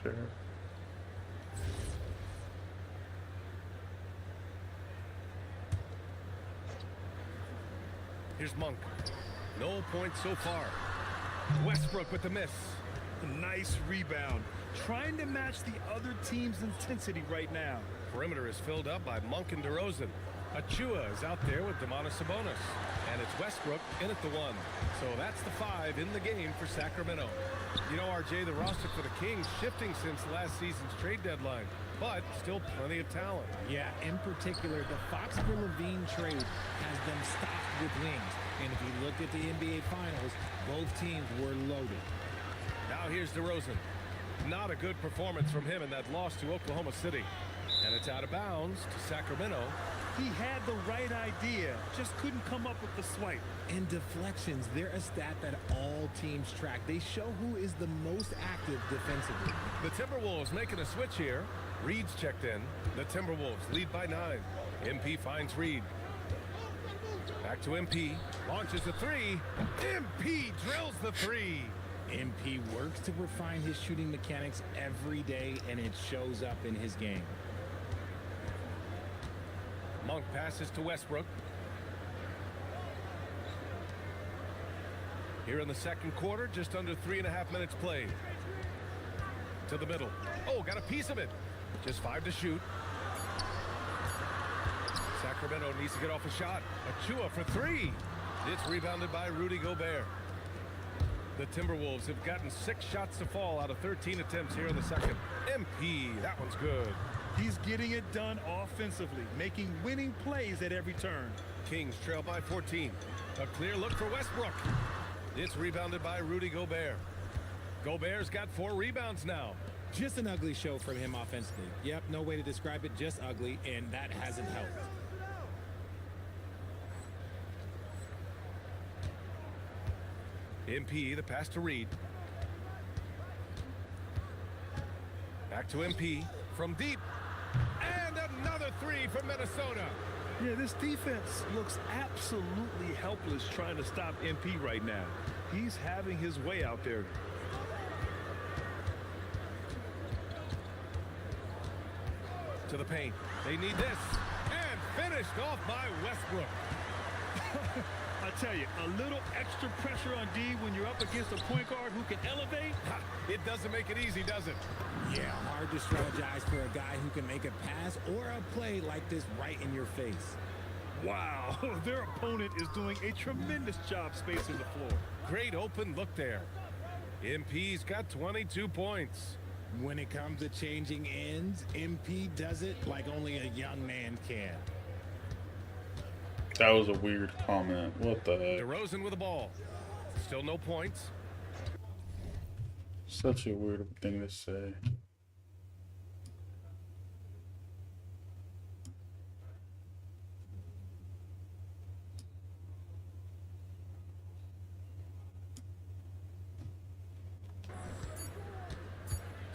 Sure. Here's Monk. No points so far. Westbrook with the miss. Nice rebound. Trying to match the other team's intensity right now. Perimeter is filled up by Monk and DeRozan. Achiuwa is out there with Domantas Sabonis. And it's Westbrook in at the 1. So that's the 5 in the game for Sacramento. You know, RJ, the roster for the Kings shifting since last season's trade deadline, but still plenty of talent. Yeah, in particular, the Fox for Levine trade has them stocked with wings. And if you look at the NBA Finals, both teams were loaded. Now here's DeRozan. Not a good performance from him in that loss to Oklahoma City. And it's out of bounds to Sacramento. He had the right idea, just couldn't come up with the swipe. And deflections, they're a stat that all teams track. They show who is the most active defensively. The Timberwolves making a switch here. Reed's checked in. The Timberwolves lead by 9. MP finds Reed. Back to MP. Launches a 3. MP drills the 3. MP works to refine his shooting mechanics every day, and it shows up in his game. Monk passes to Westbrook. Here in the second quarter, just under 3.5 minutes played. To the middle. Oh, got a piece of it. Just 5 to shoot. Sacramento needs to get off a shot. Achua for 3. It's rebounded by Rudy Gobert. The Timberwolves have gotten 6 shots to fall out of 13 attempts here in the second. MP, that one's good. He's getting it done offensively, making winning plays at every turn. Kings trail by 14. A clear look for Westbrook. It's rebounded by Rudy Gobert. Gobert's got 4 rebounds now. Just an ugly show from him offensively. Yep, no way to describe it, just ugly, and that hasn't helped. MP, the pass to Reed. Back to MP from deep. And another 3 from Minnesota. Yeah, this defense looks absolutely helpless trying to stop MP right now. He's having his way out there. To the paint. They need this. And finished off by Westbrook. I tell you, a little extra pressure on D when you're up against a point guard who can elevate. It doesn't make it easy, does it? Yeah, hard to strategize for a guy who can make a pass or a play like this right in your face. Wow, their opponent is doing a tremendous job spacing the floor. Great open look there. MP's got 22 points. When it comes to changing ends, MP does it like only a young man can. That was a weird comment. What the heck? DeRozan with the ball. Still no points. Such a weird thing to say.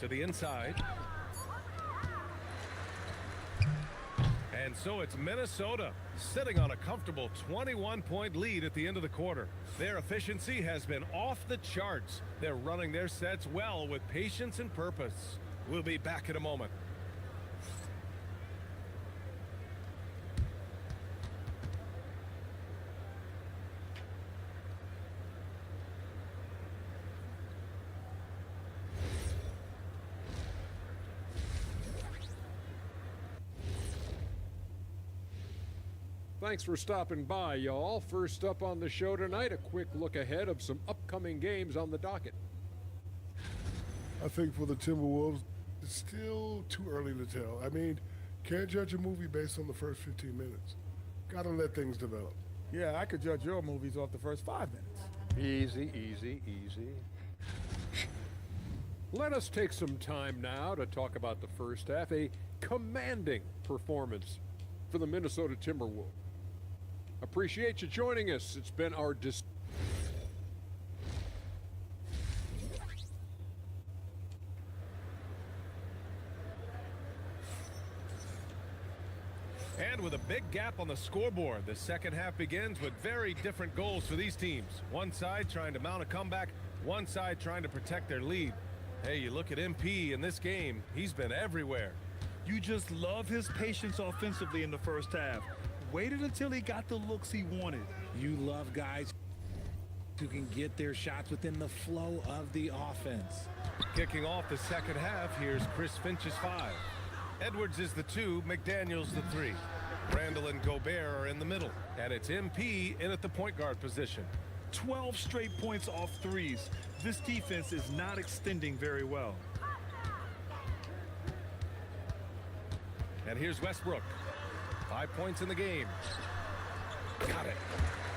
To the inside. And so it's Minnesota sitting on a comfortable 21-point lead at the end of the quarter. Their efficiency has been off the charts. They're running their sets well with patience and purpose. We'll be back in a moment. Thanks for stopping by, y'all. First up on the show tonight, a quick look ahead of some upcoming games on the docket. I think for the Timberwolves, it's still too early to tell. I mean, can't judge a movie based on the first 15 minutes. Gotta let things develop. Yeah, I could judge your movies off the first 5 minutes. Easy, easy, easy. Let us take some time now to talk about the first half. A commanding performance for the Minnesota Timberwolves. Appreciate you joining us. It's been our And with a big gap on the scoreboard, the second half begins with very different goals for these teams. One side trying to mount a comeback, one side trying to protect their lead. Hey, you look at MP in this game, he's been everywhere. You just love his patience offensively in the first half. Waited until he got the looks he wanted. You love guys who can get their shots within the flow of the offense. Kicking off the second half, here's Chris Finch's 5. Edwards is the 2, McDaniels the 3. Randall and Gobert are in the middle, and it's MP in at the point guard position. 12 straight points off threes. This defense is not extending very well. And here's Westbrook. 5 points in the game. Got it.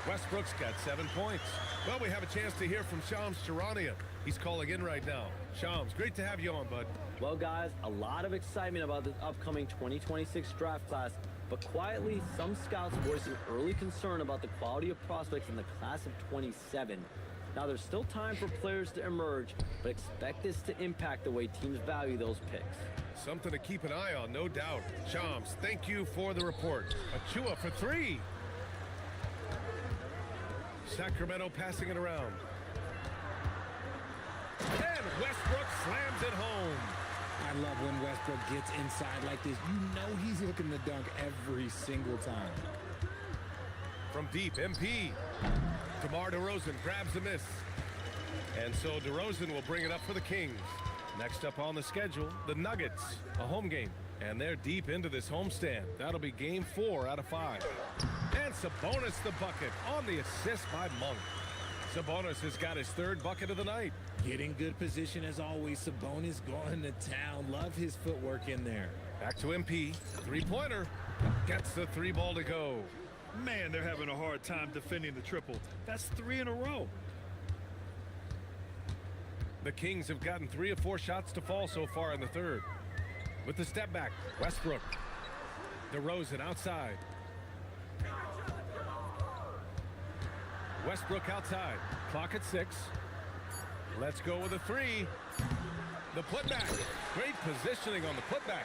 Westbrook's got 7 points. Well, we have a chance to hear from Shams Charania. He's calling in right now. Shams, great to have you on, bud. Well, guys, a lot of excitement about this upcoming 2026 draft class, but quietly, some scouts voicing early concern about the quality of prospects in the class of 27. Now, there's still time for players to emerge, but expect this to impact the way teams value those picks. Something to keep an eye on, no doubt. Shams, thank you for the report. Achua for 3. Sacramento passing it around. And Westbrook slams it home. I love when Westbrook gets inside like this. You know he's looking to dunk every single time. From deep, MP. DeMar DeRozan grabs the miss. And so DeRozan will bring it up for the Kings. Next up on the schedule, the Nuggets, a home game. And they're deep into this homestand. That'll be game 4 out of 5. And Sabonis the bucket on the assist by Monk. Sabonis has got his 3rd bucket of the night. Getting good position as always. Sabonis going to town. Love his footwork in there. Back to MP. 3-pointer. Gets the 3 ball to go. Man, they're having a hard time defending the triple. That's 3 in a row. The Kings have gotten 3 of 4 shots to fall so far in the 3rd. With the step back, Westbrook. DeRozan outside. Westbrook outside. Clock at 6. Let's go with a 3. The putback. Great positioning on the putback.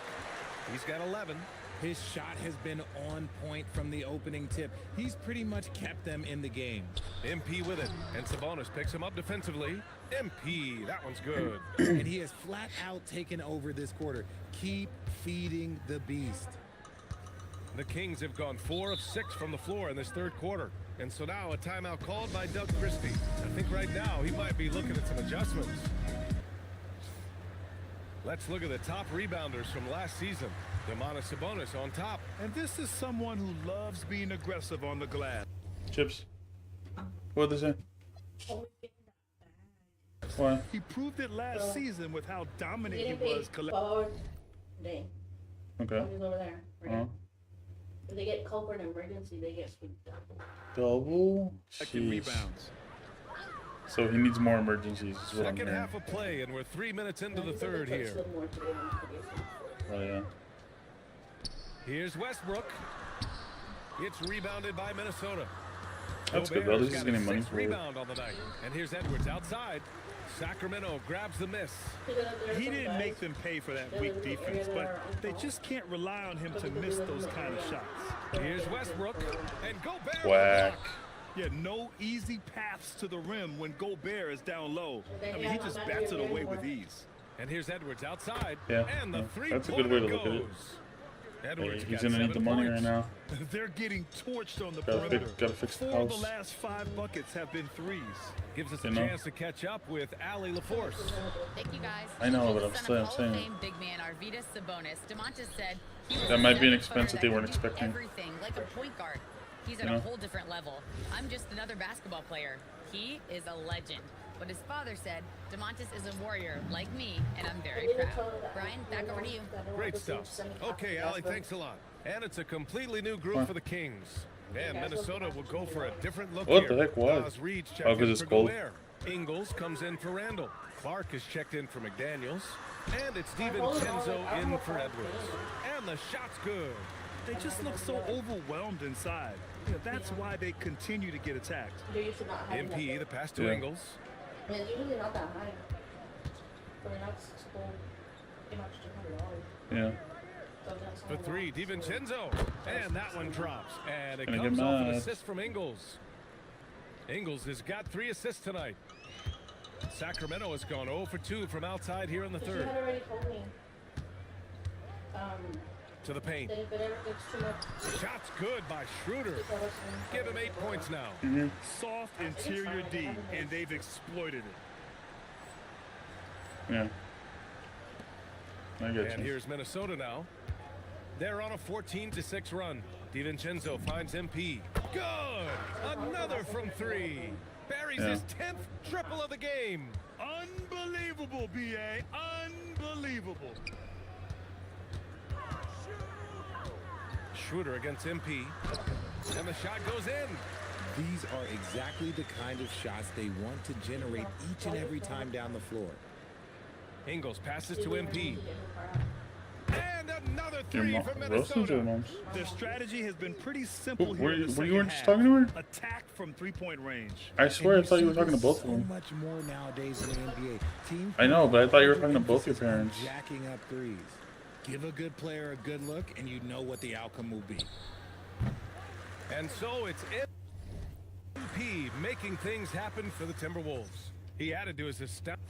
He's got 11. His shot has been on point from the opening tip. He's pretty much kept them in the game. MP with it. And Sabonis picks him up defensively. MP, that one's good. And he has flat out taken over this quarter. Keep feeding the beast. The Kings have gone 4 of 6 from the floor in this 3rd quarter. And so now a timeout called by Doug Christie. I think right now he might be looking at some adjustments. Let's look at the top rebounders from last season. Domantas Sabonis on top. And this is someone who loves being aggressive on the glass. Chips. What did they say? Why? He proved it last season with how dominant he was. Day. Okay. He's over there. If they get culprit emergency, they get double. Second rebounds. So he needs more emergencies. Second half of play, and we're 3 minutes into the 3rd here. Oh yeah. Here's Westbrook. It's rebounded by Minnesota. That's good though. This is getting money for it. Rebound on the night. And here's Edwards outside. Sacramento grabs the miss. He didn't make them pay for that weak defense, but they just can't rely on him to miss those kind of shots. Here's Westbrook and Gobert. Whack. Yeah, no easy paths to the rim when Gobert is down low. I mean, he just bats it away with ease. And here's Edwards outside. Yeah, and the that's a good way to look at it. Edwards he's gonna need the money right now. They're getting torched on the perimeter. Gotta fix the 4 of house. the last 5 buckets have been threes. Gives us a chance to catch up with Ali LaForce. Thank you guys. I know, but I'm saying. Fame big man Arvydas Sabonis. Domantas said That might be an expense that they weren't expecting. Everything like a point guard. He's at a whole different level. I'm just another basketball player. He is a legend. But his father said, Domantas is a warrior like me, and I'm very proud. Brian, back over to you. Great stuff. Okay, Ali, thanks a lot. And it's a completely new group for the Kings. And Minnesota will go for a different look What here. the heck was? Oz Reed's checked Oh, in because for it's cold. Gobert. Ingles comes in for Randall. Clark is checked in for McDaniels. And it's DiVincenzo in for Edwards. And the shot's good. They just look so overwhelmed inside. Yeah, that's why they continue to get attacked. MP, the pass to Ingles. It's usually not that high. But they're not pretty much $200. Yeah. For 3, DiVincenzo. And that one drops. And it Gonna comes get off an mad. assist from Ingles. Ingles has got 3 assists tonight. Sacramento has gone 0 for 2 from outside here in the 3rd. had already told me. To the paint. That if it ever gets too much. Shot's good by Schroeder. Give him 8 points now. Soft interior D, and they've exploited it. Yeah. I get And you. here's Minnesota now. They're on a 14-6 run. DiVincenzo finds MP. Good! Another from 3. Buries his 10th triple of the game. Unbelievable, BA. Unbelievable. Schroeder against MP. And the shot goes in. These are exactly the kind of shots they want to generate each and every time down the floor. Ingles passes to MP. And another three from Minnesota. Their strategy has been pretty simple Were here. you weren't just talking to her? Attack from three-point range. I swear I thought you were talking to both of So them. much more nowadays in the NBA. Teams I know, but I thought you were talking to both your parents. jacking up threes. Give a good player a good look, and you know what the outcome will be. And so it's MP making things happen for the Timberwolves. He added to his astounding.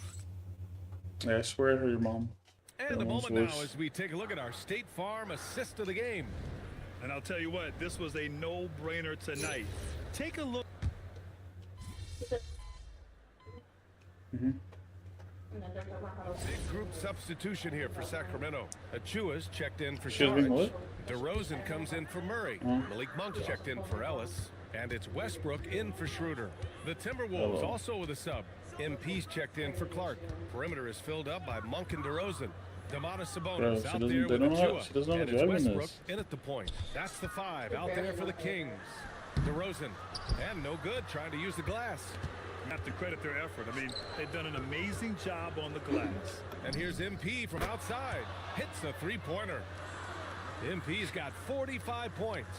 Yeah, I swear I heard your mom. And a moment now as we take a look at our State Farm assist of the game. And I'll tell you what, this was a no-brainer tonight. Take a look. Big group substitution here for Sacramento. Achua's checked in for Excuse me, Sarge. what? DeRozan comes in for Murray. Malik Monk's checked in for Ellis. And it's Westbrook in for Schroeder. The Timberwolves also with a sub. MP's checked in for Clark. Perimeter is filled up by Monk and DeRozan. Domantas Sabonis Bro, out there with Achua. She doesn't know And what it's driving Westbrook is. in at the point. That's the 5 out there for the Kings. DeRozan. And no good trying to use the glass. Have to credit their effort. I mean, they've done an amazing job on the glass. And here's MP from outside. Hits a three-pointer. MP's got 45 points.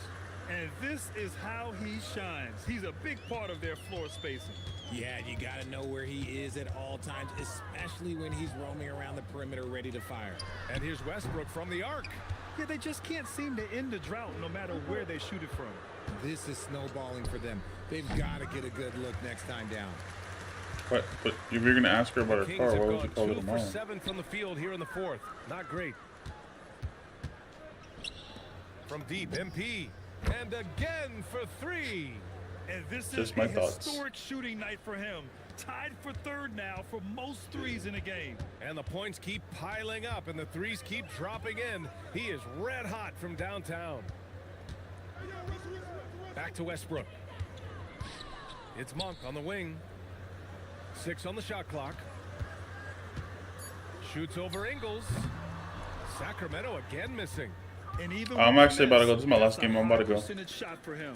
And this is how he shines. He's a big part of their floor spacing. Yeah, you got to know where he is at all times, especially when he's roaming around the perimeter ready to fire. And here's Westbrook from the arc. Yeah, they just can't seem to end the drought no matter where they shoot it from. This is snowballing for them. They've got to get a good look next time down. But if you're going to ask her about her Kings car, have why would you gone call it 2 for tomorrow? 7 from the field here in the 4th. Not great. From deep, MP. And again for 3. And this Just is my a thoughts. historic shooting night for him. Tied for 3rd now for most threes in a game. And the points keep piling up and the threes keep dropping in. He is red hot from downtown. Back to Westbrook. It's Monk on the wing. 6 on the shot clock. Shoots over Ingles. Sacramento again missing. And even I'm actually about to go. This is my last that's game. I'm about to go. percentage shot for him.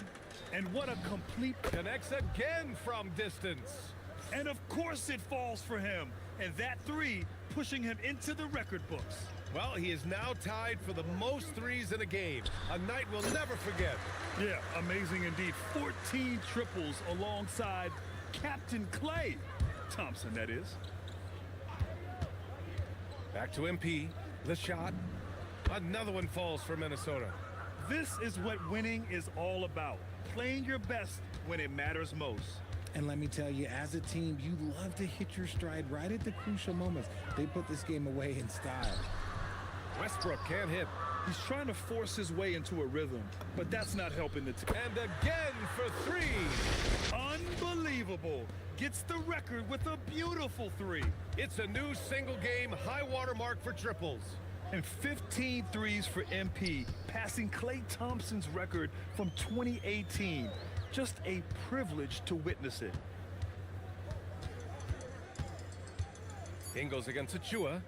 And what a complete Connects again from distance. And of course it falls for him. And that 3 pushing him into the record books. Well, he is now tied for the most threes in a game. A night we'll never forget. Yeah, amazing indeed. 14 triples alongside Captain Klay Thompson, that is. Back to MP. The shot. Another one falls for Minnesota. This is what winning is all about. Playing your best when it matters most. And let me tell you, as a team, you love to hit your stride right at the crucial moments. They put this game away in style. Westbrook can't hit. He's trying to force his way into a rhythm, but that's not helping the team. And again for 3. Unbelievable. Gets the record with a beautiful 3. It's a new single-game high-water mark for triples. And 15 threes for MP, passing Klay Thompson's record from 2018. Just a privilege to witness it. Ingles against Achua.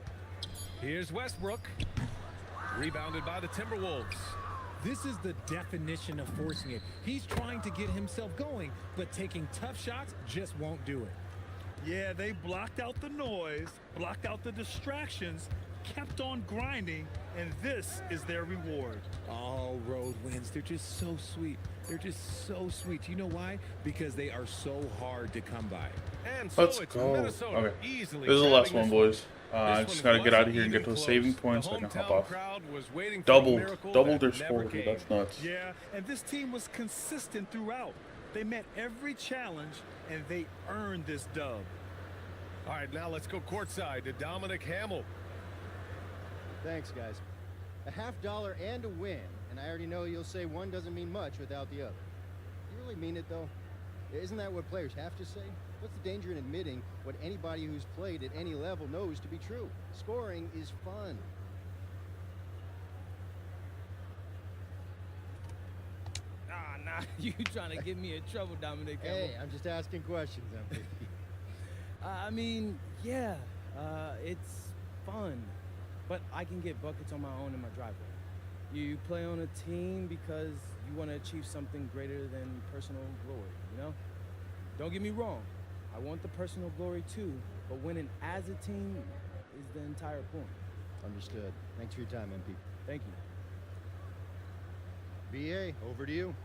Here's Westbrook. Rebounded by the Timberwolves. This is the definition of forcing it. He's trying to get himself going, but taking tough shots just won't do it. Yeah, they blocked out the noise, blocked out the distractions, kept on grinding, and this is their reward. Oh, road wins. They're just so sweet. They're just so sweet. You know why? Because they are so hard to come by. And so Let's it's go. Minnesota Okay. easily This is the last grabbing one, this boys. I just gotta get out of here and get to a saving point so I can hop off. Doubled Doubled their score. Dude. That's nuts. Yeah, and this team was consistent throughout. They met every challenge, and they earned this dub. All right, now let's go courtside to Dominic Hamill. Thanks, guys. A $50 and a win, and I already know you'll say one doesn't mean much without the other. You really mean it, though? Isn't that what players have to say? What's the danger in admitting what anybody who's played at any level knows to be true? Scoring is fun. Nah, you trying to get me in trouble, Dominic. Hey, I'm just asking questions, MP. I mean, yeah, it's fun, but I can get buckets on my own in my driveway. You play on a team because you want to achieve something greater than personal glory, you know? Don't get me wrong, I want the personal glory too, but winning as a team is the entire point. Understood. Thanks for your time, MP. Thank you. BA, over to you.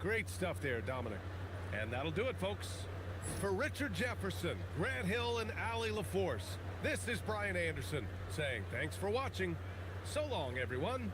Great stuff there, Dominic. And that'll do it, folks. For Richard Jefferson, Grant Hill, and Ali LaForce, this is Brian Anderson saying thanks for watching. So long, everyone.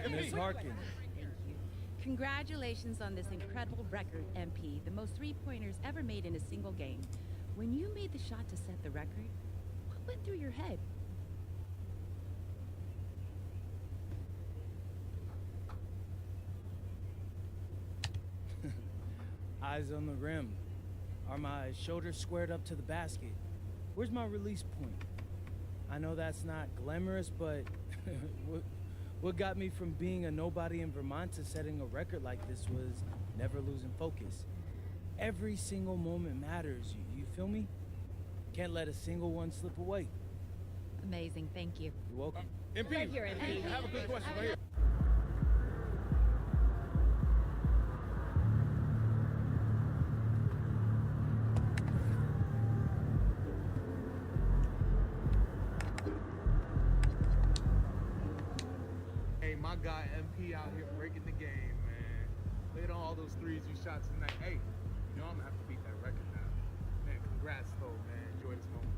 Miss Harkin. Congratulations on this incredible record, MP. The most three-pointers ever made in a single game. When you made the shot to set the record, what went through your head? Eyes on the rim. Are my shoulders squared up to the basket? Where's my release point? I know that's not glamorous, but what got me from being a nobody in Vermont to setting a record like this was never losing focus. Every single moment matters, you feel me? Can't let a single one slip away. Amazing, thank you. You're welcome. MP, Right here, MP. I have a good question right here. Hey, my guy MP out here breaking the game, man. Look at all those threes you shot tonight. Hey, you know I'm gonna have to beat that record now. Man, congrats though, man. Enjoy this moment.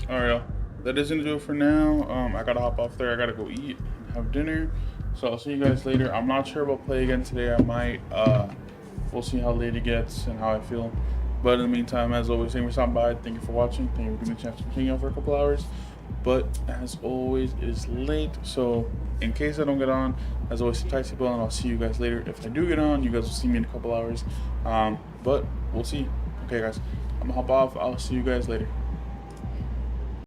Alright, y'all. That is gonna do it for now. I gotta hop off there. I gotta go eat and have dinner. So I'll see you guys later. I'm not sure if I'll play again today. I might. We'll see how late it gets and how I feel. But in the meantime, as always, thank you for stopping by. Thank you for watching. Thank you for giving me a chance to hang out for a couple hours. But as always, it is late. So in case I don't get on, as always, tight seatbelt, and I'll see you guys later. If I do get on, you guys will see me in a couple hours. But we'll see. Okay, guys. I'm gonna hop off. I'll see you guys later.